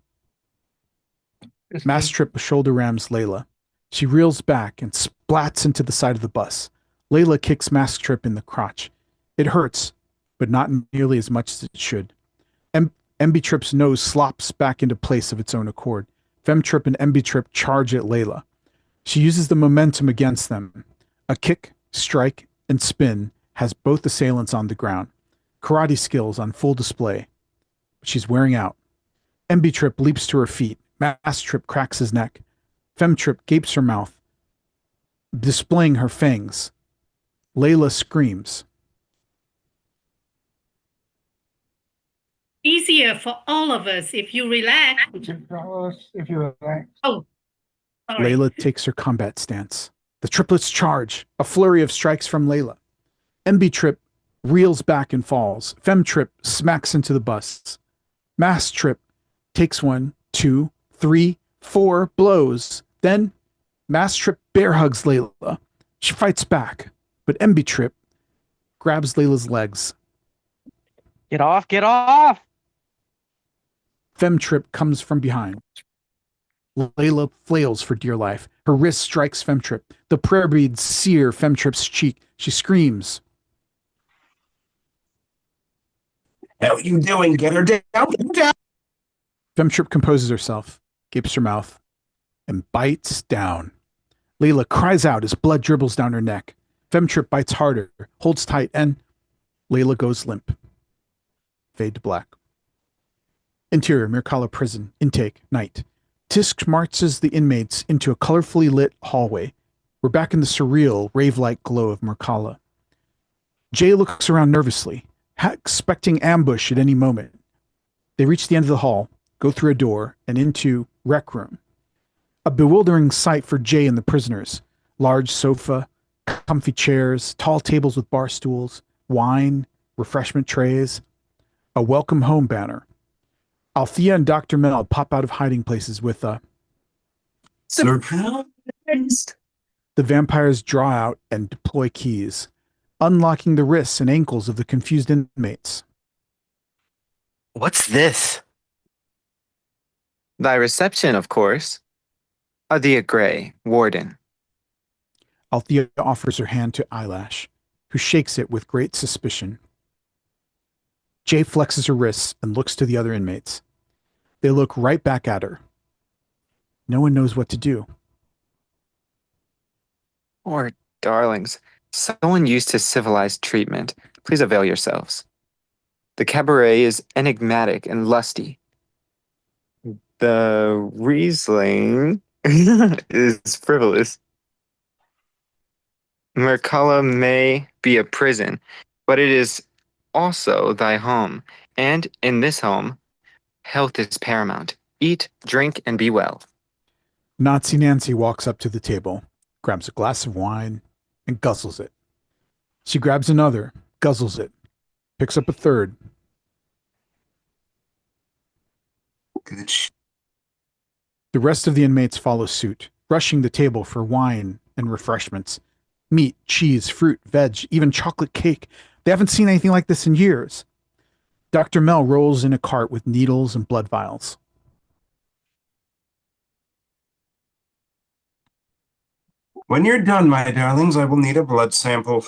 B: Mass Trip shoulder rams Layla. She reels back and splats into the side of the bus. Layla kicks Mass Trip in the crotch. It hurts, but not nearly as much as it should. MB Trip's nose slops back into place of its own accord. Fem Trip and MB Trip charge at Layla. She uses the momentum against them. A kick, strike, and spin has both assailants on the ground. Karate skills on full display. She's wearing out. MB Trip leaps to her feet. Mass Trip cracks his neck. Fem Trip gapes her mouth, displaying her fangs. Layla screams.
E: Easier for all of us if you relax.
C: If you relax.
E: Oh, sorry.
B: Layla takes her combat stance. The triplets charge. A flurry of strikes from Layla. MB Trip reels back and falls. Fem Trip smacks into the bus. Mass Trip takes 1, 2, 3, 4 blows. Then Mass Trip bear hugs Layla. She fights back, but MB Trip grabs Layla's legs.
W: Get off, get off!
B: Fem Trip comes from behind. Layla flails for dear life. Her wrist strikes Fem Trip. The prayer beads sear Fem Trip's cheek. She screams.
S: How you doing? Get her down, get her down.
B: Fem Trip composes herself, gapes her mouth, and bites down. Layla cries out as blood dribbles down her neck. Fem Trip bites harder, holds tight, and Layla goes limp. Fade to black. Interior, Mirkala Prison. Intake, night. Tisk marches the inmates into a colorfully lit hallway. We're back in the surreal, rave-like glow of Mirkala. Jay looks around nervously, expecting ambush at any moment. They reach the end of the hall, go through a door, and into rec room. A bewildering sight for Jay and the prisoners. Large sofa, comfy chairs, tall tables with bar stools, wine, refreshment trays, a welcome home banner. Althea and Dr. Mel pop out of hiding places with a
S: surprise.
B: The vampires draw out and deploy keys, unlocking the wrists and ankles of the confused inmates.
D: What's this?
F: Thy reception, of course. Adia Gray, Warden.
B: Althea offers her hand to Eyelash, who shakes it with great suspicion. Jay flexes her wrists and looks to the other inmates. They look right back at her. No one knows what to do.
F: Poor darlings, so unused to civilized treatment. Please avail yourselves. The cabaret is enigmatic and lusty. The Riesling is frivolous. Mirkala may be a prison, but it is also thy home, and in this home, health is paramount. Eat, drink, and be well.
B: Nazi Nancy walks up to the table, grabs a glass of wine, and guzzles it. She grabs another, guzzles it, picks up a third.
S: Good.
B: The rest of the inmates follow suit, rushing the table for wine and refreshments. Meat, cheese, fruit, veg, even chocolate cake. They haven't seen anything like this in years. Dr. Mel rolls in a cart with needles and blood vials.
S: When you're done, my darlings, I will need a blood sample.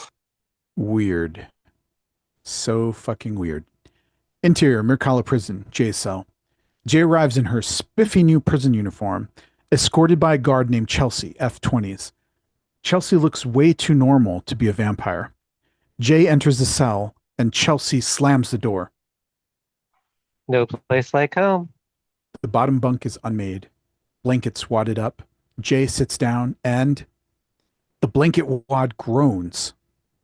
B: Weird. So fucking weird. Interior, Mirkala Prison, Jay's cell. Jay arrives in her spiffy new prison uniform, escorted by a guard named Chelsea, F-20s. Chelsea looks way too normal to be a vampire. Jay enters the cell, and Chelsea slams the door.
W: No place like home.
B: The bottom bunk is unmade. Blankets wadded up. Jay sits down, and the blanket wad groans.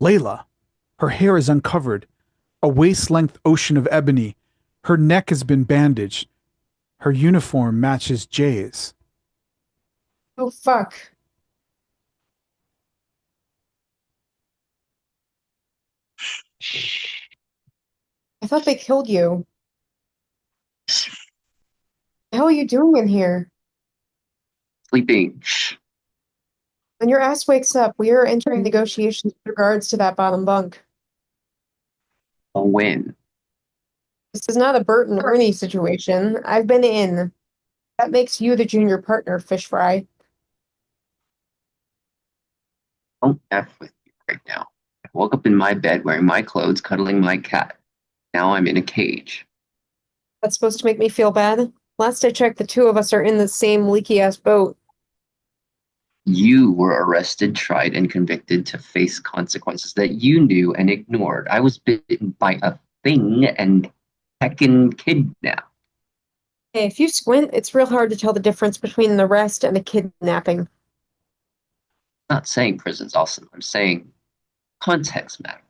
B: Layla. Her hair is uncovered. A waist-length ocean of ebony. Her neck has been bandaged. Her uniform matches Jay's.
A: Oh, fuck. I thought they killed you. How are you doing in here?
V: Sleeping.
A: When your ass wakes up, we are entering negotiations with regards to that bottom bunk.
V: A win.
A: This is not a Bert and Ernie situation. I've been in. That makes you the junior partner, fish fry.
V: Don't F with you right now. I woke up in my bed wearing my clothes, cuddling my cat. Now I'm in a cage.
A: That's supposed to make me feel bad? Last I checked, the two of us are in the same leaky-ass boat.
V: You were arrested, tried, and convicted to face consequences that you knew and ignored. I was bitten by a thing and heckin' kidnapped.
A: Hey, if you squint, it's real hard to tell the difference between an arrest and a kidnapping.
V: I'm not saying prison's awesome. I'm saying context matters.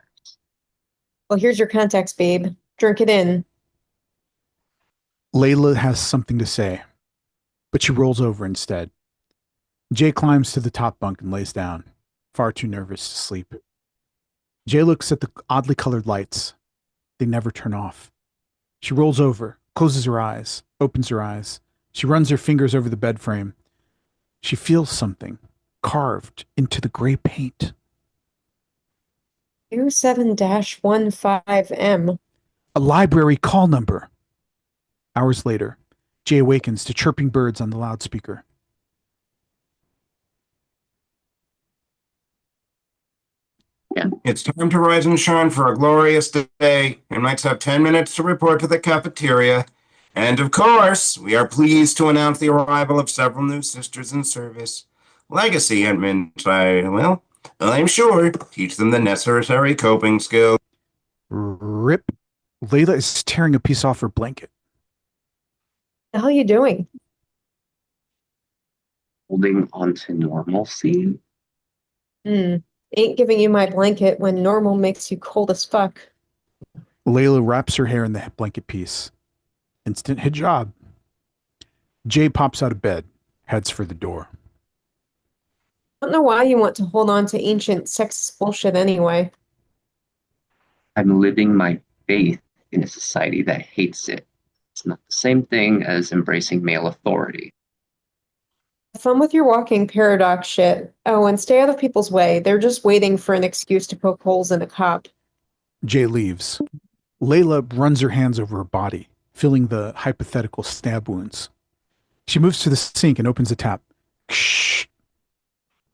A: Well, here's your context, babe. Drink it in.
B: Layla has something to say, but she rolls over instead. Jay climbs to the top bunk and lays down, far too nervous to sleep. Jay looks at the oddly colored lights. They never turn off. She rolls over, closes her eyes, opens her eyes. She runs her fingers over the bed frame. She feels something carved into the gray paint.
A: 27-15M.
B: A library call number. Hours later, Jay awakens to chirping birds on the loudspeaker.
S: It's time to rise and shine for a glorious day. Inmates have 10 minutes to report to the cafeteria. And of course, we are pleased to announce the arrival of several new sisters in service. Legacy inmates, I'm sure, teach them the necessary coping skills.
B: Rip. Layla is tearing a piece off her blanket.
A: The hell are you doing?
V: Holding on to normalcy?
A: Ain't giving you my blanket when normal makes you cold as fuck.
B: Layla wraps her hair in the blanket piece. Instant hijab. Jay pops out of bed, heads for the door.
A: I don't know why you want to hold on to ancient sexist bullshit anyway.
V: I'm living my faith in a society that hates it. It's not the same thing as embracing male authority.
A: Have fun with your walking paradox shit. Oh, and stay out of people's way. They're just waiting for an excuse to poke holes in a cop.
B: Jay leaves. Layla runs her hands over her body, feeling the hypothetical stab wounds. She moves to the sink and opens the tap. Shh.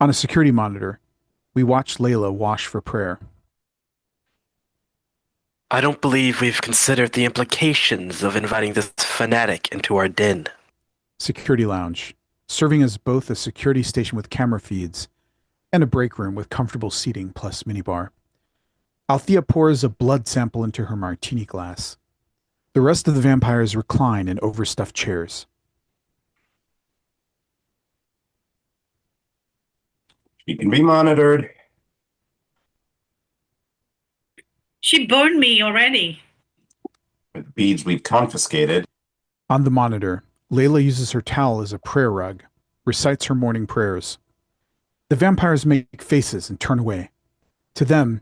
B: On a security monitor, we watch Layla wash for prayer.
D: I don't believe we've considered the implications of inviting this fanatic into our den.
B: Security lounge, serving as both a security station with camera feeds and a break room with comfortable seating plus minibar. Althea pours a blood sample into her martini glass. The rest of the vampires recline in overstuffed chairs.
S: She can be monitored.
E: She burned me already.
S: With beads we've confiscated.
B: On the monitor, Layla uses her towel as a prayer rug, recites her morning prayers. The vampires make faces and turn away. To them,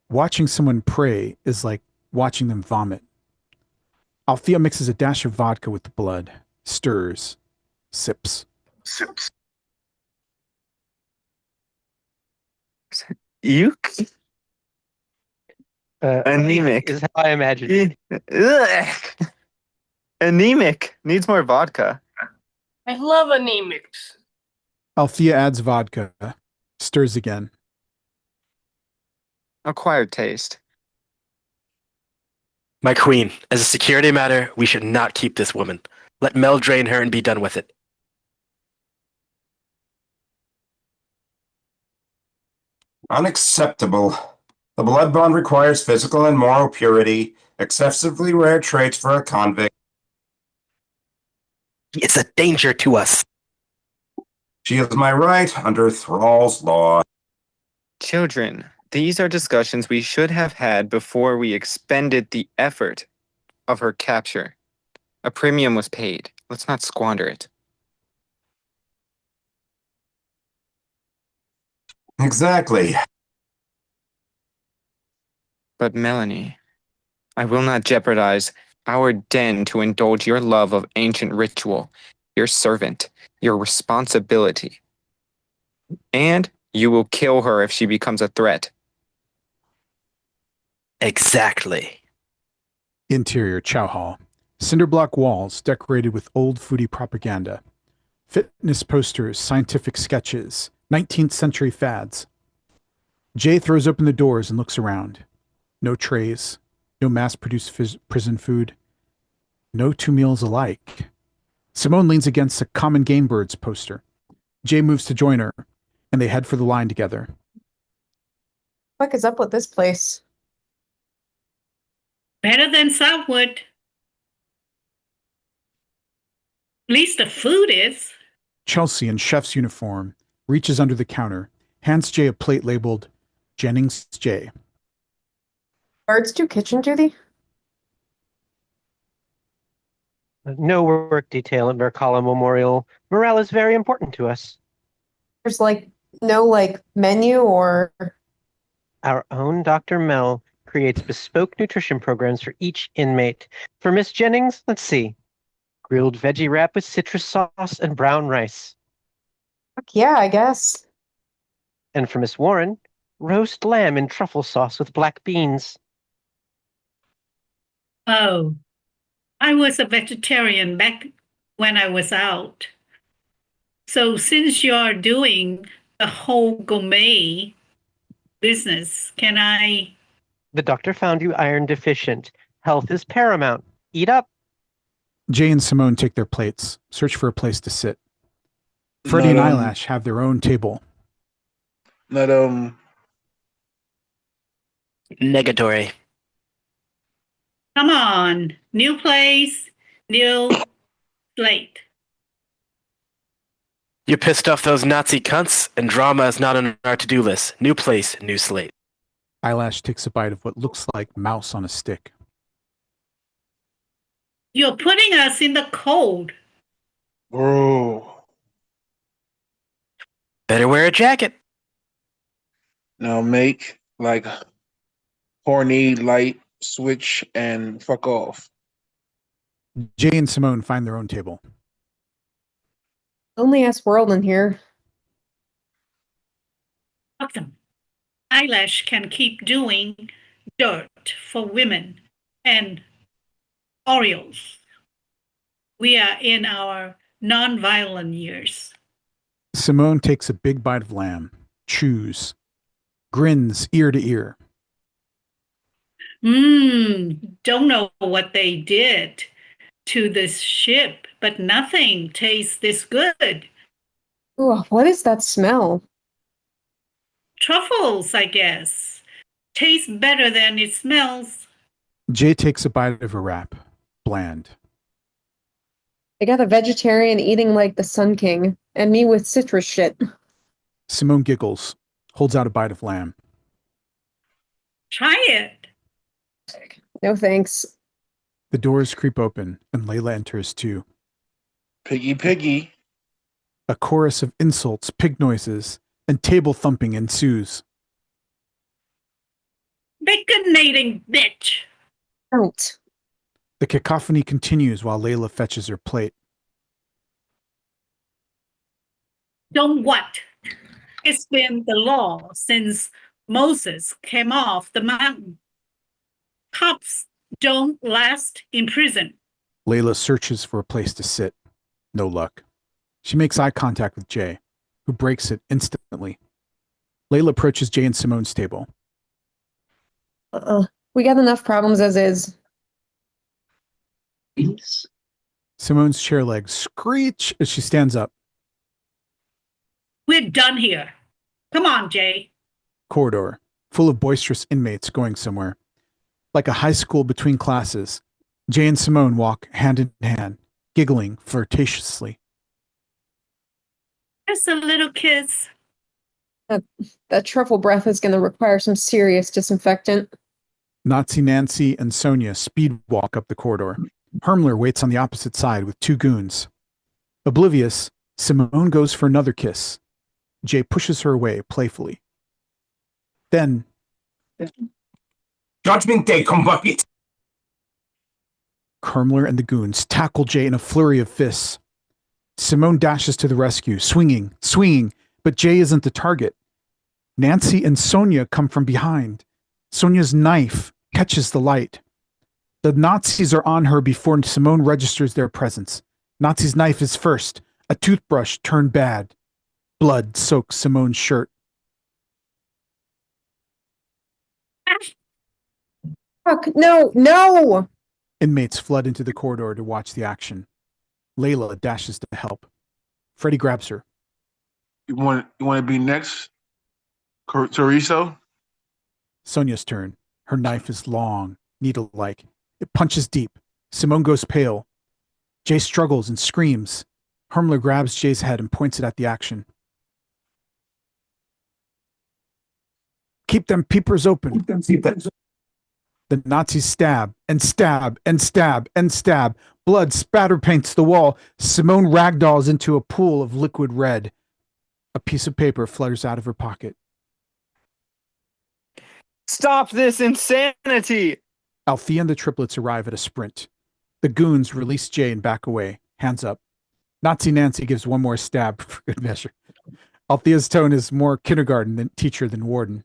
B: watching someone pray is like watching them vomit. Althea mixes a dash of vodka with the blood, stirs, sips.
F: You anemic
W: is how I imagine
F: it. Anemic needs more vodka.
G: I love anemics.
B: Althea adds vodka, stirs again.
F: Acquired taste.
D: My queen, as a security matter, we should not keep this woman. Let Mel drain her and be done with it.
S: Unacceptable. The blood bond requires physical and moral purity, excessively rare traits for a convict.
D: He is a danger to us.
S: She is my right under Thrall's law.
F: Children, these are discussions we should have had before we expended the effort of her capture. A premium was paid. Let's not squander it.
S: Exactly.
F: But Melanie, I will not jeopardize our den to indulge your love of ancient ritual, your servant, your responsibility. And you will kill her if she becomes a threat.
D: Exactly.
B: Interior chow hall. Cinder block walls decorated with old foodie propaganda. Fitness posters, scientific sketches, 19th century fads. Jay throws open the doors and looks around. No trays, no mass-produced prison food, no two meals alike. Simone leans against a Common Game Birds poster. Jay moves to join her, and they head for the line together.
A: What the fuck is up with this place?
E: Better than Southwood. least the food is.
B: Chelsea, in chef's uniform, reaches under the counter, hands Jay a plate labeled Jennings J.
A: Birds do kitchen duty?
W: No work detail at Mercala Memorial. Morale is very important to us.
A: There's no menu or
W: Our own Dr. Mel creates bespoke nutrition programs for each inmate. For Miss Jennings, let's see. Grilled veggie wrap with citrus sauce and brown rice.
A: Fuck yeah, I guess.
W: And for Miss Warren, roast lamb in truffle sauce with black beans.
E: Oh, I was a vegetarian back when I was out. So since you're doing the whole gourmet business, can I?
W: The doctor found you iron deficient. Health is paramount. Eat up.
B: Jay and Simone take their plates, search for a place to sit. Freddie and Eyelash have their own table.
D: Negatory.
E: Come on, new place, new slate.
D: You pissed off those Nazi cunts, and drama is not on our to-do list. New place, new slate.
B: Eyelash takes a bite of what looks like mouse on a stick.
E: You're putting us in the cold.
U: Bro.
D: Better wear a jacket.
U: Now make horny light switch and fuck off.
B: Jay and Simone find their own table.
A: Only ass world in here.
E: Fuck them. Eyelash can keep doing dirt for women and Orioles. We are in our non-violent years.
B: Simone takes a big bite of lamb, chews, grins ear to ear.
E: Don't know what they did to this ship, but nothing tastes this good.
A: Ooh, what is that smell?
E: Truffles, I guess. Tastes better than it smells.
B: Jay takes a bite of a wrap, bland.
A: I got a vegetarian eating like the Sun King, and me with citrus shit.
B: Simone giggles, holds out a bite of lamb.
E: Try it.
A: No thanks.
B: The doors creep open, and Layla enters too.
U: Piggy.
B: A chorus of insults, pig noises, and table thumping ensues.
E: Baconating bitch.
A: Don't.
B: The cacophony continues while Layla fetches her plate.
E: Don't what? It's been the law since Moses came off the mountain. Cops don't last in prison.
B: Layla searches for a place to sit. No luck. She makes eye contact with Jay, who breaks it instantly. Layla approaches Jay and Simone's table.
A: We got enough problems as is.
B: Simone's chair legs screech as she stands up.
E: We're done here. Come on, Jay.
B: Corridor, full of boisterous inmates going somewhere. Like a high school between classes, Jay and Simone walk hand in hand, giggling flirtatiously.
E: Just a little kiss.
A: That truffle breath is going to require some serious disinfectant.
B: Nazi Nancy and Sonia speed walk up the corridor. Hermler waits on the opposite side with two goons. Oblivious, Simone goes for another kiss. Jay pushes her away playfully. Then,
S: Judgment Day, come bucket.
B: Hermler and the goons tackle Jay in a flurry of fists. Simone dashes to the rescue, swinging, but Jay isn't the target. Nancy and Sonia come from behind. Sonia's knife catches the light. The Nazis are on her before Simone registers their presence. Nazi's knife is first. A toothbrush turned bad. Blood soaks Simone's shirt.
A: Fuck, no!
B: Inmates flood into the corridor to watch the action. Layla dashes to help. Freddie grabs her.
U: You want to be next, Chorizo?
B: Sonia's turn. Her knife is long, needle-like. It punches deep. Simone goes pale. Jay struggles and screams. Hermler grabs Jay's head and points it at the action. Keep them peepers open. The Nazis stab and stab and stab and stab. Blood spatter paints the wall. Simone ragdolls into a pool of liquid red. A piece of paper flutters out of her pocket.
F: Stop this insanity!
B: Althea and the triplets arrive at a sprint. The goons release Jay and back away, hands up. Nazi Nancy gives one more stab for good measure. Althea's tone is more kindergarten teacher than warden.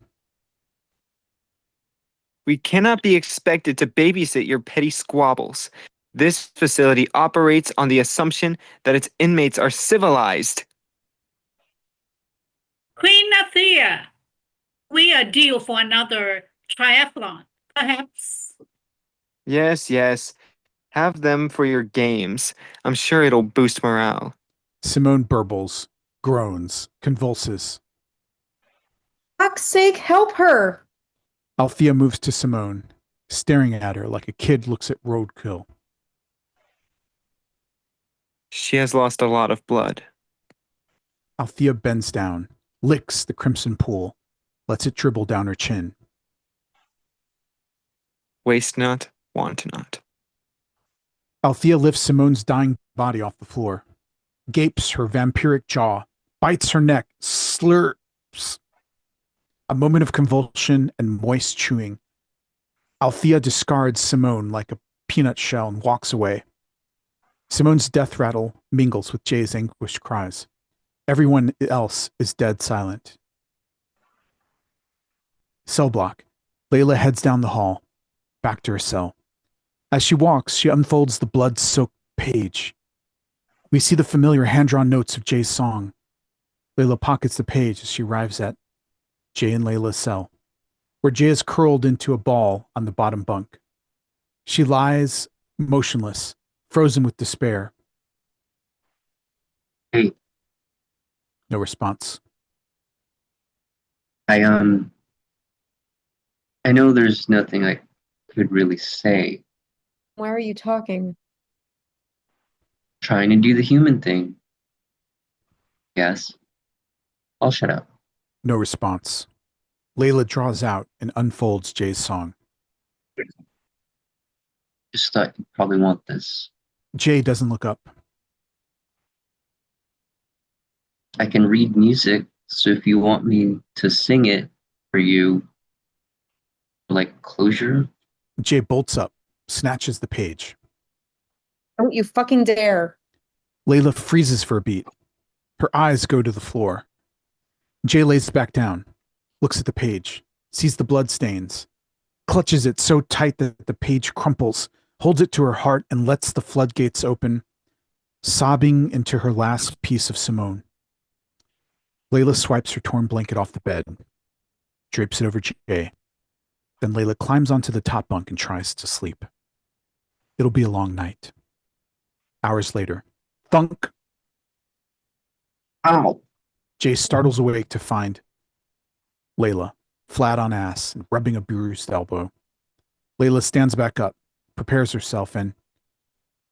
F: We cannot be expected to babysit your petty squabbles. This facility operates on the assumption that its inmates are civilized.
E: Queen Althea, we are due for another triathlon, perhaps.
F: Yes, yes. Have them for your games. I'm sure it'll boost morale.
B: Simone burbles, groans, convulses.
A: Fuck's sake, help her!
B: Althea moves to Simone, staring at her like a kid looks at roadkill.
F: She has lost a lot of blood.
B: Althea bends down, licks the crimson pool, lets it dribble down her chin.
F: Waste not, want not.
B: Althea lifts Simone's dying body off the floor, gapes her vampiric jaw, bites her neck, slurps. A moment of convulsion and moist chewing. Althea discards Simone like a peanut shell and walks away. Simone's death rattle mingles with Jay's anguished cries. Everyone else is dead silent. Cell block. Layla heads down the hall, back to her cell. As she walks, she unfolds the blood-soaked page. We see the familiar hand-drawn notes of Jay's song. Layla pockets the page as she arrives at Jay and Layla's cell, where Jay is curled into a ball on the bottom bunk. She lies motionless, frozen with despair.
V: Hey.
B: No response.
V: I know there's nothing I could really say.
A: Why are you talking?
V: Trying to do the human thing. Yes. I'll shut up.
B: No response. Layla draws out and unfolds Jay's song.
V: Just thought you'd probably want this.
B: Jay doesn't look up.
V: I can read music, so if you want me to sing it for you, like closure.
B: Jay bolts up, snatches the page.
A: Don't you fucking dare.
B: Layla freezes for a beat. Her eyes go to the floor. Jay lays back down, looks at the page, sees the blood stains, clutches it so tight that the page crumples, holds it to her heart and lets the floodgates open, sobbing into her last piece of Simone. Layla swipes her torn blanket off the bed, drapes it over Jay. Then Layla climbs onto the top bunk and tries to sleep. It'll be a long night. Hours later, thunk.
V: Ow.
B: Jay startles awake to find Layla, flat on ass and rubbing a bruised elbow. Layla stands back up, prepares herself, and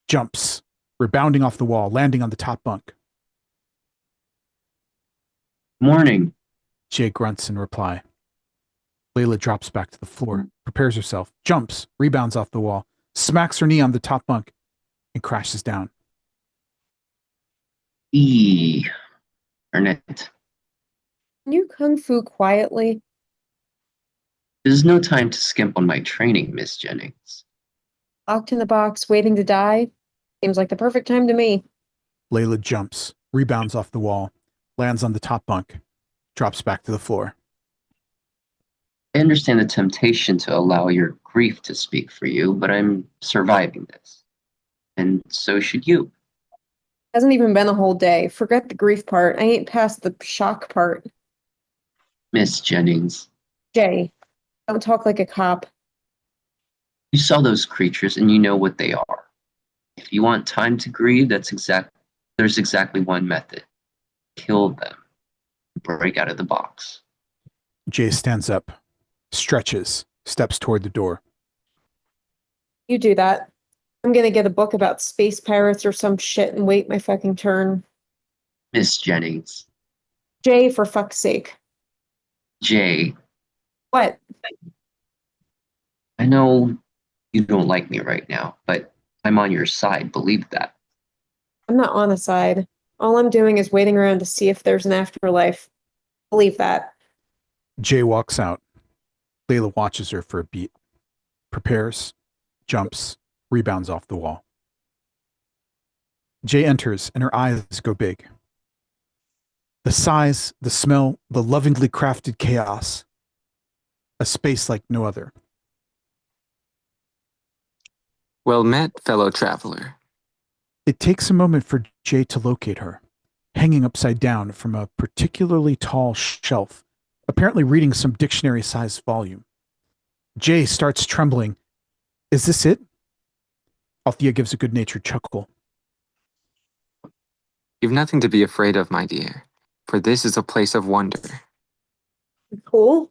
B: jumps, rebounding off the wall, landing on the top bunk.
V: Morning.
B: Jay grunts in reply. Layla drops back to the floor, prepares herself, jumps, rebounds off the wall, smacks her knee on the top bunk, and crashes down.
V: Ernest.
A: Can you kung fu quietly?
V: There's no time to skimp on my training, Miss Jennings.
A: Locked in the box, waiting to die? Seems like the perfect time to me.
B: Layla jumps, rebounds off the wall, lands on the top bunk, drops back to the floor.
V: I understand the temptation to allow your grief to speak for you, but I'm surviving this. And so should you.
A: Hasn't even been a whole day. Forget the grief part. I ain't past the shock part.
V: Miss Jennings.
A: Jay, don't talk like a cop.
V: You saw those creatures and you know what they are. If you want time to grieve, there's exactly one method. Kill them. Break out of the box.
B: Jay stands up, stretches, steps toward the door.
A: You do that. I'm gonna get a book about space pirates or some shit and wait my fucking turn.
V: Miss Jennings.
A: Jay, for fuck's sake.
V: Jay,
A: What?
V: I know you don't like me right now, but I'm on your side. Believe that.
A: I'm not on the side. All I'm doing is waiting around to see if there's an afterlife. Believe that.
B: Jay walks out. Layla watches her for a beat. Prepares, jumps, rebounds off the wall. Jay enters and her eyes go big. The size, the smell, the lovingly crafted chaos. A space like no other.
F: Well met, fellow traveler.
B: It takes a moment for Jay to locate her, hanging upside down from a particularly tall shelf, apparently reading some dictionary-sized volume. Jay starts trembling. Is this it? Althea gives a good-natured chuckle.
F: You've nothing to be afraid of, my dear, for this is a place of wonder.
A: Cool.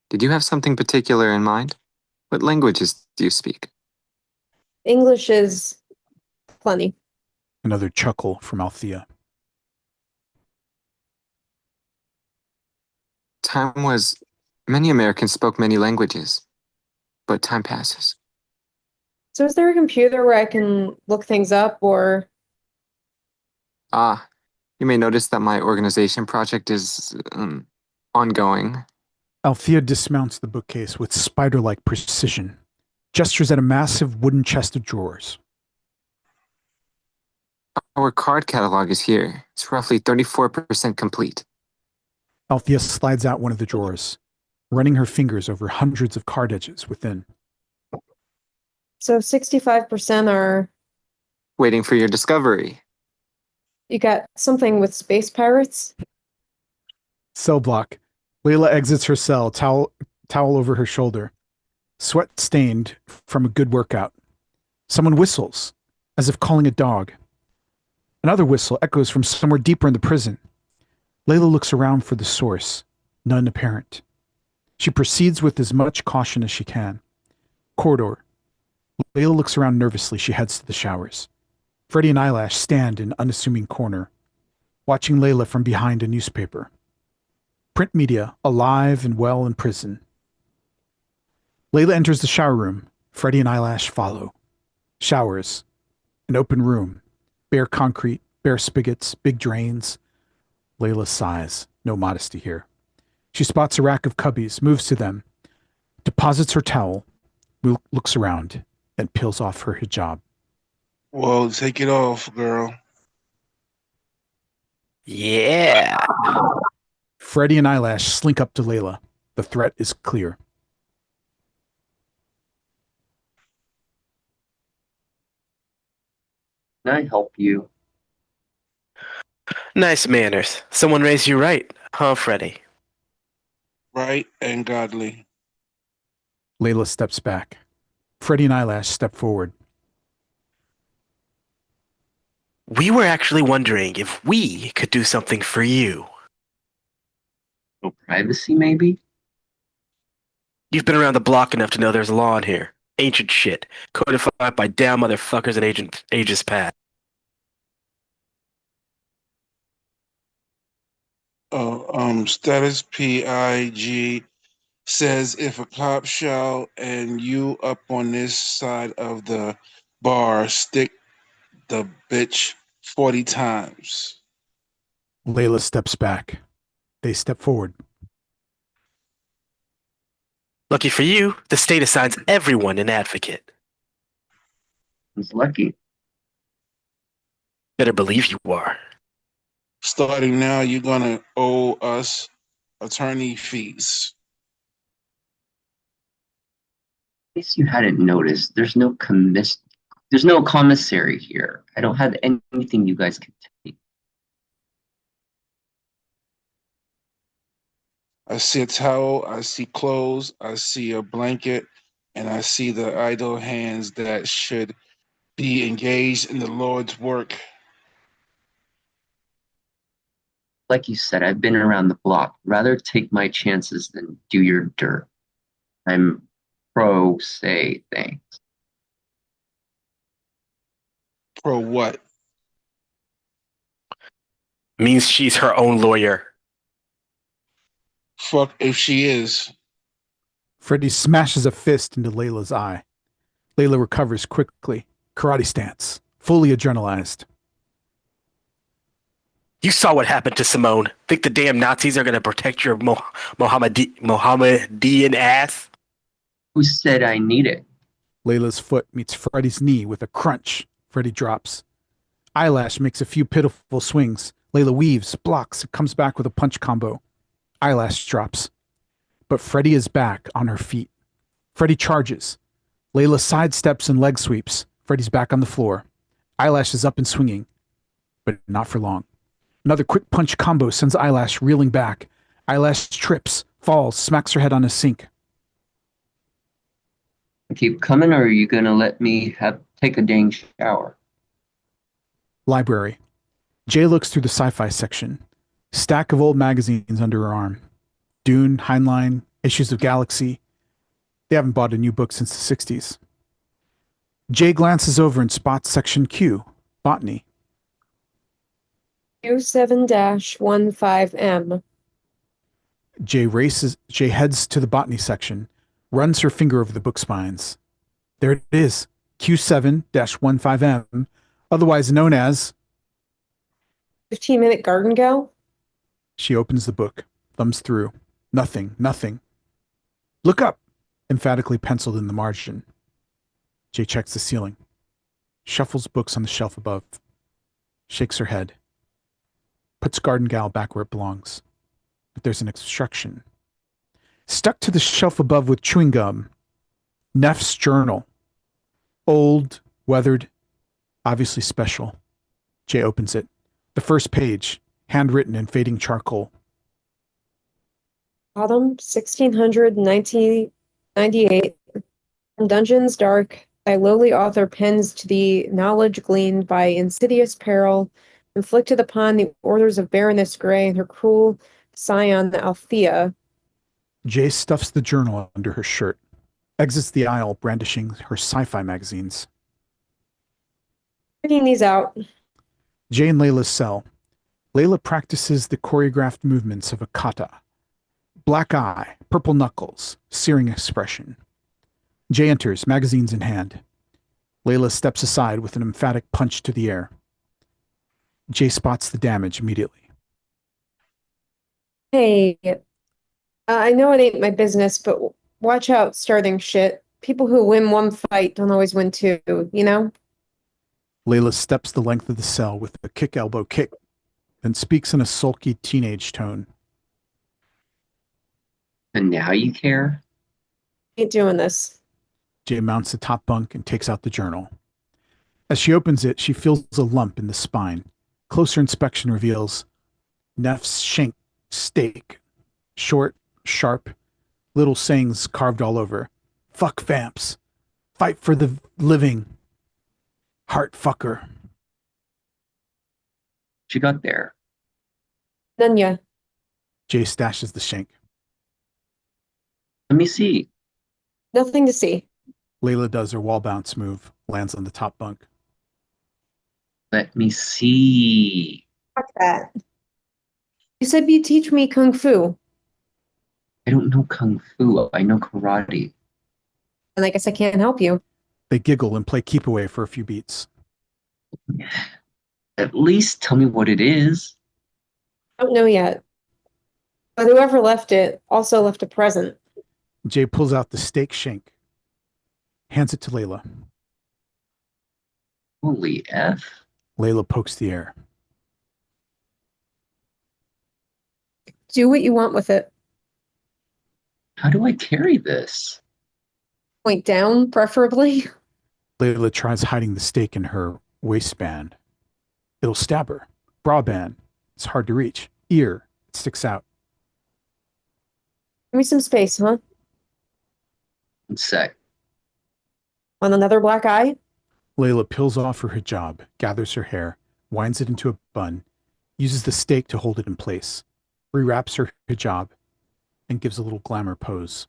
F: Did you have something particular in mind? What languages do you speak?
A: English is plenty.
B: Another chuckle from Althea.
F: Time was... Many Americans spoke many languages, but time passes.
A: So is there a computer where I can look things up or...
F: Ah, you may notice that my organization project is ongoing.
B: Althea dismounts the bookcase with spider-like precision, gestures at a massive wooden chest of drawers.
F: Our card catalog is here. It's roughly 34% complete.
B: Althea slides out one of the drawers, running her fingers over hundreds of card edges within.
A: So 65% are...
F: Waiting for your discovery.
A: You got something with space pirates?
B: Cell block. Layla exits her cell, towel over her shoulder. Sweat stained from a good workout. Someone whistles, as if calling a dog. Another whistle echoes from somewhere deeper in the prison. Layla looks around for the source, none apparent. She proceeds with as much caution as she can. Corridor. Layla looks around nervously. She heads to the showers. Freddie and Eyelash stand in an unassuming corner, watching Layla from behind a newspaper. Print media, alive and well in prison. Layla enters the shower room. Freddie and Eyelash follow. Showers. An open room. Bare concrete, bare spigots, big drains. Layla sighs. No modesty here. She spots a rack of cubbies, moves to them, deposits her towel, looks around, and peels off her hijab.
U: Well, take it off, girl.
D: Yeah.
B: Freddie and Eyelash slink up to Layla. The threat is clear.
V: Can I help you?
D: Nice manners. Someone raised you right, huh, Freddie?
U: Right and godly.
B: Layla steps back. Freddie and Eyelash step forward.
D: We were actually wondering if we could do something for you.
V: No privacy, maybe?
D: You've been around the block enough to know there's law in here. Ancient shit. Codified by damn motherfuckers in ages past.
U: Status PIG says if a cop shout and you up on this side of the bar, stick the bitch 40 times.
B: Layla steps back. They step forward.
D: Lucky for you, the state assigns everyone an advocate.
V: Who's lucky?
D: Better believe you are.
U: Starting now, you're gonna owe us attorney fees.
V: In case you hadn't noticed, there's no commissary here. I don't have anything you guys can take.
U: I see a towel, I see clothes, I see a blanket, and I see the idle hands that should be engaged in the Lord's work.
V: Like you said, I've been around the block. Rather take my chances than do your dirt. I'm pro say things.
U: For what?
D: Means she's her own lawyer.
U: Fuck if she is.
B: Freddy smashes a fist into Layla's eye. Layla recovers quickly. Karate stance. Fully adrenalized.
D: You saw what happened to Simone. Think the damn Nazis are going to protect your Mohammedan ass?
V: Who said I need it?
B: Layla's foot meets Freddy's knee with a crunch. Freddy drops. Eyelash makes a few pitiful swings. Layla weaves, blocks, and comes back with a punch combo. Eyelash drops. But Freddy is back on her feet. Freddy charges. Layla sidesteps and leg sweeps. Freddy's back on the floor. Eyelash is up and swinging. But not for long. Another quick punch combo sends Eyelash reeling back. Eyelash trips, falls, smacks her head on a sink.
V: Keep coming, or are you gonna let me take a dang shower?
B: Library. Jay looks through the sci-fi section. Stack of old magazines under her arm. Dune, Heinlein, issues of Galaxy. They haven't bought a new book since the 60s. Jay glances over and spots section Q, botany.
A: Q7-15M.
B: Jay heads to the botany section, runs her finger over the book spines. There it is, Q7-15M, otherwise known as
A: 15-minute garden gal?
B: She opens the book, thumbs through. Nothing. Look up, emphatically penciled in the margin. Jay checks the ceiling, shuffles books on the shelf above, shakes her head, puts Garden Gal back where it belongs. But there's an obstruction. Stuck to the shelf above with chewing gum, Neff's journal. Old, weathered, obviously special. Jay opens it. The first page, handwritten in fading charcoal.
A: Autumn 1698. From dungeons dark, thy lowly author pens to the knowledge gleaned by insidious peril, inflicted upon the orders of Baroness Grey and her cruel scion Althea.
B: Jay stuffs the journal under her shirt, exits the aisle brandishing her sci-fi magazines.
A: Picking these out.
B: Jay and Layla's cell. Layla practices the choreographed movements of a kata. Black eye, purple knuckles, searing expression. Jay enters, magazines in hand. Layla steps aside with an emphatic punch to the air. Jay spots the damage immediately.
A: Hey, I know it ain't my business, but watch out starting shit. People who win one fight don't always win two, you know?
B: Layla steps the length of the cell with a kick elbow kick, then speaks in a sulky teenage tone.
V: And now you care?
A: Ain't doing this.
B: Jay mounts the top bunk and takes out the journal. As she opens it, she feels a lump in the spine. Closer inspection reveals Neff's shank steak. Short, sharp, little sayings carved all over. Fuck vamps. Fight for the living. Heart fucker.
V: She got there.
A: None ya.
B: Jay stashes the shank.
V: Let me see.
A: Nothing to see.
B: Layla does her wall bounce move, lands on the top bunk.
V: Let me see.
A: Fuck that. You said you'd teach me kung fu.
V: I don't know kung fu. I know karate.
A: And I guess I can't help you.
B: They giggle and play keep away for a few beats.
V: At least tell me what it is.
A: Don't know yet. But whoever left it also left a present.
B: Jay pulls out the steak shank, hands it to Layla.
V: Holy F.
B: Layla pokes the air.
A: Do what you want with it.
V: How do I carry this?
A: Point down, preferably.
B: Layla tries hiding the steak in her waistband. It'll stab her. Bra band. It's hard to reach. Ear. It sticks out.
A: Give me some space, huh?
V: 1 sec.
A: On another black eye?
B: Layla peels off her hijab, gathers her hair, winds it into a bun, uses the steak to hold it in place, rewraps her hijab, and gives a little glamour pose.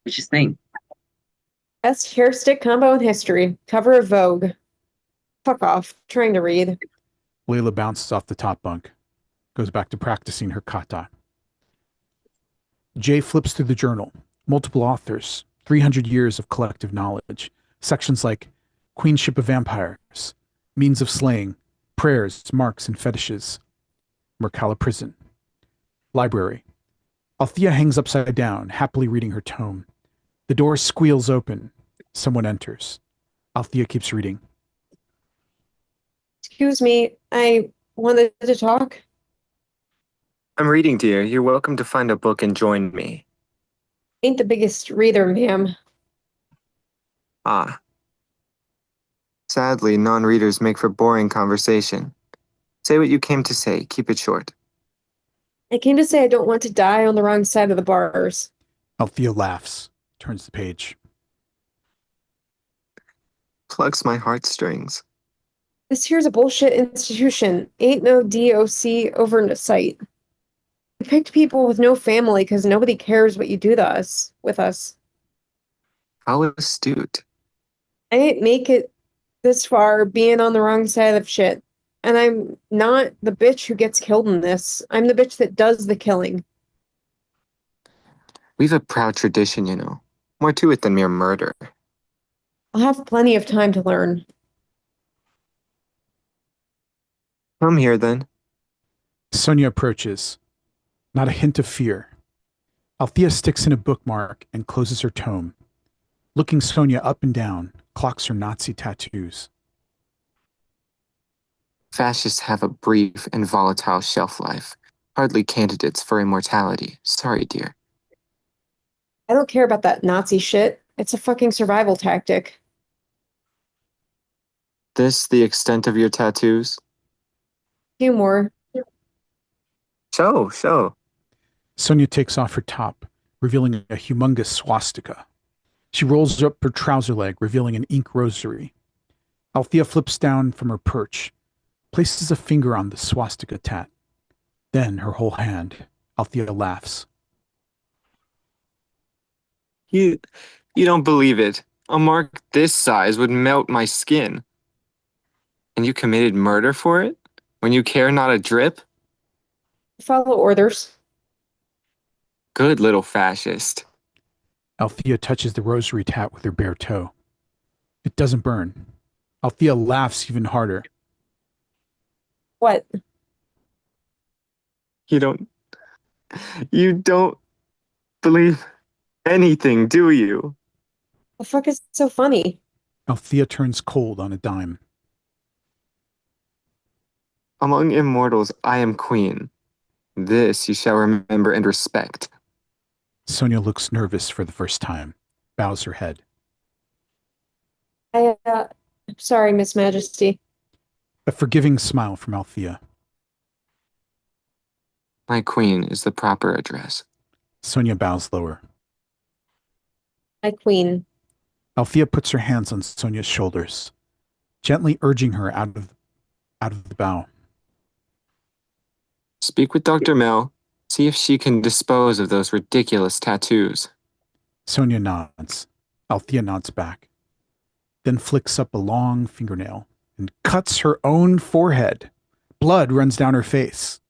V: What you think?
A: Best hair stick combo in history. Cover of Vogue. Fuck off. Trying to read.
B: Layla bounces off the top bunk, goes back to practicing her kata. Jay flips through the journal. Multiple authors, 300 years of collective knowledge. Sections like Queenship of Vampires, Means of Slaying, Prayers, Marks, and Fetishes. Mercala Prison. Library. Althea hangs upside down, happily reading her tome. The door squeals open. Someone enters. Althea keeps reading.
A: Excuse me, I wanted to talk.
F: I'm reading, dear. You're welcome to find a book and join me.
A: Ain't the biggest reader, ma'am.
F: Ah. Sadly, non-readers make for boring conversation. Say what you came to say. Keep it short.
A: I came to say I don't want to die on the wrong side of the bars.
B: Althea laughs, turns the page.
F: Plucks my heartstrings.
A: This here's a bullshit institution. Ain't no DOC oversight. We picked people with no family because nobody cares what you do to us, with us.
F: How astute.
A: I didn't make it this far being on the wrong side of shit. And I'm not the bitch who gets killed in this. I'm the bitch that does the killing.
F: We've a proud tradition, you know. More to it than mere murder.
A: I'll have plenty of time to learn.
F: Come here, then.
B: Sonia approaches. Not a hint of fear. Althea sticks in a bookmark and closes her tome. Looking Sonia up and down, clocks her Nazi tattoos.
F: Fascists have a brief and volatile shelf life. Hardly candidates for immortality. Sorry, dear.
A: I don't care about that Nazi shit. It's a fucking survival tactic.
F: This the extent of your tattoos?
A: Few more.
F: Show.
B: Sonia takes off her top, revealing a humongous swastika. She rolls up her trouser leg, revealing an ink rosary. Althea flips down from her perch, places a finger on the swastika tat. Then her whole hand. Althea laughs.
F: You don't believe it. A mark this size would melt my skin. And you committed murder for it? When you care not a drip?
A: Follow orders.
F: Good little fascist.
B: Althea touches the rosary tat with her bare toe. It doesn't burn. Althea laughs even harder.
A: What?
F: You don't believe anything, do you?
A: The fuck is so funny?
B: Althea turns cold on a dime.
F: Among immortals, I am queen. This you shall remember and respect.
B: Sonia looks nervous for the first time, bows her head.
A: I'm sorry, Miss Majesty.
B: A forgiving smile from Althea.
F: My queen is the proper address.
B: Sonia bows lower.
A: My queen.
B: Althea puts her hands on Sonia's shoulders, gently urging her out of the bow.
F: Speak with Dr. Mel. See if she can dispose of those ridiculous tattoos.
B: Sonia nods. Althea nods back. Then flicks up a long fingernail and cuts her own forehead. Blood runs down her face.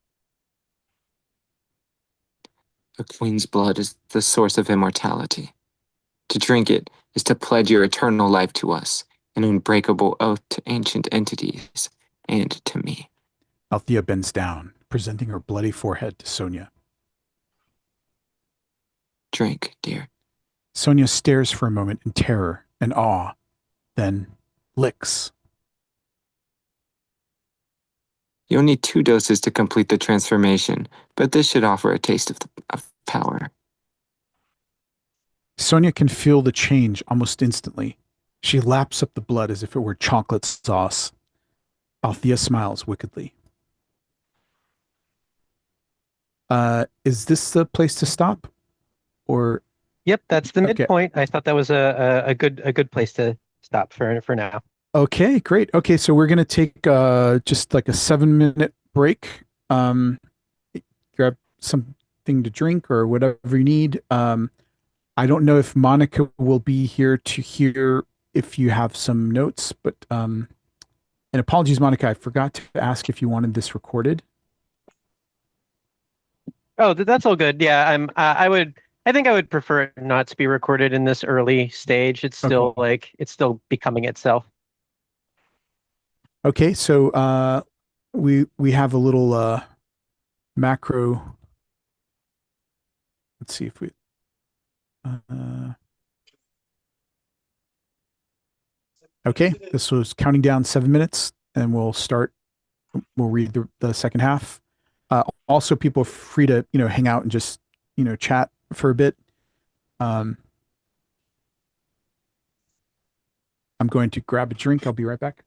F: The queen's blood is the source of immortality. To drink it is to pledge your eternal life to us, an unbreakable oath to ancient entities and to me.
B: Althea bends down, presenting her bloody forehead to Sonia.
F: Drink, dear.
B: Sonia stares for a moment in terror and awe, then licks.
F: You'll need 2 doses to complete the transformation, but this should offer a taste of power.
B: Sonia can feel the change almost instantly. She laps up the blood as if it were chocolate sauce. Althea smiles wickedly. Is this the place to stop? Or
W: Yep, that's the
B: Okay.
W: midpoint. I thought that was a good place to stop for now.
B: okay, great. Okay, so we're gonna take just like a 7-minute break. Grab something to drink or whatever you need. I don't know if Monica will be here to hear if you have some notes, but and apologies, Monica, I forgot to ask if you wanted this recorded.
W: Oh, that's all good. Yeah, I think I would prefer it not to be recorded in this early stage. It's still it's still becoming itself.
B: Okay, so we have a little macro. Let's see if we okay, this was counting down 7 minutes, and we'll start. We'll read the second half. Also, people are free to hang out and just chat for a bit. I'm going to grab a drink. I'll be right back.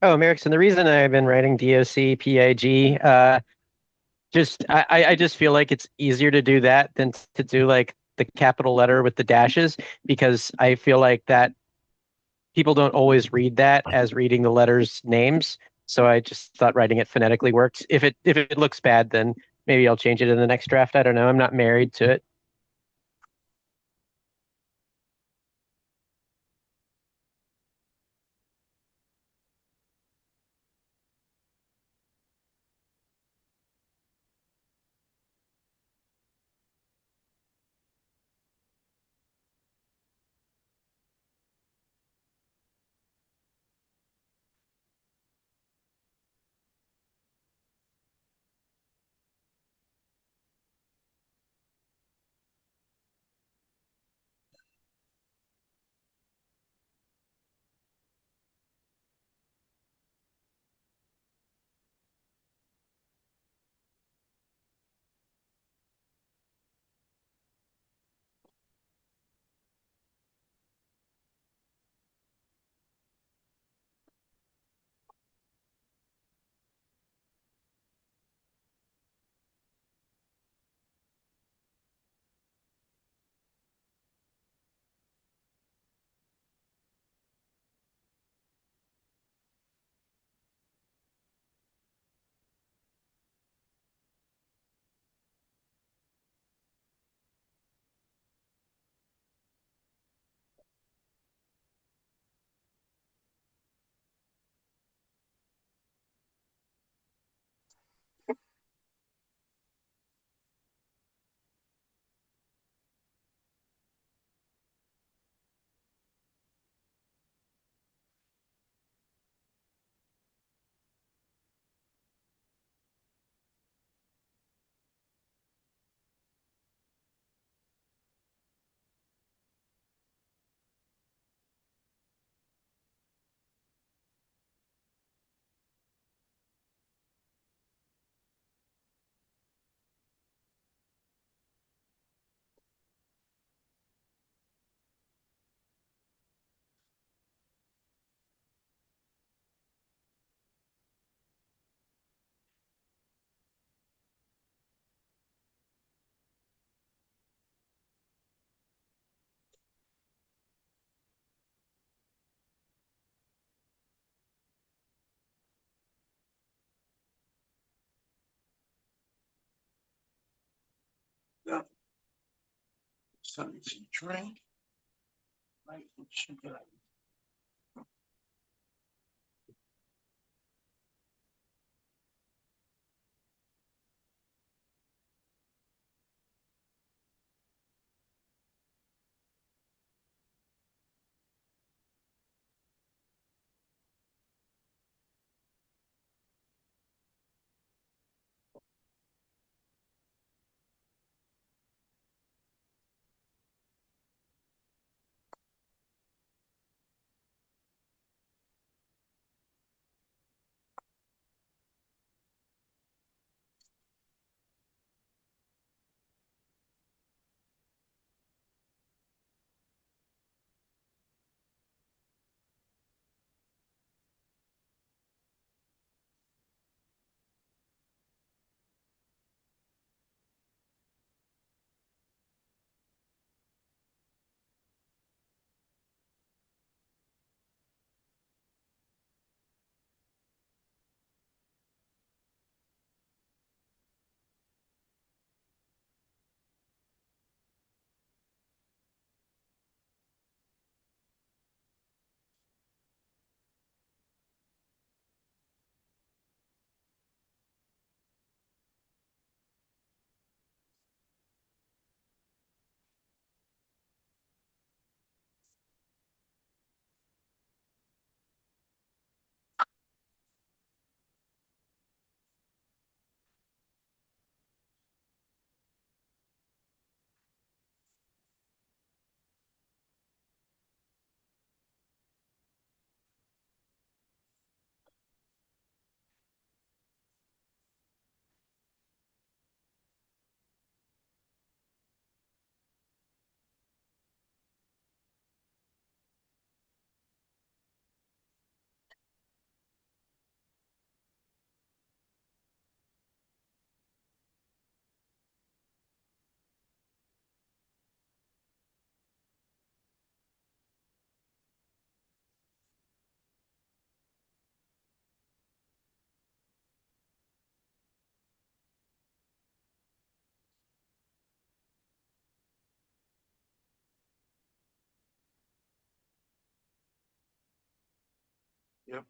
W: Oh, Merrickson, the reason I've been writing DOC, PAG, I just feel like it's easier to do that than to do like the capital letter with the dashes, because I feel like that people don't always read that as reading the letters' names. So I just thought writing it phonetically works. If it looks bad, then maybe I'll change it in the next draft. I don't know. I'm not married to it.
U: Something to drink. Like what you got. Yep.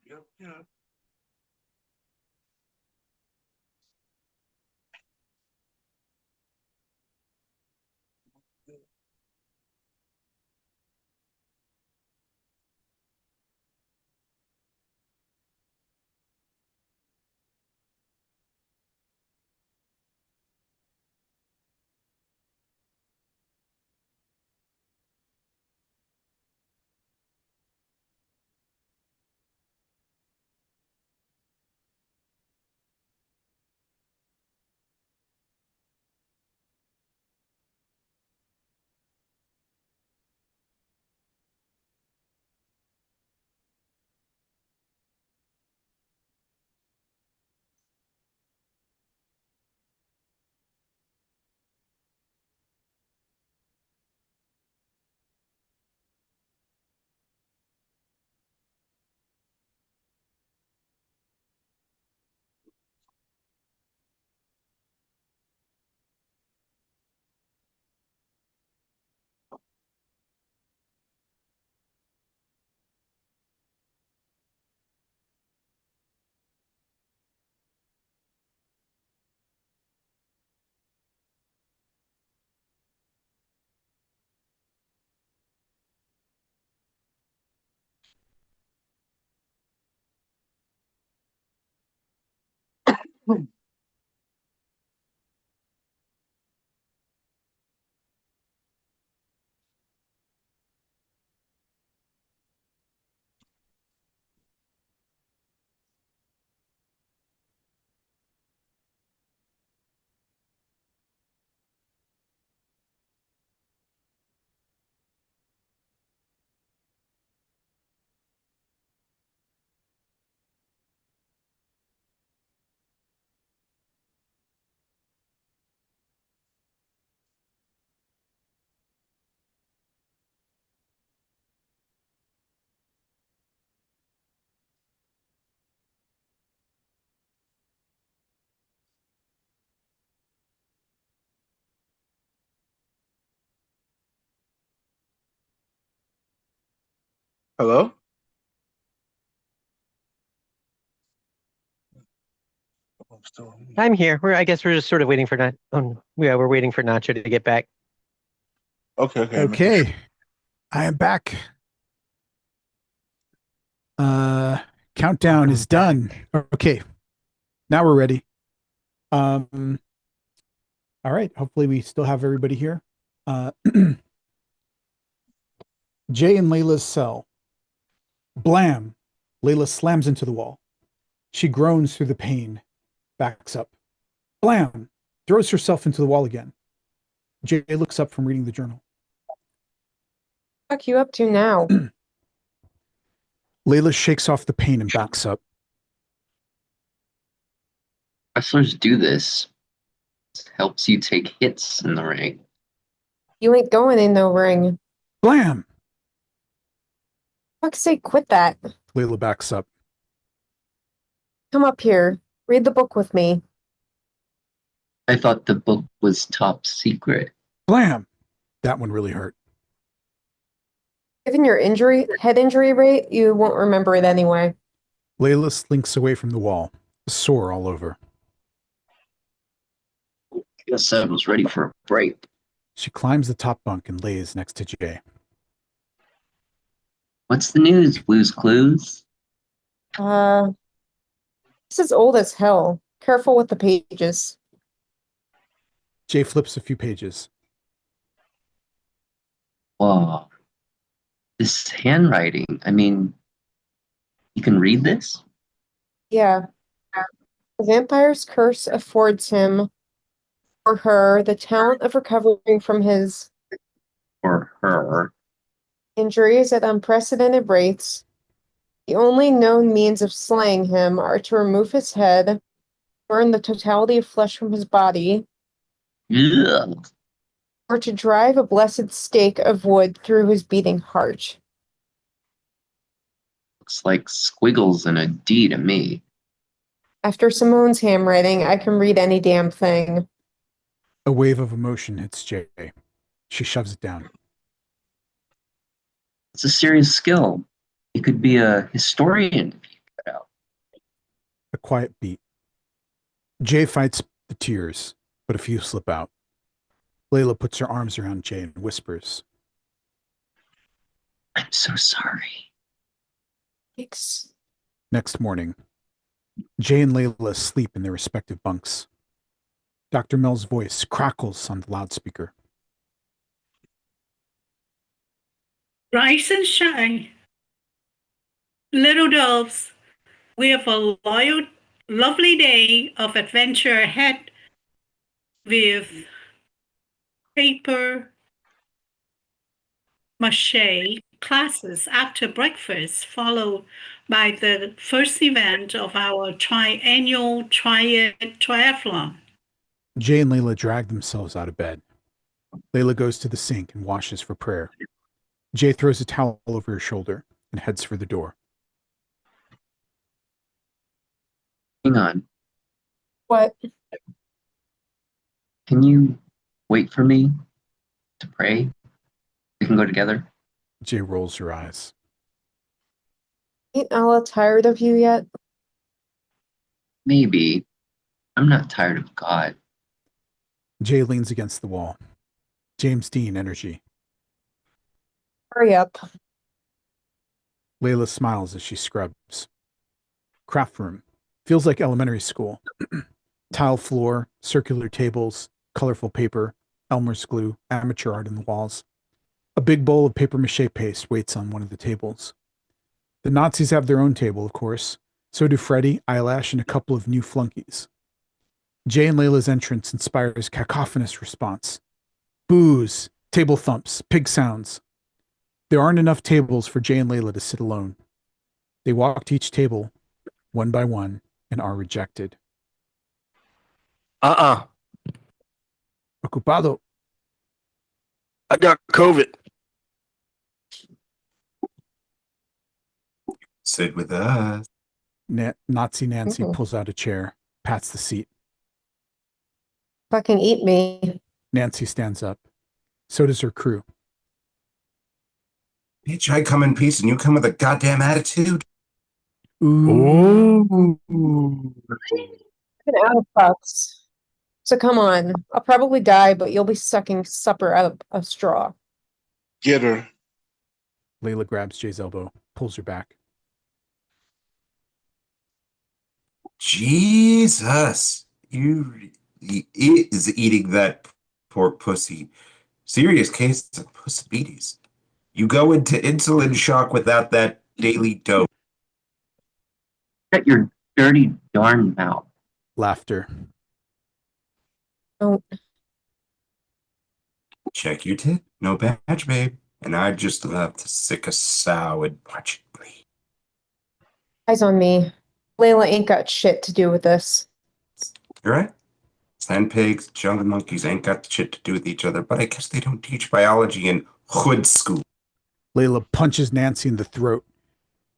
U: Hello?
W: I'm here. I guess we're just sort of waiting for we're waiting for Nacho to get back.
U: Okay.
B: Okay. I am back. Countdown is done. Okay. Now we're ready. All right. Hopefully we still have everybody here. Jay and Layla's cell. Blam! Layla slams into the wall. She groans through the pain, backs up. Blam! Throws herself into the wall again. Jay looks up from reading the journal.
A: What you up to now?
B: Layla shakes off the pain and backs up.
V: Wrestlers do this. It helps you take hits in the ring.
A: You ain't going in no ring.
B: Blam!
A: Fuck's sake, quit that.
B: Layla backs up.
A: Come up here. Read the book with me.
V: I thought the book was top secret.
B: Blam! That one really hurt.
A: Given your head injury rate, you won't remember it anyway.
B: Layla slinks away from the wall, sore all over.
V: Guess I was ready for a break.
B: She climbs the top bunk and lays next to Jay.
V: What's the news, Blues Clues?
A: This is old as hell. Careful with the pages.
B: Jay flips a few pages.
V: Whoa. This handwriting, I mean, you can read this?
A: Yeah. The vampire's curse affords him, or her, the talent of recovering from his
V: Or her.
A: injuries at unprecedented rates. The only known means of slaying him are to remove his head, burn the totality of flesh from his body,
V: Ugh.
A: or to drive a blessed stake of wood through his beating heart.
V: Looks like squiggles and a D to me.
A: After Simone's handwriting, I can read any damn thing.
B: A wave of emotion hits Jay. She shoves it down.
V: It's a serious skill. You could be a historian if you cut out.
B: A quiet beat. Jay fights the tears, but a few slip out. Layla puts her arms around Jay and whispers,
V: I'm so sorry.
A: Thanks.
B: Next morning, Jay and Layla sleep in their respective bunks. Dr. Mel's voice crackles on the loudspeaker.
E: Rise and shine. Little doves, we have a lovely day of adventure ahead with paper mache classes after breakfast, followed by the first event of our triennial triathlon.
B: Jay and Layla drag themselves out of bed. Layla goes to the sink and washes for prayer. Jay throws a towel over her shoulder and heads for the door.
V: Hang on.
A: What?
V: Can you wait for me to pray? We can go together.
B: Jay rolls her eyes.
A: Ain't Ella tired of you yet?
V: Maybe. I'm not tired of God.
B: Jay leans against the wall. James Dean energy.
A: Hurry up.
B: Layla smiles as she scrubs. Craft room. Feels like elementary school. Tile floor, circular tables, colorful paper, Elmer's glue, amateur art in the walls. A big bowl of paper mache paste waits on one of the tables. The Nazis have their own table, of course. So do Freddy, Eyelash, and a couple of new flunkies. Jay and Layla's entrance inspires cacophonous response. Boos, table thumps, pig sounds. There aren't enough tables for Jay and Layla to sit alone. They walk to each table, one by one, and are rejected. Ocupado.
D: I got COVID.
S: Sit with us.
B: Nazi Nancy pulls out a chair, pats the seat.
A: Fucking eat me.
B: Nancy stands up. So does her crew.
S: Bitch, I come in peace and you come with a goddamn attitude.
B: Ooh.
A: Get out of pucks. So come on. I'll probably die, but you'll be sucking supper out of a straw.
U: Get her.
B: Layla grabs Jay's elbow, pulls her back.
S: Jesus. He is eating that poor pussy. Serious case of pussibetes. You go into insulin shock without that daily dose.
V: Shut your dirty darn mouth.
B: Laughter.
A: Don't.
S: Check your tit. No badge, babe. And I just love to sick a sow and watch it bleed.
A: Eyes on me. Layla ain't got shit to do with this.
S: You're right. Sand pigs, jungle monkeys ain't got shit to do with each other, but I guess they don't teach biology in hood school.
B: Layla punches Nancy in the throat.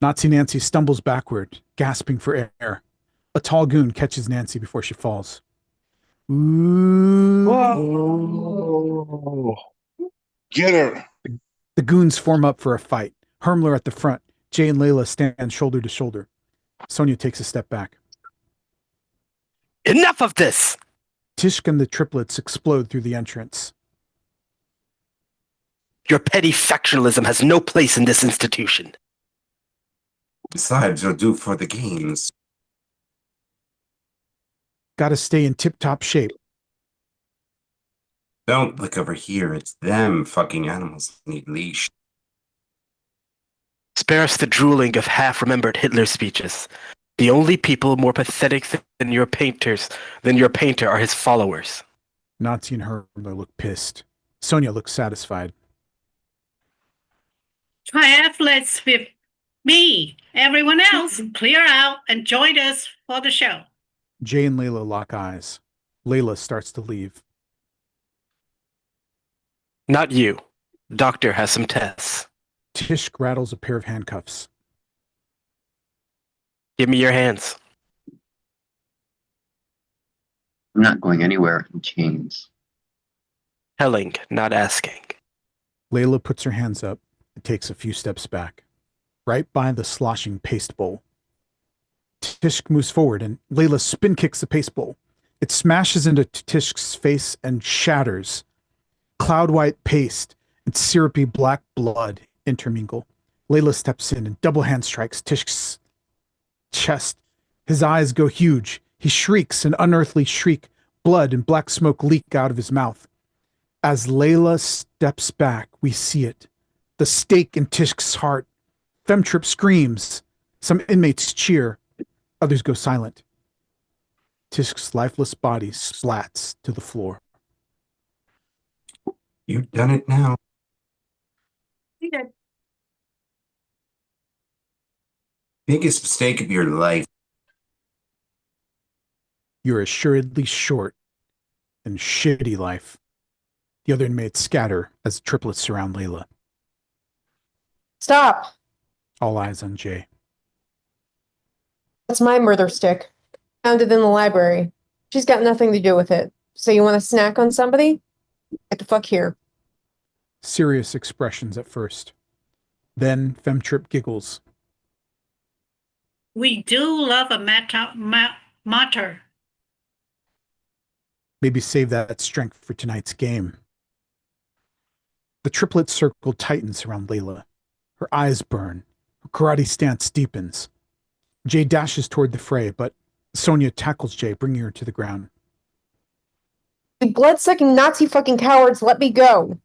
B: Nazi Nancy stumbles backward, gasping for air. A tall goon catches Nancy before she falls. Ooh.
U: Whoa. Get her.
B: The goons form up for a fight. Hermler at the front. Jay and Layla stand shoulder to shoulder. Sonia takes a step back.
D: Enough of this!
B: Tishk and the triplets explode through the entrance.
D: Your petty factionalism has no place in this institution.
S: Besides, you'll do for the games.
B: Gotta stay in tip-top shape.
S: Don't look over here. It's them fucking animals need leash.
D: Spare us the drooling of half-remembered Hitler speeches. The only people more pathetic than your painter are his followers.
B: Nazi and Hermler look pissed. Sonia looks satisfied.
E: Triathletes with me. Everyone else, clear out and join us for the show.
B: Jay and Layla lock eyes. Layla starts to leave.
D: Not you. Doctor has some tests.
B: Tishk rattles a pair of handcuffs.
D: Give me your hands.
V: I'm not going anywhere in chains.
D: Telling, not asking.
B: Layla puts her hands up and takes a few steps back. right by the sloshing paste bowl. Tishk moves forward and Layla spin kicks the paste bowl. It smashes into Tishk's face and shatters. Cloud white paste and syrupy black blood intermingle. Layla steps in and double hand strikes Tishk's chest. His eyes go huge. He shrieks an unearthly shriek. Blood and black smoke leak out of his mouth. As Layla steps back, we see it. The stake in Tishk's heart. Femtrip screams. Some inmates cheer. Others go silent. Tishk's lifeless body splats to the floor.
S: You've done it now.
E: He did.
S: Biggest mistake of your life.
B: Your assuredly short and shitty life. The other inmates scatter as the triplets surround Layla.
A: Stop!
B: All eyes on Jay.
A: That's my murder stick. Found it in the library. She's got nothing to do with it. So you want to snack on somebody? Get the fuck here.
B: Serious expressions at first. Then Femtrip giggles.
E: We do love a matter.
B: Maybe save that strength for tonight's game. The triplet circle tightens around Layla. Her eyes burn. Her karate stance deepens. Jay dashes toward the fray, but Sonia tackles Jay, bringing her to the ground.
A: You blood-sucking Nazi fucking cowards, let me go!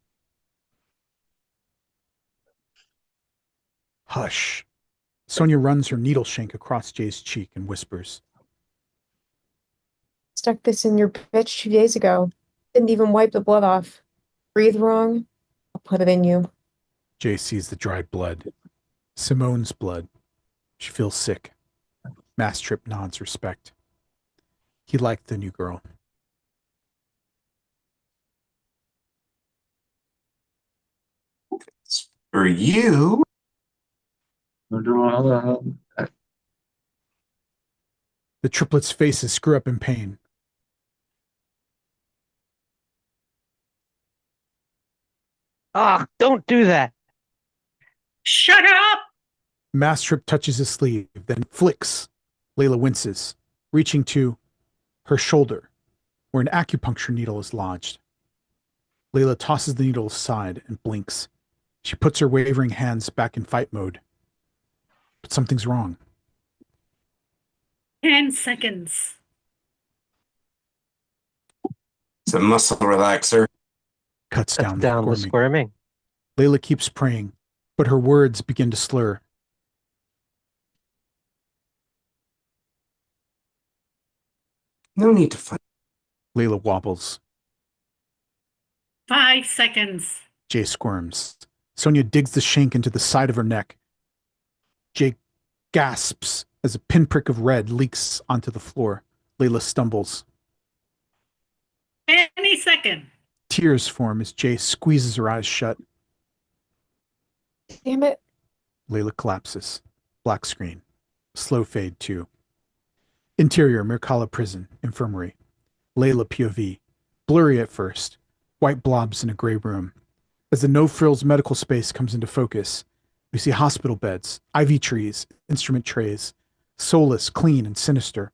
B: Hush. Sonia runs her needle shank across Jay's cheek and whispers.
A: Stuck this in your bitch 2 days ago. Didn't even wipe the blood off. Breathe wrong? I'll put it in you.
B: Jay sees the dried blood. Simone's blood. She feels sick. Mastrip nods respect. He liked the new girl.
S: For you.
B: The triplets' faces screw up in pain.
W: Ah, don't do that.
E: Shut up!
B: Mastrip touches his sleeve, then flicks. Layla winces, reaching to her shoulder, where an acupuncture needle is lodged. Layla tosses the needle aside and blinks. She puts her wavering hands back in fight mode. But something's wrong.
E: 10 seconds.
S: It's a muscle relaxer.
B: Cuts down
W: the squirming.
B: Layla keeps praying, but her words begin to slur.
S: No need to fight.
B: Layla wobbles.
E: 5 seconds.
B: Jay squirms. Sonia digs the shank into the side of her neck. Jay gasps as a pinprick of red leaks onto the floor. Layla stumbles.
E: Any second.
B: Tears form as Jay squeezes her eyes shut.
A: Damn it.
B: Layla collapses. Black screen. Slow fade to. Interior, Mirkala Prison, Infirmary. Layla POV. Blurry at first. White blobs in a gray room. As the no-frills medical space comes into focus, we see hospital beds, IV trees, instrument trays, soulless, clean, and sinister.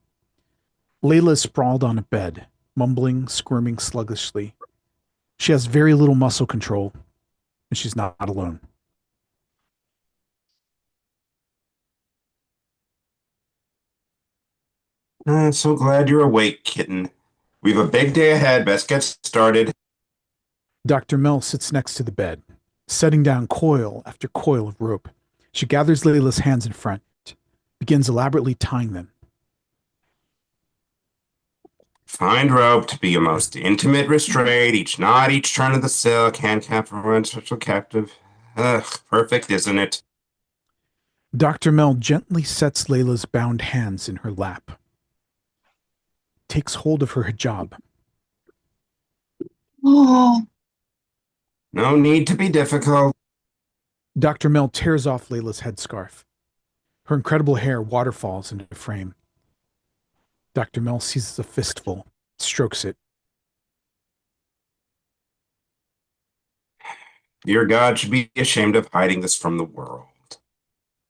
B: Layla is sprawled on a bed, mumbling, squirming sluggishly. She has very little muscle control, and she's not alone.
S: I'm so glad you're awake, kitten. We've a big day ahead. Best get started.
B: Dr. Mel sits next to the bed, setting down coil after coil of rope. She gathers Layla's hands in front, begins elaborately tying them.
S: Find rope to be your most intimate restraint. Each knot, each turn of the silk, handcuff for one special captive. Ugh, perfect, isn't it?
B: Dr. Mel gently sets Layla's bound hands in her lap. Takes hold of her hijab.
S: Oh. No need to be difficult.
B: Dr. Mel tears off Layla's headscarf. Her incredible hair waterfalls into frame. Dr. Mel seizes a fistful, strokes it.
S: Your God should be ashamed of hiding this from the world.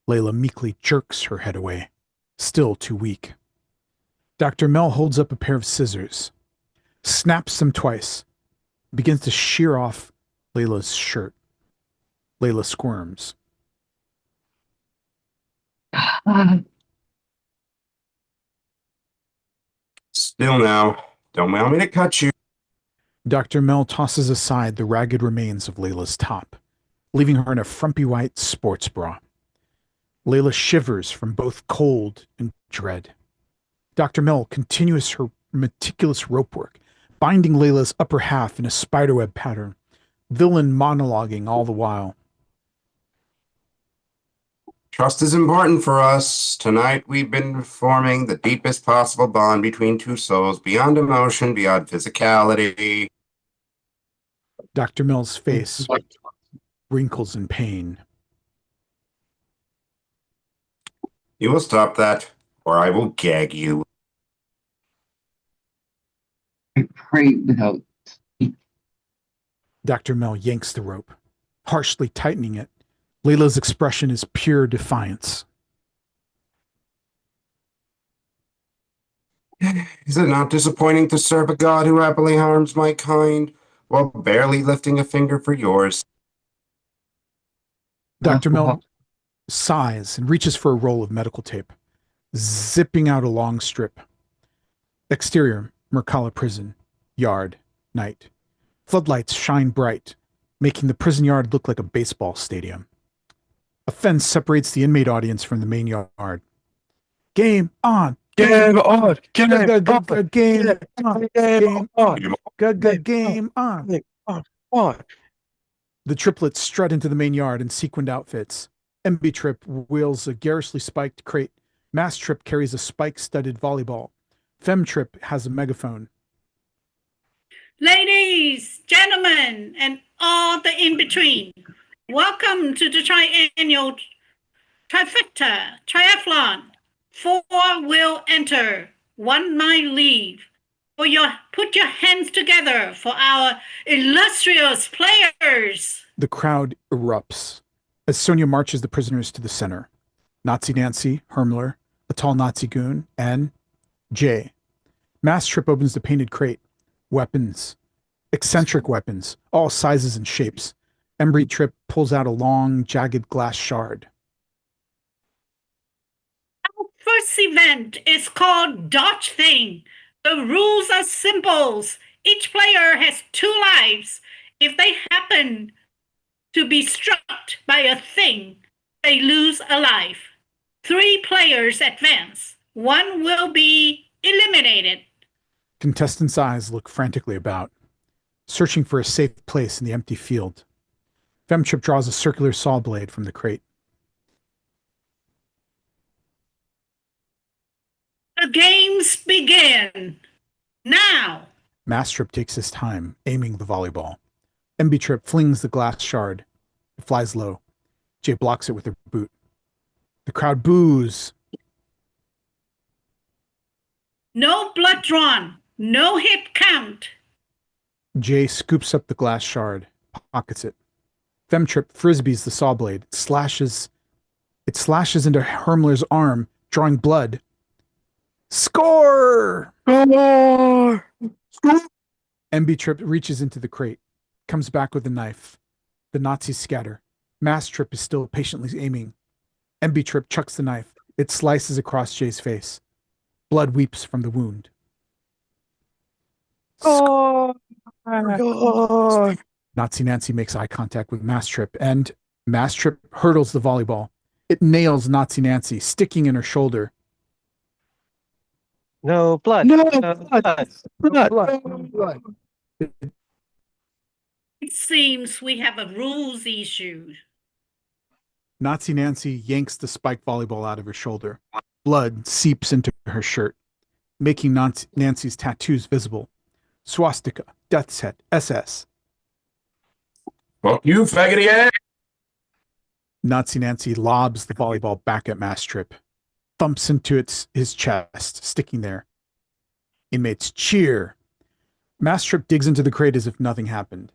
B: Layla meekly jerks her head away, still too weak. Dr. Mel holds up a pair of scissors, snaps them twice, begins to shear off Layla's shirt. Layla squirms.
S: Still now. Don't want me to cut you.
B: Dr. Mel tosses aside the ragged remains of Layla's top, leaving her in a frumpy white sports bra. Layla shivers from both cold and dread. Dr. Mel continues her meticulous rope work, binding Layla's upper half in a spiderweb pattern, villain monologuing all the while.
S: Trust is important for us. Tonight we've been forming the deepest possible bond between two souls, beyond emotion, beyond physicality.
B: Dr. Mel's face wrinkles in pain.
S: You will stop that, or I will gag you.
V: I pray without.
B: Dr. Mel yanks the rope, harshly tightening it. Layla's expression is pure defiance.
S: Is it not disappointing to serve a god who happily harms my kind, while barely lifting a finger for yours?
B: Dr. Mel sighs and reaches for a roll of medical tape, zipping out a long strip. Exterior, Mercala prison. Yard, night. Floodlights shine bright, making the prison yard look like a baseball stadium. A fence separates the inmate audience from the main yard. Game on!
D: Game on! Game on!
B: Game on! The triplets strut into the main yard in sequined outfits. MB Trip wheels a garishly spiked crate. Mass Trip carries a spike-studded volleyball. Fem Trip has a megaphone.
E: Ladies, gentlemen, and all the in-between, welcome to the triennial trifecta triathlon. 4 will enter, 1 might leave. Put your hands together for our illustrious players.
B: The crowd erupts as Sonia marches the prisoners to the center. Nazi Nancy, Hermler, a tall Nazi goon, and Jay. Mass Trip opens the painted crate. Weapons. Eccentric weapons, all sizes and shapes. Embry Trip pulls out a long, jagged glass shard.
E: Our first event is called Dodge Thing. The rules are simple. Each player has 2 lives. If they happen to be struck by a thing, they lose a life. 3 players advance. 1 will be eliminated.
B: Contestants' eyes look frantically about, searching for a safe place in the empty field. Femtrip draws a circular saw blade from the crate.
E: The games begin now.
B: Masstrip takes his time, aiming the volleyball. MB Trip flings the glass shard. It flies low. Jay blocks it with her boot. The crowd boos.
E: No blood drawn. No hit count.
B: Jay scoops up the glass shard, pockets it. Femtrip frisbees the saw blade. It slashes into Hermler's arm, drawing blood. Score!
D: Score!
B: MB Trip reaches into the crate, comes back with a knife. The Nazis scatter. Mass Trip is still patiently aiming. MB Trip chucks the knife. It slices across Jay's face. Blood weeps from the wound.
D: Oh,
B: Nazi Nancy makes eye contact with Mass Trip, and Mass Trip hurdles the volleyball. It nails Nazi Nancy, sticking in her shoulder.
W: No blood.
D: No
W: blood.
E: It seems we have a rules issue.
B: Nazi Nancy yanks the spiked volleyball out of her shoulder. Blood seeps into her shirt, making Nancy's tattoos visible. Swastika, Death's Head, SS.
S: Fuck you, faggoty ass!
B: Nazi Nancy lobs the volleyball back at Mass Trip, thumps into his chest, sticking there. Inmates cheer. Mass Trip digs into the crate as if nothing happened.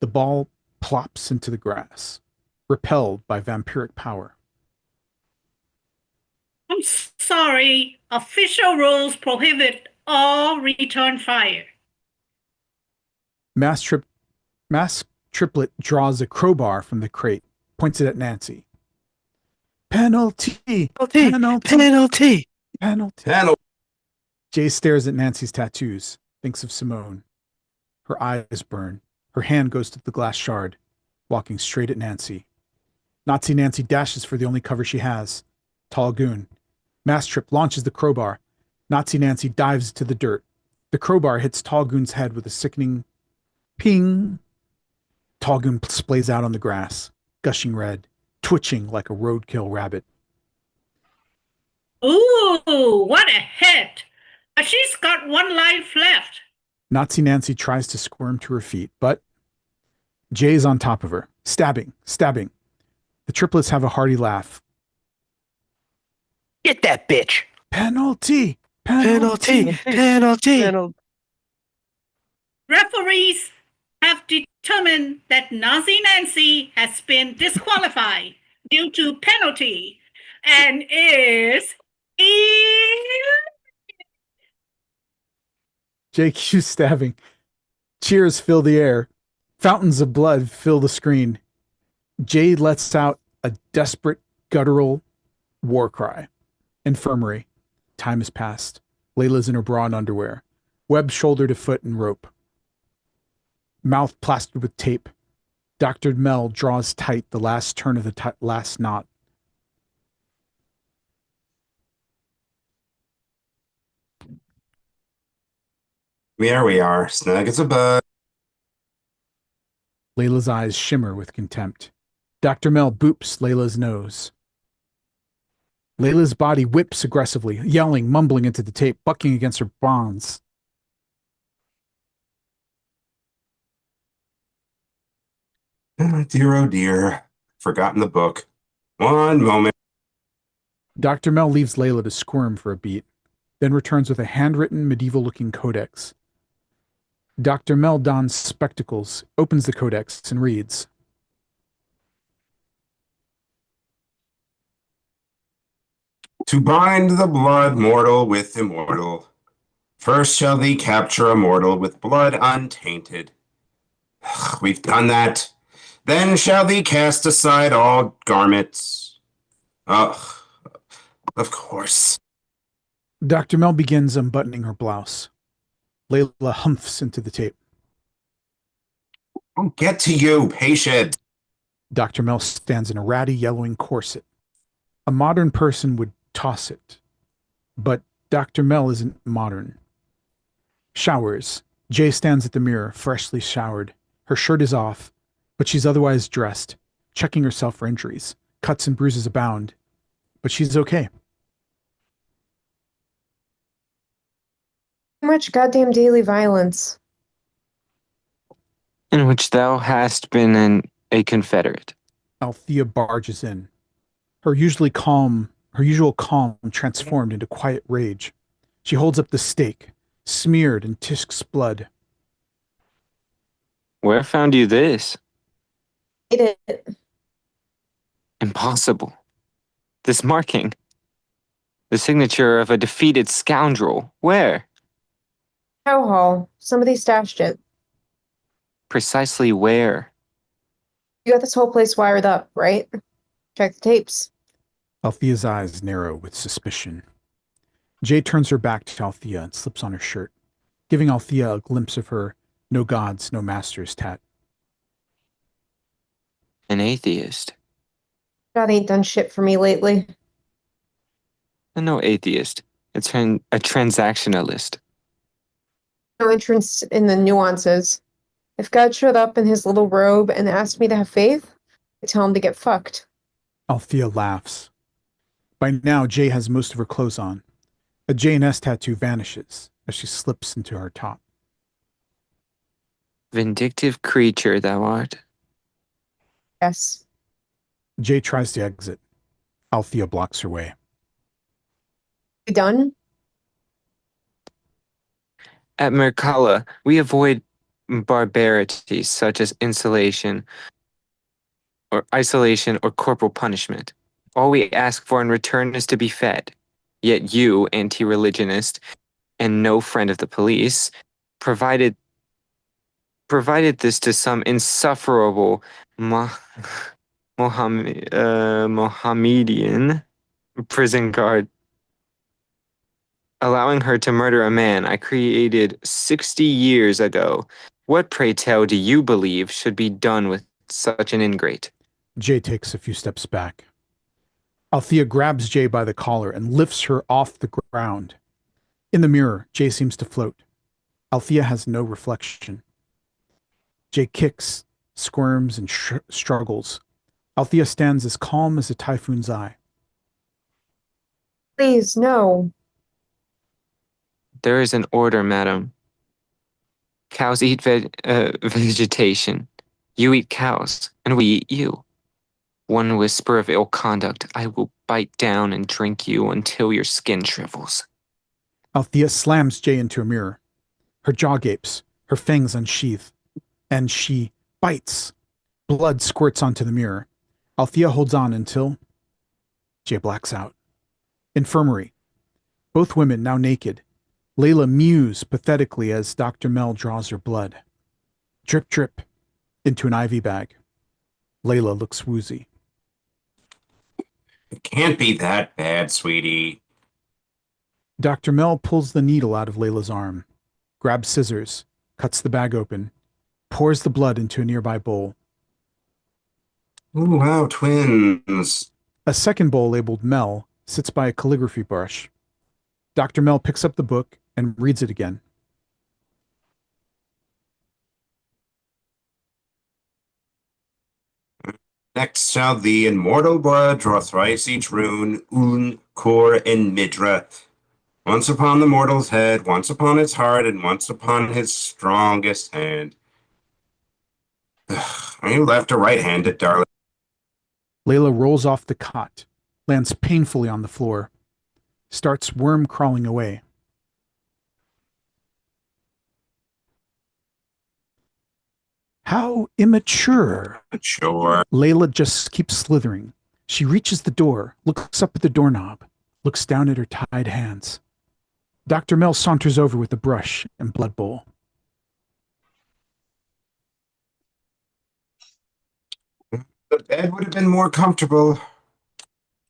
B: The ball plops into the grass, repelled by vampiric power.
E: I'm sorry. Official rules prohibit all return fire.
B: Mass Triplet draws a crowbar from the crate, points it at Nancy. Penalty! Penalty! Penalty! Jay stares at Nancy's tattoos, thinks of Simone. Her eyes burn. Her hand goes to the glass shard, walking straight at Nancy. Nazi Nancy dashes for the only cover she has. Tall Goon. Mass Trip launches the crowbar. Nazi Nancy dives to the dirt. The crowbar hits Tall Goon's head with a sickening ping. Tall Goon splays out on the grass, gushing red, twitching like a roadkill rabbit.
E: Ooh, what a hit! But she's got one life left.
B: Nazi Nancy tries to squirm to her feet, but Jay's on top of her, stabbing. The triplets have a hearty laugh.
D: Get that bitch!
B: Penalty!
E: Referees have determined that Nazi Nancy has been disqualified due to penalty and is
B: Jay keeps stabbing. Cheers fill the air. Fountains of blood fill the screen. Jay lets out a desperate, guttural war cry. Infirmary. Time has passed. Layla's in her bra and underwear. Webbed shoulder to foot and rope. Mouth plastered with tape. Dr. Mel draws tight the last turn of the last knot.
S: There we are, snug as a bug.
B: Layla's eyes shimmer with contempt. Dr. Mel boops Layla's nose. Layla's body whips aggressively, yelling, mumbling into the tape, bucking against her bonds.
S: Dear, oh dear. Forgotten the book. One moment.
B: Dr. Mel leaves Layla to squirm for a beat, then returns with a handwritten, medieval-looking codex. Dr. Mel dons spectacles, opens the codex, and reads.
S: To bind the blood mortal with immortal. First shall thee capture a mortal with blood untainted. We've done that. Then shall thee cast aside all garments. Ugh, of course.
B: Dr. Mel begins unbuttoning her blouse. Layla humphs into the tape.
S: I'll get to you, patient.
B: Dr. Mel stands in a ratty yellowing corset. A modern person would toss it. But Dr. Mel isn't modern. Showers. Jay stands at the mirror, freshly showered. Her shirt is off, but she's otherwise dressed, checking herself for injuries. Cuts and bruises abound, but she's okay.
A: Too much goddamn daily violence.
F: In which thou hast been a confederate.
B: Althea barges in. Her usual calm transformed into quiet rage. She holds up the stake, smeared in Tishk's blood.
F: Where found you this?
A: Ate it.
F: Impossible. This marking. The signature of a defeated scoundrel. Where?
A: Cow hall. Somebody stashed it.
F: Precisely where?
A: You got this whole place wired up, right? Check the tapes.
B: Althea's eyes narrow with suspicion. Jay turns her back to Althea and slips on her shirt, giving Althea a glimpse of her no gods, no masters tat.
F: An atheist.
A: God ain't done shit for me lately.
F: No atheist. A transactionalist.
A: No interest in the nuances. If God showed up in his little robe and asked me to have faith, I'd tell him to get fucked.
B: Althea laughs. By now, Jay has most of her clothes on. A J&S tattoo vanishes as she slips into her top.
F: Vindictive creature thou art.
A: Yes.
B: Jay tries to exit. Althea blocks her way.
A: You done?
F: At Merkala, we avoid barbarities such as isolation or corporal punishment. All we ask for in return is to be fed. Yet you, anti-religionist, and no friend of the police, provided this to some insufferable Mohammedan prison guard, allowing her to murder a man I created 60 years ago. What, pray tell, do you believe should be done with such an ingrate?
B: Jay takes a few steps back. Althea grabs Jay by the collar and lifts her off the ground. In the mirror, Jay seems to float. Althea has no reflection. Jay kicks, squirms, and struggles. Althea stands as calm as a typhoon's eye.
A: Please, no.
F: There is an order, madam. Cows eat vegetation. You eat cows, and we eat you. One whisper of ill conduct, I will bite down and drink you until your skin shrivels.
B: Althea slams Jay into a mirror. Her jaw gapes, her fangs unsheath, and she bites. Blood squirts onto the mirror. Althea holds on until Jay blacks out. Infirmary. Both women now naked. Layla mews pathetically as Dr. Mel draws her blood. Drip, drip, into an IV bag. Layla looks woozy.
S: It can't be that bad, sweetie.
B: Dr. Mel pulls the needle out of Layla's arm, grabs scissors, cuts the bag open, pours the blood into a nearby bowl.
S: Ooh, wow, twins.
B: A second bowl labeled Mel sits by a calligraphy brush. Dr. Mel picks up the book and reads it again.
S: Next shall the immortal blood draw thrice each rune, Un, Kor, and Midra. Once upon the mortal's head, once upon his heart, and once upon his strongest hand. Are you left or right-handed, darling?
B: Layla rolls off the cot, lands painfully on the floor, starts worm crawling away. How immature.
S: Mature.
B: Layla just keeps slithering. She reaches the door, looks up at the doorknob, looks down at her tied hands. Dr. Mel saunters over with a brush and blood bowl.
S: The bed would have been more comfortable.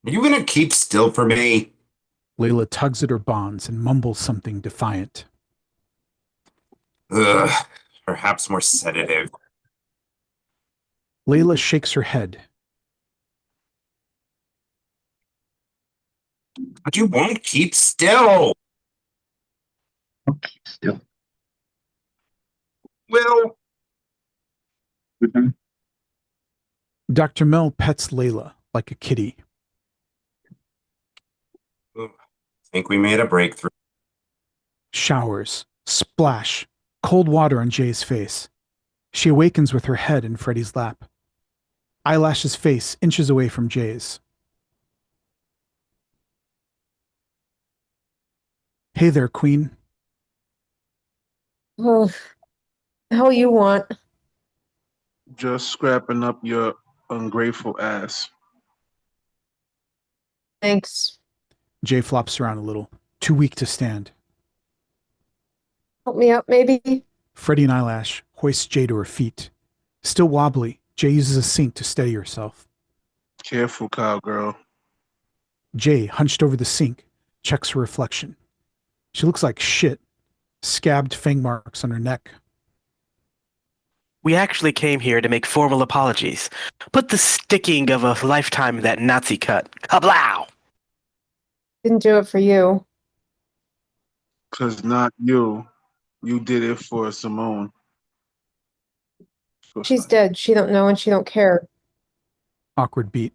S: Are you gonna keep still for me?
B: Layla tugs at her bonds and mumbles something defiant.
S: Ugh, perhaps more sedative.
B: Layla shakes her head.
S: But you won't keep still.
V: I'll keep still.
S: Well.
B: Dr. Mel pets Layla like a kitty.
S: Think we made a breakthrough.
B: Showers, splash, cold water on Jay's face. She awakens with her head in Freddy's lap. Eyelash's face inches away from Jay's. Hey there, Queen.
A: Oh, the hell you want?
U: Just scrapping up your ungrateful ass.
A: Thanks.
B: Jay flops around a little, too weak to stand.
A: Help me up, maybe?
B: Freddy and Eyelash hoists Jay to her feet. Still wobbly, Jay uses a sink to steady herself.
U: Careful, cowgirl.
B: Jay, hunched over the sink, checks her reflection. She looks like shit. Scabbed fang marks on her neck.
D: We actually came here to make formal apologies. Put the sticking of a lifetime in that Nazi cut. Kablow!
A: Didn't do it for you.
U: 'Cause not you. You did it for Simone.
A: She's dead. She don't know and she don't care.
B: Awkward beat.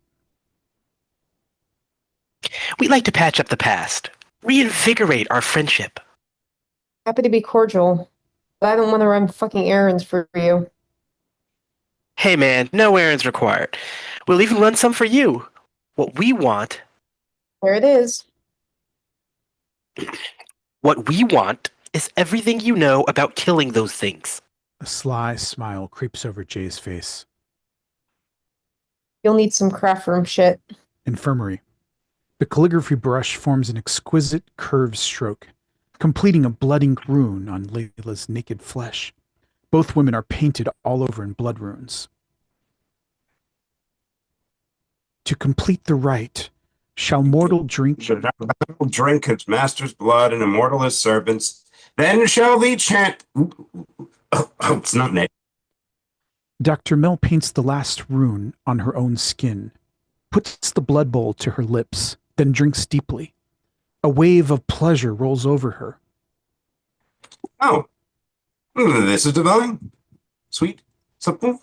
D: We'd like to patch up the past. Reinvigorate our friendship.
A: Happy to be cordial, but I don't want to run fucking errands for you.
D: Hey man, no errands required. We'll even run some for you. What we want...
A: There it is.
D: What we want is everything you know about killing those things.
B: A sly smile creeps over Jay's face.
A: You'll need some craft room shit.
B: Infirmary. The calligraphy brush forms an exquisite curved stroke, completing a blood ink rune on Layla's naked flesh. Both women are painted all over in blood runes. To complete the rite, shall mortal drink
S: His master's blood and immortal his servants. Then shall the chant. Oh, it's not Nate.
B: Dr. Mel paints the last rune on her own skin, puts the blood bowl to her lips, then drinks deeply. A wave of pleasure rolls over her.
S: Oh, this is divine. Sweet. Simple.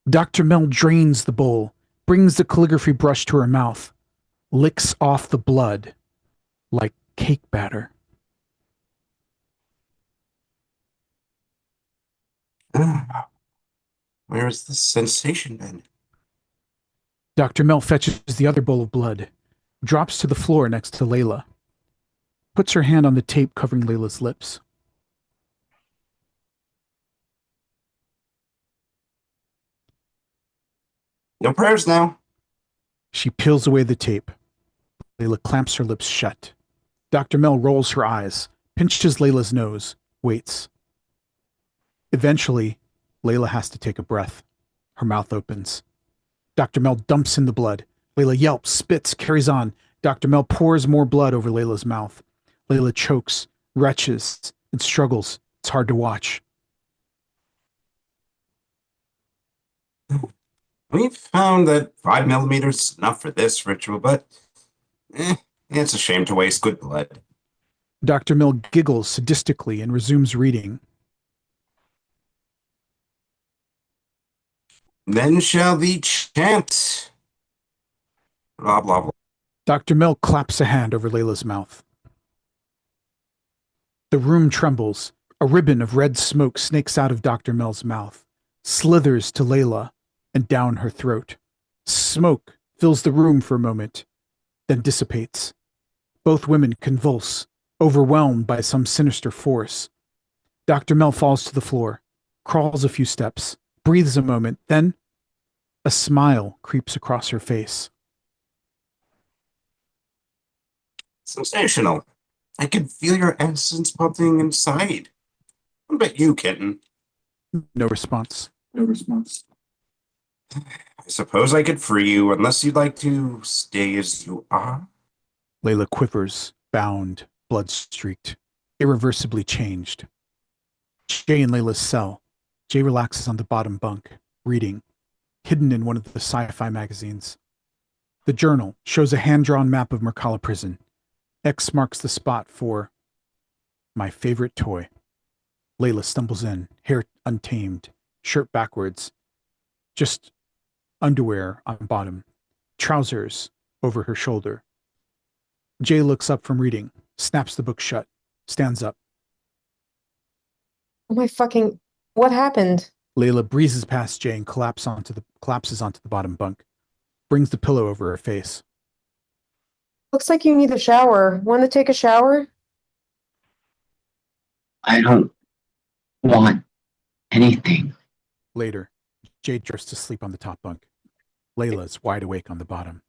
B: Dr. Mel drains the bowl, brings the calligraphy brush to her mouth, licks off the blood like cake batter.
S: Where has the sensation been?
B: Dr. Mel fetches the other bowl of blood, drops to the floor next to Layla, puts her hand on the tape covering Layla's lips.
S: No prayers now.
B: She peels away the tape. Layla clamps her lips shut. Dr. Mel rolls her eyes, pinches Layla's nose, waits. Eventually, Layla has to take a breath. Her mouth opens. Dr. Mel dumps in the blood. Layla yelps, spits, carries on. Dr. Mel pours more blood over Layla's mouth. Layla chokes, retches, and struggles. It's hard to watch.
S: We've found that 5 millimeters is enough for this ritual, but it's a shame to waste good blood.
B: Dr. Mel giggles sadistically and resumes reading.
S: Then shall the chant. Blah, blah, blah.
B: Dr. Mel claps a hand over Layla's mouth. The room trembles. A ribbon of red smoke snakes out of Dr. Mel's mouth, slithers to Layla, and down her throat. Smoke fills the room for a moment, then dissipates. Both women convulse, overwhelmed by some sinister force. Dr. Mel falls to the floor, crawls a few steps, breathes a moment, then a smile creeps across her face.
S: Sensational. I can feel your essence pumping inside. What about you, kitten?
B: No response.
S: No response. I suppose I could free you, unless you'd like to stay as you are.
B: Layla quivers, bound, blood-streaked, irreversibly changed. Jay in Layla's cell. Jay relaxes on the bottom bunk, reading, hidden in one of the sci-fi magazines. The journal shows a hand-drawn map of Mercala prison. X marks the spot for my favorite toy. Layla stumbles in, hair untamed, shirt backwards, just underwear on bottom, trousers over her shoulder. Jay looks up from reading, snaps the book shut, stands up.
A: Oh my fucking, what happened?
B: Layla breezes past Jay and collapses onto the bottom bunk, brings the pillow over her face.
A: Looks like you need a shower. Want to take a shower?
V: I don't want anything.
B: Later, Jay drifts to sleep on the top bunk. Layla is wide awake on the bottom.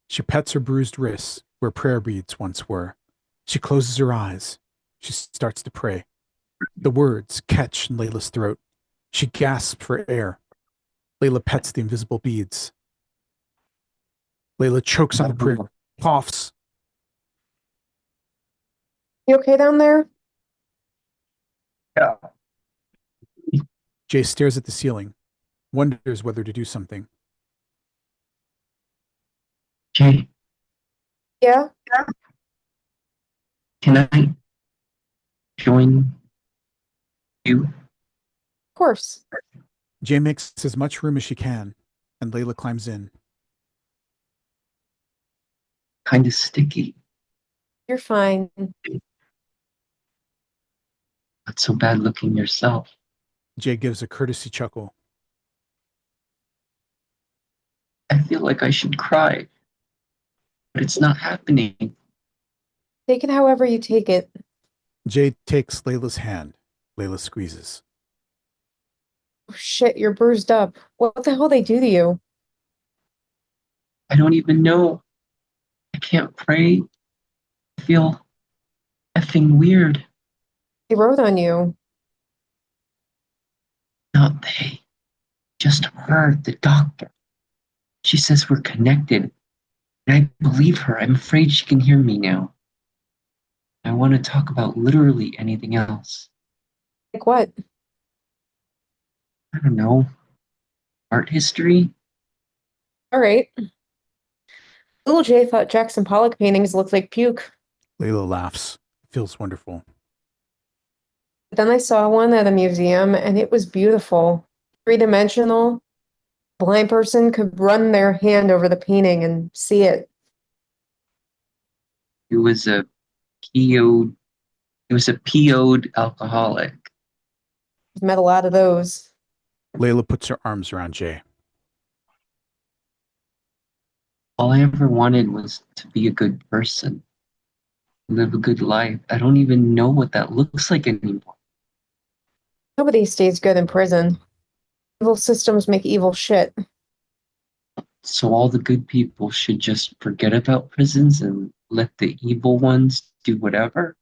B: She pets her bruised wrists where prayer beads once were. She closes her eyes. She starts to pray. The words catch in Layla's throat. She gasps for air. Layla pets the invisible beads. Layla chokes on the prayer, coughs.
A: You okay down there?
V: Yeah.
B: Jay stares at the ceiling, wonders whether to do something.
V: Jay,
A: Yeah?
V: can I join you?
A: Of course.
B: Jay makes as much room as she can, and Layla climbs in.
V: Kind of sticky.
A: You're fine.
V: Not so bad looking yourself.
B: Jay gives a courtesy chuckle.
V: I feel like I should cry, but it's not happening.
A: Take it however you take it.
B: Jay takes Layla's hand. Layla squeezes.
A: Oh, shit, you're bruised up. What the hell they do to you?
V: I don't even know. I can't pray. I feel effing weird.
A: He wrote on you.
V: Not they. Just her, the doctor. She says we're connected. And I believe her. I'm afraid she can hear me now. I want to talk about literally anything else.
A: Like what?
V: I don't know. Art history?
A: All right. Little Jay thought Jackson Pollock paintings looked like puke.
B: Layla laughs. Feels wonderful.
A: But then I saw one at a museum and it was beautiful. Three-dimensional. Blind person could run their hand over the painting and see it.
V: It was a PO'd. It was a PO'd alcoholic.
A: I've met a lot of those.
B: Layla puts her arms around Jay.
V: All I ever wanted was to be a good person, live a good life. I don't even know what that looks like anymore.
A: Nobody stays good in prison. Evil systems make evil shit.
V: So all the good people should just forget about prisons and let the evil ones do whatever?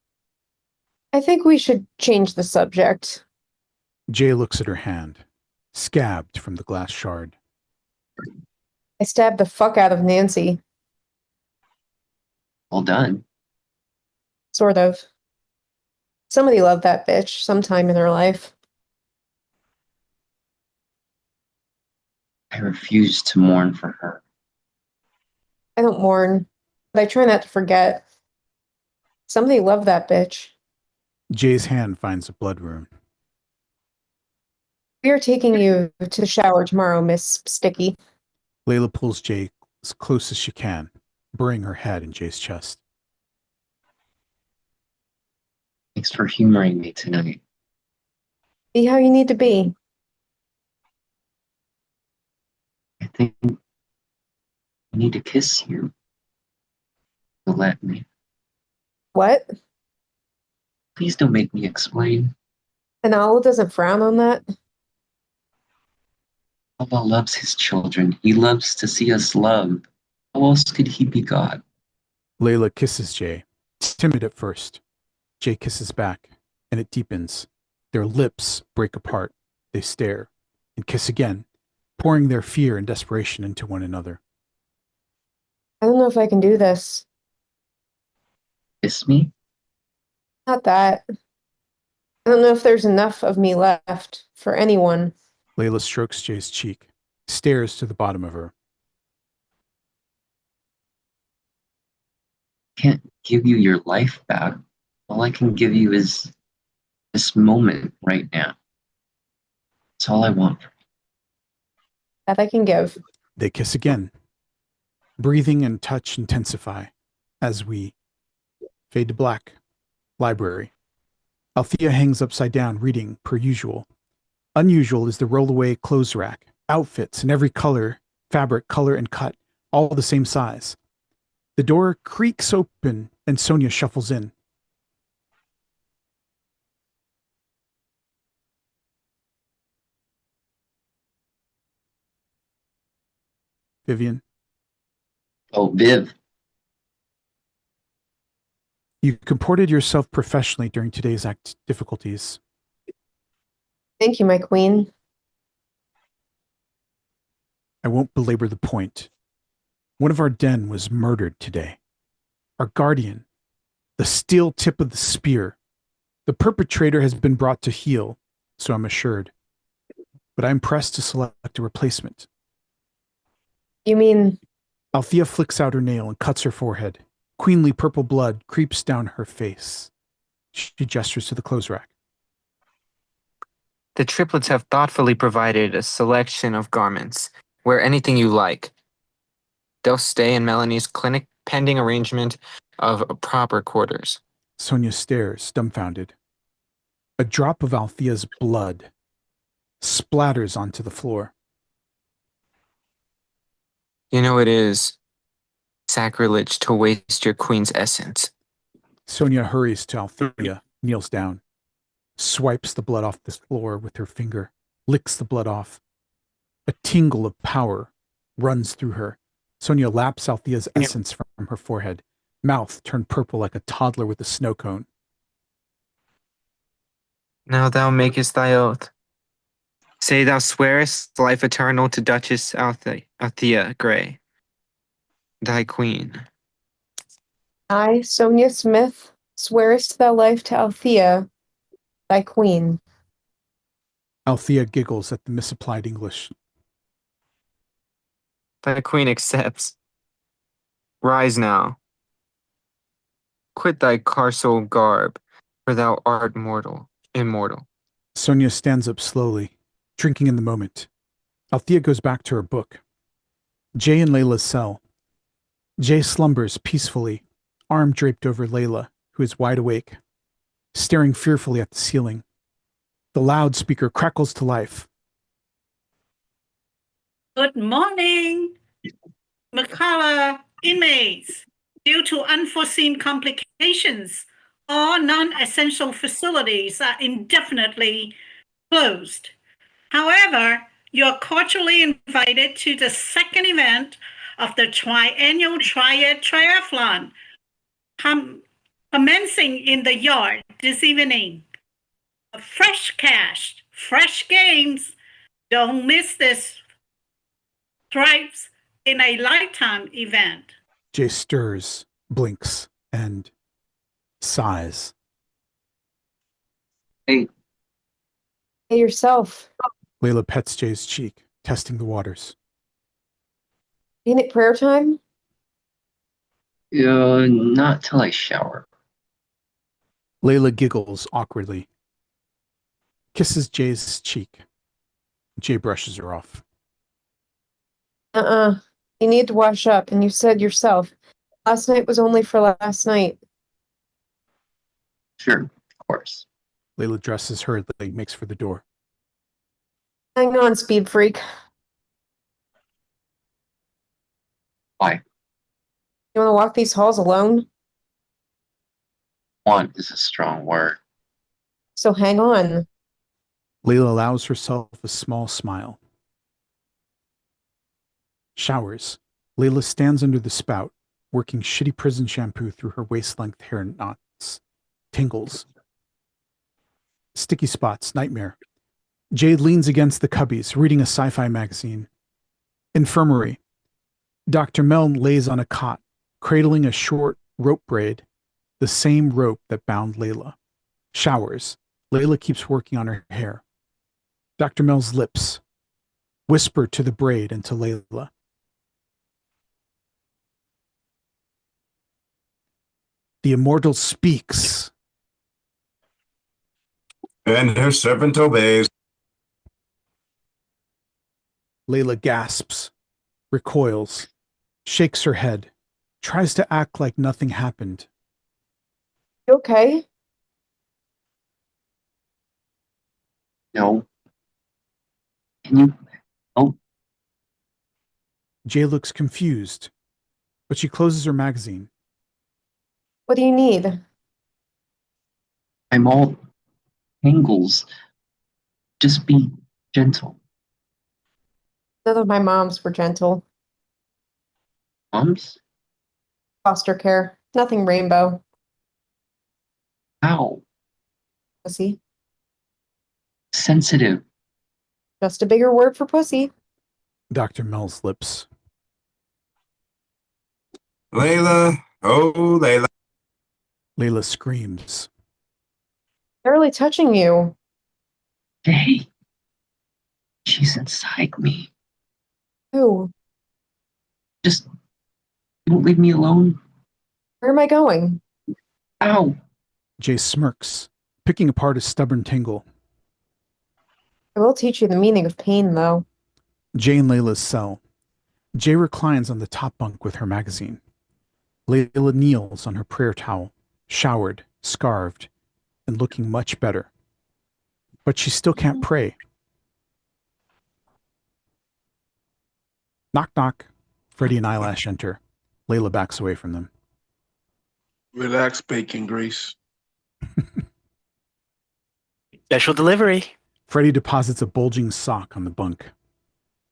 A: I think we should change the subject.
B: Jay looks at her hand, scabbed from the glass shard.
A: I stabbed the fuck out of Nancy.
V: Well done.
A: Sort of. Somebody loved that bitch sometime in her life.
V: I refuse to mourn for her.
A: I don't mourn, but I try not to forget. Somebody loved that bitch.
B: Jay's hand finds a blood wound.
A: We are taking you to the shower tomorrow, Miss Sticky.
B: Layla pulls Jay as close as she can, burying her head in Jay's chest.
V: Thanks for humoring me tonight.
A: Be how you need to be.
V: I think I need to kiss you. You'll let me.
A: What?
V: Please don't make me explain.
A: And Allah doesn't frown on that?
V: Allah loves his children. He loves to see us loved. How else could he be God?
B: Layla kisses Jay, timid at first. Jay kisses back, and it deepens. Their lips break apart. They stare and kiss again, pouring their fear and desperation into one another.
A: I don't know if I can do this.
V: Kiss me?
A: Not that. I don't know if there's enough of me left for anyone.
B: Layla strokes Jay's cheek, stares to the bottom of her.
V: Can't give you your life back. All I can give you is this moment right now. That's all I want.
A: That I can give.
B: They kiss again. Breathing and touch intensify as we fade to black. Library. Althea hangs upside down, reading per usual. Unusual is the rollaway clothes rack. Outfits in every color, fabric, color, and cut, all the same size. The door creaks open and Sonia shuffles in. Vivian.
V: Oh, Viv.
B: You comported yourself professionally during today's difficulties.
A: Thank you, my queen.
B: I won't belabor the point. One of our den was murdered today. Our guardian, the steel tip of the spear. The perpetrator has been brought to heel, so I'm assured. But I'm pressed to select a replacement.
A: You mean?
B: Althea flicks out her nail and cuts her forehead. Queenly purple blood creeps down her face. She gestures to the clothes rack.
F: The triplets have thoughtfully provided a selection of garments. Wear anything you like. They'll stay in Melanie's clinic pending arrangement of proper quarters.
B: Sonia stares, dumbfounded. A drop of Althea's blood splatters onto the floor.
F: You know it is sacrilege to waste your queen's essence.
B: Sonia hurries to Althea, kneels down, swipes the blood off the floor with her finger, licks the blood off. A tingle of power runs through her, Sonia laps Althea's essence from her forehead, mouth turned purple like a toddler with a snow cone.
F: Now thou makest thy oath. Say thou swearest life eternal to Duchess Althea Grey, thy queen.
A: I, Sonia Smith, swearest thy life to Althea, thy queen.
B: Althea giggles at the misapplied English.
F: Thy queen accepts. Rise now. Quit thy carceral garb, for thou art immortal.
B: Sonia stands up slowly, drinking in the moment. Althea goes back to her book. Jay in Layla's cell. Jay slumbers peacefully, arm draped over Layla, who is wide awake, staring fearfully at the ceiling. The loudspeaker crackles to life.
E: Good morning, Makala inmates. Due to unforeseen complications, all non-essential facilities are indefinitely closed. However, you're cordially invited to the second event of the triennial Triad Triathlon, commencing in the yard this evening. A fresh cash, fresh games. Don't miss this Stripes in a Lifetime event.
B: Jay stirs, blinks, and sighs.
V: Hey.
A: Hey yourself.
B: Layla pets Jay's cheek, testing the waters.
A: Ain't it prayer time?
V: Not till I shower.
B: Layla giggles awkwardly, kisses Jay's cheek. Jay brushes her off.
A: You need to wash up, and you said yourself, last night was only for last night.
V: Sure, of course.
B: Layla dresses hurriedly, makes for the door.
A: Hang on, speed freak.
V: Why?
A: You want to walk these halls alone?
V: Want is a strong word.
A: So hang on.
B: Layla allows herself a small smile. Showers. Layla stands under the spout, working shitty prison shampoo through her waist-length hair knots. Tingles. Sticky spots, nightmare. Jade leans against the cubbies, reading a sci-fi magazine. Infirmary. Dr. Mel lays on a cot, cradling a short rope braid, the same rope that bound Layla. Showers. Layla keeps working on her hair. Dr. Mel's lips whisper to the braid and to Layla. The immortal speaks.
S: And her servant obeys.
B: Layla gasps, recoils, shakes her head, tries to act like nothing happened.
A: You okay?
V: No. Can you? Oh.
B: Jay looks confused, but she closes her magazine.
A: What do you need?
V: I'm all tangles. Just be gentle.
A: None of my moms were gentle.
V: Moms?
A: Foster care. Nothing rainbow.
V: How?
A: Pussy.
V: Sensitive.
A: Just a bigger word for pussy.
B: Dr. Mel's lips.
S: Layla, oh Layla.
B: Layla screams.
A: Barely touching you.
V: Hey. She's inside me.
A: Who?
V: Just don't leave me alone.
A: Where am I going?
V: Ow.
B: Jay smirks, picking apart a stubborn tingle.
A: I will teach you the meaning of pain, though.
B: Jay in Layla's cell. Jay reclines on the top bunk with her magazine. Layla kneels on her prayer towel, showered, scarved, and looking much better. But she still can't pray. Knock, knock. Freddie and Eyelash enter. Layla backs away from them.
U: Relax, bacon grease.
D: Special delivery.
B: Freddie deposits a bulging sock on the bunk.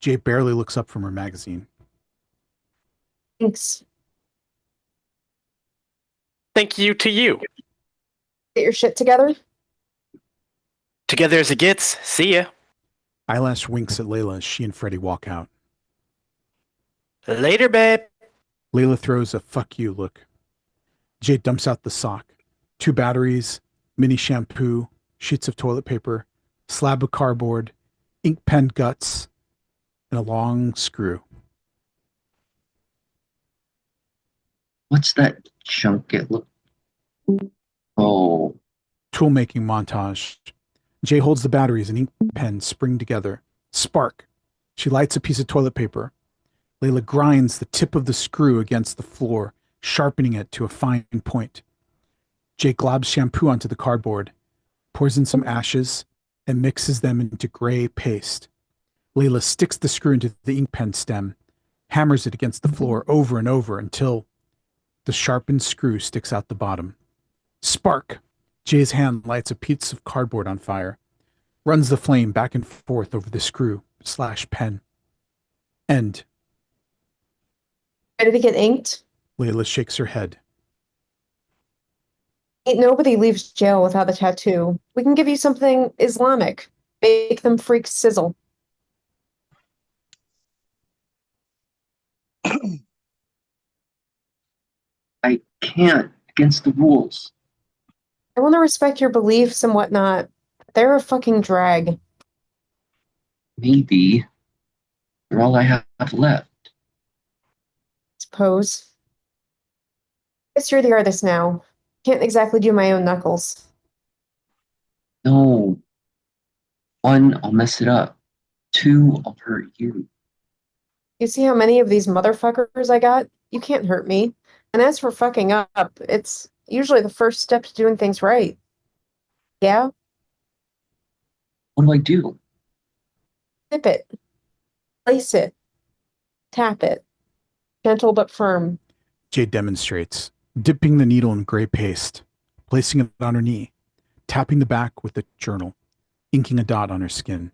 B: Jay barely looks up from her magazine.
A: Thanks.
D: Thank you to you.
A: Get your shit together.
D: Together as it gets. See ya.
B: Eyelash winks at Layla as she and Freddie walk out.
D: Later, babe.
B: Layla throws a fuck you look. Jay dumps out the sock. 2 batteries, mini shampoo, sheets of toilet paper, slab of cardboard, ink pen guts, and a long screw.
V: What's that chunk it look? Oh,
B: Tool making montage. Jay holds the batteries and ink pen spring together. Spark. She lights a piece of toilet paper. Layla grinds the tip of the screw against the floor, sharpening it to a fine point. Jay globs shampoo onto the cardboard, pours in some ashes, and mixes them into gray paste. Layla sticks the screw into the ink pen stem, hammers it against the floor over and over until the sharpened screw sticks out the bottom. Spark! Jay's hand lights a piece of cardboard on fire, runs the flame back and forth over the screw/pen. End.
A: Ready to get inked?
B: Layla shakes her head.
A: Ain't nobody leaves jail without a tattoo. We can give you something Islamic. Make them freaks sizzle.
V: I can't against the rules.
A: I want to respect your beliefs and whatnot. They're a fucking drag.
V: Maybe they're all I have left.
A: Suppose. Guess you're the artist now. Can't exactly do my own knuckles.
V: No. 1, I'll mess it up. 2, I'll hurt you.
A: You see how many of these motherfuckers I got? You can't hurt me. And as for fucking up, it's usually the first step to doing things right. Yeah?
V: What do I do?
A: Dip it. Place it. Tap it. Gentle but firm.
B: Jay demonstrates, dipping the needle in gray paste, placing it on her knee, tapping the back with the journal, inking a dot on her skin.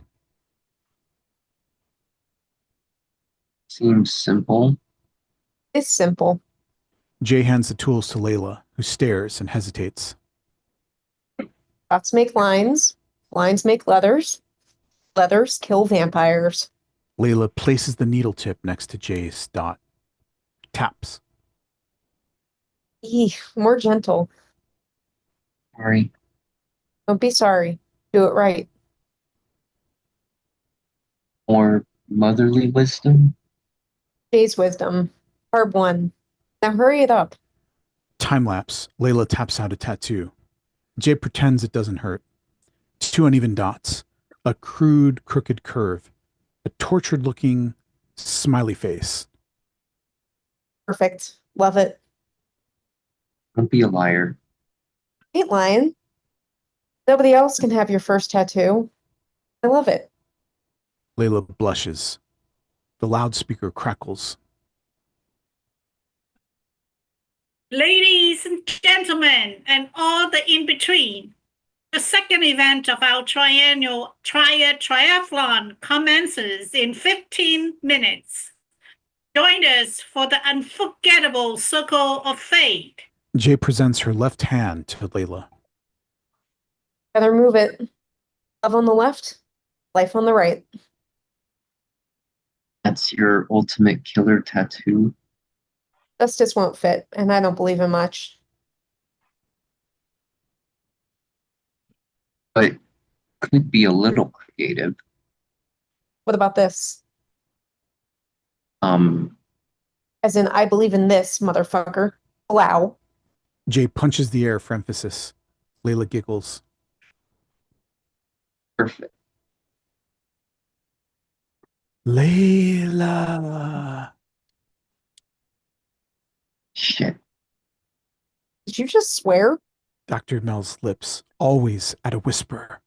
V: Seems simple.
A: It's simple.
B: Jay hands the tools to Layla, who stares and hesitates.
A: Dots make lines. Lines make leathers. Leathers kill vampires.
B: Layla places the needle tip next to Jay's dot. Taps.
A: Eeh, more gentle.
V: Sorry.
A: Don't be sorry. Do it right.
V: More motherly wisdom?
A: Jay's wisdom. Part 1. Now hurry it up.
B: Time lapse. Layla taps out a tattoo. Jay pretends it doesn't hurt. 2 uneven dots. A crude, crooked curve. A tortured-looking smiley face.
A: Perfect. Love it.
V: Don't be a liar.
A: Ain't lying. Nobody else can have your first tattoo. I love it.
B: Layla blushes. The loudspeaker crackles.
E: Ladies and gentlemen, and all the in between, the second event of our triathlon commences in 15 minutes. Join us for the unforgettable Circle of Fate.
B: Jay presents her left hand to Layla.
A: Better move it. Love on the left, life on the right.
V: That's your ultimate killer tattoo?
A: Justice won't fit, and I don't believe in much.
V: But could be a little creative.
A: What about this?
V: Um,
A: As in, I believe in this, motherfucker. Wow.
B: Jay punches the air for emphasis. Layla giggles.
V: Perfect.
B: Layla.
V: Shit.
A: Did you just swear?
B: Dr. Mel's lips, always at a whisper.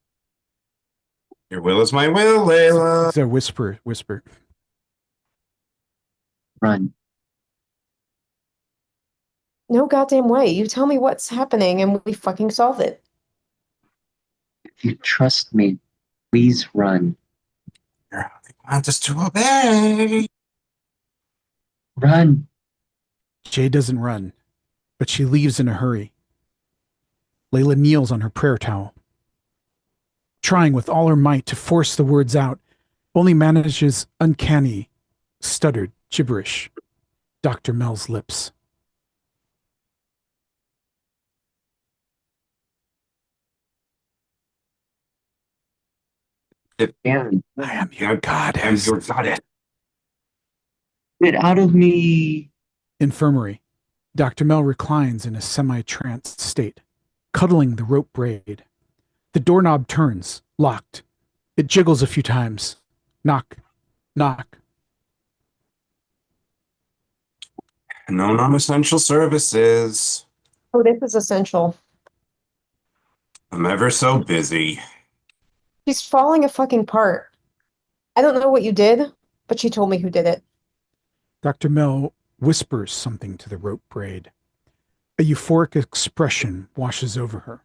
S: Your will is my will, Layla.
B: It's a whisper.
V: Run.
A: No goddamn way. You tell me what's happening and we fucking solve it.
V: If you trust me, please run.
S: I want us to obey.
V: Run.
B: Jay doesn't run, but she leaves in a hurry. Layla kneels on her prayer towel, trying with all her might to force the words out, only manages uncanny, stuttered gibberish. Dr. Mel's lips.
V: I am
B: your goddess.
V: Your goddess. Get out of me.
B: Infirmary. Dr. Mel reclines in a semi-tranced state, cuddling the rope braid. The doorknob turns, locked. It jiggles a few times. Knock, knock.
S: No non-essential services.
A: Oh, this is essential.
S: I'm ever so busy.
A: She's falling a fucking apart. I don't know what you did, but she told me who did it.
B: Dr. Mel whispers something to the rope braid. A euphoric expression washes over her.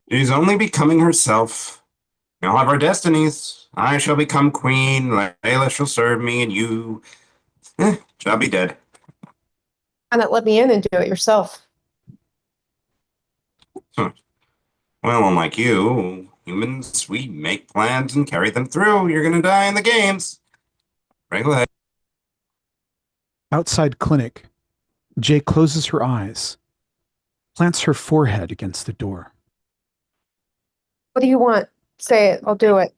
S: She's only becoming herself. We all have our destinies. I shall become queen, Layla shall serve me, and you shall be dead.
A: Why not let me in and do it yourself?
S: Huh. Well, unlike you, humans, we make plans and carry them through. You're gonna die in the games. Right ahead.
B: Outside clinic, Jay closes her eyes, plants her forehead against the door.
A: What do you want? Say it. I'll do it.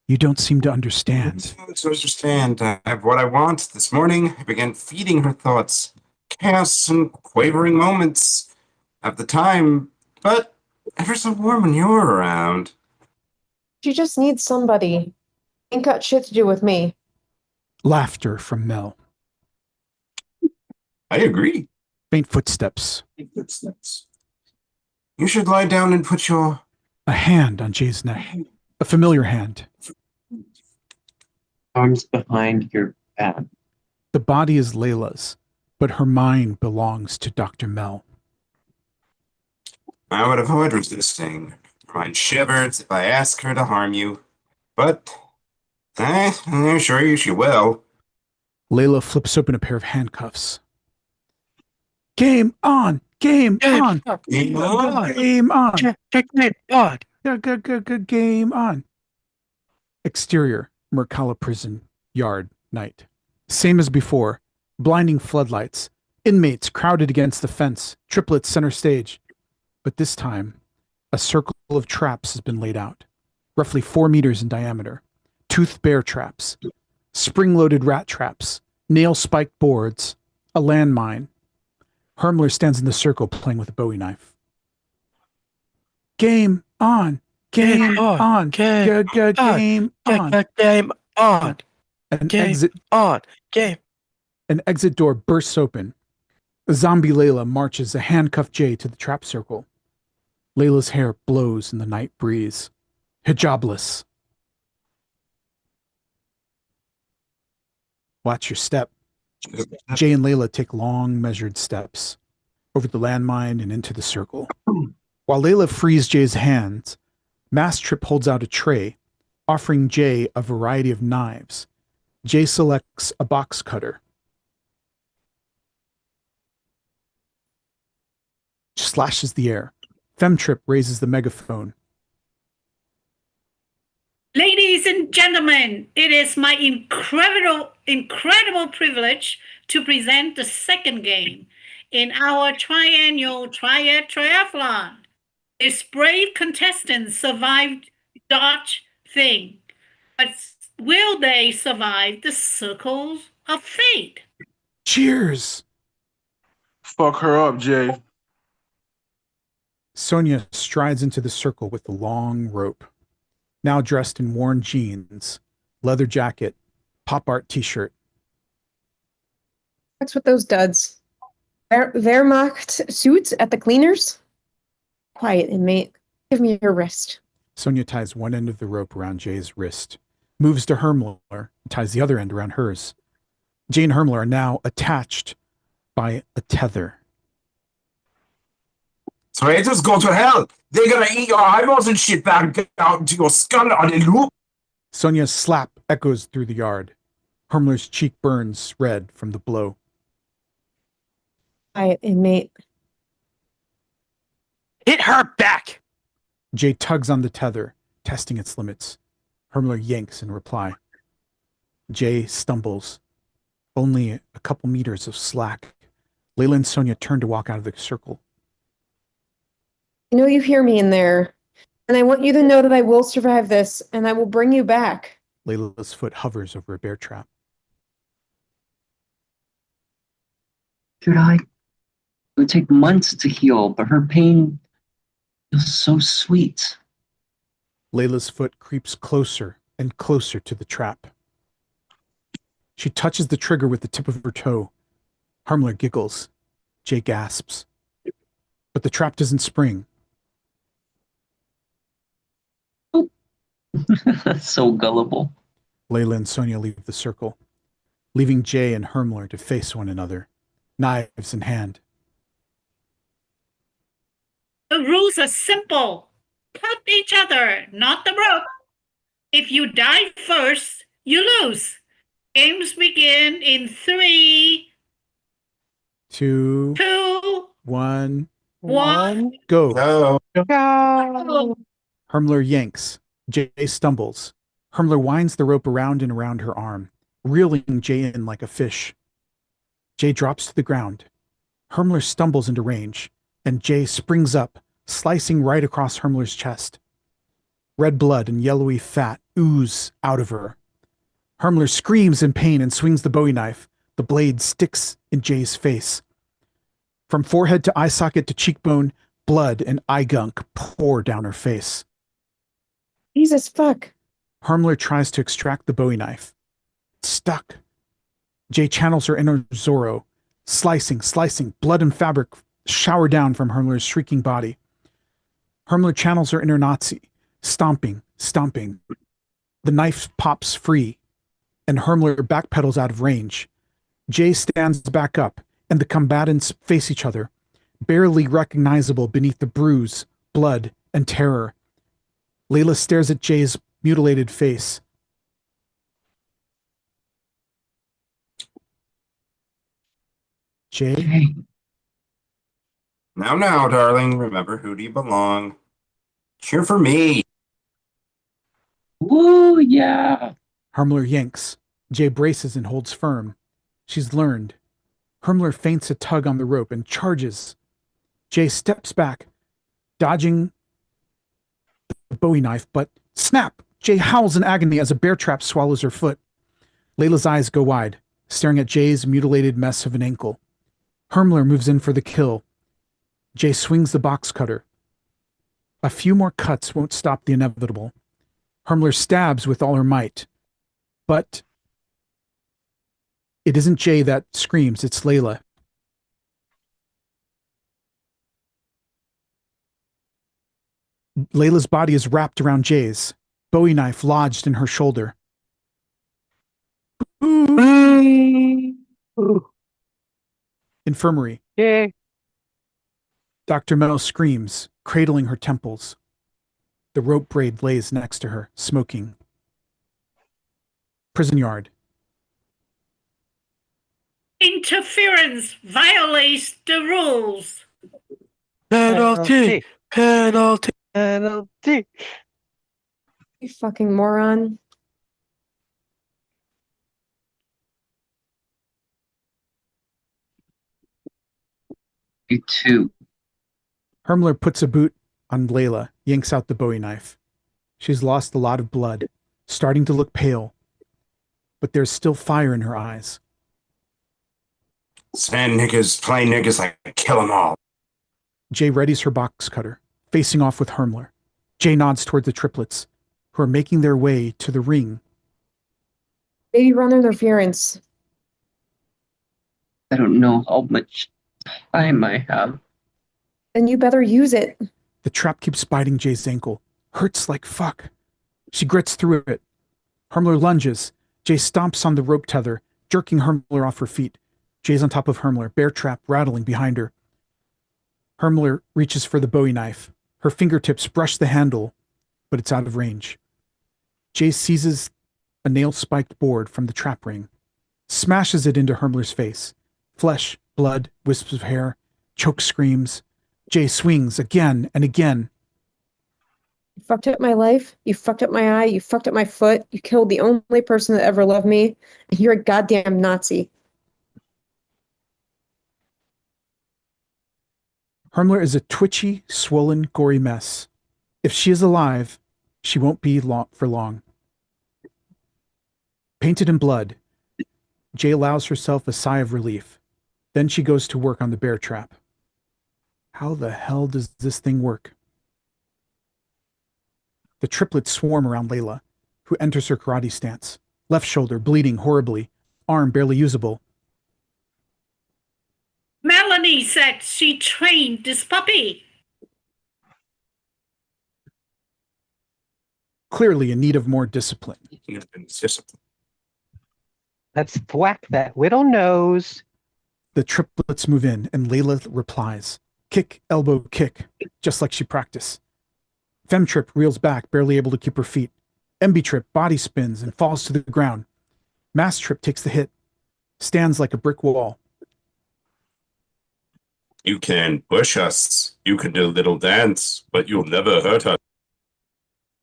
B: You don't seem to understand.
S: To understand what I want. This morning, I began feeding her thoughts, chaos and quavering moments of the time, but ever so warm when you're around.
A: She just needs somebody. Ain't got shit to do with me.
B: Laughter from Mel.
S: I agree.
B: Faint footsteps.
S: You should lie down and put your...
B: A hand on Jay's neck. A familiar hand.
V: Arms behind your back.
B: The body is Layla's, but her mind belongs to Dr. Mel.
S: I would avoid resisting. Her mind shivers if I ask her to harm you. But I assure you she will.
B: Layla flips open a pair of handcuffs. Game on! Game on!
S: Game on!
B: Game on!
S: Checkmate on!
B: Game on! Exterior, Mercala Prison, yard, night. Same as before. Blinding floodlights. Inmates crowded against the fence. Triplets center stage. But this time, a circle of traps has been laid out. Roughly 4 meters in diameter. Toothed bear traps. Spring-loaded rat traps. Nail-spiked boards. A landmine. Hermler stands in the circle playing with a Bowie knife. Game on! Game on! Game on!
D: Game on!
B: An
D: Game
B: exit
D: on! Game!
B: An exit door bursts open. A zombie Layla marches a handcuffed Jay to the trap circle. Layla's hair blows in the night breeze. Hijabless. Watch your step. Jay and Layla take long, measured steps over the landmine and into the circle. While Layla frees Jay's hands, Mass Trip holds out a tray, offering Jay a variety of knives. Jay selects a box cutter. Slashes the air. Femtrip raises the megaphone.
E: Ladies and gentlemen, it is my incredible privilege to present the second game in our triennial triad triathlon. This brave contestant survived Dodge thing, but will they survive the circles of fate?
B: Cheers!
U: Fuck her up, Jay.
B: Sonia strides into the circle with the long rope. Now dressed in worn jeans, leather jacket, pop art t-shirt.
A: What's with those duds? Wehrmacht suits at the cleaners? Quiet, inmate. Give me your wrist.
B: Sonia ties one end of the rope around Jay's wrist, moves to Hermler, and ties the other end around hers. Jay and Hermler are now attached by a tether.
S: Traitors go to hell. They're gonna eat your eyeballs and shit back out into your skull on a loop.
B: Sonia's slap echoes through the yard. Hermler's cheek burns red from the blow.
A: Quiet, inmate.
D: Hit her back!
B: Jay tugs on the tether, testing its limits. Hermler yanks in reply. Jay stumbles. Only a couple meters of slack. Layla and Sonia turn to walk out of the circle.
A: I know you hear me in there, and I want you to know that I will survive this, and I will bring you back.
B: Layla's foot hovers over a bear trap.
V: Should I? It would take months to heal, but her pain feels so sweet.
B: Layla's foot creeps closer and closer to the trap. She touches the trigger with the tip of her toe. Hermler giggles. Jay gasps. But the trap doesn't spring.
V: So gullible.
B: Layla and Sonia leave the circle, leaving Jay and Hermler to face one another, knives in hand.
E: The rules are simple. Cut each other, not the rope. If you die first, you lose. Games begin in 3,
B: 2,
E: 2,
B: 1,
E: 1.
B: go.
E: Go.
B: Hermler yanks. Jay stumbles. Hermler winds the rope around and around her arm, reeling Jay in like a fish. Jay drops to the ground. Hermler stumbles into range, and Jay springs up, slicing right across Hermler's chest. Red blood and yellowy fat ooze out of her. Hermler screams in pain and swings the Bowie knife. The blade sticks in Jay's face. From forehead to eye socket to cheekbone, blood and eye gunk pour down her face.
A: Jesus fuck.
B: Hermler tries to extract the Bowie knife. It's stuck. Jay channels her inner Zorro, slicing, blood and fabric shower down from Hermler's shrieking body. Hermler channels her inner Nazi, stomping. The knife pops free, and Hermler backpedals out of range. Jay stands back up, and the combatants face each other, barely recognizable beneath the bruise, blood, and terror. Layla stares at Jay's mutilated face. Jay?
S: Now, darling, remember who do you belong? Cheer for me.
V: Woo, yeah.
B: Hermler yanks. Jay braces and holds firm. She's learned. Hermler feints a tug on the rope and charges. Jay steps back, dodging the Bowie knife, but snap! Jay howls in agony as a bear trap swallows her foot. Layla's eyes go wide, staring at Jay's mutilated mess of an ankle. Hermler moves in for the kill. Jay swings the box cutter. A few more cuts won't stop the inevitable. Hermler stabs with all her might. But it isn't Jay that screams, it's Layla. Layla's body is wrapped around Jay's, Bowie knife lodged in her shoulder. Infirmary.
W: Yay.
B: Dr. Mel screams, cradling her temples. The rope braid lays next to her, smoking. Prison yard.
E: Interference violates the rules.
D: Penalty! Penalty!
W: Penalty!
A: You fucking moron.
V: You too.
B: Hermler puts a boot on Layla, yanks out the Bowie knife. She's lost a lot of blood, starting to look pale, but there's still fire in her eyes.
S: Send niggas, play niggas like kill 'em all.
B: Jay readies her box cutter, facing off with Hermler. Jay nods toward the triplets, who are making their way to the ring.
A: Baby run interference.
V: I don't know how much time I have.
A: Then you better use it.
B: The trap keeps biting Jay's ankle. Hurts like fuck. She grits through it. Hermler lunges. Jay stomps on the rope tether, jerking Hermler off her feet. Jay's on top of Hermler, bear trap rattling behind her. Hermler reaches for the Bowie knife. Her fingertips brush the handle, but it's out of range. Jay seizes a nail-spiked board from the trap ring, smashes it into Hermler's face. Flesh, blood, wisps of hair, choke screams. Jay swings again and again.
A: You fucked up my life. You fucked up my eye. You fucked up my foot. You killed the only person that ever loved me. And you're a goddamn Nazi.
B: Hermler is a twitchy, swollen, gory mess. If she is alive, she won't be for long. Painted in blood, Jay allows herself a sigh of relief. Then she goes to work on the bear trap. How the hell does this thing work? The triplets swarm around Layla, who enters her karate stance. Left shoulder bleeding horribly, arm barely usable.
E: Melanie said she trained this puppy.
B: Clearly in need of more discipline.
W: Let's thwack that little nose.
B: The triplets move in, and Layla replies. Kick, elbow, kick, just like she practiced. Femtrip reels back, barely able to keep her feet. MB Trip body spins and falls to the ground. Mass Trip takes the hit, stands like a brick wall.
S: You can push us. You can do a little dance, but you'll never hurt us.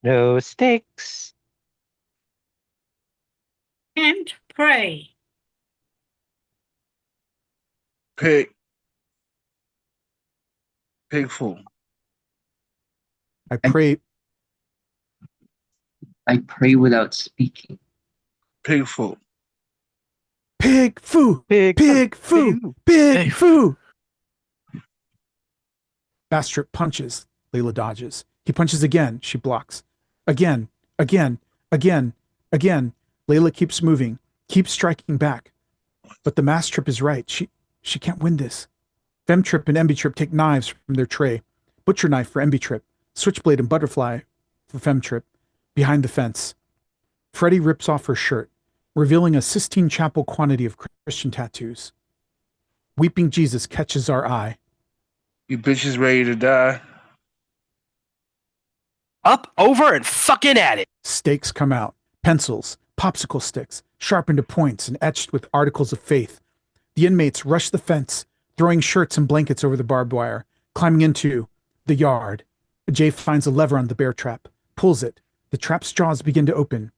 W: No stakes.
E: And pray.
U: Pig. Pig fool.
B: I pray.
V: I pray without speaking.
U: Pig fool.
B: Pig foo. Pig foo. Pig foo. Bastrip punches. Layla dodges. He punches again. She blocks. Again. Again. Again. Again. Layla keeps moving. Keeps striking back. But the Mass Trip is right. She can't win this. Femtrip and MB Trip take knives from their tray. Butcher knife for MB Trip. Switchblade and butterfly for Femtrip. Behind the fence. Freddy rips off her shirt, revealing a Sistine Chapel quantity of Christian tattoos. Weeping Jesus catches our eye.
U: You bitches ready to die?
D: Up, over, and fucking at it.
B: Stakes come out. Pencils, popsicle sticks, sharpened to points and etched with articles of faith. The inmates rush the fence, throwing shirts and blankets over the barbed wire, climbing into the yard. Jay finds a lever on the bear trap, pulls it. The trap's jaws begin to open,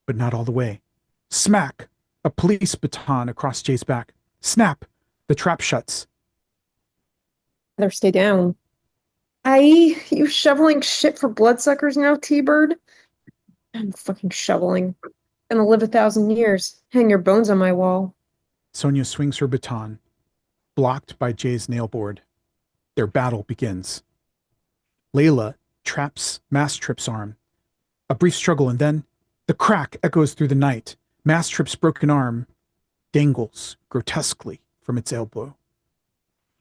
B: but not all the way. Smack! A police baton across Jay's back. Snap! The trap shuts.
A: Better stay down. Aye, you shoveling shit for bloodsuckers now, T-Bird? I'm fucking shoveling. Gonna live 1,000 years. Hang your bones on my wall.
B: Sonia swings her baton, blocked by Jay's nailboard. Their battle begins. Layla traps Mass Trip's arm. A brief struggle, and then the crack echoes through the night. Mass Trip's broken arm dangles grotesquely from its elbow.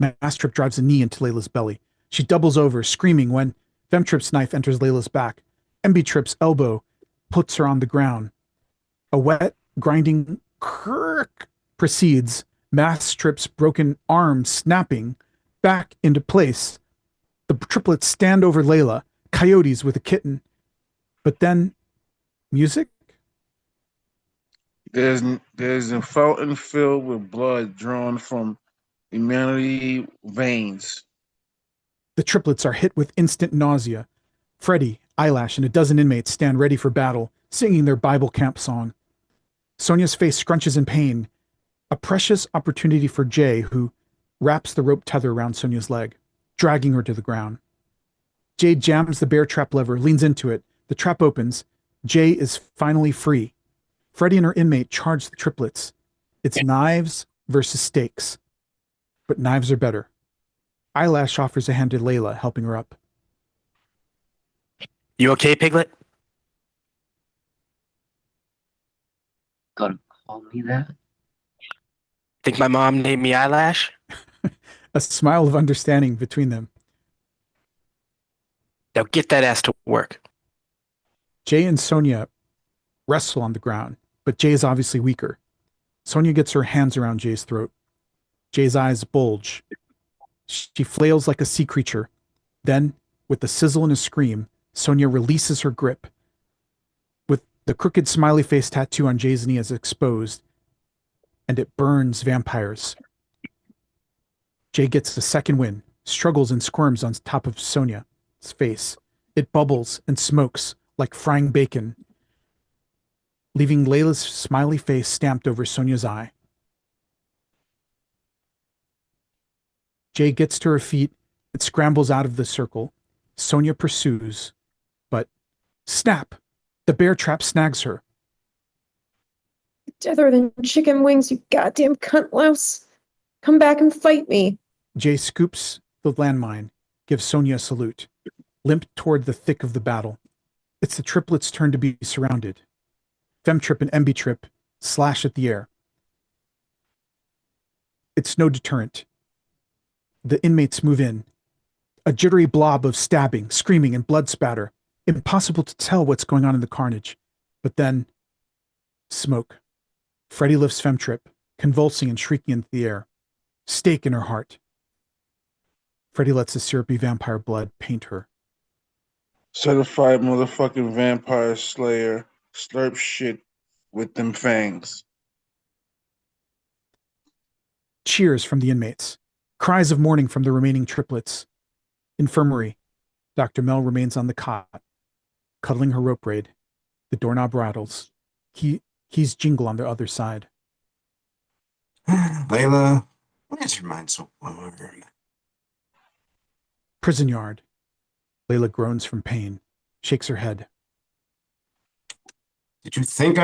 B: Mass Trip drives a knee into Layla's belly. She doubles over, screaming when Femtrip's knife enters Layla's back. MB Trip's elbow puts her on the ground. A wet, grinding kirk precedes Mass Trip's broken arm snapping back into place. The triplets stand over Layla, coyotes with a kitten. But then, music?
U: There's a fountain filled with blood drawn from humanity veins.
B: The triplets are hit with instant nausea. Freddy, Eyelash, and a dozen inmates stand ready for battle, singing their Bible camp song. Sonia's face scrunches in pain, a precious opportunity for Jay, who wraps the rope tether around Sonia's leg, dragging her to the ground. Jay jams the bear trap lever, leans into it. The trap opens. Jay is finally free. Freddy and her inmate charge the triplets. It's knives versus stakes. But knives are better. Eyelash offers a hand to Layla, helping her up.
D: You okay, Piglet?
V: Gotta call me that?
D: Think my mom named me Eyelash?
B: A smile of understanding between them.
D: Now get that ass to work.
B: Jay and Sonia wrestle on the ground, but Jay is obviously weaker. Sonia gets her hands around Jay's throat. Jay's eyes bulge. She flails like a sea creature. Then, with a sizzle and a scream, Sonia releases her grip. The crooked smiley face tattoo on Jay's knee is exposed, and it burns vampires. Jay gets the second win, struggles and squirms on top of Sonia's face. It bubbles and smokes like frying bacon, leaving Layla's smiley face stamped over Sonia's eye. Jay gets to her feet and scrambles out of the circle. Sonia pursues, but snap! The bear trap snags her.
A: Deader than chicken wings, you goddamn cunt louse. Come back and fight me.
B: Jay scoops the landmine, gives Sonia a salute, limp toward the thick of the battle. It's the triplets' turn to be surrounded. Femtrip and Embitrip slash at the air. It's no deterrent. The inmates move in. A jittery blob of stabbing, screaming, and blood spatter. Impossible to tell what's going on in the carnage. But then, smoke. Freddy lifts Femtrip, convulsing and shrieking into the air. Stake in her heart. Freddy lets the syrupy vampire blood paint her.
U: Certified motherfucking vampire slayer. Slurp shit with them fangs.
B: Cheers from the inmates. Cries of mourning from the remaining triplets. Infirmary. Dr. Mel remains on the cot, cuddling her rope braid. The doorknob rattles. Keys jingle on the other side.
S: Layla, why is your mind so warm?
B: Prison yard. Layla groans from pain, shakes her head.
S: Did you think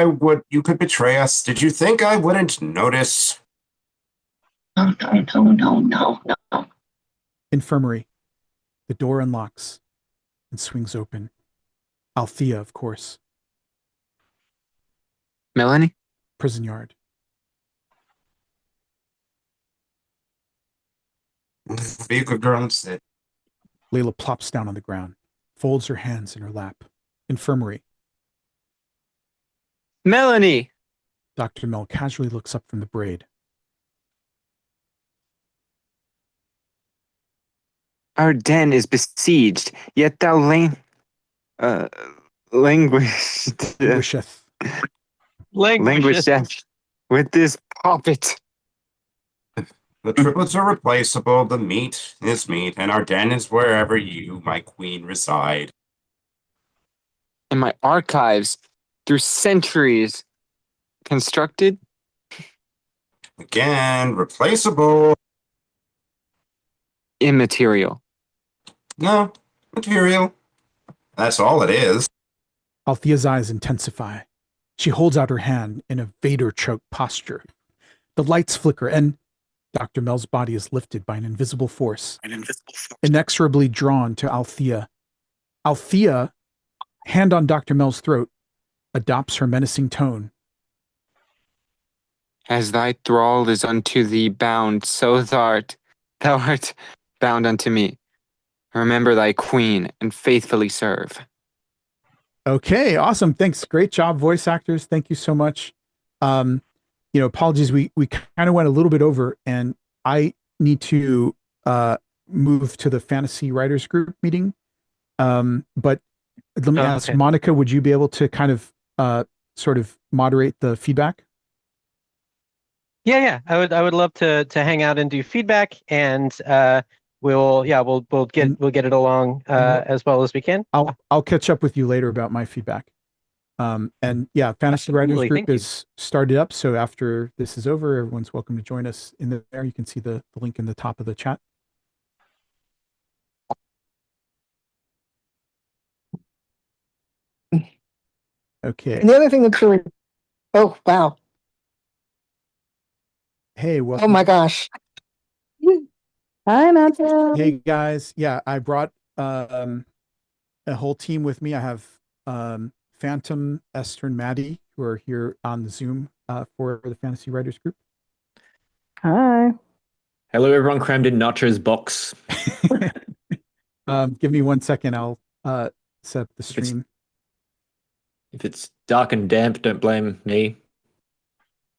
S: you could betray us? Did you think I wouldn't notice?
V: No.
B: Infirmary. The door unlocks and swings open. Althea, of course.
F: Melanie?
B: Prison yard.
S: Be a good girl and sit.
B: Layla plops down on the ground, folds her hands in her lap. Infirmary.
F: Melanie!
B: Dr. Mel casually looks up from the braid.
F: Our den is besieged, yet thou
B: languisheth.
F: Languisheth with this poppet.
S: The triplets are replaceable, the meat is meat, and our den is wherever you, my queen, reside.
F: And my archives, through centuries, constructed?
S: Again, replaceable.
F: Immaterial.
S: No, material. That's all it is.
B: Althea's eyes intensify. She holds out her hand in a Vader choke posture. The lights flicker, and Dr. Mel's body is lifted by an invisible force, inexorably drawn to Althea. Althea, hand on Dr. Mel's throat, adopts her menacing tone.
F: As thy thrall is unto thee bound, so thou art bound unto me. Remember thy queen and faithfully serve.
B: Okay, awesome. Thanks. Great job, voice actors. Thank you so much. Apologies. We kind of went a little bit over, and I need to move to the fantasy writers group meeting. But let me ask Monica, would you be able to kind of sort of moderate the feedback?
W: Yeah. I would love to hang out and do feedback, and we'll get it along as well as we can.
B: I'll catch up with you later about my feedback. Fantasy
W: Absolutely.
B: Writers Group
W: Thank you.
B: is started up. So after this is over, everyone's welcome to join us in there. You can see the link in the top of the chat. Okay.
H: And the other thing that's really, oh, wow.
B: Hey, welcome.
H: Oh my gosh. Hi, Matthew.
B: Hey guys. Yeah, I brought a whole team with me. I have Phantom, Esther, and Maddie, who are here on the Zoom for the Fantasy Writers Group.
H: Hi.
I: Hello, everyone crammed in Nacho's box.
B: Give me 1 second. I'll set up the stream.
I: If it's dark and damp, don't blame me.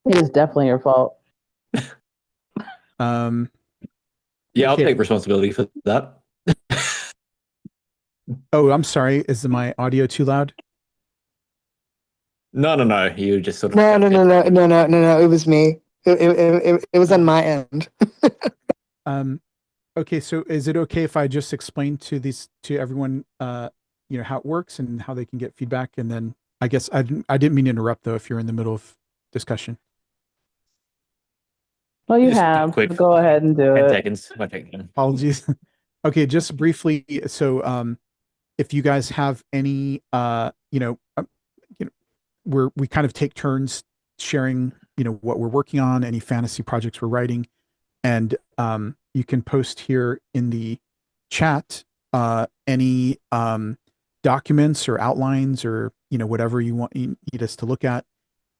H: It is definitely your fault.
I: Yeah, I'll take responsibility for that.
B: Oh, I'm sorry. Is my audio too loud?
I: No. You just sort of.
P: No. It was me. It was on my end.
B: Okay, so is it okay if I just explain to everyone, how it works and how they can get feedback, and then I guess I didn't mean to interrupt though if you're in the middle of discussion.
H: Well, you
I: Just
H: have.
I: quick,
H: Go ahead and do
I: 10
H: it.
I: seconds. My take.
B: Apologies. Okay, just briefly. So, if you guys have any, we kind of take turns sharing, what we're working on, any fantasy projects we're writing, and you can post here in the chat any documents or outlines or whatever you need us to look at,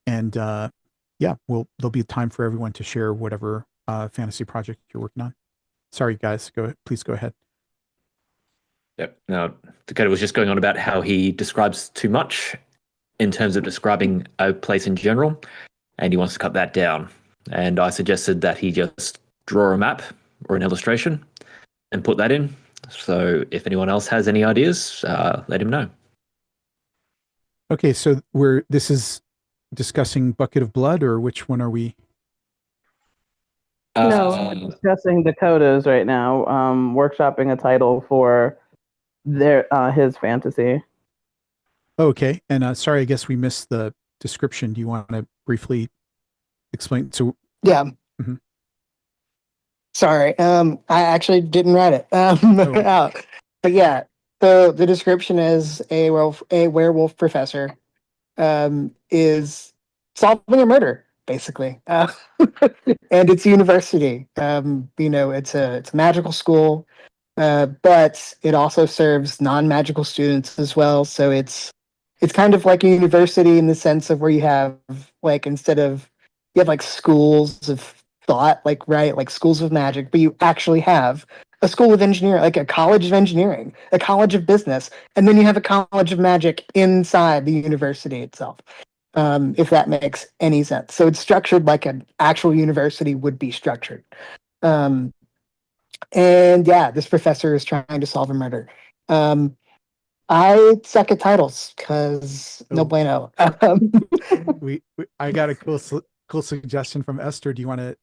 B: and there'll be time for everyone to share whatever fantasy project you're working on. Sorry, guys. Please go ahead.
I: Yep. No, Dakota was just going on about how he describes too much in terms of describing a place in general, and he wants to cut that down. And I suggested that he just draw a map or an illustration and put that in. So if anyone else has any ideas, let him know.
B: Okay, so this is discussing Bucket of Blood, or which one are we?
H: No, we're discussing Dakota's right now. Workshopping a title for his fantasy.
B: Okay, and sorry, I guess we missed the description. Do you want to briefly explain? So
P: Yeah.
B: Mhm.
P: Sorry. I actually didn't write it out. But yeah, the description is a werewolf professor is solving a murder, basically. And it's a university. It's a magical school, but it also serves non-magical students as well. So it's kind of like a university in the sense of where you have you have like schools of thought, like schools of magic, but you actually have a school of engineering, like a college of engineering, a college of business, and then you have a college of magic inside the university itself. If that makes any sense. So it's structured like an actual university would be structured. And yeah, this professor is trying to solve a murder. I suck at titles because no bueno.
B: I got a cool suggestion from Esther. Do you want to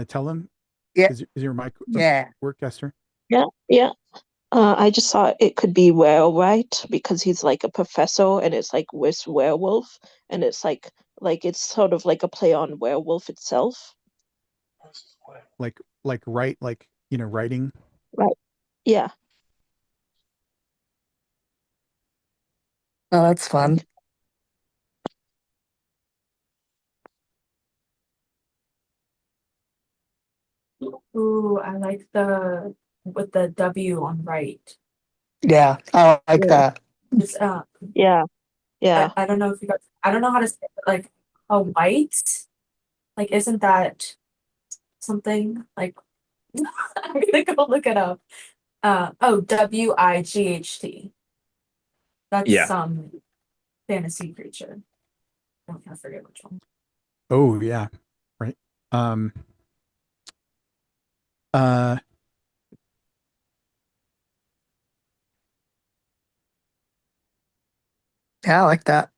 B: tell him?
P: Yeah.
B: Is your mic work, Esther?
M: Yeah. I just thought it could be Werewolf because he's like a professor and it's like with werewolf and it's like it's sort of like a play on werewolf itself.
B: Writing.
M: Right. Yeah.
P: Oh, that's fun.
O: Ooh, I like with the W on right.
P: Yeah, I like that.
O: It's
M: Yeah.
O: I don't know if you guys I don't know how to say it, like a white. Like isn't that something like I'm gonna go look it up. WIGHT. That's some fantasy creature. I forget which one.
B: Oh yeah, right.
P: Yeah, I like that.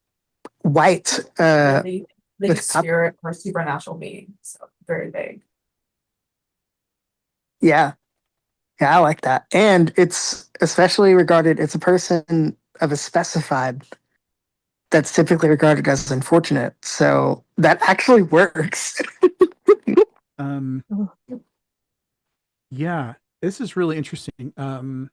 P: White.
O: Really,
P: with
O: spirit or supernatural being. So very vague.
P: Yeah. Yeah, I like that. And it's especially regarded, it's a person of a specified that's typically regarded as unfortunate. So that actually works.
B: Yeah, this is really interesting. I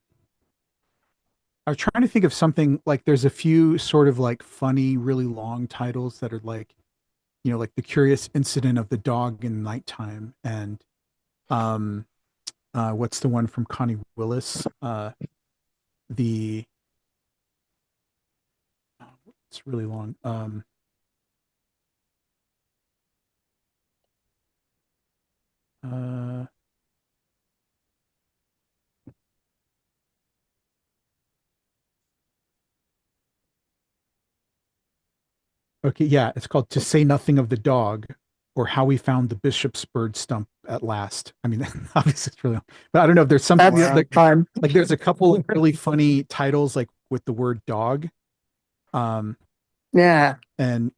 B: was trying to think of something like there's a few sort of like funny, really long titles that are like, like The Curious Incident of the Dog in Nighttime, and what's the one from Connie Willis? It's really long. Okay, yeah, it's called To Say Nothing of the Dog, or How We Found the Bishop's Bird Stump at Last. I mean, obviously it's really long, but I don't know if there's something like there's a couple of really funny titles like with the word dog.
L: Yeah.
B: And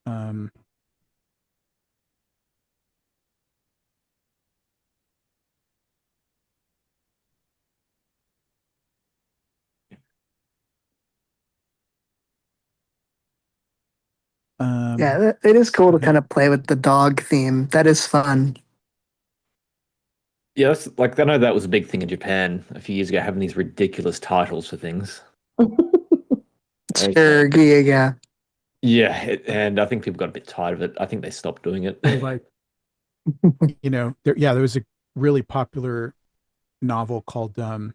B: um,
L: Yeah, it is cool to kind of play with the dog theme. That is fun.
I: Yeah, that's like I know that was a big thing in Japan a few years ago, having these ridiculous titles for things.
L: Sure, yeah.
I: Yeah, and I think people got a bit tired of it. I think they stopped doing it.
B: like, there was a really popular novel called I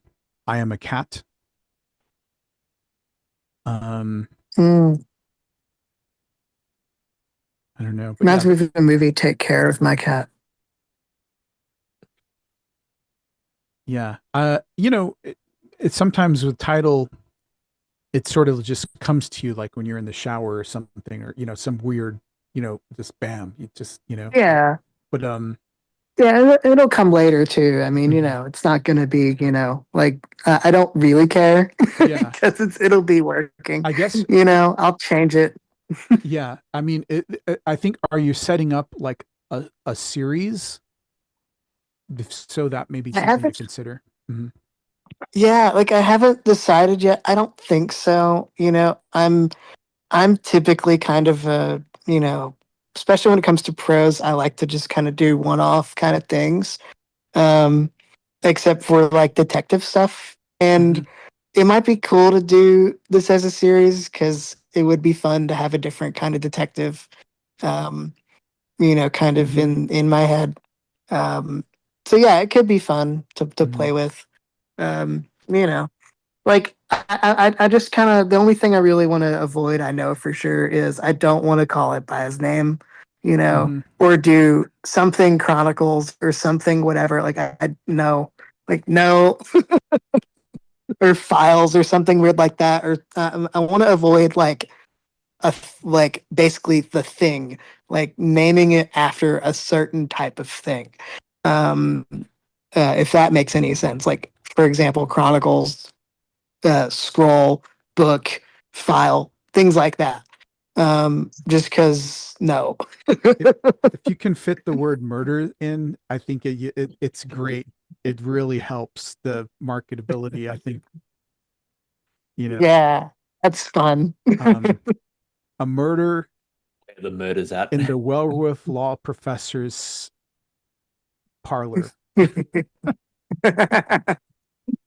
B: Am a Cat. I don't know. But
L: Reminds me of the movie Take Care of My Cat.
B: Yeah. It's sometimes with title, it sort of just comes to you like when you're in the shower or something, or, some weird, just bam, it just,
L: Yeah.
B: But,
L: yeah, it'll come later too. I mean, it's not going to be, like, I don't really care because it'll be working.
B: I guess,
L: I'll change it.
B: Yeah. I mean, I think, are you setting up like a series? So that may be
L: I
B: something to
L: haven't-
B: consider. Mhm.
L: Yeah, like I haven't decided yet. I don't think so. I'm typically kind of a, especially when it comes to prose, I like to just kind of do one-off kind of things. Except for like detective stuff. And it might be cool to do this as a series because it would be fun to have a different kind of detective, kind of in my head. So yeah, it could be fun to play with. Like I just kind of, the only thing I really want to avoid, I know for sure, is I don't want to call it by his name, or do something Chronicles or something whatever. Like I no, like no, or Files or something weird like that. Or I want to avoid like like basically the thing, like naming it after a certain type of thing. If that makes any sense. Like for example, Chronicles, scroll, book, file, things like that. Just because no.
B: If you can fit the word murder in, I think it's great. It really helps the marketability, I think.
L: Yeah, that's fun.
B: A murder
I: The murder's at
B: in the Werewolf Law Professor's parlor.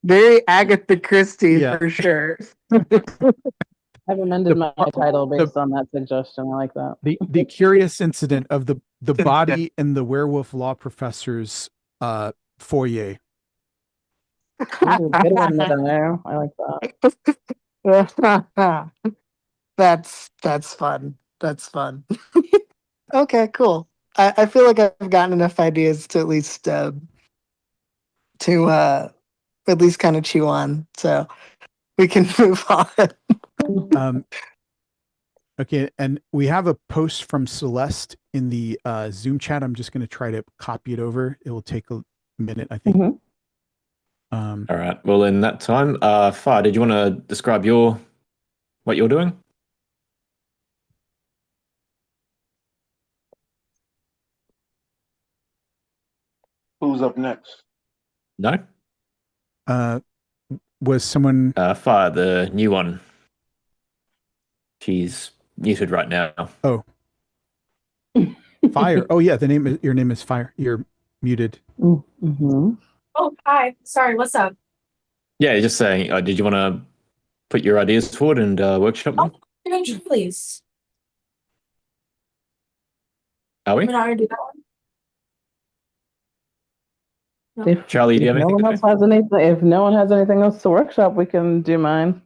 L: Very Agatha Christie
B: Yeah.
L: for sure.
H: I've amended my title based on that suggestion. I like that.
B: The curious incident of the body in the Werewolf Law Professor's foyer.
H: Ooh, good one there. I like that.
L: That's fun. That's fun. Okay, cool. I feel like I've gotten enough ideas to at least kind of chew on. So we can move on.
B: Okay, and we have a post from Celeste in the Zoom chat. I'm just going to try to copy it over. It will take a minute, I think.
I: All right. Well, in that time, Far, did you want to describe what you're doing?
U: Who's up next?
I: No.
B: Was someone
I: Far, the new one? She's muted right now.
B: Oh. Fire. Oh yeah, your name is Fire. You're muted.
H: Mm-hmm.
O: Oh, hi. Sorry, what's up?
I: Yeah, just saying. Did you want to put your ideas forward and workshop them?
O: Please.
I: Are we?
O: I already do that one.
H: If,
I: Charlie, do you have
H: no
I: anything
H: one
I: to
H: else has anything, if no one has anything else to workshop, we can do mine.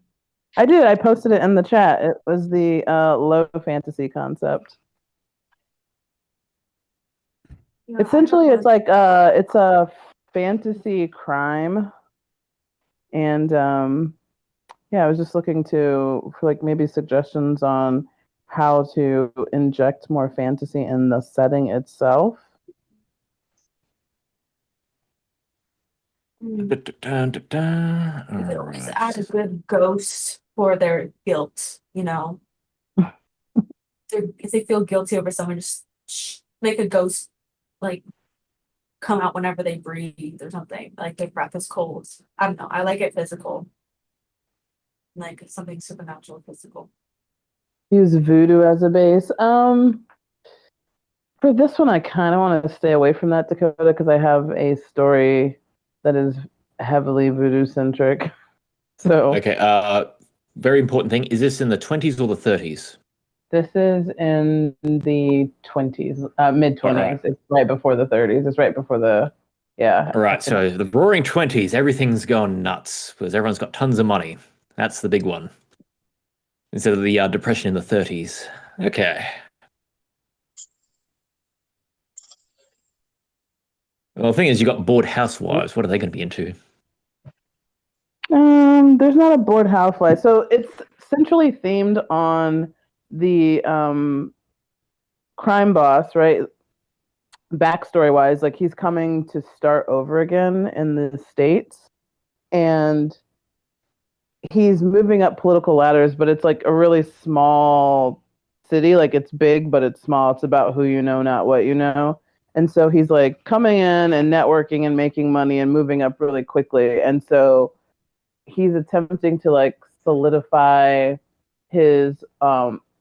H: I did. I posted it in the chat. It was the low fantasy concept.
O: Yeah,
H: Essentially, it's like it's a fantasy crime, and yeah, I was just looking for like maybe suggestions on how to inject more fantasy in the setting itself.
O: Mm.
I: All
O: They'll just
I: right.
O: add a good ghost for their guilt, you know. If they feel guilty over someone, just make a ghost like come out whenever they breathe or something. Like their breath is cold. I don't know. I like it physical. Like something supernatural physical.
H: Use voodoo as a base. For this one, I kind of want to stay away from that, Dakota, because I have a story that is heavily voodoo centric. So
I: Okay. Very important thing. Is this in the 20s or the 30s?
H: this is in the 20s, mid 20s.
I: Alright.
H: It's right before the 30s. It's right before the, yeah.
I: All right. So the Roaring 20s, everything's gone nuts because everyone's got tons of money. That's the big one. Instead of the depression in the 30s. Okay. Well, the thing is, you got bored housewives. What are they going to be into?
H: There's not a bored housewife. So it's centrally themed on the crime boss, right? Backstory wise, like he's coming to start over again in the States, and he's moving up political ladders, but it's like a really small city. Like it's big, but it's small. It's about who you know, not what you know. And so he's like coming in and networking and making money and moving up really quickly. And so he's attempting to like solidify his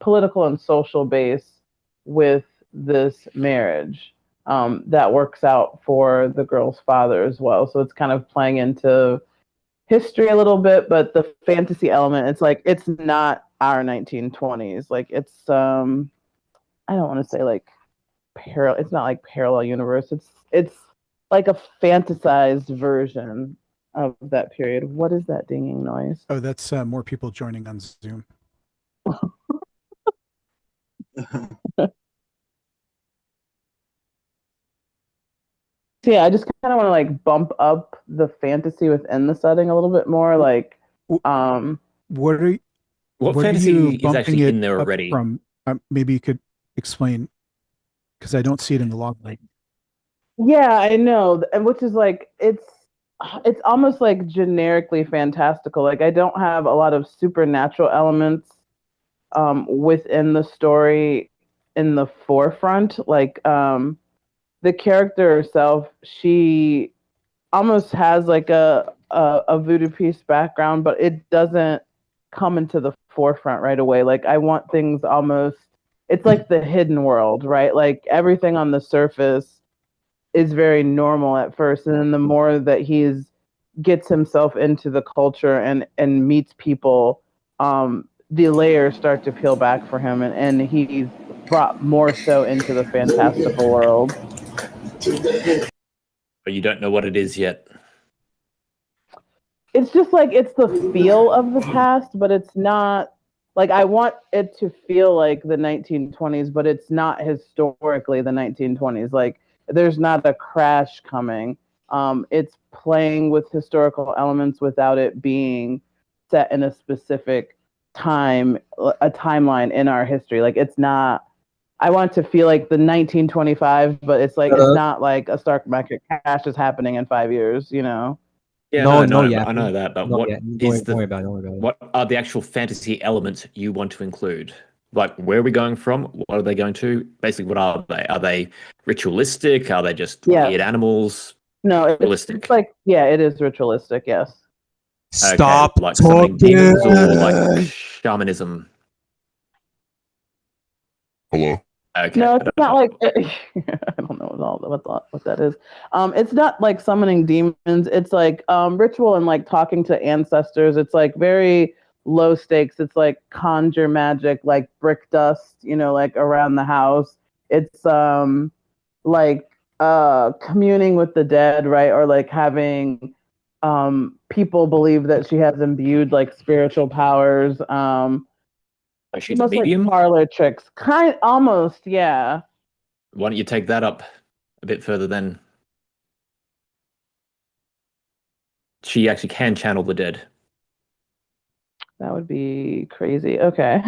H: political and social base with this marriage that works out for the girl's father as well. So it's kind of playing into history a little bit, but the fantasy element, it's like it's not our 1920s. Like it's I don't want to say like it's not like parallel universe. It's like a fantasized version of that period. What is that dinging noise?
B: Oh, that's more people joining on Zoom.
H: Yeah, I just kind of want to like bump up the fantasy within the setting a little bit more. Like,
B: what are
I: What
B: are
I: fantasy
B: you
I: is
B: bumping
I: actually
B: it
I: in there
B: up
I: already?
B: from? Maybe you could explain, because I don't see it in the log line.
H: yeah, I know, and which is like it's almost like generically fantastical. Like I don't have a lot of supernatural elements within the story in the forefront. Like the character herself, she almost has like a voodoo piece background, but it doesn't come into the forefront right away. Like I want things almost, it's like the hidden world, right? Like everything on the surface is very normal at first, and then the more that gets himself into the culture and meets people, the layers start to peel back for him, and he's brought more so into the fantastical world.
I: But you don't know what it is yet.
H: It's just like it's the feel of the past, but it's not like I want it to feel like the 1920s, but it's not historically the 1920s. Like there's not a crash coming. It's playing with historical elements without it being set in a specific time, a timeline in our history. Like it's not. I want it to feel like the 1925, but it's like it's not like a stock market crash is happening in 5 years. You know.
I: Yeah,
J: No,
I: no,
J: no, yeah.
I: I know that, but
J: No,
I: what
J: yeah.
I: is
J: Don't worry about it. Don't worry about it.
I: what are the actual fantasy elements you want to include? Like, where are we going from? What are they going to? Basically, what are they? Are they ritualistic? Are they just weird animals?
H: No,
I: Ritualistic.
H: it's like it is ritualistic. Yes.
I: Okay, like summoning demons or like shamanism.
R: Hello.
I: Okay.
H: No, it's not like I don't know what that is. It's not like summoning demons. It's like ritual and like talking to ancestors. It's like very low stakes. It's like conjure magic, like brick dust, like around the house. It's like communing with the dead, right? Or like having people believe that she has imbued like spiritual powers.
I: She's a
H: Almost
I: medium?
H: like parlor tricks. Almost, yeah.
I: Why don't you take that up a bit further then? She actually can channel the dead.
H: That would be crazy. Okay.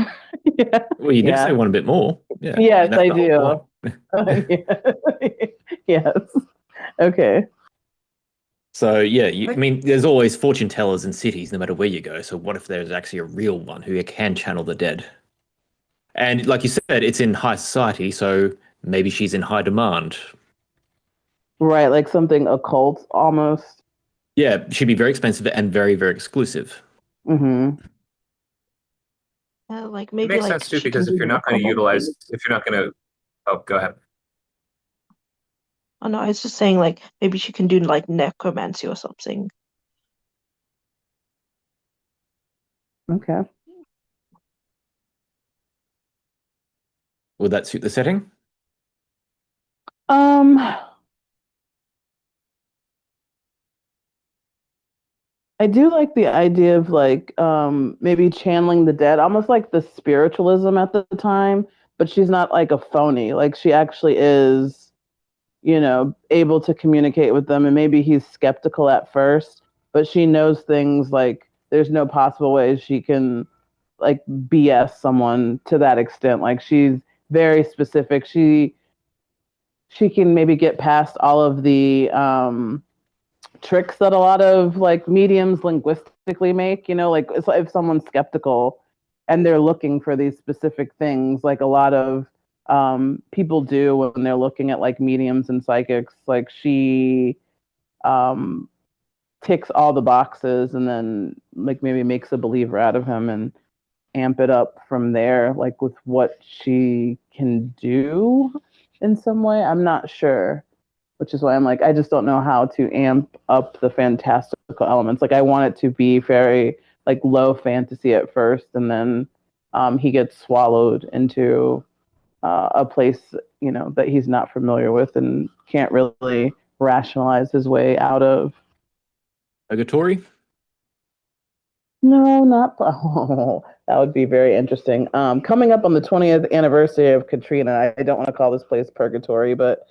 H: Yeah.
I: Well, you did say one a bit more. Yeah.
H: Yes,
I: that's
H: I
I: the whole
H: do.
I: point.
H: Yes. Okay.
I: So yeah, I mean, there's always fortune tellers in cities, no matter where you go. So what if there's actually a real one who can channel the dead? And like you said, it's in high society, so maybe she's in high demand.
H: Right, like something occult almost.
I: Yeah, she'd be very expensive and very, very exclusive.
H: Mm-hmm.
M: Like
J: It
M: maybe
J: makes
M: like
J: sense too,
M: she can
J: because if
M: do
J: you're not going to utilize, if you're not going to, oh, go ahead.
M: Oh no, I was just saying like maybe she can do like necromancy or something.
H: Okay.
I: Would that suit the setting?
H: I do like the idea of like maybe channeling the dead, almost like the spiritualism at the time, but she's not like a phony. Like she actually is, able to communicate with them, and maybe he's skeptical at first, but she knows things like there's no possible way she can like BS someone to that extent. Like she's very specific. She can maybe get past all of the tricks that a lot of like mediums linguistically make, like if someone's skeptical and they're looking for these specific things, like a lot of people do when they're looking at like mediums and psychics, like she ticks all the boxes and then like maybe makes a believer out of him and amp it up from there, like with what she can do in some way. I'm not sure, which is why I'm like, I just don't know how to amp up the fantastical elements. Like I want it to be very like low fantasy at first, and then he gets swallowed into a place, that he's not familiar with and can't really rationalize his way out of.
I: Purgatory?
H: No, not oh, that would be very interesting. Coming up on the 20th anniversary of Katrina, I don't want to call this place purgatory, but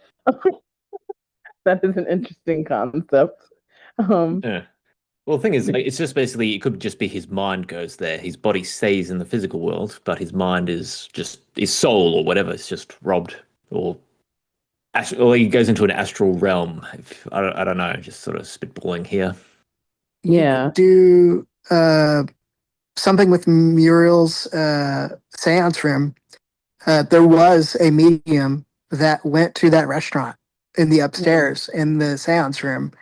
H: that is an interesting concept.
I: Yeah. Well, the thing is, like, it's just basically, it could just be his mind goes there. His body stays in the physical world, but his mind is just, his soul or whatever, is just robbed, or he goes into an astral realm. I don't know, just sort of spitballing here.
H: Yeah.
L: Do something with Muriel's seance room. There was a medium that went to that restaurant in the upstairs in the seance room.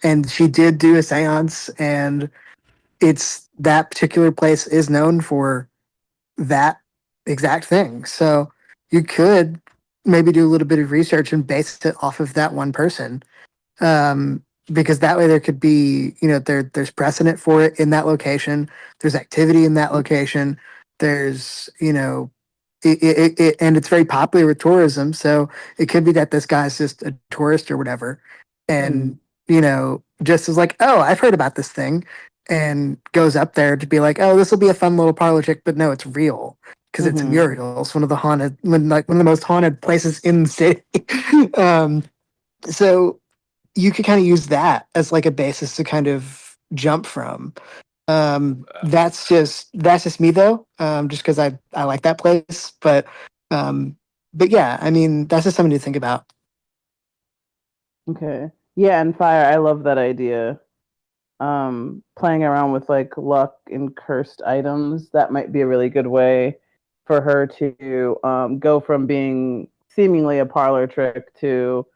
L: And she did do a seance, and that particular place is known for that exact thing. So you could maybe do a little bit of research and base it off of that one person. Because that way there could be, there's precedent for it in that location. There's activity in that location. There's, and it's very popular with tourism. So it could be that this guy's just a tourist or whatever. And, just is like, oh, I've heard about this thing, and goes up there to be like, oh, this will be a fun little parlor trick, but no, it's real. Because it's Muriel's, one of the most haunted places in the city. So you could kind of use that as like a basis to kind of jump from. That's just me though. Just because I like that place, but yeah, I mean that's just something to think about.
H: Okay. Yeah, and fire, I love that idea. Playing around with like luck and cursed items, that might be a really good way for her to go from being seemingly a parlor trick to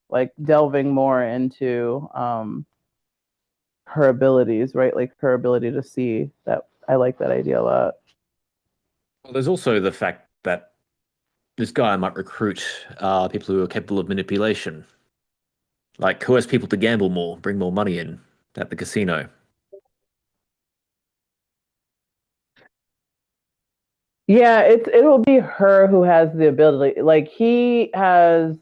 H: like delving more into her abilities, right? Like her ability to see. That I like that idea a lot.
I: Well, there's also the fact that this guy might recruit people who are capable of manipulation. Like coerce people to gamble more, bring more money in at the casino.
H: Yeah, it'll be her who has the ability. Like he has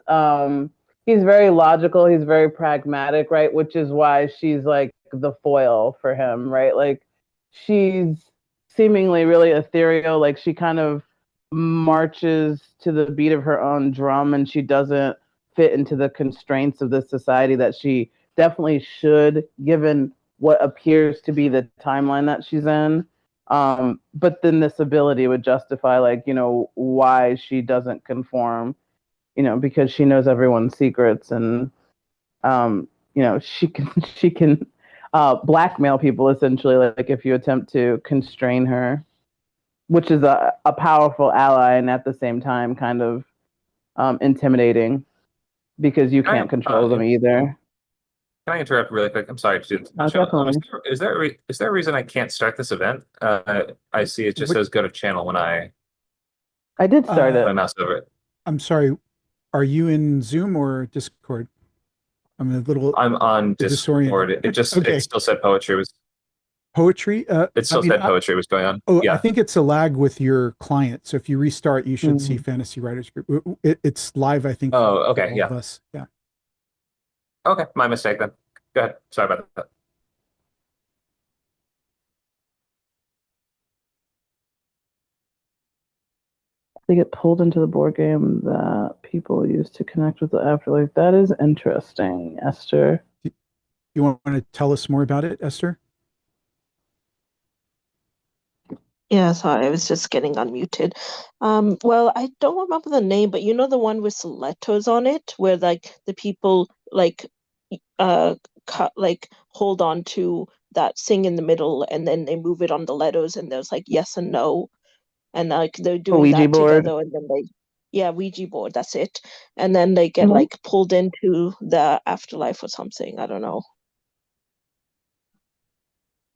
H: he's very logical, he's very pragmatic, right? Which is why she's like the foil for him, right? Like she's seemingly really ethereal, like she kind of marches to the beat of her own drum, and she doesn't fit into the constraints of this society that she definitely should, given what appears to be the timeline that she's in. But then this ability would justify, like, why she doesn't conform, because she knows everyone's secrets. And she can blackmail people essentially, like if you attempt to constrain her, which is a powerful ally and at the same time kind of intimidating because you can't control them either.
J: Can I interrupt really quick? I'm sorry.
H: Definitely.
J: Is there a reason I can't start this event? I see it just says go to channel when I
H: did start
J: when I
H: it.
J: mouse over it.
B: I'm sorry. Are you in Zoom or Discord? I'm a little.
J: I'm on
B: disoriented.
J: Discord. It just
B: Okay.
J: it still said poetry was.
B: Poetry?
J: It still said poetry was going on.
B: Oh,
J: Yeah.
B: I think it's a lag with your client. So if you restart, you should see Fantasy Writers Group. It's live, I think.
J: Oh,
B: for
J: okay.
B: all
J: Yeah.
B: of us. Yeah.
J: Okay, my mistake then. Go ahead. Sorry about that.
H: They get pulled into the board game that people use to connect with the afterlife. That is interesting, Esther.
B: You want to tell us more about it, Esther?
M: Yeah, sorry, I was just getting unmuted. Well, I don't remember the name, but you know the one with letters on it, where like the people like hold on to that thing in the middle, and then they move it on the letters, and there's like yes and no, and like they're doing
H: Ouija
M: that
H: board.
M: together, and then Ouija board, that's it, and then they get like pulled into the afterlife or something. I don't know.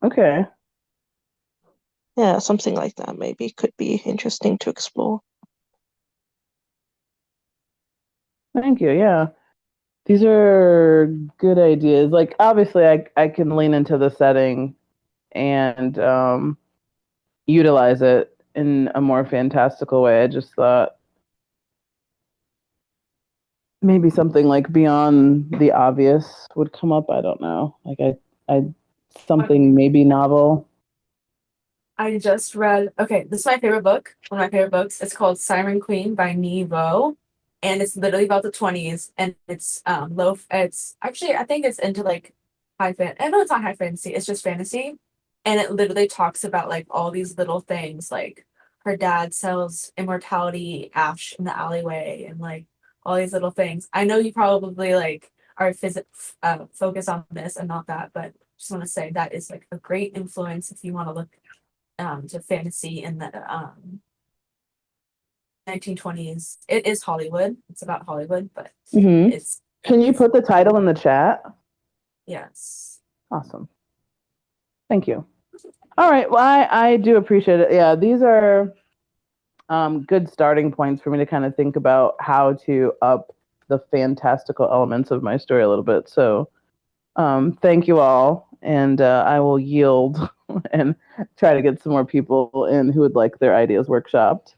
H: Okay.
M: Yeah, something like that maybe could be interesting to explore.
H: Thank you. Yeah. These are good ideas. Like obviously I can lean into the setting and utilize it in a more fantastical way. I just thought maybe something like beyond the obvious would come up. I don't know. Like I something maybe novel.
O: I just read, okay, this is my favorite book, one of my favorite books. It's called Siren Queen by Nevo. And it's literally about the 20s. And it's it's actually, I think it's into like high fantasy. I know it's not high fantasy, it's just fantasy. And it literally talks about like all these little things, like her dad sells immortality ash in the alleyway and like all these little things. I know you probably like are focused on this and not that, but just want to say that is like a great influence if you want to look to fantasy in the 1920s. It is Hollywood. It's about Hollywood, but it's
H: Can you put the title in the chat?
O: yes.
H: Awesome. Thank you. All right. Well, I do appreciate it. Yeah, these are good starting points for me to kind of think about how to up the fantastical elements of my story a little bit. So thank you all. And I will yield and try to get some more people in who would like their ideas workshopped.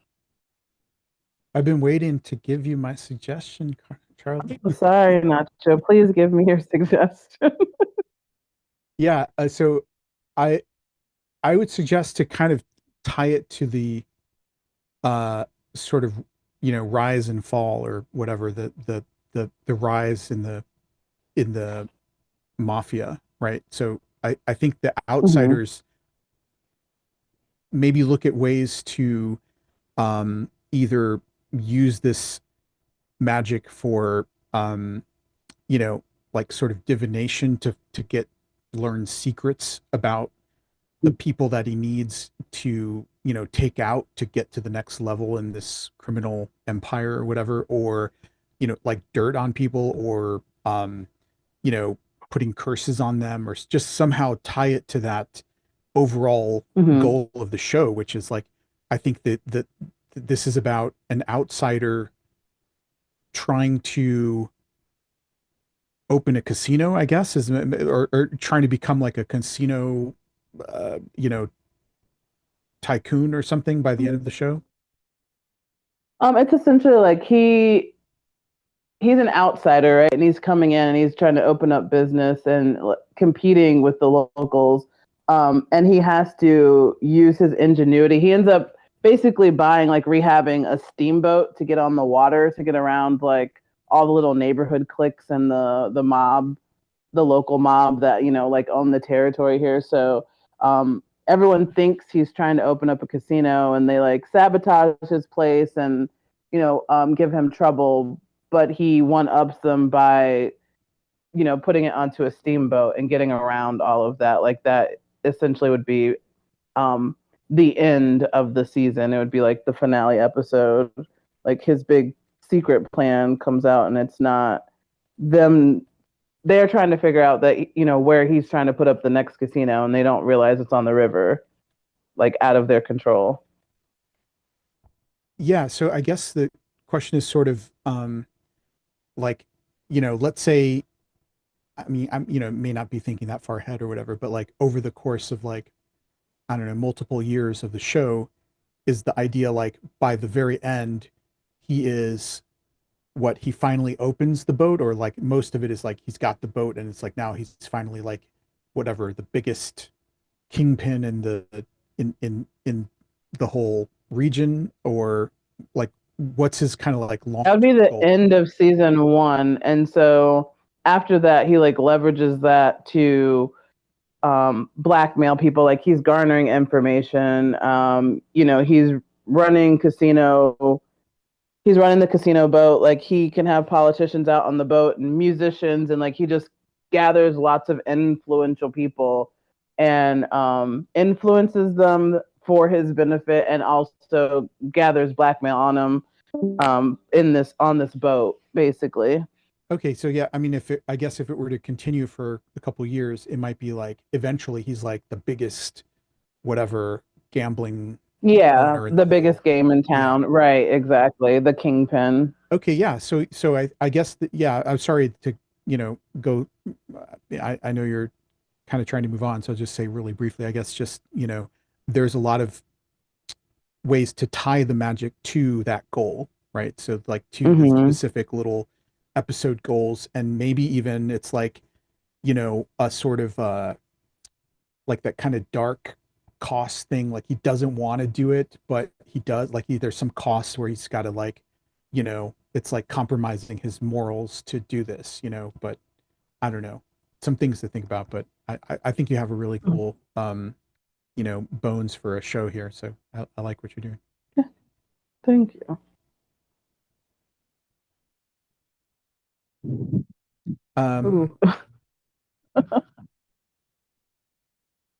B: I've been waiting to give you my suggestion, Charlie.
H: Sorry, Nacho. Please give me your suggestion.
B: Yeah. So I would suggest to kind of tie it to the sort of, rise and fall or whatever, the rise in the mafia, right? So I think the outsiders maybe look at ways to either use this magic for like sort of divination to learn secrets about the people that he needs to take out to get to the next level in this criminal empire or whatever, or like dirt on people, or putting curses on them, or just somehow tie it to that overall goal of the show, which is like, I think that this is about an outsider trying to open a casino, I guess, or trying to become like a casino tycoon or something by the end of the show.
H: It's essentially like he's an outsider, right? And he's coming in and he's trying to open up business and competing with the locals. And he has to use his ingenuity. He ends up basically rehabbing a steamboat to get on the water, to get around like all the little neighborhood cliques and the mob, the local mob that, like own the territory here. So everyone thinks he's trying to open up a casino, and they like sabotage his place and, give him trouble, but he one-ups them by putting it onto a steamboat and getting around all of that. Like that essentially would be the end of the season. It would be like the finale episode. Like his big secret plan comes out, and it's not them. They're trying to figure out that where he's trying to put up the next casino, and they don't realize it's on the river, like out of their control.
B: Yeah, so I guess the question is sort of like, let's say, I mean, I'm, may not be thinking that far ahead or whatever, but like over the course of like, I don't know, multiple years of the show, is the idea like by the very end, he finally opens the boat, or like most of it is like he's got the boat and it's like now he's finally like whatever the biggest kingpin in the whole region, or like what's his kind of like long
H: That would be the
B: goal?
H: end of season 1, and so after that he like leverages that to blackmail people. Like he's garnering information. He's running the casino boat. Like he can have politicians out on the boat and musicians, and like he just gathers lots of influential people and influences them for his benefit, and also gathers blackmail on them on this boat, basically.
B: Okay, so yeah, I mean, I guess if it were to continue for a couple years, it might be like eventually he's like the biggest, whatever, gambling.
H: Yeah, the biggest game in town. Right, exactly. The kingpin.
B: Okay, yeah. So I guess yeah. I'm sorry to go. I know you're kind of trying to move on, so I'll just say really briefly. I guess just there's a lot of ways to tie the magic to that goal, right? So like to the specific little episode goals, and maybe even it's like a sort of like that kind of dark cost thing. Like he doesn't want to do it, but he does. Like there's some costs where he's got to like it's like compromising his morals to do this, but I don't know, some things to think about. But I think you have a really cool bones for a show here, so I like what you're doing.
H: Thank you.
O: I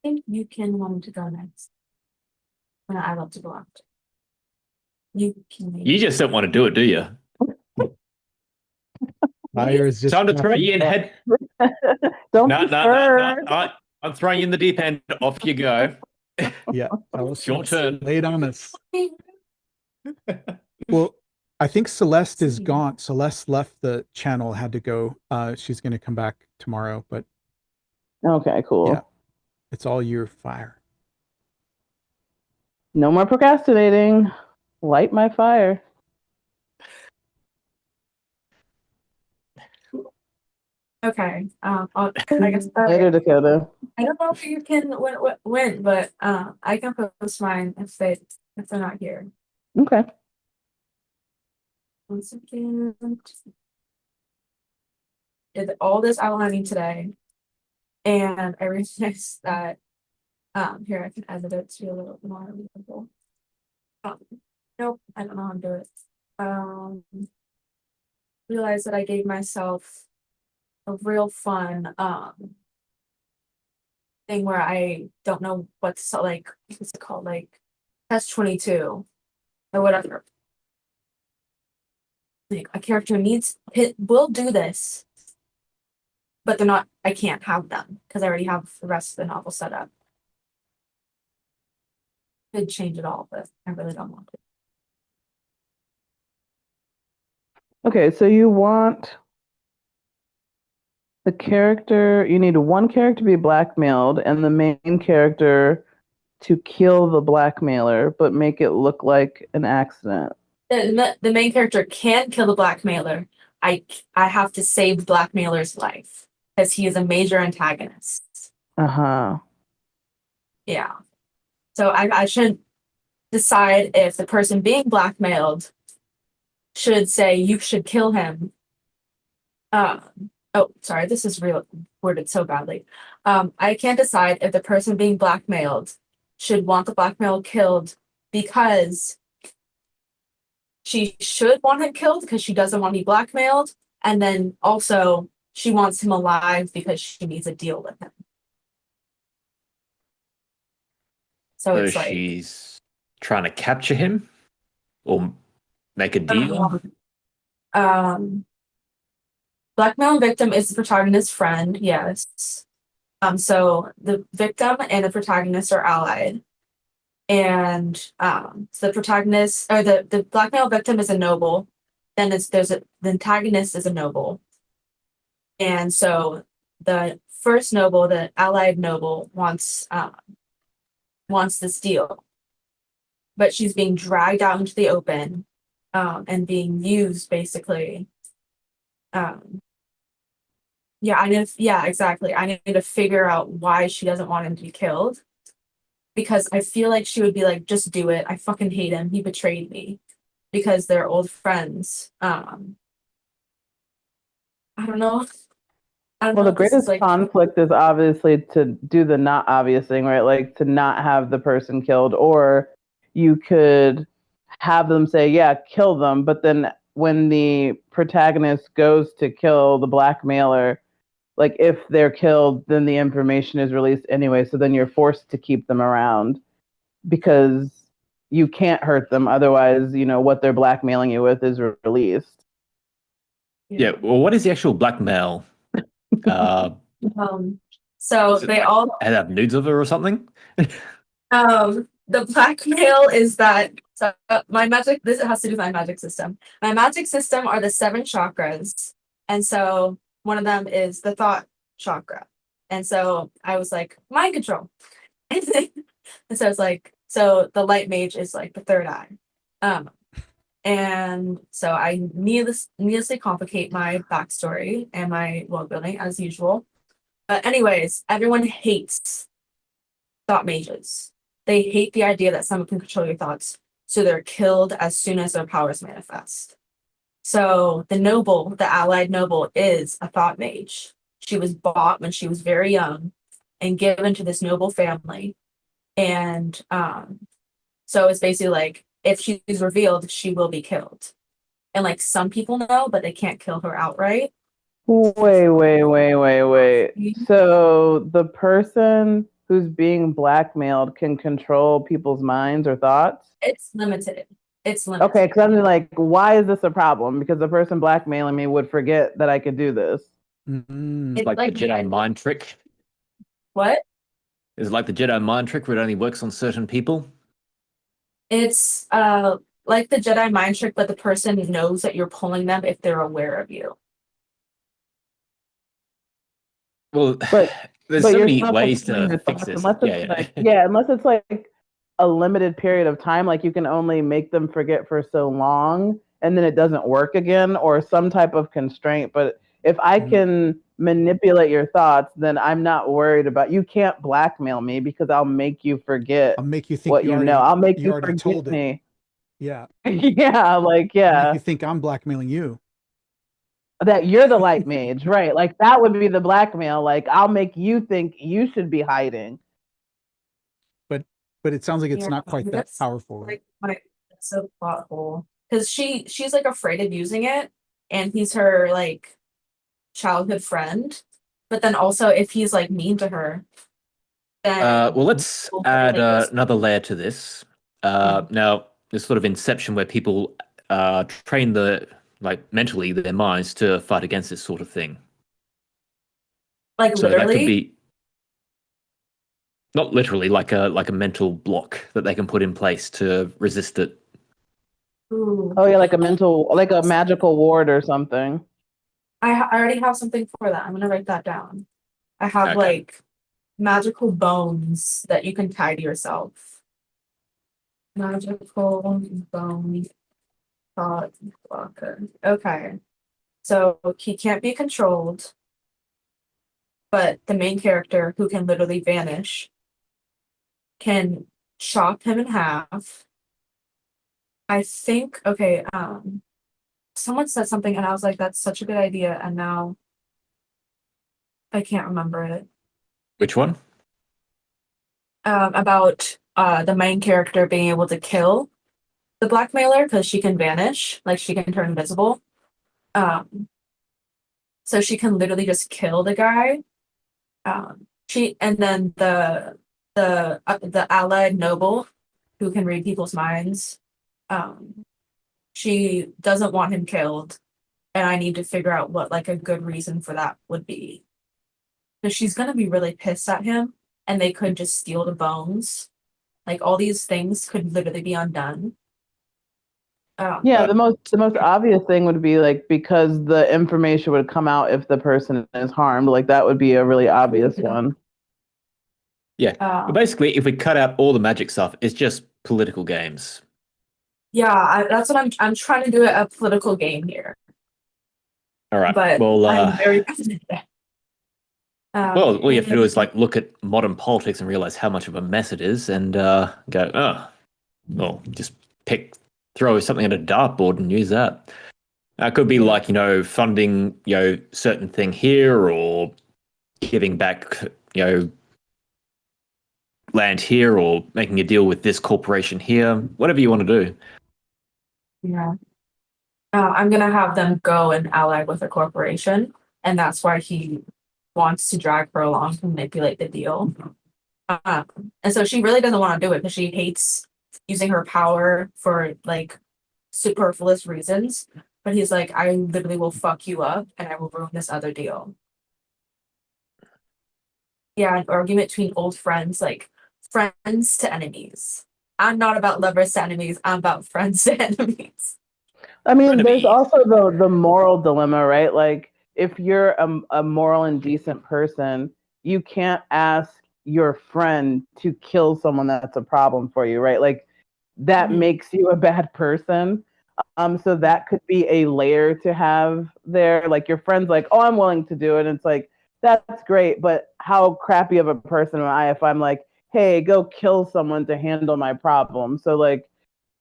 O: think you can want to go next. I love to go after. You can.
I: You just don't want to do it, do you?
B: Fire is just
I: time to throw you in head.
H: Don't
I: No. I'm throwing you in the deep end. Off you go.
B: Yeah,
I: it's your turn.
B: Lay it on us. Well, I think Celeste is gone. Celeste left the channel, had to go. She's going to come back tomorrow, but
H: okay, cool.
B: Yeah, it's all your fire.
H: No more procrastinating. Light my fire.
O: Okay. I guess
H: Later, Dakota.
O: I don't know if you can win, but I can post mine if they're not here.
H: Okay.
O: 1 second. Did all this outlining today, and I realized that here I can edit it to be a little more readable. Nope, I don't know how to do it. Realized that I gave myself a real fun thing where I don't know what's like, what's it called, like test 22 or whatever. Like a character will do this, but they're not. I can't have them because I already have the rest of the novel set up. Could change it all, but I really don't want to.
H: Okay, so you want the character, you need one character to be blackmailed and the main character to kill the blackmailer, but make it look like an accident.
O: The main character can kill the blackmailer. I have to save the blackmailer's life because he is a major antagonist.
H: Uh-huh.
O: Yeah. So I should decide if the person being blackmailed should say you should kill him. Oh, sorry, this is worded so badly. I can't decide if the person being blackmailed should want the blackmailer killed because she should want him killed because she doesn't want to be blackmailed, and then also she wants him alive because she needs a deal with him. So it's like
I: she's trying to capture him or make a deal.
O: Blackmail victim is the protagonist's friend, yes. So the victim and the protagonist are allied. And so the protagonist or the blackmail victim is a noble. Then the antagonist is a noble. And so the first noble, the allied noble, wants this deal. But she's being dragged out into the open and being used basically. Exactly. I need to figure out why she doesn't want him to be killed. Because I feel like she would be like, just do it. I fucking hate him. He betrayed me. Because they're old friends. I don't know.
H: Well, the greatest conflict is obviously to do the not obvious thing, right? Like to not have the person killed, or you could have them say, yeah, kill them. But then when the protagonist goes to kill the blackmailer, like if they're killed, then the information is released anyway. So then you're forced to keep them around because you can't hurt them. Otherwise, what they're blackmailing you with is released.
I: Yeah. Well, what is the actual blackmail?
O: So they all
I: have nudes of her or something.
O: the blackmail is that my magic. This has to do with my magic system. My magic system are the 7 chakras, and so one of them is the thought chakra. And so I was like, mind control. And so it's like, so the light mage is like the third eye. And so I needlessly complicate my backstory and my world building as usual. But anyways, everyone hates thought mages. They hate the idea that someone can control your thoughts. So they're killed as soon as their powers manifest. So the noble, the allied noble, is a thought mage. She was bought when she was very young and given to this noble family. And so it's basically like, if she's revealed, she will be killed. And like some people know, but they can't kill her outright.
H: Wait. So the person who's being blackmailed can control people's minds or thoughts?
O: It's limited.
H: Okay, because I'm like, why is this a problem? Because the person blackmailing me would forget that I could do this.
I: It's like the Jedi mind trick.
O: What?
I: Is it like the Jedi mind trick where it only works on certain people?
O: It's like the Jedi mind trick, but the person knows that you're pulling them if they're aware of you.
I: Well, there's so many ways to fix this.
H: Unless it's like a limited period of time, like you can only make them forget for so long and then it doesn't work again, or some type of constraint. But if I can manipulate your thoughts, then I'm not worried about, you can't blackmail me because I'll make you forget.
B: I'll make you think
H: what
B: you
H: know. I'll make you
B: already
H: forget
B: told it.
H: me.
B: Yeah.
H: Yeah.
B: You think I'm blackmailing you.
H: That you're the light mage, right? Like that would be the blackmail. Like I'll make you think you should be hiding.
B: But it sounds like it's not quite that powerful. Right?
O: Like that's so thoughtful. Because she's like afraid of using it, and he's her like childhood friend. But then also if he's like mean to her, then
I: well, let's add another layer to this. Now, this sort of inception where people train mentally their minds to fight against this sort of thing.
O: Like
I: so
O: literally?
I: That could be not literally, like a mental block that they can put in place to resist it.
O: Ooh.
H: Oh yeah, like a magical ward or something.
O: I already have something for that. I'm gonna write that down. I have like magical bones that you can tie to yourself. Magical bone thought blocker. Okay. So he can't be controlled, but the main character, who can literally vanish, can chop him in half. I think, okay, someone said something and I was like, that's such a good idea, and now I can't remember it.
I: Which one?
O: About the main character being able to kill the blackmailer because she can vanish, like she can turn invisible. So so she can literally just kill the guy. And then the allied noble who can read people's minds, she doesn't want him killed, and I need to figure out what like a good reason for that would be. Because she's gonna be really pissed at him, and they could just steal the bones. Like all these things could literally be undone.
H: Yeah, the most obvious thing would be like because the information would come out if the person is harmed. Like that would be a really obvious one.
I: Yeah. But basically, if we cut out all the magic stuff, it's just political games.
O: Yeah, that's what I'm trying to do a political game here.
I: All right.
O: But
I: well,
O: I'm very passionate.
I: well, all you have to do is like look at modern politics and realize how much of a mess it is, and go, oh, well, just throw something at a dartboard and use that. It could be like funding certain thing here, or giving back land here, or making a deal with this corporation here. Whatever you want to do.
O: Yeah. I'm gonna have them go and ally with a corporation, and that's why he wants to drag her along to manipulate the deal. And so she really doesn't want to do it because she hates using her power for like superfluous reasons. But he's like, I literally will fuck you up and I will ruin this other deal. Yeah, an argument between old friends, like friends to enemies. I'm not about lovers to enemies, I'm about friends to enemies.
H: I mean, there's also the moral dilemma, right? Like, if you're a moral and decent person, you can't ask your friend to kill someone that's a problem for you, right? Like, that makes you a bad person. So that could be a layer to have there. Like, your friend's like, oh, I'm willing to do it. And it's like, that's great, but how crappy of a person am I if I'm like, hey, go kill someone to handle my problem? So, like,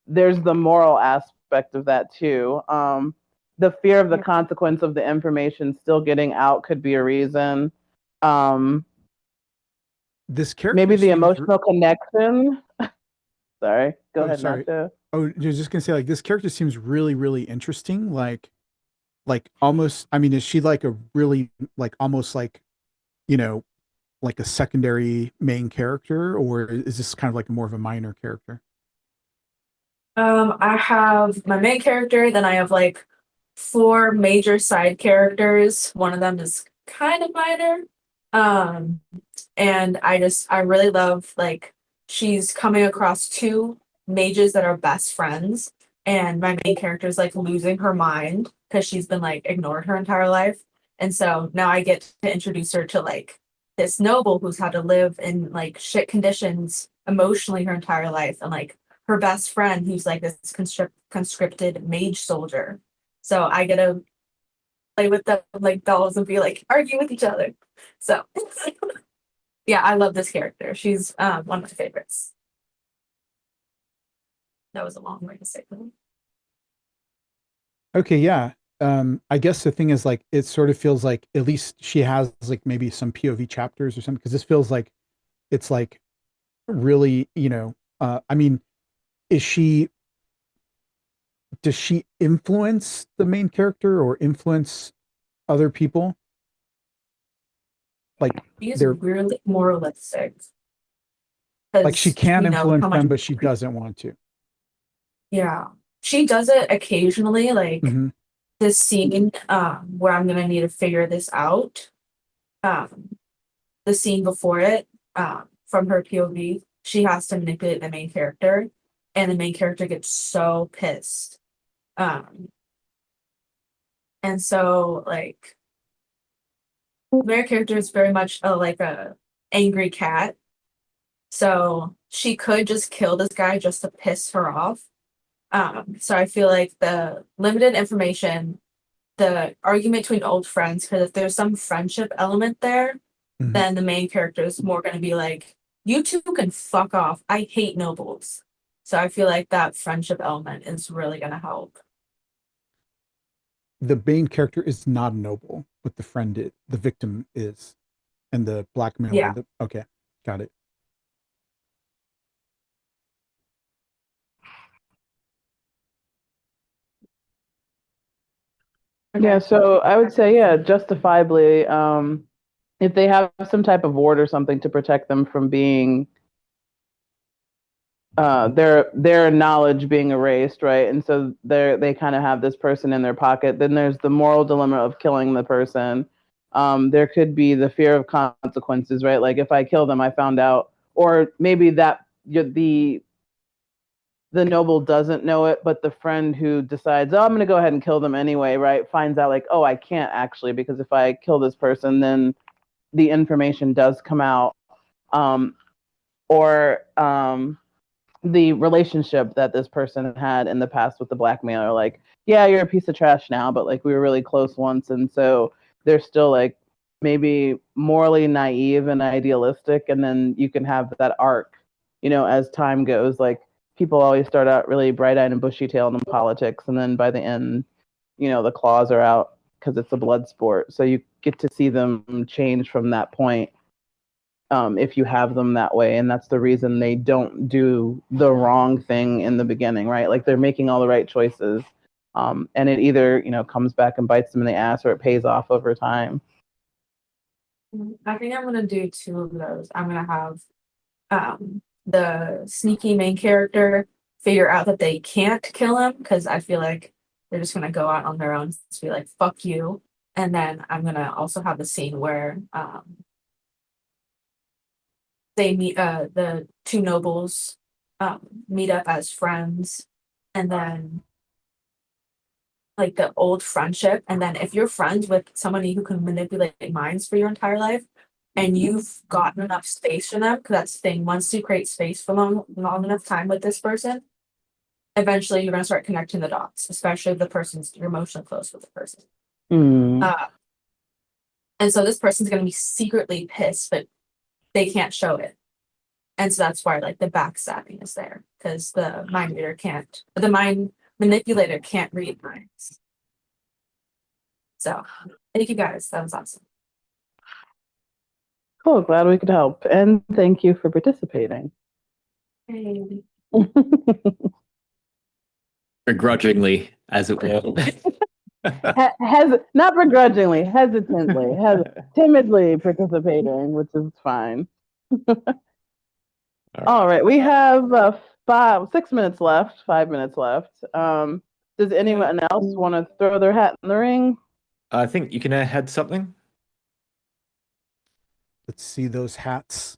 H: there's the moral aspect of that too. The fear of the consequence of the information still getting out could be a reason.
B: This character
H: Maybe the
B: seems
H: emotional connection. Sorry, go ahead,
B: sorry.
H: Nacho.
B: Oh, I was just gonna say, like, this character seems really, really interesting. Like almost. I mean, is she like a really like almost like, like a secondary main character, or is this kind of like more of a minor character?
O: I have my main character, then I have like 4 major side characters. One of them is kind of minor. And I really love like she's coming across 2 mages that are best friends, and my main character is like losing her mind because she's been like ignored her entire life. And so now I get to introduce her to like this noble who's had to live in like shit conditions emotionally her entire life, and like her best friend who's like this conscripted mage soldier. So I get to play with them like dolls and be like argue with each other. So yeah, I love this character. She's one of my favorites. That was a long way to say that.
B: Okay, yeah. I guess the thing is, like, it sort of feels like at least she has like maybe some POV chapters or something, because this feels like it's like really, I mean, does she influence the main character or influence other people? Like
O: She's
B: they're
O: really moralistic.
B: like she can
O: you know,
B: influence
O: how much-
B: them, but she doesn't want to.
O: Yeah. She does it occasionally, like
B: Mhm.
O: this scene where I'm gonna need to figure this out. The scene before it, from her POV, she has to manipulate the main character, and the main character gets so pissed. And so like their character is very much like a angry cat. So she could just kill this guy just to piss her off. So I feel like the limited information, the argument between old friends, because if there's some friendship element there, then the main character is more going to be like, you two can fuck off. I hate nobles. So I feel like that friendship element is really going to help.
B: The main character is not a noble, but the victim is, and the blackmailer.
O: Yeah.
B: Okay, got it.
H: Yeah, so I would say, yeah, justifiably, if they have some type of ward or something to protect them from being their knowledge being erased, right? And so they kind of have this person in their pocket. Then there's the moral dilemma of killing the person. There could be the fear of consequences, right? Like if I kill them, I found out, or maybe that the noble doesn't know it, but the friend who decides, oh, I'm going to go ahead and kill them anyway, right? Finds out like, oh, I can't actually, because if I kill this person, then the information does come out. Or the relationship that this person had in the past with the blackmailer, like, yeah, you're a piece of trash now, but like we were really close once. And so they're still like maybe morally naive and idealistic. And then you can have that arc, as time goes, like people always start out really bright-eyed and bushy-tailed in politics, and then by the end, the claws are out because it's a blood sport. So you get to see them change from that point, if you have them that way. And that's the reason they don't do the wrong thing in the beginning, right? Like they're making all the right choices, and it either comes back and bites them in the ass, or it pays off over time.
O: I think I'm gonna do two of those. I'm gonna have the sneaky main character figure out that they can't kill him, because I feel like they're just gonna go out on their own to be like, fuck you. And then I'm gonna also have the scene where they meet the two nobles meet up as friends, and then like the old friendship. And then if you're friends with somebody who can manipulate minds for your entire life, and you've gotten enough space for them, because that's the thing, once you create space for long enough time with this person, eventually you're going to start connecting the dots, especially if you're emotionally close with the person. And so this person's going to be secretly pissed, but they can't show it. And so that's why like the backstabbing is there, because the mind manipulator can't read minds. So thank you guys. That was awesome.
H: Cool, glad we could help. And thank you for participating.
O: Hey.
I: Begrudgingly, as it were.
H: Not begrudgingly, hesitantly, timidly participating, which is fine. All right, we have 6 minutes left, 5 minutes left. Does anyone else want to throw their hat in the ring?
I: I think you can add something.
B: Let's see those hats.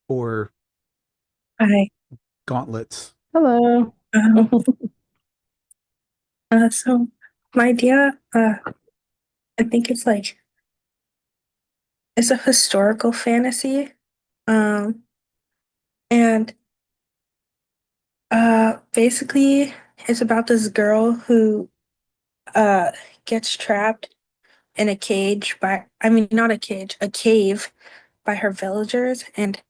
B: Or
K: Hi.
B: gauntlets.
H: Hello.
K: So my idea, I think it's a historical fantasy. And basically it's about this girl who gets trapped in a cage not a cage, a cave by her villagers, and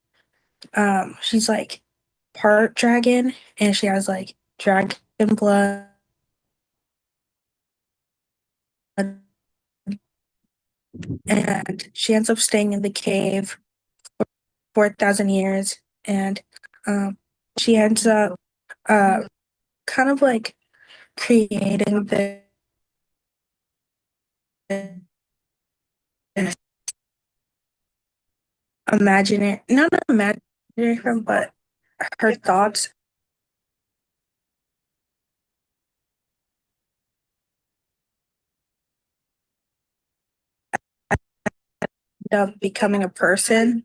K: she's like part dragon, and she has like dragon blood, and she ends up staying in the cave for 4,000 years, and she ends up kind of like creating the not imaginary, but her thoughts end up becoming a person,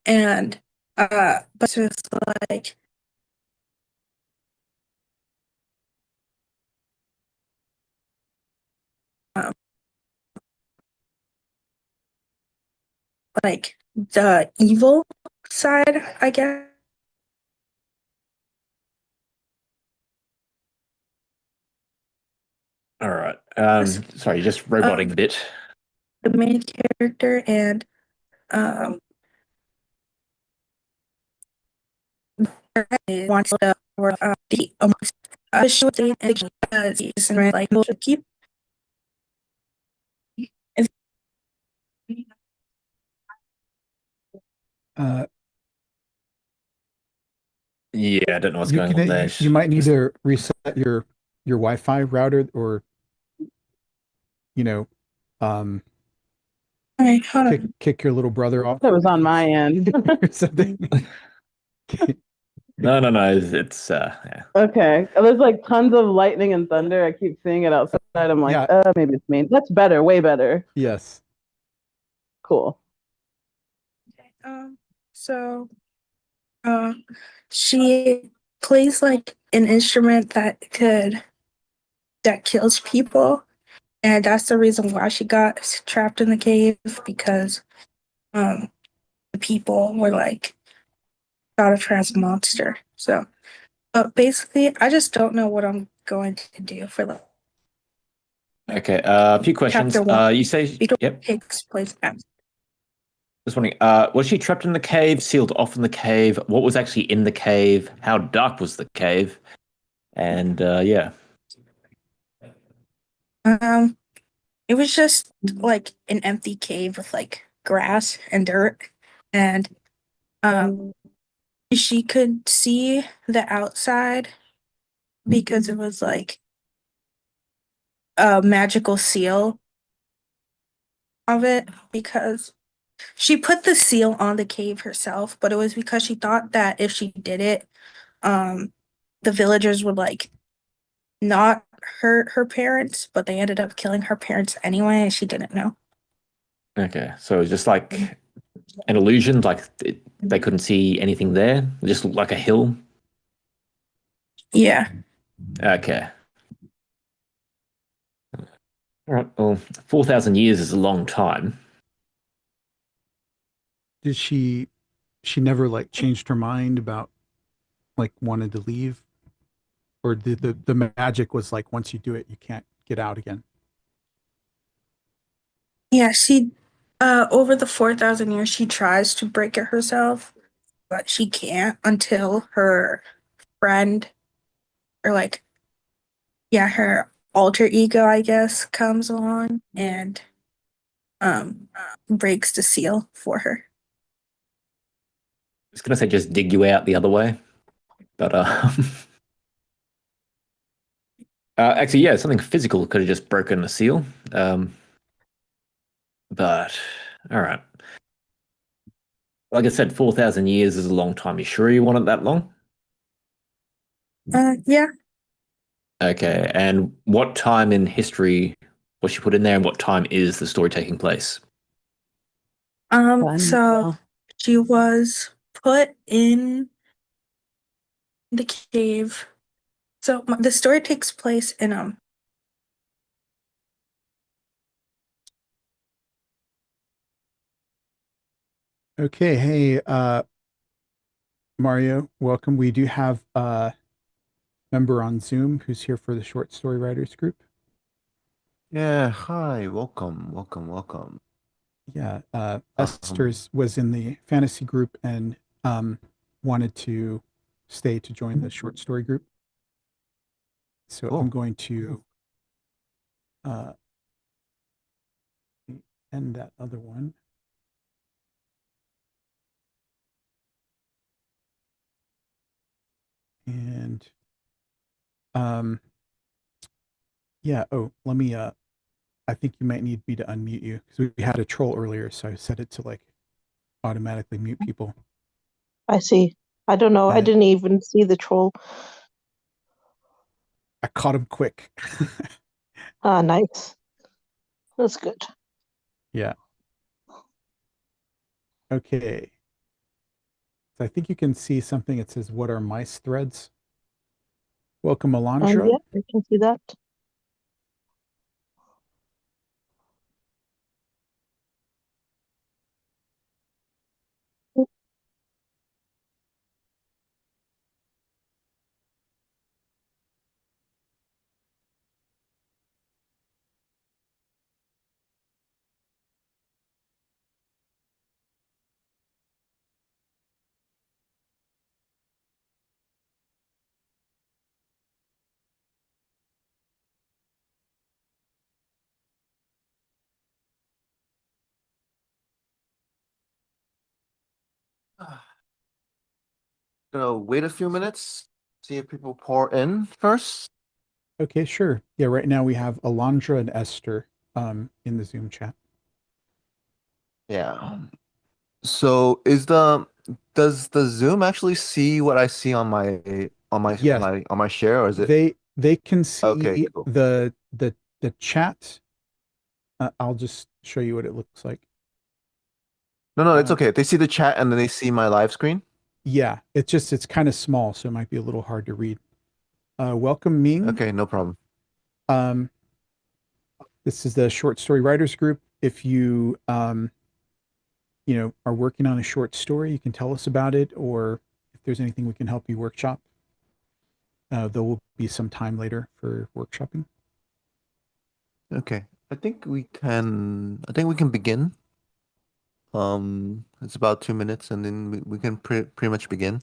K: and but it's like like the evil side, I guess.
I: All right. Sorry, just roboting a bit.
K: The main character, and wants to work the official thing, and like to keep
I: Yeah, I don't know what's
B: You
I: going
B: can,
I: on there.
B: you might need to reset your Wi-Fi router, or um,
K: Okay, hold on.
B: kick your little brother off
H: That was on my end.
B: or something.
I: No, it's yeah.
H: Okay. There's like tons of lightning and thunder. I keep seeing it outside. I'm like,
B: Yeah.
H: maybe it's me. That's better, way better.
B: Yes.
H: Cool.
K: So, she plays like an instrument that kills people, and that's the reason why she got trapped in the cave, because the people were like thought of her as a monster. So, but basically, I just don't know what I'm going to do for the
I: Okay, a few questions.
K: chapter one.
I: You say, yep.
K: Takes place after.
I: Just wondering, was she trapped in the cave, sealed off in the cave? What was actually in the cave? How dark was the cave? And yeah.
K: It was just like an empty cave with like grass and dirt, and she could see the outside because it was like a magical seal of it, because she put the seal on the cave herself, but it was because she thought that if she did it, the villagers would like not hurt her parents, but they ended up killing her parents anyway, and she didn't know.
I: Okay, so it's just like an illusion, like they couldn't see anything there, just like a hill.
K: Yeah.
I: Okay. All right. Well, 4,000 years is a long time.
B: Did she never like changed her mind about like wanted to leave? Or did the magic was like once you do it you can't get out again?
K: Yeah, she over the 4,000 years she tries to break it herself, but she can't until her friend, or like, yeah, her alter ego, I guess, comes along and breaks the seal for her.
I: I was gonna say just dig you out the other way, but actually, yeah, something physical could have just broken the seal. But all right. Like I said, 4,000 years is a long time. You sure you want it that long?
K: Yeah.
I: Okay, and what time in history was she put in there, and what time is the story taking place?
K: So she was put in the cave. So the story takes place in
B: Okay, hey, Mario, welcome. We do have a member on Zoom who's here for the short story writers group.
Q: Yeah, hi, welcome.
B: Yeah, Esther's was in the fantasy group and wanted to stay to join the short story group. So I'm going to end that other one. And yeah, let me I think you might need me to unmute you because we had a troll earlier, so I set it to like automatically mute people.
M: I see. I don't know. I didn't even see the troll.
B: I caught him quick.
M: Ah, nice. That's good.
B: Yeah. Okay. So I think you can see something. It says, "What are mice threads?" Welcome, Alondra.
M: Yeah, I can see that.
Q: gonna wait a few minutes, see if people pour in first.
B: Okay, sure. Yeah, right now we have Alondra and Esther in the Zoom chat.
Q: Yeah. So does the Zoom actually see what I see on
B: Yes,
Q: on my share, or is it
B: they can
Q: okay,
B: see
Q: cool.
B: the chat. I'll just show you what it looks like.
Q: No, it's okay. They see the chat and then they see my live screen.
B: Yeah, it's kind of small, so it might be a little hard to read. Welcome, Ming.
Q: Okay, no problem.
B: Um, this is the short story writers group. If you are working on a short story, you can tell us about it, or if there's anything we can help you workshop. There will be some time later for workshopping.
Q: Okay. I think we can begin. It's about 2 minutes and then we can pretty much begin.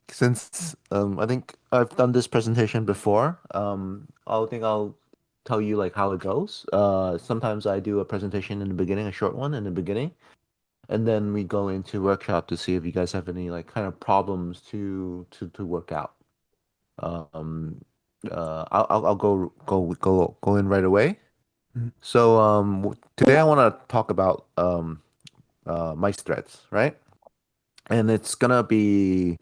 Q: Since I think I've done this presentation before, I'll tell you like how it goes. Sometimes I do a presentation in the beginning, a short one in the beginning, and then we go into workshop to see if you guys have any like kind of problems to work out. I'll go in right away. So today I want to talk about mice threads, right? And it's gonna lead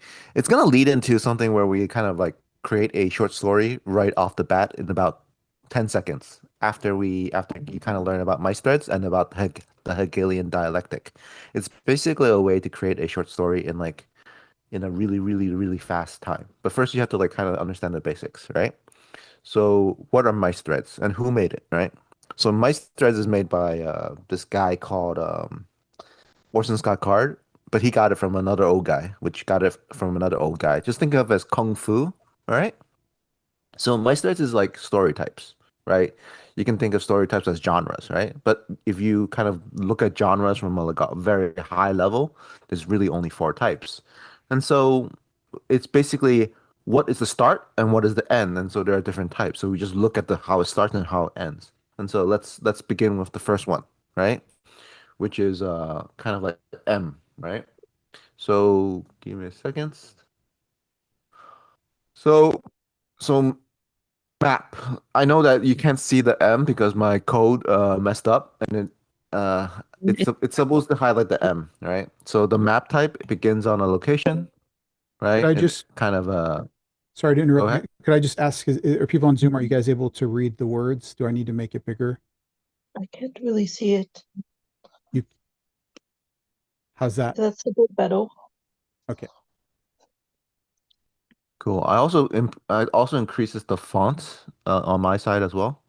Q: into something where we kind of like create a short story right off the bat in about 10 seconds after you kind of learn about mice threads and about the Hegelian dialectic. It's basically a way to create a short story in a really, really, really fast time. But first you have to like kind of understand the basics, right? So what are mice threads and who made it, right? So mice threads is made by this guy called Orson Scott Card, but he got it from another old guy, which got it from another old guy. Just think of it as kung fu, all right? So mice threads is like story types, right? You can think of story types as genres, right? But if you kind of look at genres from like a very high level, there's really only 4 types. And so it's basically what is the start and what is the end. And so there are different types. So we just look at the how it starts and how it ends. And so let's begin with the first one, right? Which is kind of like M, right? So give me a second. So map. I know that you can't see the M because my code messed up and it's supposed to highlight the M, right? So the map type begins on a location, right?
B: Could I
Q: It's
B: just
Q: kind of
B: sorry to
Q: go
B: interrupt.
Q: ahead.
B: Could I just ask, are people on Zoom, are you guys able to read the words? Do I need to make it bigger?
M: I can't really see it.
B: How's that?
M: That's a bit better.
B: Okay.
Q: Cool. I also increases the font on my side as well.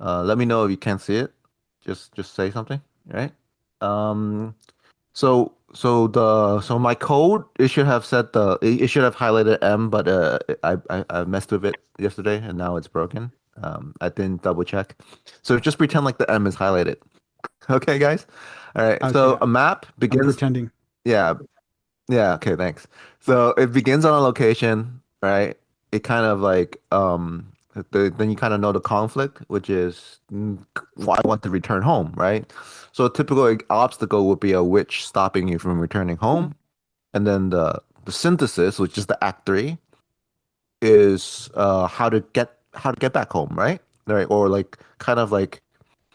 Q: Let me know if you can't see it. Just say something, right? So my code, it should have it should have highlighted M, but I messed with it yesterday and now it's broken. I didn't double check. So just pretend like the M is highlighted. Okay, guys. All right. So
B: Okay.
Q: a map begins.
B: I'm pretending.
Q: Yeah. Yeah. Okay. Thanks. So it begins on a location, right? It kind of like then you kind of know the conflict, which is why I want to return home, right? So a typical obstacle would be a witch stopping you from returning home, and then the synthesis, which is the act 3, is how to get back home, right? Right, or like kind of like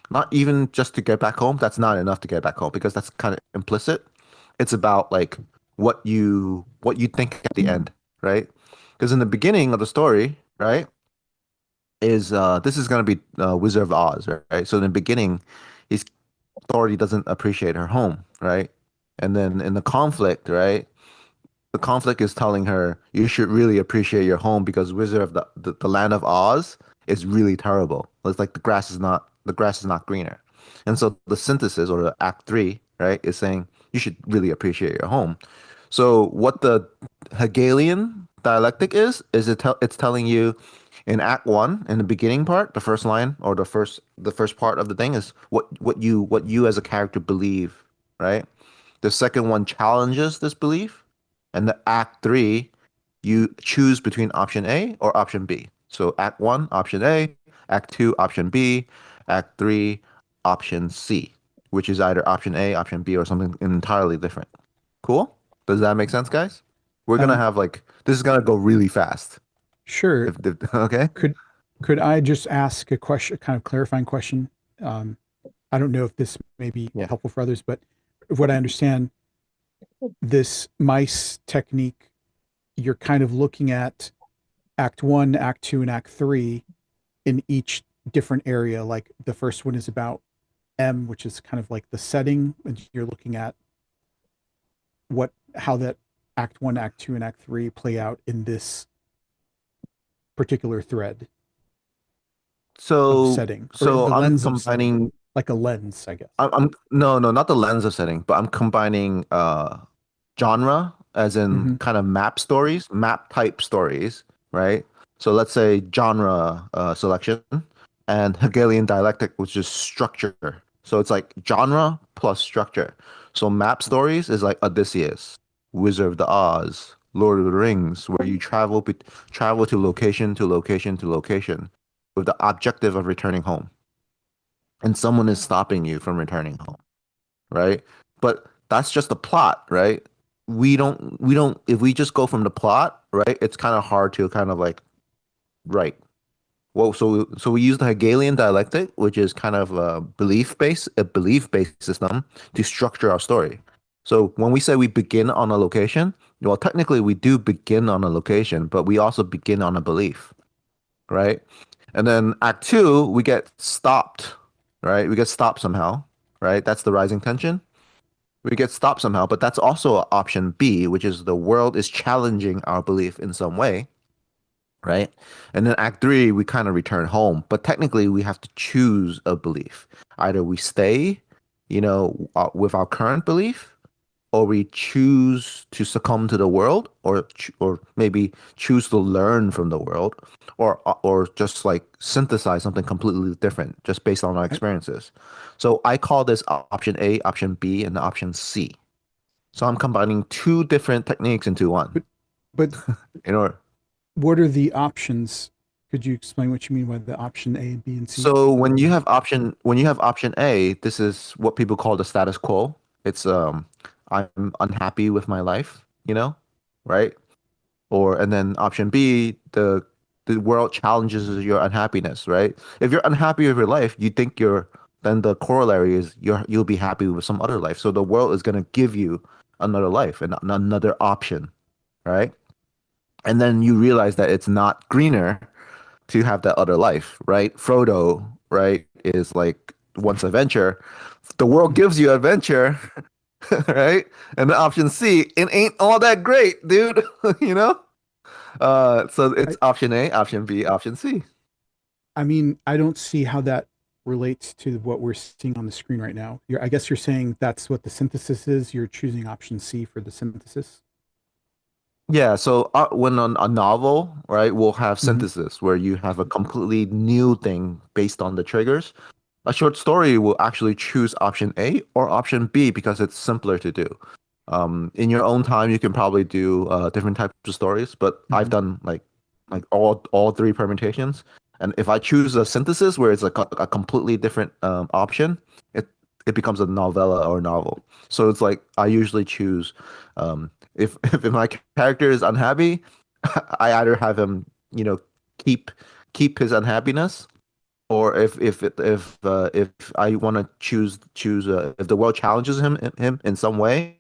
Q: not even just to get back home. That's not enough to get back home because that's kind of implicit. It's about like what you think at the end, right? Because in the beginning of the story, right, is this is gonna be Wizard of Oz, right? So in the beginning, he's Dorothy doesn't appreciate her home, right? And then in the conflict, right? The conflict is telling her you should really appreciate your home because Wizard of the Land of Oz is really terrible. It's like the grass is not greener. And so the synthesis or the act 3, right, is saying you should really appreciate your home. So what the Hegelian dialectic it's telling you in act 1, in the beginning part, the first line or the first part of the thing is what you as a character believe, right? The second one challenges this belief, and the act 3 you choose between option A or option B. So act 1 option A, act 2 option B, act 3 option C, which is either option A, option B, or something entirely different. Cool? Does that make sense, guys? We're gonna have like this is gonna go really fast.
B: Sure.
Q: Okay.
B: Could I just ask a question, kind of clarifying question? I don't know if this may be helpful for others, but of what I understand, this mice technique, you're kind of looking at Act 1, Act 2, and Act 3 in each different area. Like the first one is about M, which is kind of like the setting, and you're looking at how that Act 1, Act 2, and Act 3 play out in this particular thread.
Q: So
B: setting.
Q: So
B: the
Q: I'm
B: lens of
Q: combining
B: setting, like a lens, I guess.
Q: I'm no, not the lens of setting, but I'm combining genre as in kind of map type stories, right? So let's say genre selection and Hegelian dialectic, which is structure. So it's like genre plus structure. So map stories is like Odysseus, Wizard of the Oz, Lord of the Rings, where you travel to location to location to location with the objective of returning home. And someone is stopping you from returning home, right? But that's just the plot, right? We don't if we just go from the plot, right? It's kind of hard to kind of like write. Well, so we use the Hegelian dialectic, which is kind of a belief-based system to structure our story. So when we say we begin on a location, well, technically we do begin on a location, but we also begin on a belief, right? And then Act 2, we get stopped, right? We get stopped somehow, right? That's the rising tension. We get stopped somehow, but that's also option B, which is the world is challenging our belief in some way, right? And then Act 3, we kind of return home, but technically we have to choose a belief. Either we stay, with our current belief, or we choose to succumb to the world, or maybe choose to learn from the world, or just like synthesize something completely different just based on our experiences. So I call this option A, option B, and option C. So I'm combining two different techniques into one.
B: But
Q: in order.
B: What are the options? Could you explain what you mean by the option A, B, and C?
Q: So when you have option A, this is what people call the status quo. It's I'm unhappy with my life, right? And then option B, the world challenges your unhappiness, right? If you're unhappy with your life, you think then the corollary is you'll be happy with some other life. So the world is going to give you another life and another option, right? And then you realize that it's not greener to have that other life, right? Frodo, right, is like wants adventure. The world gives you adventure, right? And the option C, it ain't all that great, dude. So it's option A, option B, option C.
B: I mean, I don't see how that relates to what we're seeing on the screen right now. I guess you're saying that's what the synthesis is. You're choosing option C for the synthesis.
Q: Yeah, so when a novel, right, will have synthesis where you have a completely new thing based on the triggers. A short story will actually choose option A or option B because it's simpler to do. In your own time, you can probably do different types of stories, but I've done like all three permutations. And if I choose a synthesis where it's a completely different option, it becomes a novella or novel. So it's like I usually choose if my character is unhappy, I either have him keep his unhappiness, or if I want to choose if the world challenges him in some way,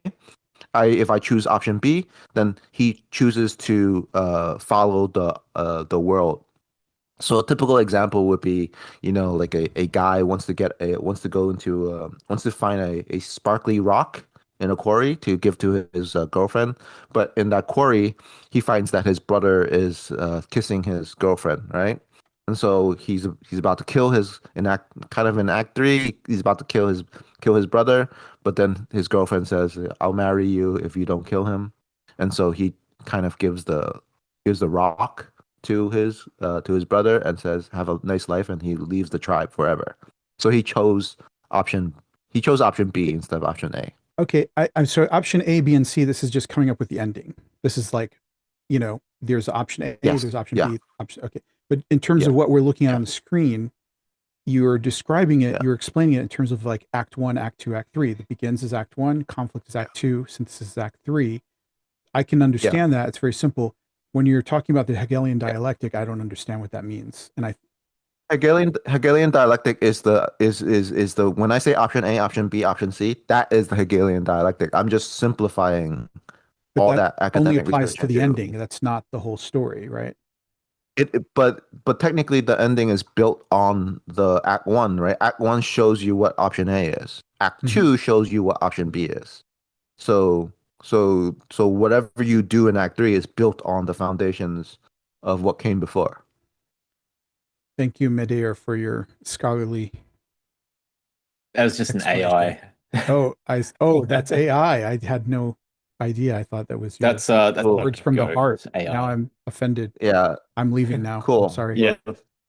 Q: if I choose option B, then he chooses to follow the world. So a typical example would be, like a guy wants to find a sparkly rock in a quarry to give to his girlfriend, but in that quarry he finds that his brother is kissing his girlfriend, right? And so he's about to kill in Act 3, he's about to kill his brother, but then his girlfriend says, "I'll marry you if you don't kill him," and so he kind of gives the rock to his brother and says, "Have a nice life," and he leaves the tribe forever. So he chose option B instead of option A.
B: Okay, I'm sorry. Option A, B, and C. This is just coming up with the ending. This is like, there's option A,
Q: Yes.
B: there's option
Q: Yeah.
B: B, option. Okay, but in terms of what we're looking at on the screen, you're describing it. You're explaining it in terms of like Act 1, Act 2, Act 3. The begins is Act 1, conflict is Act 2, synthesis is Act 3. I can understand that. It's very simple. When you're talking about the Hegelian dialectic, I don't understand what that means. And
Q: Hegelian dialectic is the when I say option A, option B, option C, that is the Hegelian dialectic. I'm just simplifying all that
B: only
Q: academic
B: applies
Q: research
B: to
Q: I
B: the
Q: do.
B: ending. That's not the whole story, right?
Q: But technically the ending is built on the Act 1, right? Act 1 shows you what option A is. Act 2 shows you what option B is. So whatever you do in Act 3 is built on the foundations of what came before.
B: Thank you, Medair, for your scholarly.
I: That was just an AI.
B: That's AI. I had no idea. I thought that was your
I: That's
B: words from the
I: Go.
B: heart.
I: It's AI.
B: Now I'm offended.
Q: Yeah.
B: I'm leaving now.
Q: Cool.
B: I'm sorry.
I: Yeah.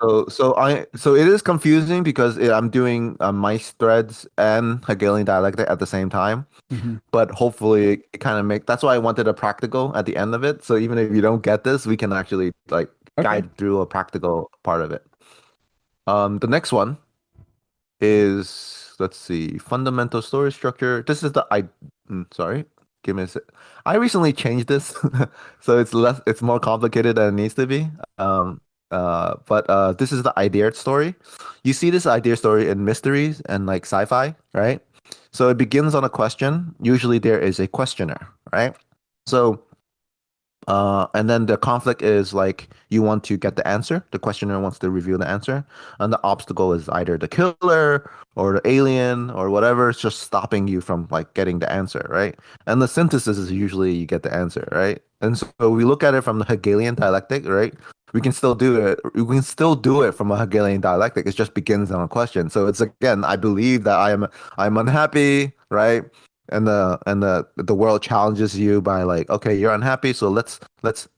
Q: So it is confusing because I'm doing mice threads and Hegelian dialectic at the same time. But hopefully it kind of that's why I wanted a practical at the end of it. So even if you don't get this, we can actually guide through a practical part of it. The next one is, let's see, fundamental story structure. This is sorry, give me a sec. I recently changed this, so it's more complicated than it needs to be. But this is the idea story. You see this idea story in mysteries and like sci-fi, right? So it begins on a question. Usually there is a questioner, right? So and then the conflict is like you want to get the answer. The questioner wants to reveal the answer, and the obstacle is either the killer or the alien or whatever. It's just stopping you from like getting the answer, right? And the synthesis is usually you get the answer, right? And so we look at it from the Hegelian dialectic, right? We can still do it. We can still do it from a Hegelian dialectic. It just begins on a question. So it's again, I believe that I'm unhappy, right? And the world challenges you by like, okay, you're unhappy, so let's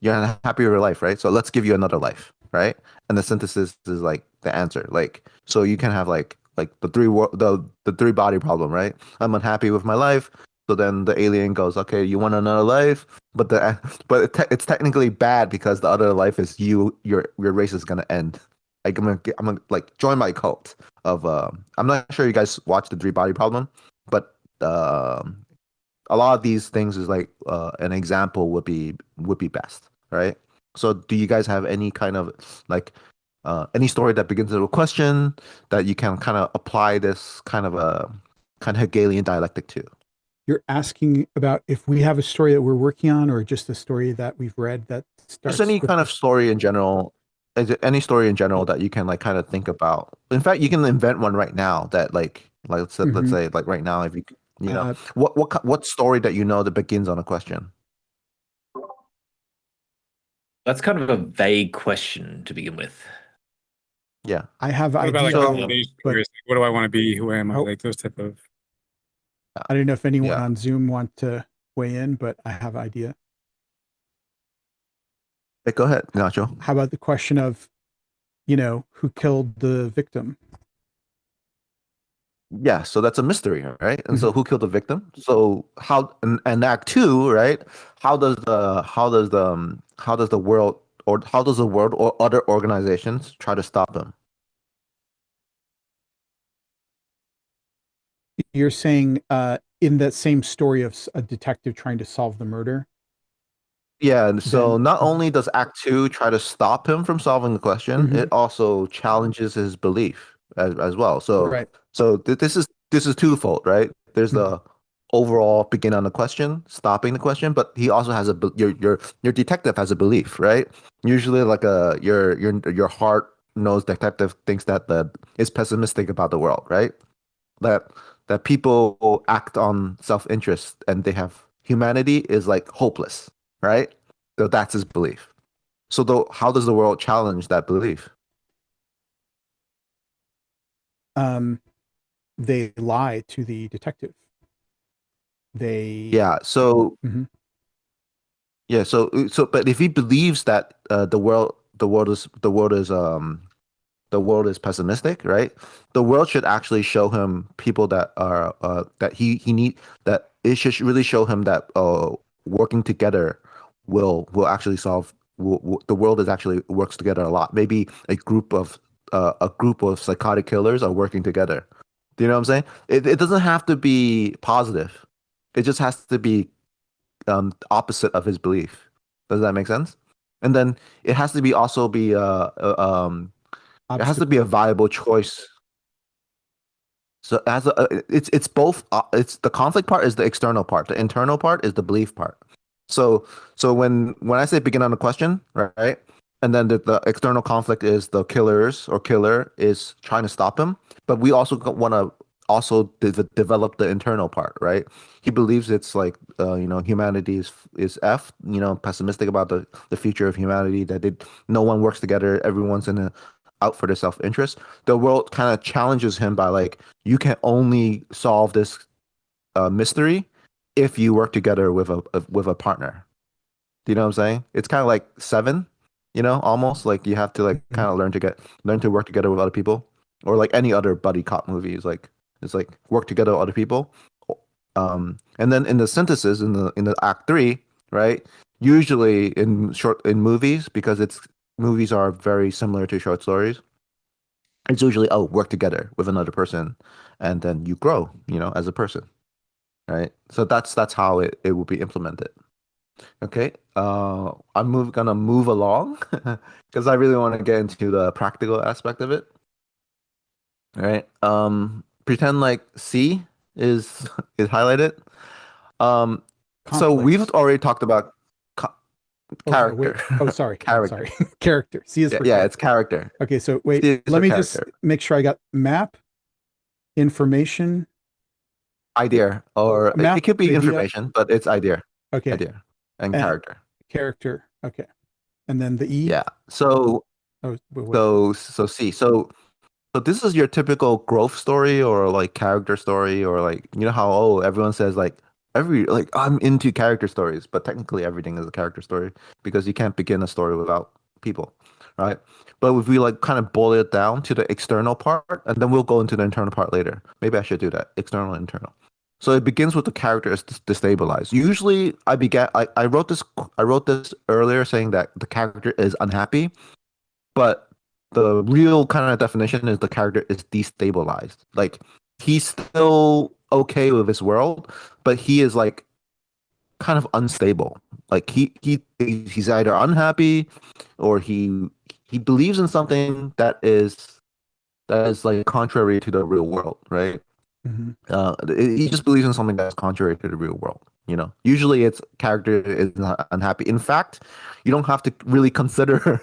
Q: you're unhappy with your life, right? So let's give you another life, right? And the synthesis is like the answer, like so you can have like the three body problem, right? I'm unhappy with my life, so then the alien goes, okay, you want another life, but it's technically bad because the other life is your race is gonna end. Like I'm gonna like join my cult of I'm not sure you guys watch the three body problem, but a lot of these things is like an example would be best, right? So do you guys have any kind of like any story that begins with a question that you can kind of apply this kind of Hegelian dialectic to?
B: You're asking about if we have a story that we're working on, or just a story that we've read that starts.
Q: Just any kind of story in general. Is it any story in general that you can like kind of think about? In fact, you can invent one right now that like let's say like right now, if you know what story that you know that begins on a question.
I: That's kind of a vague question to begin with.
Q: Yeah,
B: I have
N: What about like
B: ideas,
N: foundation
B: but
N: careers? What do I want to be? Who am I? Like those type of.
B: I don't know if anyone on Zoom want to weigh in, but I have an idea.
Q: Hey, go ahead, Nacho.
B: How about the question of, who killed the victim?
Q: Yeah, so that's a mystery, right? And so who killed the victim? So how and Act 2, right? How does the world or other organizations try to stop them?
B: You're saying in that same story of a detective trying to solve the murder?
Q: Yeah, and so not only does Act 2 try to stop him from solving the question, it also challenges his belief as well. So this is twofold, right? There's the overall begin on the question, stopping the question, but he also has your detective has a belief, right? Usually like your heart nosed detective thinks that is pessimistic about the world, right? That people act on self-interest and they have humanity is like hopeless, right? So that's his belief. So how does the world challenge that belief?
B: They lie to the detective.
Q: So but if he believes that the world is pessimistic, right? The world should actually show him people that are that that it should really show him that working together will actually solve. The world is actually works together a lot. Maybe a group of psychotic killers are working together. Do you know what I'm saying? It doesn't have to be positive. It just has to be opposite of his belief. Does that make sense? And then it has to be also be it has to be a viable choice. So as it's both it's the conflict part is the external part. The internal part is the belief part. So when I say begin on a question, right? And then the external conflict is the killers or killer is trying to stop him, but we also want to also develop the internal part, right? He believes it's like humanity is f, pessimistic about the future of humanity, that no one works together, everyone's out for their self-interest. The world kind of challenges him by like, you can only solve this mystery if you work together with a partner. Do you know what I'm saying? It's kind of like Seven, almost like you have to like kind of learn to work together with other people, or like any other buddy cop movie is like, it's like work together with other people. And then in the synthesis in the act 3, right? Usually in movies, because movies are very similar to short stories, it's usually work together with another person, and then you grow, as a person, right? So that's how it will be implemented. Okay, I'm gonna move along because I really want to get into the practical aspect of it. All right. Pretend like C is highlighted. So we've already talked about character.
B: Sorry. Sorry. Character. C is for
Q: yeah, it's character.
B: Okay, so wait,
Q: C is
B: let
Q: for
B: me
Q: character.
B: just make sure I got map, information,
Q: idea, or
B: map,
Q: it could be
B: idea.
Q: information, but it's idea.
B: Okay.
Q: Idea and character.
B: Character. Okay. And then the E.
Q: Yeah. So so C. So this is your typical growth story or like character story, or like how everyone says like I'm into character stories, but technically everything is a character story because you can't begin a story without people, right? But if we like kind of boil it down to the external part, and then we'll go into the internal part later. Maybe I should do that, external and internal. So it begins with the character is destabilized. Usually I wrote this earlier saying that the character is unhappy, but the real kind of definition is the character is destabilized. Like he's still okay with his world, but he is like kind of unstable. Like he's either unhappy or he believes in something that is like contrary to the real world, right? He just believes in something that's contrary to the real world. Usually it's character is not unhappy. In fact, you don't have to really consider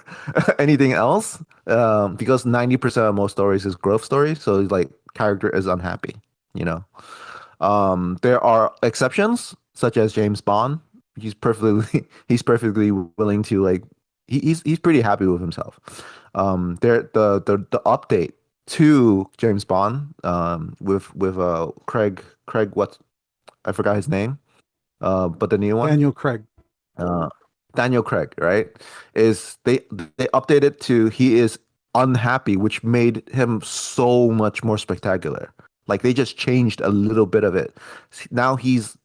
Q: anything else because 90% of most stories is growth stories. So it's like character is unhappy. There are exceptions such as James Bond. He's perfectly willing to like he's pretty happy with himself. The update to James Bond with Craig what I forgot his name, but the new one,
B: Daniel Craig,
Q: right? Is they updated to he is unhappy, which made him so much more spectacular. Like they just changed a little bit of it. Now because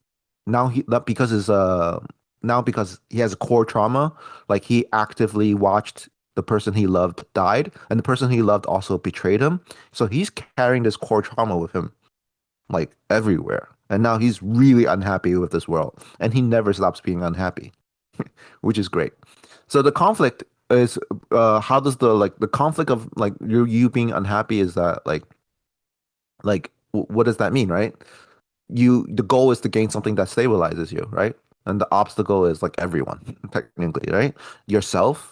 Q: he has a core trauma, like he actively watched the person he loved died, and the person he loved also betrayed him. So he's carrying this core trauma with him, like everywhere. And now he's really unhappy with this world, and he never stops being unhappy, which is great. So the conflict is, how does the conflict of like you being unhappy is that what does that mean, right? The goal is to gain something that stabilizes you, right? And the obstacle is like everyone, technically, right? Yourself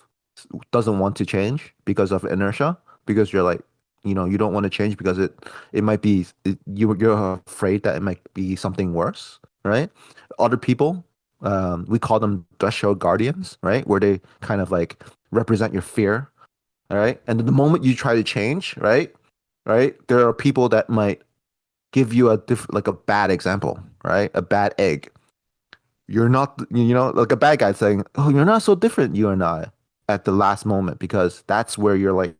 Q: doesn't want to change because of inertia, because you're like, you don't want to change because it might be you're afraid that it might be something worse, right? Other people, we call them threshold guardians, right? Where they kind of like represent your fear, all right? And the moment you try to change, right, there are people that might give you a bad example, right? A bad egg. You're not, like a bad guy saying, "Oh, you're not so different, you and I," at the last moment, because that's where you're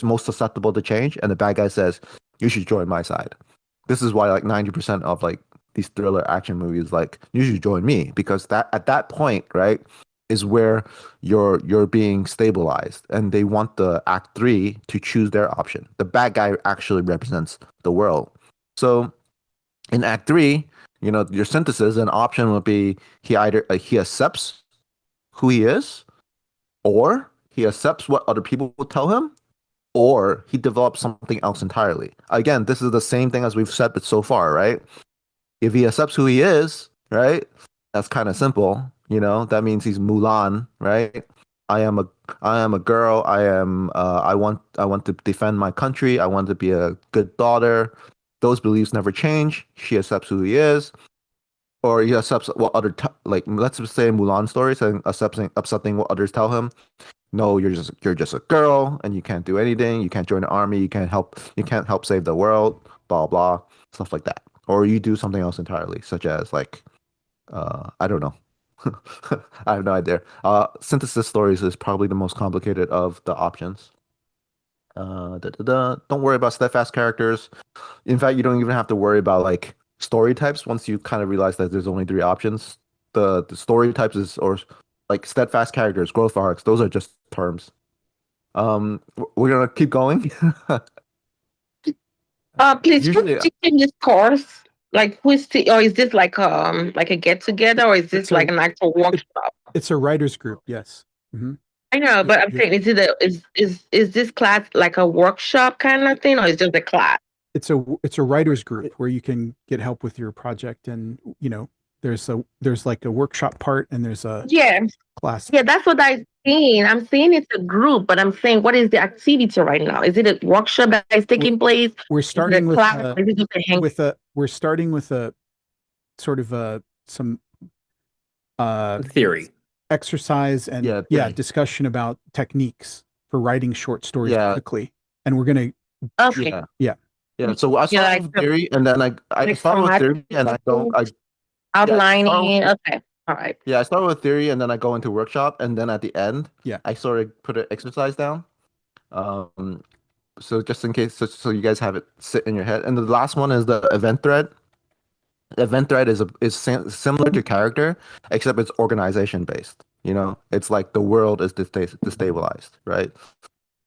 Q: most susceptible to change. And the bad guy says, "You should join my side." This is why like 90% of like these thriller action movies, like, you should join me, because that at that point, right, is where you're being stabilized, and they want the act 3 to choose their option. The bad guy actually represents the world. So in act 3, your synthesis. An option would be he either he accepts who he is, or he accepts what other people will tell him, or he develops something else entirely. Again, this is the same thing as we've said so far, right? If he accepts who he is, right? That's kind of simple, that means he's Mulan, right? I am a girl. I want to defend my country. I want to be a good daughter. Those beliefs never change. She accepts who he is, or he accepts what like, let's just say Mulan stories and accepting what others tell him. No, you're just a girl and you can't do anything. You can't join the army. You can't help save the world. Blah blah, stuff like that. Or you do something else entirely, such as like, I don't know. I have no idea. Synthesis stories is probably the most complicated of the options. Don't worry about steadfast characters. In fact, you don't even have to worry about like story types once you kind of realize that there's only 3 options. The story types or like steadfast characters, growth arcs, those are just terms. We're gonna keep going.
C: Please,
Q: Usually,
C: who's teaching this course? Like, or is this like a get together, or is this like an actual workshop?
B: It's a writers group, yes.
C: I know, but I'm saying, is this class like a workshop kind of thing, or is just a class?
B: It's a writers group where you can get help with your project, and there's like a workshop part and there's a class.
C: Yeah, that's what I'm seeing. I'm saying it's a group, but I'm saying, what is the activity right now? Is it a workshop that is taking place?
B: We're starting with
C: we're
B: starting with a sort of some
I: theory
B: exercise and discussion about techniques for writing short stories quickly, and we're gonna
Q: yeah. So I start with theory, and then I start with theory, and
C: outlining. Okay. All right.
Q: Yeah, I start with theory and then I go into workshop, and then at the end, I sort of put an exercise down. So just in case, so you guys have it sit in your head. And the last one is the event thread. The event thread is similar to character, except it's organization based. It's like the world is destabilized, right?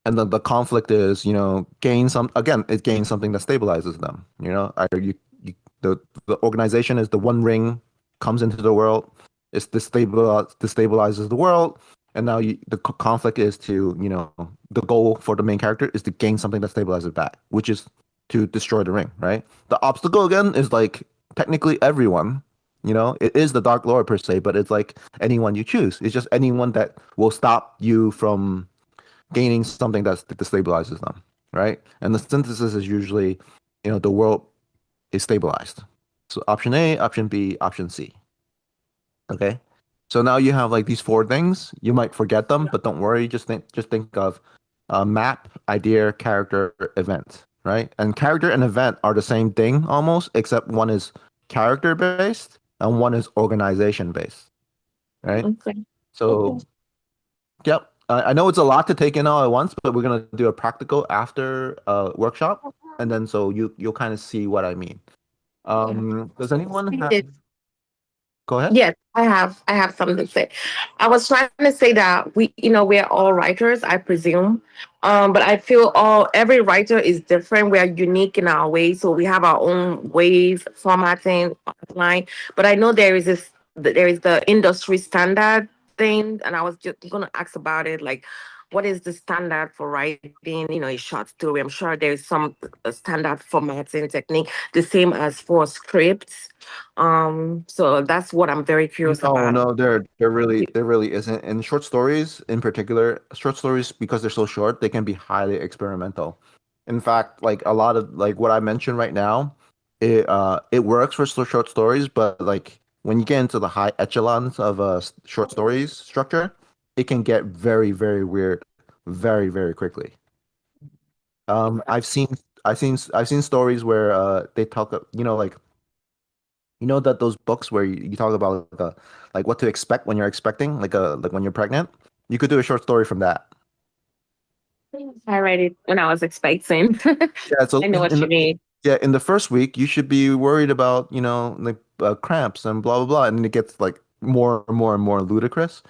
Q: And then the conflict is, it gains something that stabilizes them. Either the organization is the one ring comes into the world. It destabilizes the world, and now the conflict is to, the goal for the main character is to gain something that stabilizes it back, which is to destroy the ring, right? The obstacle again is like technically everyone, it is the Dark Lord per se, but it's like anyone you choose. It's just anyone that will stop you from gaining something that destabilizes them, right? And the synthesis is usually, the world is stabilized. So option A, option B, option C. Okay, so now you have like these 4 things. You might forget them, but don't worry. Just think of map, idea, character, event, right? And character and event are the same thing almost, except one is character based and one is organization based, right?
C: Okay.
Q: So, yep. I know it's a lot to take in all at once, but we're gonna do a practical after workshop, and then so you'll kind of see what I mean. Does anyone have? Go ahead.
C: Yes, I have something to say. I was trying to say that we're all writers, I presume. But I feel every writer is different. We are unique in our ways, so we have our own ways, formatting, outline. But I know there is the industry standard thing, and I was just gonna ask about it, like, what is the standard for writing, a short story? I'm sure there's some standard formatting technique, the same as for scripts. So that's what I'm very curious about.
Q: No, there really isn't. In short stories, in particular, short stories, because they're so short, they can be highly experimental. In fact, like a lot of like what I mentioned right now, it works for short stories, but like when you get into the high echelons of short stories structure, it can get very, very weird, very, very quickly. I've seen stories where they talk, like, that those books where you talk about like what to expect when you're expecting, like when you're pregnant. You could do a short story from that.
C: I read it when I was expecting.
Q: Yeah, so
C: I know what you mean.
Q: Yeah, in the first week, you should be worried about, like cramps and blah blah blah, and then it gets like more and more and more ludicrous.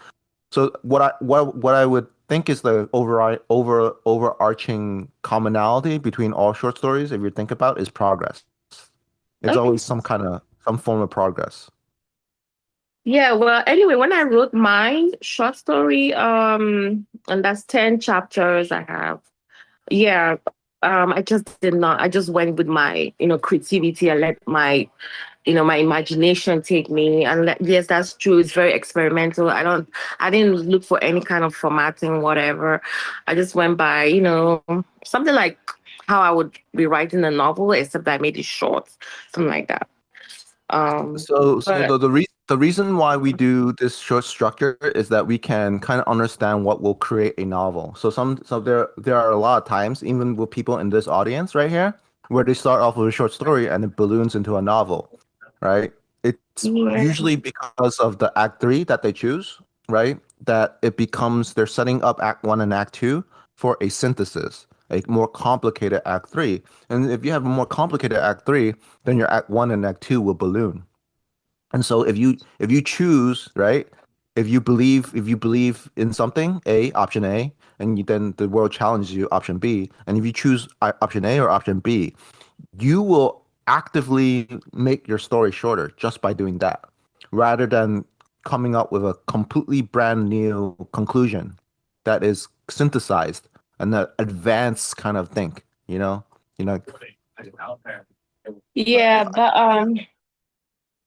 Q: So what I would think is the overarching commonality between all short stories, if you think about, is progress. It's always some kind of some form of progress.
C: Yeah, well, anyway, when I wrote mine short story, and that's 10 chapters I have. Yeah, I just did not. I just went with my, creativity and let my, my imagination take me. And yes, that's true. It's very experimental. I didn't look for any kind of formatting, whatever. I just went by, something like how I would be writing a novel, except I made it short, something like that.
Q: So
C: But
Q: the reason why we do this short structure is that we can kind of understand what will create a novel. So there are a lot of times, even with people in this audience right here, where they start off with a short story and it balloons into a novel, right? It's usually because of the act 3 that they choose, right? That it becomes they're setting up act 1 and act 2 for a synthesis, a more complicated act 3. And if you have a more complicated act 3, then your act 1 and act 2 will balloon. And so if you choose, right, if you believe in something, option A, and then the world challenges you, option B, and if you choose option A or option B, you will actively make your story shorter just by doing that, rather than coming up with a completely brand new conclusion that is synthesized and that advanced kind of thing, you know?
C: yeah, but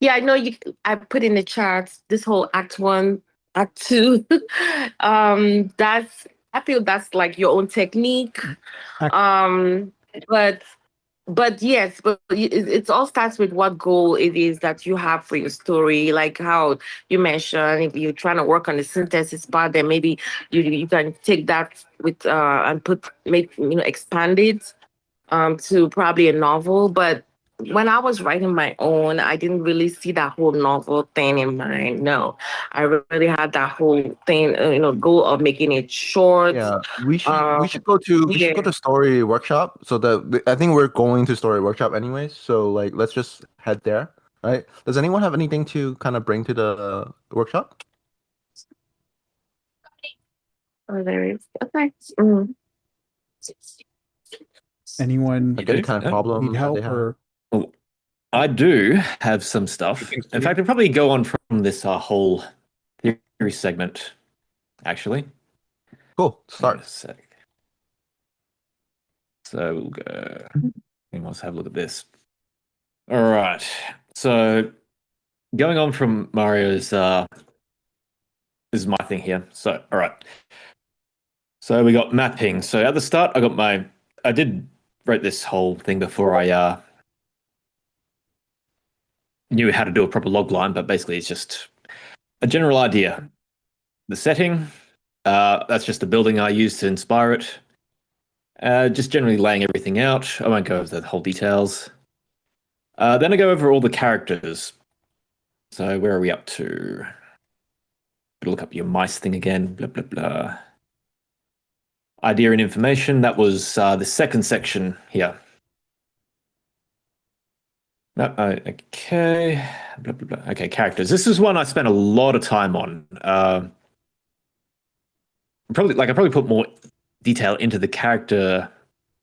C: yeah, I know I put in the chat this whole act 1, act 2. I feel that's like your own technique. Um, but yes, but it all starts with what goal it is that you have for your story. Like how you mentioned, if you're trying to work on the synthesis part, then maybe you can take that with and expand it to probably a novel. But when I was writing my own, I didn't really see that whole novel thing in mind. No, I really had that whole thing, goal of making it short.
Q: Yeah, we should go to story workshop. So I think we're going to story workshop anyways. So like let's just head there, right? Does anyone have anything to kind of bring to the workshop?
C: Oh, there is. Okay. Mm.
B: Anyone
Q: Like any kind of problem
B: need help
Q: they have?
B: or
I: Well, I do have some stuff. In fact, I'll probably go on from this whole theory segment, actually.
Q: Cool. Start.
I: Wait a sec. So we'll go. Let's have a look at this. All right. So going on from Mario's, this is my thing here. So, all right. So we got mapping. So at the start, I did write this whole thing before I knew how to do a proper log line, but basically it's just a general idea. The setting, that's just the building I used to inspire it. Just generally laying everything out. I won't go over the whole details. Then I go over all the characters. So where are we up to? Look up your mice thing again. Blah, blah, blah. Idea and information. That was the second section here. No, okay. Blah, blah, blah. Okay, characters. This is one I spent a lot of time on. I probably put more detail into the character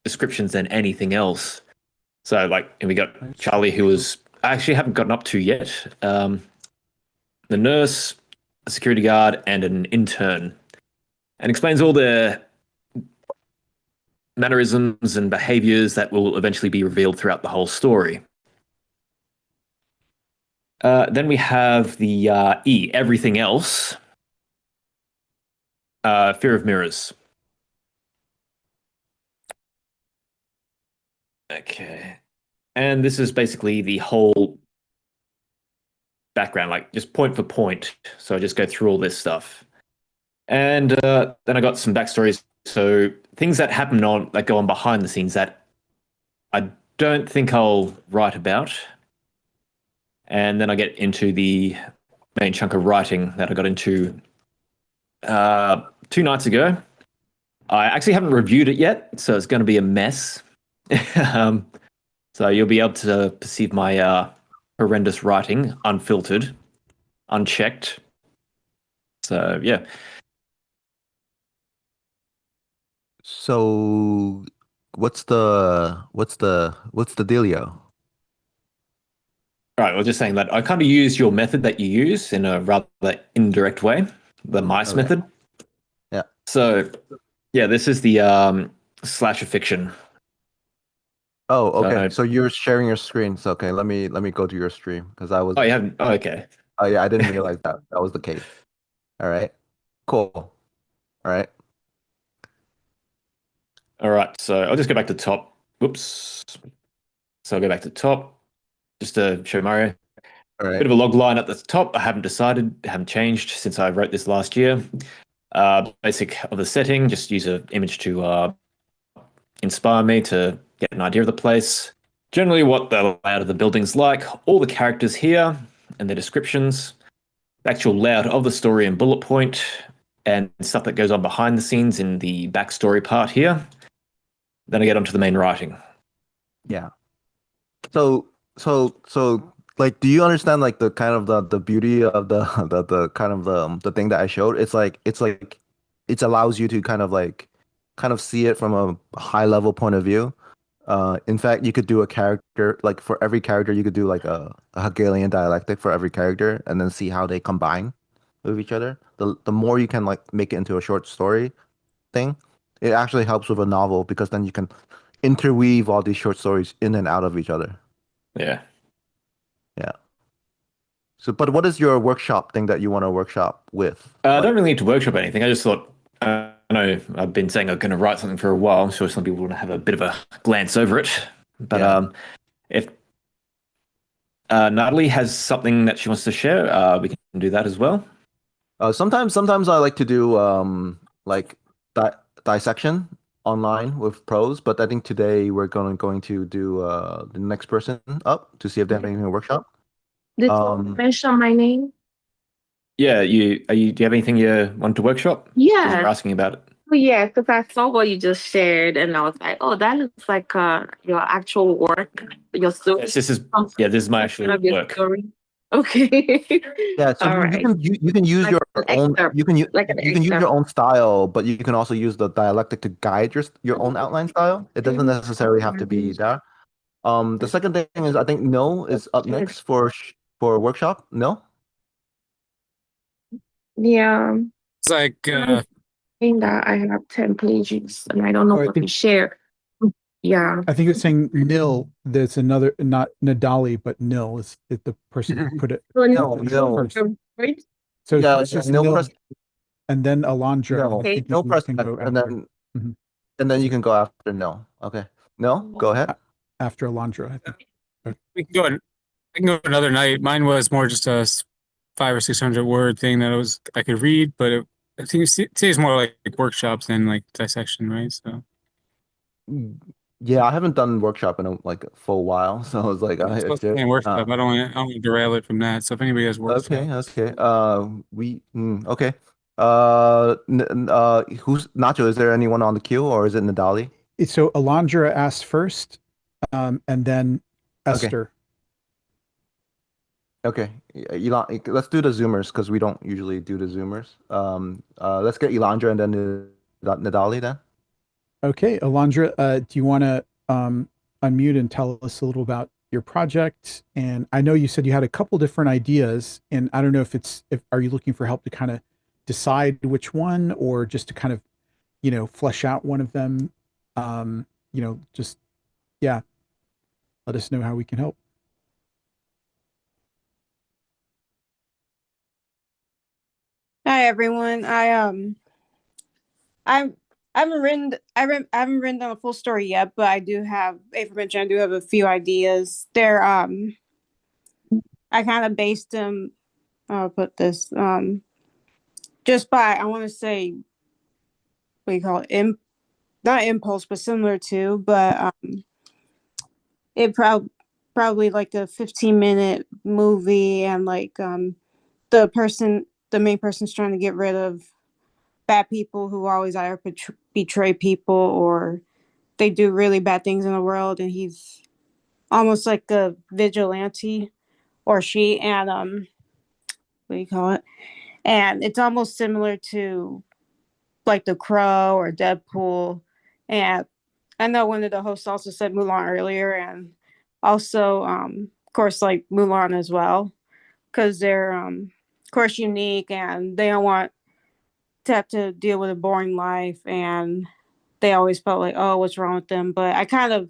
I: descriptions than anything else. So and we got Charlie, who was I actually haven't gotten up to yet. The nurse, a security guard, and an intern, and explains all the mannerisms and behaviors that will eventually be revealed throughout the whole story. Then we have the everything else. Fear of mirrors. Okay. And this is basically the whole background, like just point for point. So I just go through all this stuff. And then I got some backstories. So things that that go on behind the scenes that I don't think I'll write about. And then I get into the main chunk of writing that I got into 2 nights ago. I actually haven't reviewed it yet, so it's going to be a mess. So you'll be able to perceive my horrendous writing, unfiltered, unchecked. So yeah.
Q: So what's the dealio?
I: Right, I was just saying that I kind of use your method that you use in a rather indirect way, the mice method.
Q: Yeah.
I: So, yeah, this is the slasher fiction.
Q: Oh, okay.
I: So-
Q: So you're sharing your screen. So okay, let me go to your stream because I was.
I: Oh, you haven't? Oh, okay.
Q: Oh yeah, I didn't realize that was the case. All right. Cool. All right.
I: All right, so I'll just go back to top. Whoops. So I'll go back to top just to show Mario.
Q: All right.
I: Bit of a log line at the top. I haven't decided, haven't changed since I wrote this last year. Basic of the setting, just use an image to inspire me to get an idea of the place. Generally, what the layout of the building's like, all the characters here and their descriptions, the actual layout of the story and bullet point, and stuff that goes on behind the scenes in the backstory part here. Then I get onto the main writing.
Q: Yeah. So like, do you understand like the kind of the beauty of the kind of the thing that I showed? It's like it allows you to kind of see it from a high level point of view. In fact, you could do a character, like for every character, you could do like a Hegelian dialectic for every character and then see how they combine with each other. The more you can like make it into a short story thing, it actually helps with a novel because then you can interweave all these short stories in and out of each other.
I: Yeah.
Q: Yeah. So, but what is your workshop thing that you want to workshop with?
I: I don't really need to workshop anything. I just thought, I know I've been saying I'm going to write something for a while. I'm sure some people want to have a bit of a glance over it. But if Natalie has something that she wants to share, we can do that as well.
Q: Sometimes I like to do like dissection online with pros, but I think today we're going to do the next person up to see if they have anything in workshop.
C: Did you mention my name?
I: Yeah, do you have anything you want to workshop?
C: Yeah.
I: You're asking about it.
C: Oh, yeah, because I saw what you just shared, and I was like, "Oh, that looks like your actual work, your story."
I: Yes, this is my actual
C: of your
I: work.
C: story. Okay.
Q: Yeah, so
C: All
Q: you
C: right.
Q: can use
C: Like
Q: your
C: an
Q: own
C: excerpt,
Q: you can use
C: like an
Q: you can use
C: excerpt.
Q: your own style, but you can also use the dialectic to guide your own outline style. It doesn't necessarily have to be that. The second thing is I think No is up next for a workshop. No?
C: Yeah.
N: It's like
C: Saying that I have 10 pages, and I don't know
B: Oh, I
C: what
B: think-
C: to share. Yeah.
B: I think it's saying nil. There's another, not Nadali, but nil is the person who put it.
Q: No.
C: Right?
B: So
Q: Yeah,
B: it's just
Q: no
B: nil,
Q: press-
B: and then Alondra.
Q: No,
B: I think
Q: no
B: you
Q: press
B: can go
Q: and
B: after,
Q: then and then you can go after No. Okay. No, go ahead.
B: after Alondra. I think.
N: we can go. I can go another night. Mine was more just a 500 or 600 word thing that I could read, but I think it seems more like workshops than like dissection, right? So
Q: Yeah, I haven't done workshop in like a full while, so I was like,
N: it's supposed to be a workshop. I don't want to derail it from that. So if anybody has workshop,
Q: okay. Okay. Who's Nacho? Is there anyone on the queue, or is it Nadali?
B: So Alondra asked first, and then Esther.
Q: Okay, let's do the Zoomers because we don't usually do the Zoomers. Let's get Elandra and then Nadali then.
B: Okay, Alondra, do you want to unmute and tell us a little about your project? And I know you said you had a couple different ideas, and I don't know if are you looking for help to kind of decide which one, or just to kind of, flesh out one of them? Just let us know how we can help.
G: Hi everyone. I haven't written down a full story yet, but I do have aforementioned I do have a few ideas. They're I kind of based them I'll put this just by I want to say what do you call it? Not impulse, but similar to, but it probably like a 15-minute movie, and like the main person's trying to get rid of bad people who always either betray people or they do really bad things in the world, and he's almost like a vigilante, or she, and what do you call it? And it's almost similar to like The Crow or Deadpool. And I know one of the hosts also said Mulan earlier, and also course, like Mulan as well, because they're of course unique and they don't want to have to deal with a boring life, and they always felt like, oh, what's wrong with them? But I kind of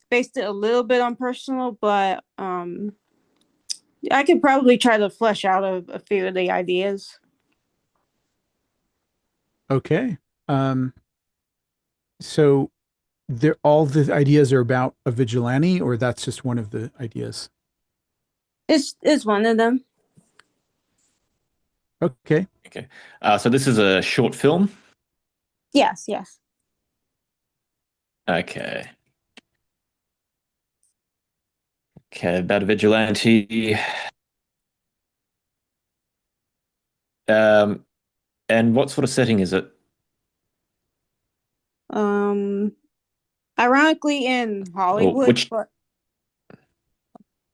G: based it a little bit on personal, but I could probably try to flesh out a few of the ideas.
B: Okay. So all the ideas are about a vigilante, or that's just one of the ideas?
G: It's one of them.
B: Okay.
I: Okay. So this is a short film.
G: Yes.
I: Okay. Okay, about a vigilante. And what sort of setting is it?
G: Ironically in Hollywood,
I: which-
G: but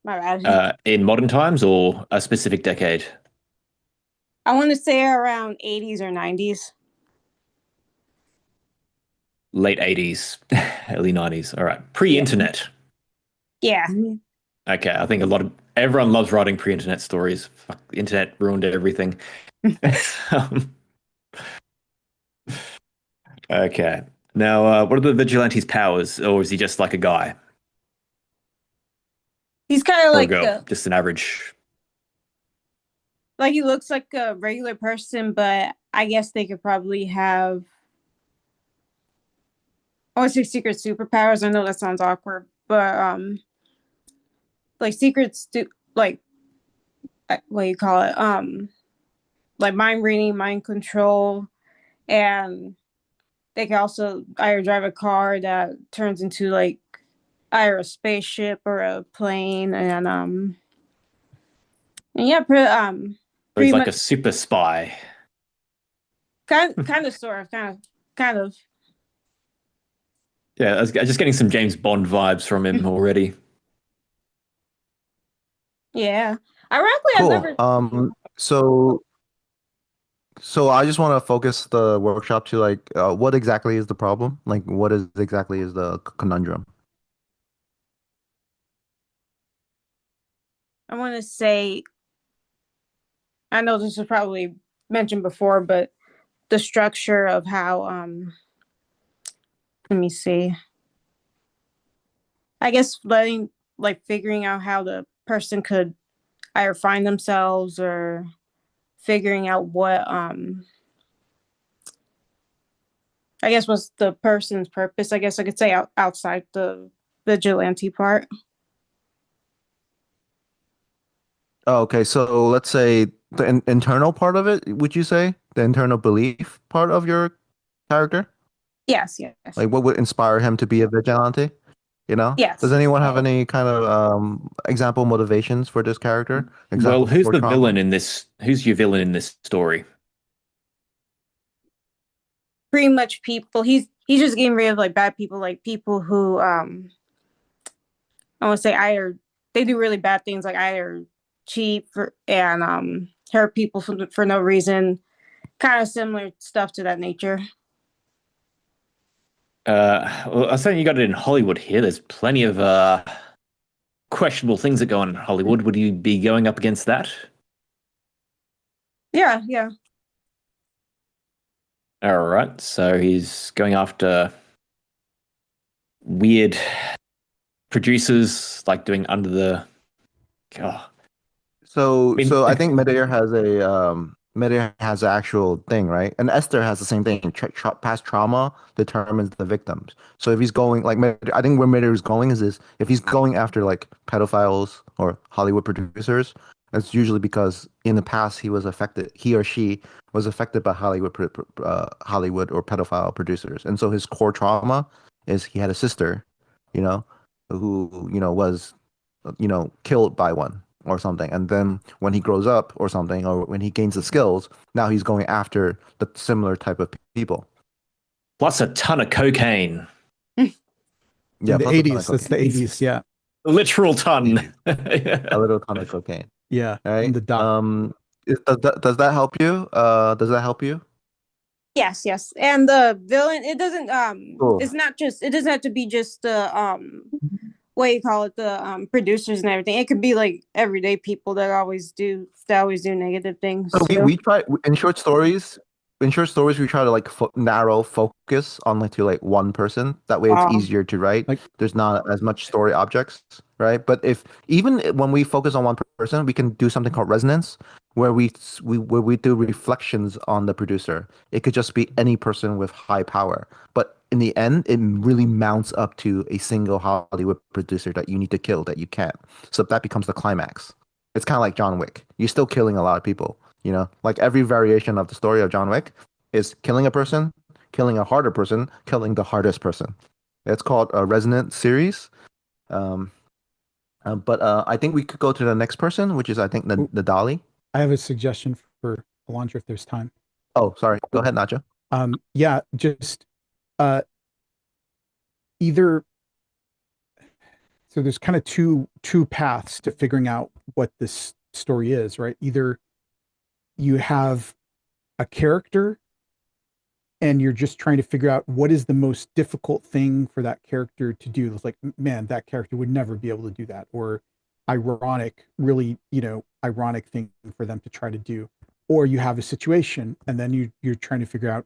G: my bad.
I: In modern times or a specific decade?
G: I want to say around 80s or 90s.
I: Late 80s, early 90s. All right. Pre-internet.
G: Yeah.
I: Okay, I think everyone loves writing pre-internet stories. Fuck, the internet ruined everything. Okay. Now, what are the vigilante's powers, or is he just like a guy?
G: He's kind of
I: Or a
G: like
I: girl? Just an average.
G: like he looks like a regular person, but I guess they could probably have I want to say secret superpowers. I know that sounds awkward, but like like what do you call it? Like mind reading, mind control, and they can also either drive a car that turns into like either a spaceship or a plane, and yeah,
I: So he's
G: pretty
I: like
G: much
I: a super spy.
G: kind of sort of kind of.
I: Yeah, I was just getting some James Bond vibes from him already.
G: Yeah. Ironically,
Q: Cool.
G: I've never.
Q: So I just want to focus the workshop to like what exactly is the problem? Like what is exactly is the conundrum?
G: I want to say. I know this was probably mentioned before, but the structure of how let me see. I guess figuring out how the person could either find themselves or figuring out what I guess was the person's purpose. I guess I could say outside the vigilante part.
Q: Oh, okay, so let's say the internal part of it, would you say? The internal belief part of your character?
G: Yes.
Q: Like what would inspire him to be a vigilante? You know?
G: Yes.
Q: Does anyone have any kind of example motivations for this character?
I: Well,
Q: Example
I: who's
Q: for
I: the
Q: trauma?
I: villain in this? Who's your villain in this story?
G: Pretty much people. He's just getting rid of like bad people, like people who I want to say either they do really bad things, like either cheat and hurt people for no reason, kind of similar stuff to that nature.
I: Well, I think you got it in Hollywood here. There's plenty of questionable things that go on in Hollywood. Would you be going up against that?
G: Yeah.
I: All right. So he's going after weird producers, like doing under the. Oh.
Q: So I think Medair has an actual thing, right? And Esther has the same thing. Past trauma determines the victims. So if he's going like, I think where Medair is going is if he's going after like pedophiles or Hollywood producers, it's usually because in the past he or she was affected by Hollywood or pedophile producers, and so his core trauma is he had a sister, who was killed by one or something. And then when he grows up or something, or when he gains the skills, now he's going after the similar type of people.
I: Plus a ton of cocaine.
Q: Yeah,
B: in the
Q: plus a ton of
B: 80s. That's the
Q: cocaine.
B: 80s. Yeah.
I: Literal ton.
Q: A little ton of cocaine.
B: Yeah.
Q: Right.
B: In the dock.
Q: Does that help you? Does that help you?
G: Yes. And the villain, it doesn't
Q: Cool.
G: it's not just, it doesn't have to be just the what you call it, the producers and everything. It could be like everyday people that always do negative things.
Q: So
G: too.
Q: we try in short stories. In short stories, we try to like narrow focus on like to like one person. That way, it's easier to write. Like, there's not as much story objects, right? But if even when we focus on one person, we can do something called resonance, where we do reflections on the producer. It could just be any person with high power, but in the end, it really mounts up to a single Hollywood producer that you need to kill that you can't. So that becomes the climax. It's kind of like John Wick. You're still killing a lot of people. You know, like every variation of the story of John Wick is killing a person, killing a harder person, killing the hardest person. It's called a resonant series. But I think we could go to the next person, which is I think the Dolly.
B: I have a suggestion for Alondra if there's time.
Q: Oh, sorry. Go ahead, Nacho.
B: Yeah, just either. So there's kind of two paths to figuring out what this story is, right? Either you have a character and you're just trying to figure out what is the most difficult thing for that character to do. It's like, man, that character would never be able to do that. Or really, ironic thing for them to try to do. Or you have a situation and then you're trying to figure out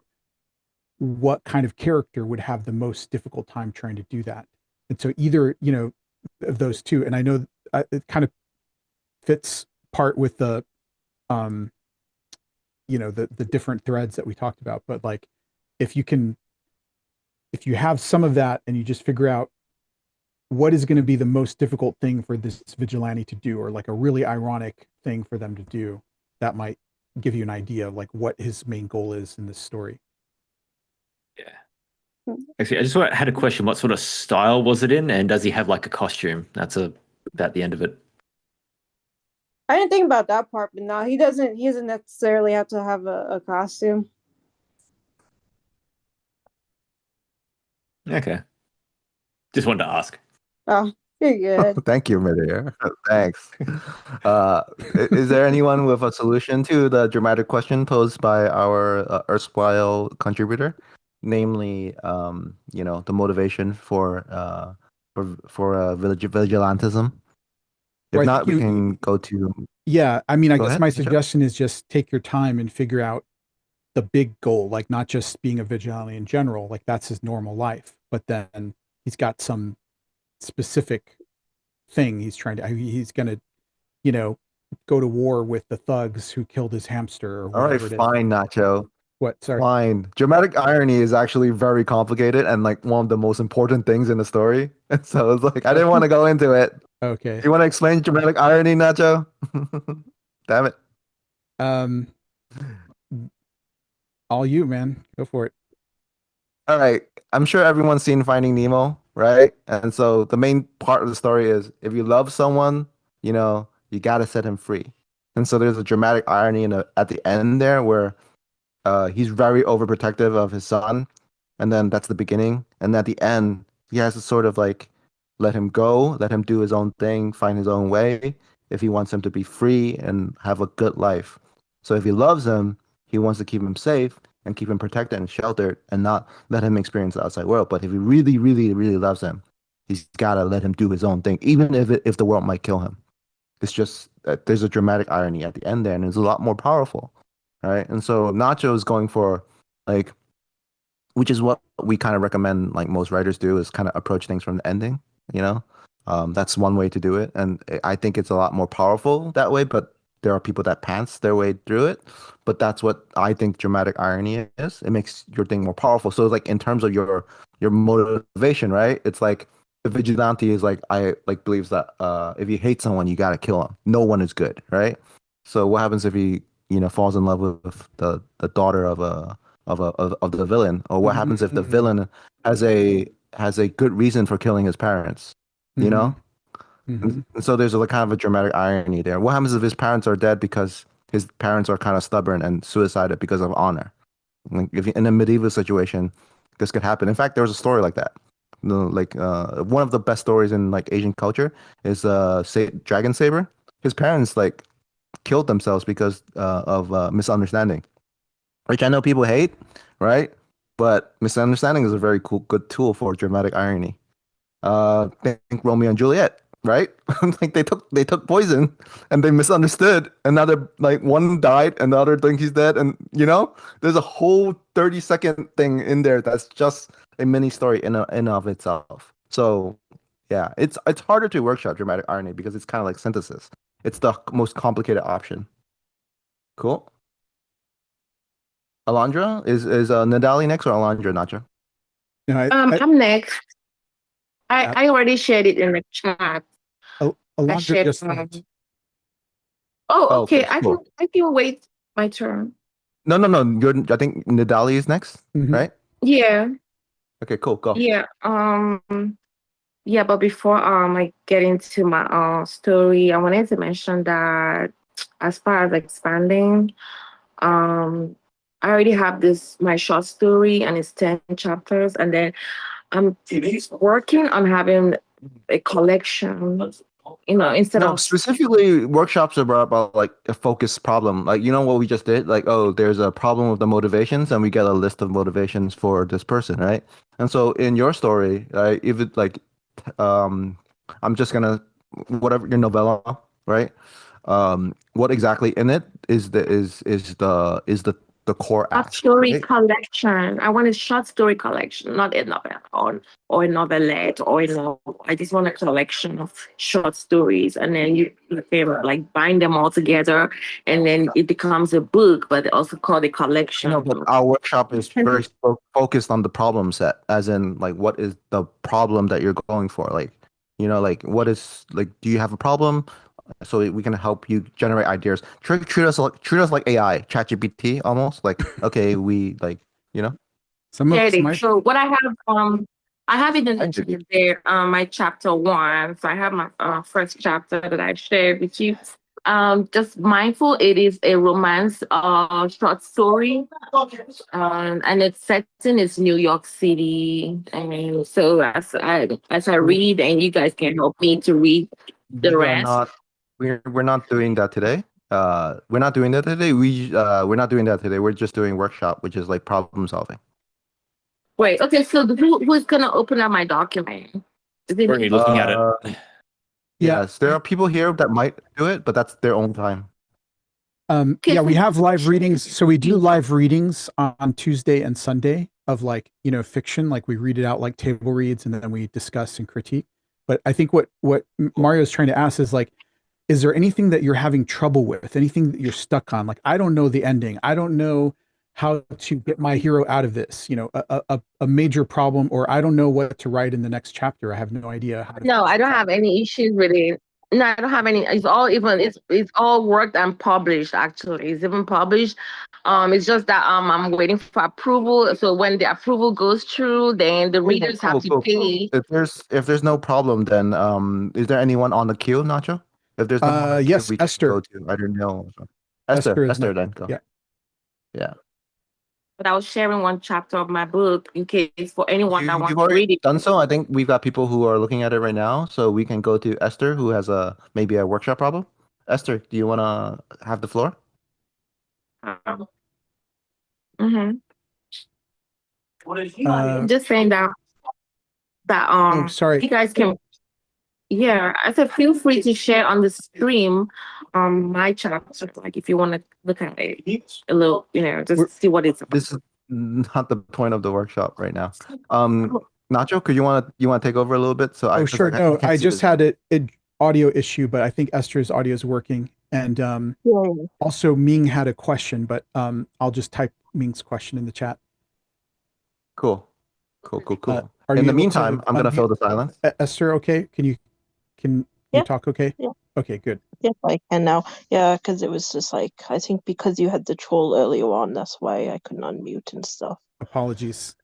B: what kind of character would have the most difficult time trying to do that. And so either, of those two, and I know it kind of fits part with the, the different threads that we talked about, but like if you have some of that and you just figure out what is going to be the most difficult thing for this vigilante to do, or like a really ironic thing for them to do, that might give you an idea of like what his main goal is in this story.
I: Yeah. Actually, I just had a question. What sort of style was it in, and does he have like a costume? That's about the end of it.
G: I didn't think about that part, but no, he doesn't necessarily have to have a costume.
I: Okay. Just wanted to ask.
G: Oh, you're good.
Q: Thank you, Midair. Thanks. Is there anyone with a solution to the dramatic question posed by our erstwhile contributor, namely, the motivation for vigilantism? If
B: Well, I
Q: not,
B: think
Q: we can go to.
B: Yeah, I mean, I
Q: Go
B: guess
Q: ahead,
B: my
Q: Michelle.
B: suggestion is just take your time and figure out the big goal, like not just being a vigilante in general, like that's his normal life, but then he's got some specific thing he's gonna, go to war with the thugs who killed his hamster or
Q: All right,
B: whatever it is.
Q: fine, Nacho.
B: What? Sorry.
Q: Fine. Dramatic irony is actually very complicated and like one of the most important things in the story. So it's like I didn't want to go into it.
B: Okay.
Q: You want to explain dramatic irony, Nacho? Damn it.
B: All you, man. Go for it.
Q: All right. I'm sure everyone's seen Finding Nemo, right? And so the main part of the story is if you love someone, you got to set him free. And so there's a dramatic irony at the end there where he's very overprotective of his son. And then that's the beginning. And at the end, he has to sort of like let him go, let him do his own thing, find his own way if he wants him to be free and have a good life. So if he loves him, he wants to keep him safe and keep him protected and sheltered and not let him experience the outside world. But if he really, really, really loves him, he's got to let him do his own thing, even if the world might kill him. It's just that there's a dramatic irony at the end there, and it's a lot more powerful, right? And so Nacho is going for like, which is what we kind of recommend, like most writers do, is kind of approach things from the ending. That's one way to do it, and I think it's a lot more powerful that way. But there are people that pants their way through it. But that's what I think dramatic irony is. It makes your thing more powerful. So like in terms of your motivation, right? It's like the vigilante is like believes that if you hate someone, you gotta kill him. No one is good, right? So what happens if he falls in love with the daughter of the villain, or what happens if the villain has a good reason for killing his parents? You know. And so there's a kind of a dramatic irony there. What happens if his parents are dead because his parents are kind of stubborn and suicided because of honor? Like if in a medieval situation, this could happen. In fact, there was a story like that. One of the best stories in like Asian culture is Dragon Saber. His parents like killed themselves because of misunderstanding, which I know people hate, right? But misunderstanding is a very good tool for dramatic irony. Think Romeo and Juliet, right? Like they took poison and they misunderstood, and now they're like one died and the other thinks he's dead, and there's a whole 30-second thing in there that's just a mini story in of itself. So yeah, it's harder to workshop dramatic irony because it's kind of like synthesis. It's the most complicated option. Cool. Alondra, is Nadali next or Alondra, Nacho?
C: I'm next. I already shared it in the chat. I
B: Alondra
C: shared,
B: just left.
C: oh, okay.
Q: Okay,
C: I
Q: cool.
C: can wait my turn.
Q: No. I think Nadali is next, right?
C: Yeah.
Q: Okay, cool. Go.
C: Yeah. Yeah, but before I get into my story, I wanted to mention that as far as expanding, I already have my short story and it's 10 chapters, and then I'm working on having a collection, instead
Q: No,
C: of
Q: specifically workshops are about like a focused problem. Like what we just did? Like, oh, there's a problem with the motivations, and we get a list of motivations for this person, right? And so in your story, if it like I'm just gonna whatever your novella, right? What exactly in it is the core
C: short
Q: ask,
C: story
Q: right?
C: collection. I want a short story collection, not a novel or a novelette or a novel. I just want a collection of short stories, and then you can like bind them all together, and then it becomes a book, but they also called a collection.
Q: But our workshop is very focused on the problem set, as in like what is the problem that you're going for? Like, like what is like, do you have a problem? So we can help you generate ideas. Treat us like AI, ChatGPT almost. Like, okay, we like,
C: So what I have it in there, my chapter 1. So I have my first chapter that I shared with you. Just mindful, it is a romance short story, and it's set in New York City. And so as I read, and you guys can help me to read the
Q: we are
C: rest.
Q: not we're not doing that today. We're not doing that today. We're not doing that today. We're just doing workshop, which is like problem solving.
C: Wait, okay, so who's gonna open up my document? Is it
I: Where are you looking at it?
Q: Yes, there are people here that might do it, but that's their own time.
B: Yeah, we have live readings. So we do live readings on Tuesday and Sunday of like, fiction. Like we read it out like table reads, and then we discuss and critique. But I think what Mario's trying to ask is like, is there anything that you're having trouble with? Anything that you're stuck on? Like, I don't know the ending. I don't know how to get my hero out of this, a major problem, or I don't know what to write in the next chapter. I have no idea how to.
C: No, I don't have any issues with it. No, I don't have any. It's all worked and published. Actually, it's even published. It's just that I'm waiting for approval. So when the approval goes through, then the readers have to pay.
Q: If there's no problem, then is there anyone on the queue, Nacho? If there's no one on the queue,
B: yes,
Q: we can
B: Esther.
Q: go to I don't know.
B: Esther is
Q: Esther,
B: next.
Q: then go.
B: Yeah.
Q: Yeah.
C: But I was sharing one chapter of my book in case for anyone that wants
Q: You've
C: to
Q: already
C: read it.
Q: done so. I think we've got people who are looking at it right now, so we can go to Esther, who has maybe a workshop problem. Esther, do you want to have the floor?
C: Just saying that
B: Oh, sorry.
C: you guys can. Yeah, I said feel free to share on the stream my chapter, like if you want to look at it a little, just see what it's about.
Q: This is not the point of the workshop right now. Nacho, could you want to take over a little bit? So
B: Sure. No, I just had an audio issue, but I think Esther's audio is working. And also Ming had a question, but I'll just type Ming's question in the chat.
Q: Cool.
B: Are
Q: In
B: you
Q: the
B: able
Q: meantime,
B: to
Q: I'm gonna
B: unmute-
Q: fill the silence.
B: Esther, okay? Can you talk okay?
M: Yeah.
B: Okay, good.
M: Yes, I can now. Yeah, because it was just like, I think because you had the troll earlier on, that's why I couldn't unmute and stuff.
B: Apologies.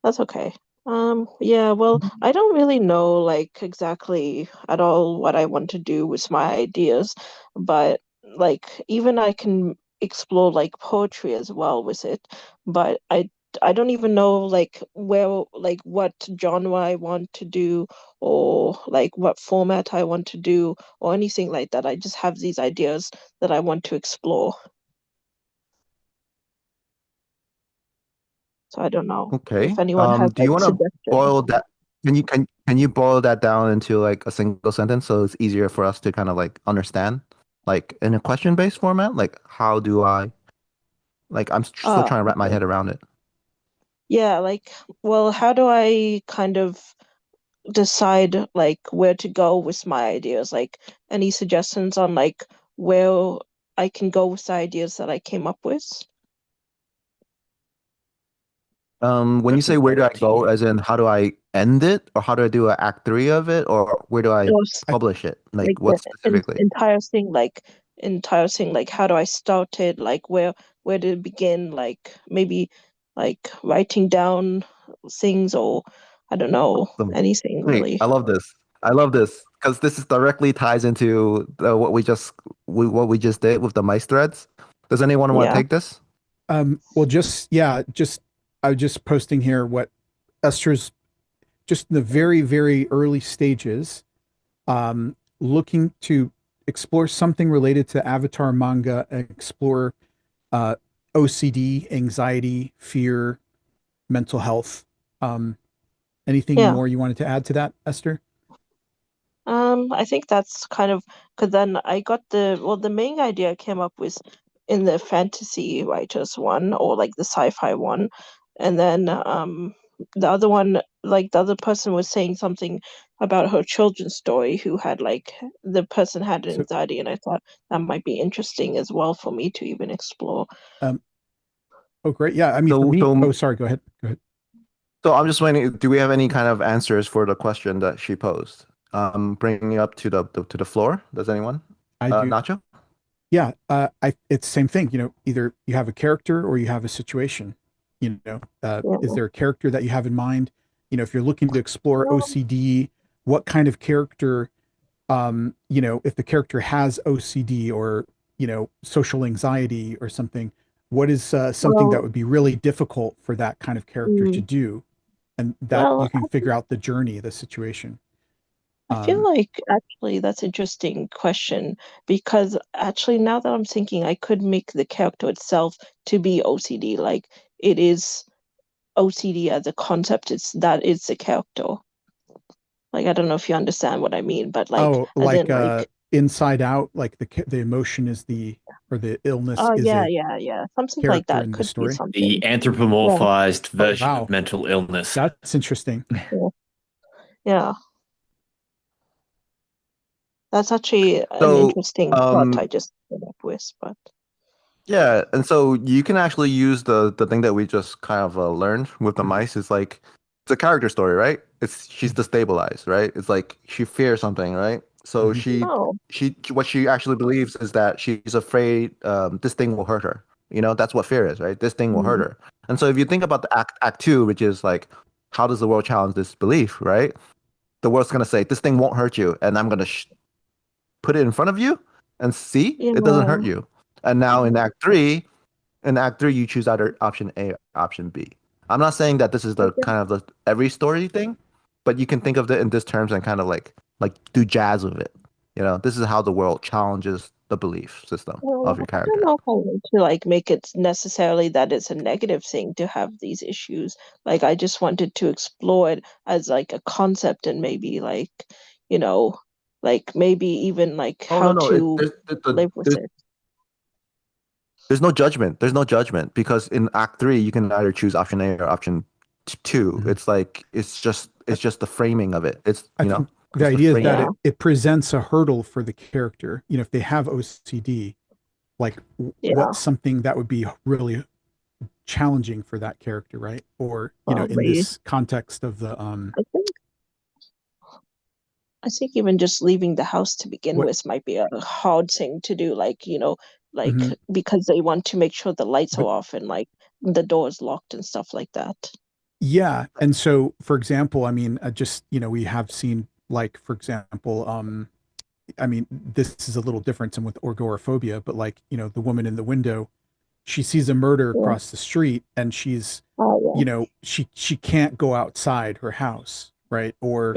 M: That's okay. Yeah, well, I don't really know like exactly at all what I want to do with my ideas, but like even I can explore like poetry as well with it, but I don't even know like what genre I want to do or like what format I want to do or anything like that. I just have these ideas that I want to explore. So I don't know
Q: Okay.
M: if anyone has
Q: Do you
M: like
Q: want to
M: suggestions.
Q: boil that? can you boil that down into like a single sentence so it's easier for us to kind of like understand, like in a question-based format? Like, how do I like? I'm still trying to wrap my head around it.
M: Yeah, like, well, how do I kind of decide like where to go with my ideas? Like, any suggestions on like where I can go with the ideas that I came up with?
Q: When you say where do I go, as in how do I end it, or how do I do an act three of it, or where do I
M: Those
Q: publish it? Like
M: like
Q: what
M: the
Q: specifically?
M: entire thing, like how do I start it? Like where did it begin? Like maybe like writing down things, or I don't know,
Q: Awesome.
M: anything
Q: Great.
M: really.
Q: I love this. I love this because this is directly ties into what we just did with the mice threads. Does anyone want to
M: Yeah.
Q: take this?
B: Well, I was just posting here what Esther's just in the very, very early stages, looking to explore something related to Avatar manga and explore OCD, anxiety, fear, mental health. Anything
M: Yeah.
B: more you wanted to add to that, Esther?
M: I think that's kind of because then I got the main idea I came up with in the fantasy writers one, or like the sci-fi one, and then the other one, like the other person was saying something about her children's story who had like the person had
B: So,
M: anxiety, and I thought that might be interesting as well for me to even explore.
B: oh, great. Yeah. I mean, for me, oh, sorry. Go ahead. Go ahead.
Q: So I'm just wondering, do we have any kind of answers for the question that she posed? Bringing it up to the floor. Does anyone?
B: I do.
Q: Nacho?
B: Yeah. It's the same thing. Either you have a character or you have a situation. Is there a character that you have in mind? If you're looking to explore OCD, what kind of character, if the character has OCD or, social anxiety or something, what is something that would be really difficult for that kind of character to do? And that you can figure out the journey, the situation.
M: I feel like actually that's an interesting question because actually now that I'm thinking, I could make the character itself to be OCD. Like it is OCD as a concept. That is the character. Like I don't know if you understand what I mean, but like
B: Oh,
M: as
B: like
M: in like
B: Inside Out, like the emotion is or the illness is a
M: yeah, something like
B: character
M: that
B: in the
M: could be
B: story.
M: something.
I: The
M: Yeah,
I: anthropomorphized version
B: wow.
I: of mental illness.
B: That's interesting.
M: yeah. That's actually an
Q: So,
M: interesting thought I just came up with, but
Q: yeah, and so you can actually use the thing that we just kind of learned with the mice is like it's a character story, right? She's destabilized, right? It's like she fears something, right? So she what she actually believes is that she's afraid this thing will hurt her. That's what fear is, right? This thing will hurt her. And so if you think about the act two, which is like how does the world challenge this belief, right? The world's gonna say this thing won't hurt you, and I'm gonna put it in front of you and see it doesn't hurt you. And now in Act Three, you choose either option A or option B. I'm not saying that this is the kind of the every story thing, but you can think of it in this terms and kind of like do jazz with it. This is how the world challenges the belief system of your
M: I
Q: character.
M: don't know if I want to like make it necessarily that it's a negative thing to have these issues. Like I just wanted to explore it as like a concept and maybe like, like maybe even like
Q: Oh
M: how
Q: no,
M: to live with it.
Q: there's no judgment. There's no judgment because in Act Three you can either choose option A or option two. It's like it's just the framing of it. It's
B: I think the idea is that it presents a hurdle for the character. If they have OCD, like what's something that would be really challenging for that character, right? Or in this context of the
M: I think even just leaving the house to begin with might be a hard thing to do. Like, like because they want to make sure the lights are off and like the door is locked and stuff like that.
B: Yeah. And so, for example, I mean, just, we have seen like, for example, I mean, this is a little different than with agoraphobia, but like, the woman in the window, she sees a murder across the street and she's, she can't go outside her house, right? Or,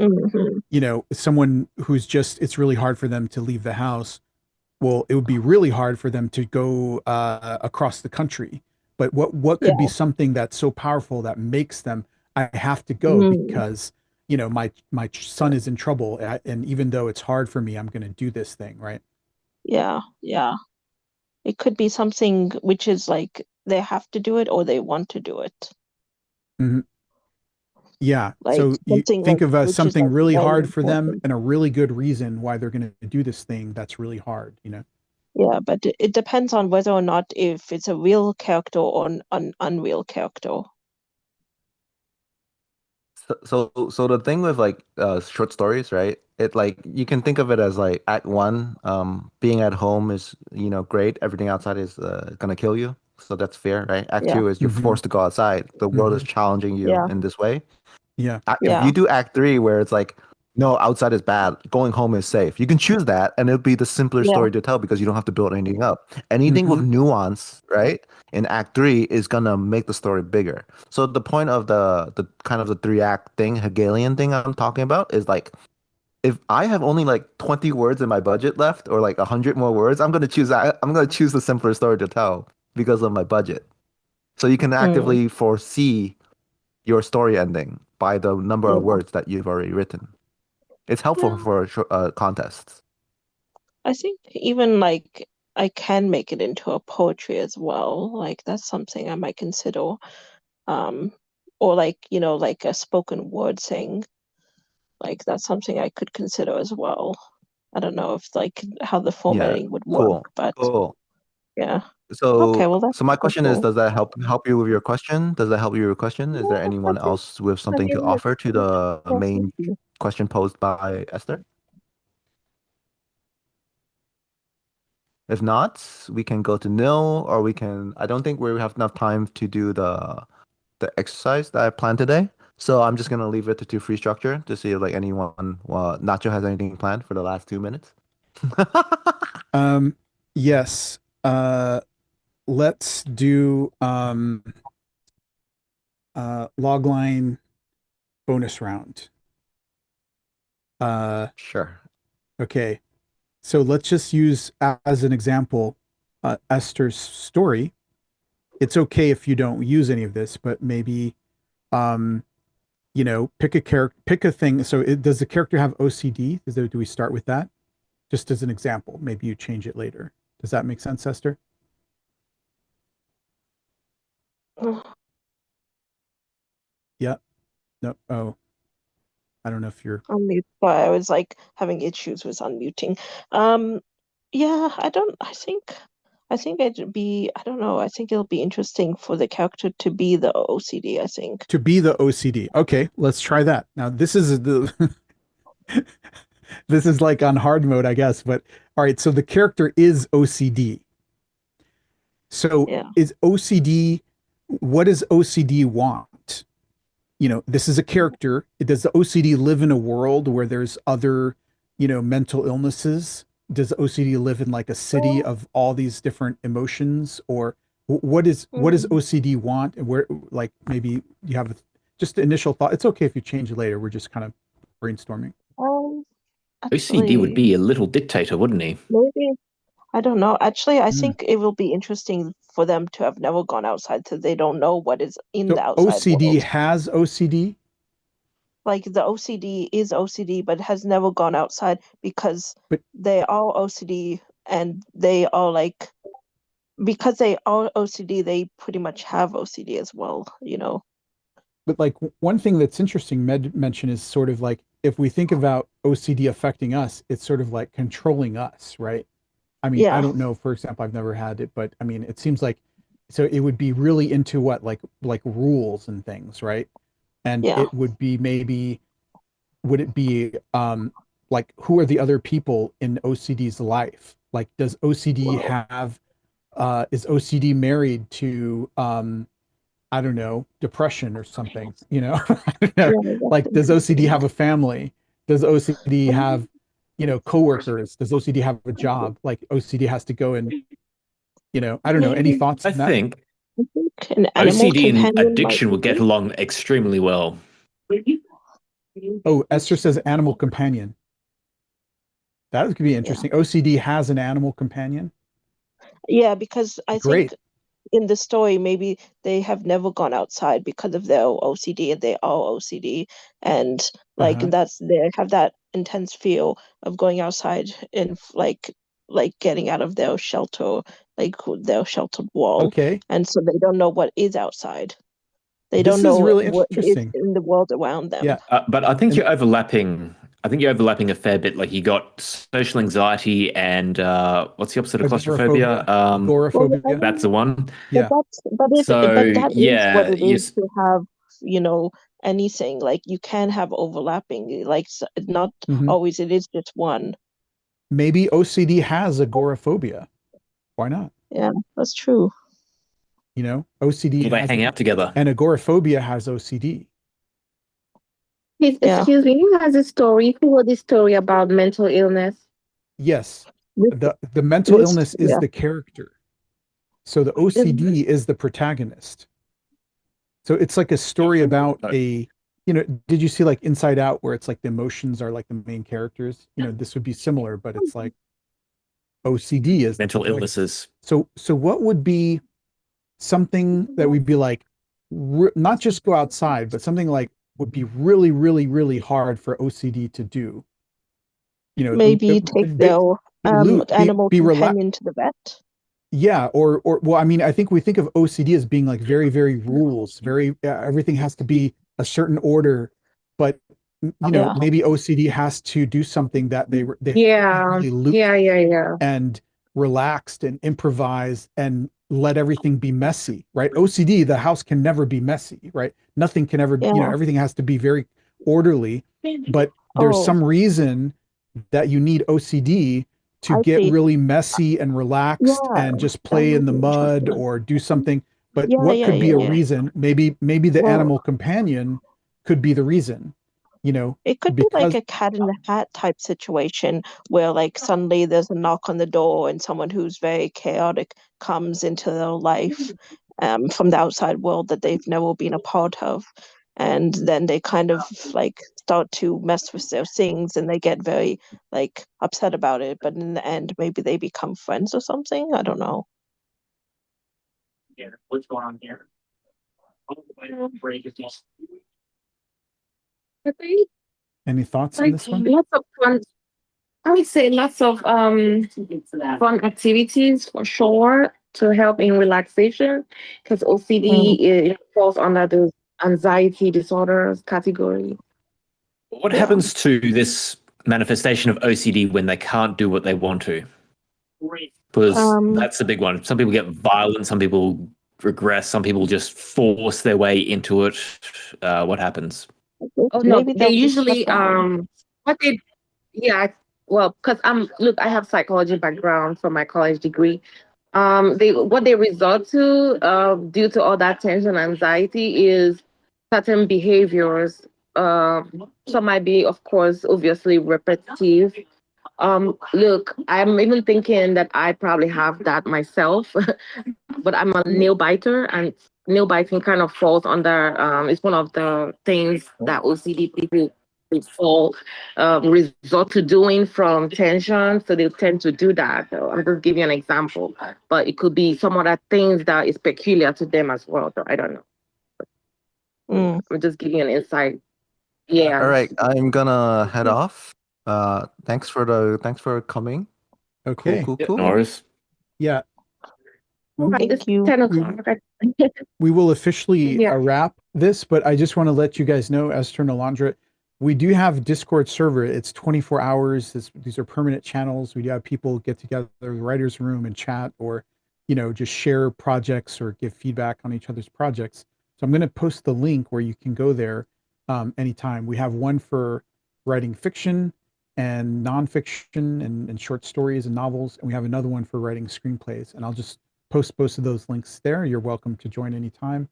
B: someone who's it's really hard for them to leave the house. Well, it would be really hard for them to go across the country. But what could be something that's so powerful that makes them, I have to go because my son is in trouble, and even though it's hard for me, I'm going to do this thing, right?
M: Yeah, yeah. It could be something which is like they have to do it or they want to do it.
B: Hmm. Yeah.
M: Like
B: So you
M: something
B: think
M: like
B: of
M: which is
B: something
M: like
B: really
M: very
B: hard for them
M: important.
B: and a really good reason why they're going to do this thing that's really hard,
M: Yeah, but it depends on whether or not if it's a real character or an unreal character.
Q: So the thing with like short stories, right? It like you can think of it as like act one, being at home is, great. Everything outside is gonna kill you. So that's fair, right? Act
M: Yeah.
Q: two is you're
B: Mhm.
Q: forced to go outside. The world is
B: Mhm.
Q: challenging you
M: Yeah.
Q: in this way.
B: Yeah.
Q: If
M: Yeah.
Q: you do act three where it's like, no, outside is bad, going home is safe. You can choose that and it'll be the simpler
M: Yeah.
Q: story to tell because you don't have to build anything up. Anything with
B: Mhm.
Q: nuance, right? In act three is gonna make the story bigger. So the point of the kind of the 3 act thing, Hegelian thing I'm talking about is like if I have only like 20 words in my budget left or like 100 more words, I'm gonna choose that. I'm gonna choose the simpler story to tell because of my budget. So you can
M: Mm.
Q: actively foresee your story ending by the number of
M: Yeah.
Q: words that you've already written. It's helpful
M: Yeah.
Q: for contests.
M: I think even like I can make it into a poetry as well. Like that's something I might consider. Um, or like, like a spoken word thing. Like that's something I could consider as well. I don't know if like how the
Q: Yeah,
M: formatting would work,
Q: cool,
M: but
Q: cool.
M: yeah. Okay,
Q: So,
M: well
Q: so my
M: that's
Q: question is,
M: cool.
Q: does that help you with your question? Does that help you with your question? Is there anyone else with
M: I
Q: something to
M: mean,
Q: offer to the
M: yeah, thank
Q: main
M: you.
Q: question posed by Esther? If not, we can go to nil, or we can. I don't think we have enough time to do the exercise that I planned today. So I'm just gonna leave it to free structure to see if like anyone, Nacho has anything planned for the last 2 minutes.
B: Yes. Let's do logline bonus round.
Q: Sure.
B: Okay. So let's just use as an example Esther's story. It's okay if you don't use any of this, but maybe um pick a character, pick a thing. So does the character have OCD? Do we start with that? Just as an example. Maybe you change it later. Does that make sense, Esther? Yeah. No. Oh, I don't know if you're
M: Unmute, but I was like having issues with unmuting. Yeah, I think it'd be, I don't know, I think it'll be interesting for the character to be the OCD, I think.
B: to be the OCD. Okay, let's try that. Now this is the this is like on hard mode, I guess, but all right, so the character is OCD. So
M: Yeah.
B: is OCD, what does OCD want? This is a character. Does the OCD live in a world where there's other, mental illnesses? Does OCD live in like a city of all these different emotions? Or what does OCD want? And where, like, maybe you have just the initial thought. It's okay if you change it later. We're just kind of brainstorming.
I: OCD would
M: Actually,
I: be a little dictator, wouldn't he?
M: maybe, I don't know. Actually, I
B: Hmm.
M: think it will be interesting for them to have never gone outside, so they don't know what is in
B: So
M: the outside
B: OCD
M: world.
B: has OCD?
M: Like the OCD is OCD, but has never gone outside because
B: But
M: they are OCD and they are like, because they are OCD, they pretty much have OCD as well,
B: But like one thing that's interesting mention is sort of like if we think about OCD affecting us, it's sort of like controlling us, right? I mean, I
M: Yeah.
B: don't know, for example, I've never had it, but I mean, it seems like so it would be really into what like rules and things, right? And
M: Yeah.
B: it would be maybe would it be like who are the other people in OCD's life? Like does OCD have is OCD married to I don't know, depression or something, I don't know. Like, does OCD have a family? Does OCD have, coworkers? Does OCD have a job? Like OCD has to go and, I don't know. Any
M: Maybe
B: thoughts
I: I
B: on that?
I: think
M: an animal
I: OCD and
M: companion might
I: addiction would get
M: be.
I: along extremely well.
B: Oh, Esther says animal companion. That could be
M: Yeah.
B: interesting. OCD has an animal companion.
M: Yeah, because I think
B: Great.
M: in the story, maybe they have never gone outside because of their OCD and they are OCD. And Like
B: Uh-huh.
M: that's they have that intense feel of going outside and like getting out of their shelter, like their sheltered wall,
B: Okay.
M: and so they don't know what is outside. They
B: This
M: don't
B: is
M: know
B: really
M: what is
B: interesting.
M: in the world around them.
B: Yeah.
I: But I think you're overlapping. I think you're overlapping a fair bit. Like you got social anxiety and what's the opposite of claustrophobia?
B: Agoraphobia.
I: That's the one.
B: Yeah.
M: But
I: So
M: that is what
I: yeah,
M: it is to have, anything. Like you can have overlapping. Like not
B: Mhm.
M: always. It is just one.
B: Maybe OCD has agoraphobia. Why not?
M: Yeah, that's true.
B: You know, OCD
I: Well, they
B: has
I: hang out together.
B: and agoraphobia has OCD.
C: Please,
M: Yeah.
C: excuse me, who has a story? Who wrote this story about mental illness?
B: Yes. The mental illness is
M: yeah.
B: the character. So the OCD is the protagonist. So it's like a story about did you see like Inside Out where it's like the emotions are like the main characters? This would be similar, but it's like OCD is the
I: Mental
B: protagonist.
I: illnesses.
B: So what would be something that we'd be like, not just go outside, but something like would be really, really, really hard for OCD to do?
M: Maybe take their animal companion to the vet.
B: Yeah, or well, I mean, I think we think of OCD as being like very, very rules, very everything has to be a certain order, but
M: Yeah.
B: maybe OCD has to do something that they
C: Yeah,
B: really loose
C: yeah.
B: and relaxed and improvise and let everything be messy, right? OCD, the house can never be messy, right? Nothing can ever,
M: Yeah.
B: everything has to be very orderly, but there's
M: Oh.
B: some reason that you need OCD to
M: I
B: get
M: see.
B: really messy and relaxed
M: Yeah,
B: and just
M: that
B: play in
M: would
B: the
M: be
B: mud
M: interesting.
B: or do something. But
M: Yeah,
B: what
M: yeah,
B: could be
M: yeah,
B: a
M: yeah.
B: reason? Maybe the
M: Well,
B: animal companion could be the reason,
M: it could be like
B: because
M: a cat in the hat type situation where like suddenly there's a knock on the door and someone who's very chaotic comes into their life from the outside world that they've never been a part of. And then they kind of like start to mess with their things and they get very like upset about it. But in the end, maybe they become friends or something. I don't know.
E: Yeah, what's going on here?
C: I think
B: any thoughts on
C: like
B: this one?
C: lots of fun. I would say lots of fun activities for sure to help in relaxation because OCD falls under the anxiety disorders category.
I: What happens to this manifestation of OCD when they can't do what they want to? Because that's the big one. Some people get violent, some people regress, some people just force their way into it. What happens?
C: Oh no, they usually what they yeah, well, because I have psychology background from my college degree. What they resort to due to all that tension and anxiety is certain behaviors. Some might be, of course, obviously repetitive. Look, I'm even thinking that I probably have that myself, but I'm a nail biter, and nail biting kind of falls under. It's one of the things that OCD people fall resort to doing from tension, so they tend to do that. So I'm just giving you an example, but it could be some other things that is peculiar to them as well. So I don't know. I'm just giving you an insight. Yeah.
Q: All right, I'm gonna head off. Thanks for coming.
B: Okay.
Q: Cool.
I: No worries.
B: Yeah.
C: It's 10 o'clock.
B: We will officially
C: Yeah.
B: wrap this, but I just want to let you guys know, Esther and Alondra, we do have Discord server. It's 24 hours. These are permanent channels. We do have people get together in the writer's room and chat or, just share projects or give feedback on each other's projects. So I'm going to post the link where you can go there anytime. We have one for writing fiction and nonfiction and short stories and novels. And we have another one for writing screenplays. And I'll just post both of those links there. You're welcome to join anytime.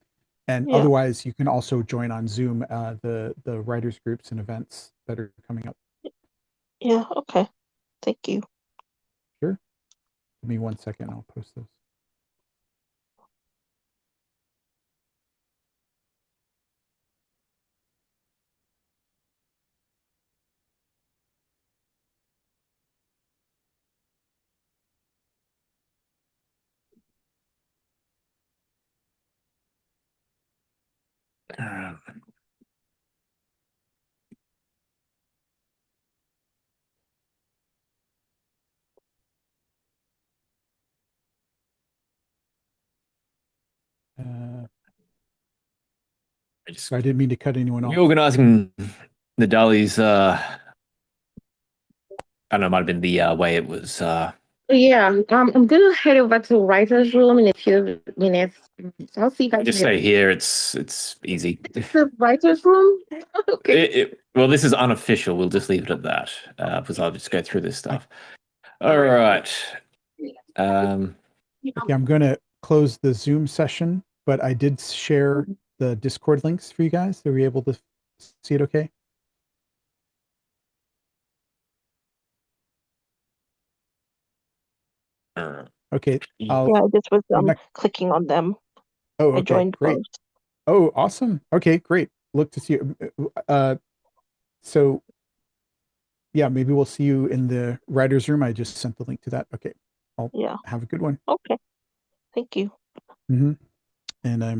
B: And
M: Yeah.
B: otherwise, you can also join on Zoom the writers groups and events that are coming up.
M: Yeah, okay. Thank you.
B: Sure. Give me 1 second. I'll post those. So I didn't mean to cut anyone off.
I: Reorganizing the Dali's, I don't know, it might have been the way it was.
C: Yeah, I'm gonna head over to writer's room in a few minutes. So I'll see you guys
I: Just
C: later.
I: stay here. It's easy.
C: The writer's room? Okay.
I: Well, this is unofficial. We'll just leave it at that because I'll just go through this stuff. All right.
B: Okay, I'm going to close the Zoom session, but I did share the Discord links for you guys. Are we able to see it okay? Okay.
M: Yeah, I just was clicking on them.
B: Oh,
M: I
B: okay,
M: joined
B: great.
M: both.
B: Oh, awesome. Okay, great. Look to see you. So yeah, maybe we'll see you in the writer's room. I just sent the link to that. Okay.
M: Yeah.
B: Have a good one.
M: Okay. Thank you.
B: And I'm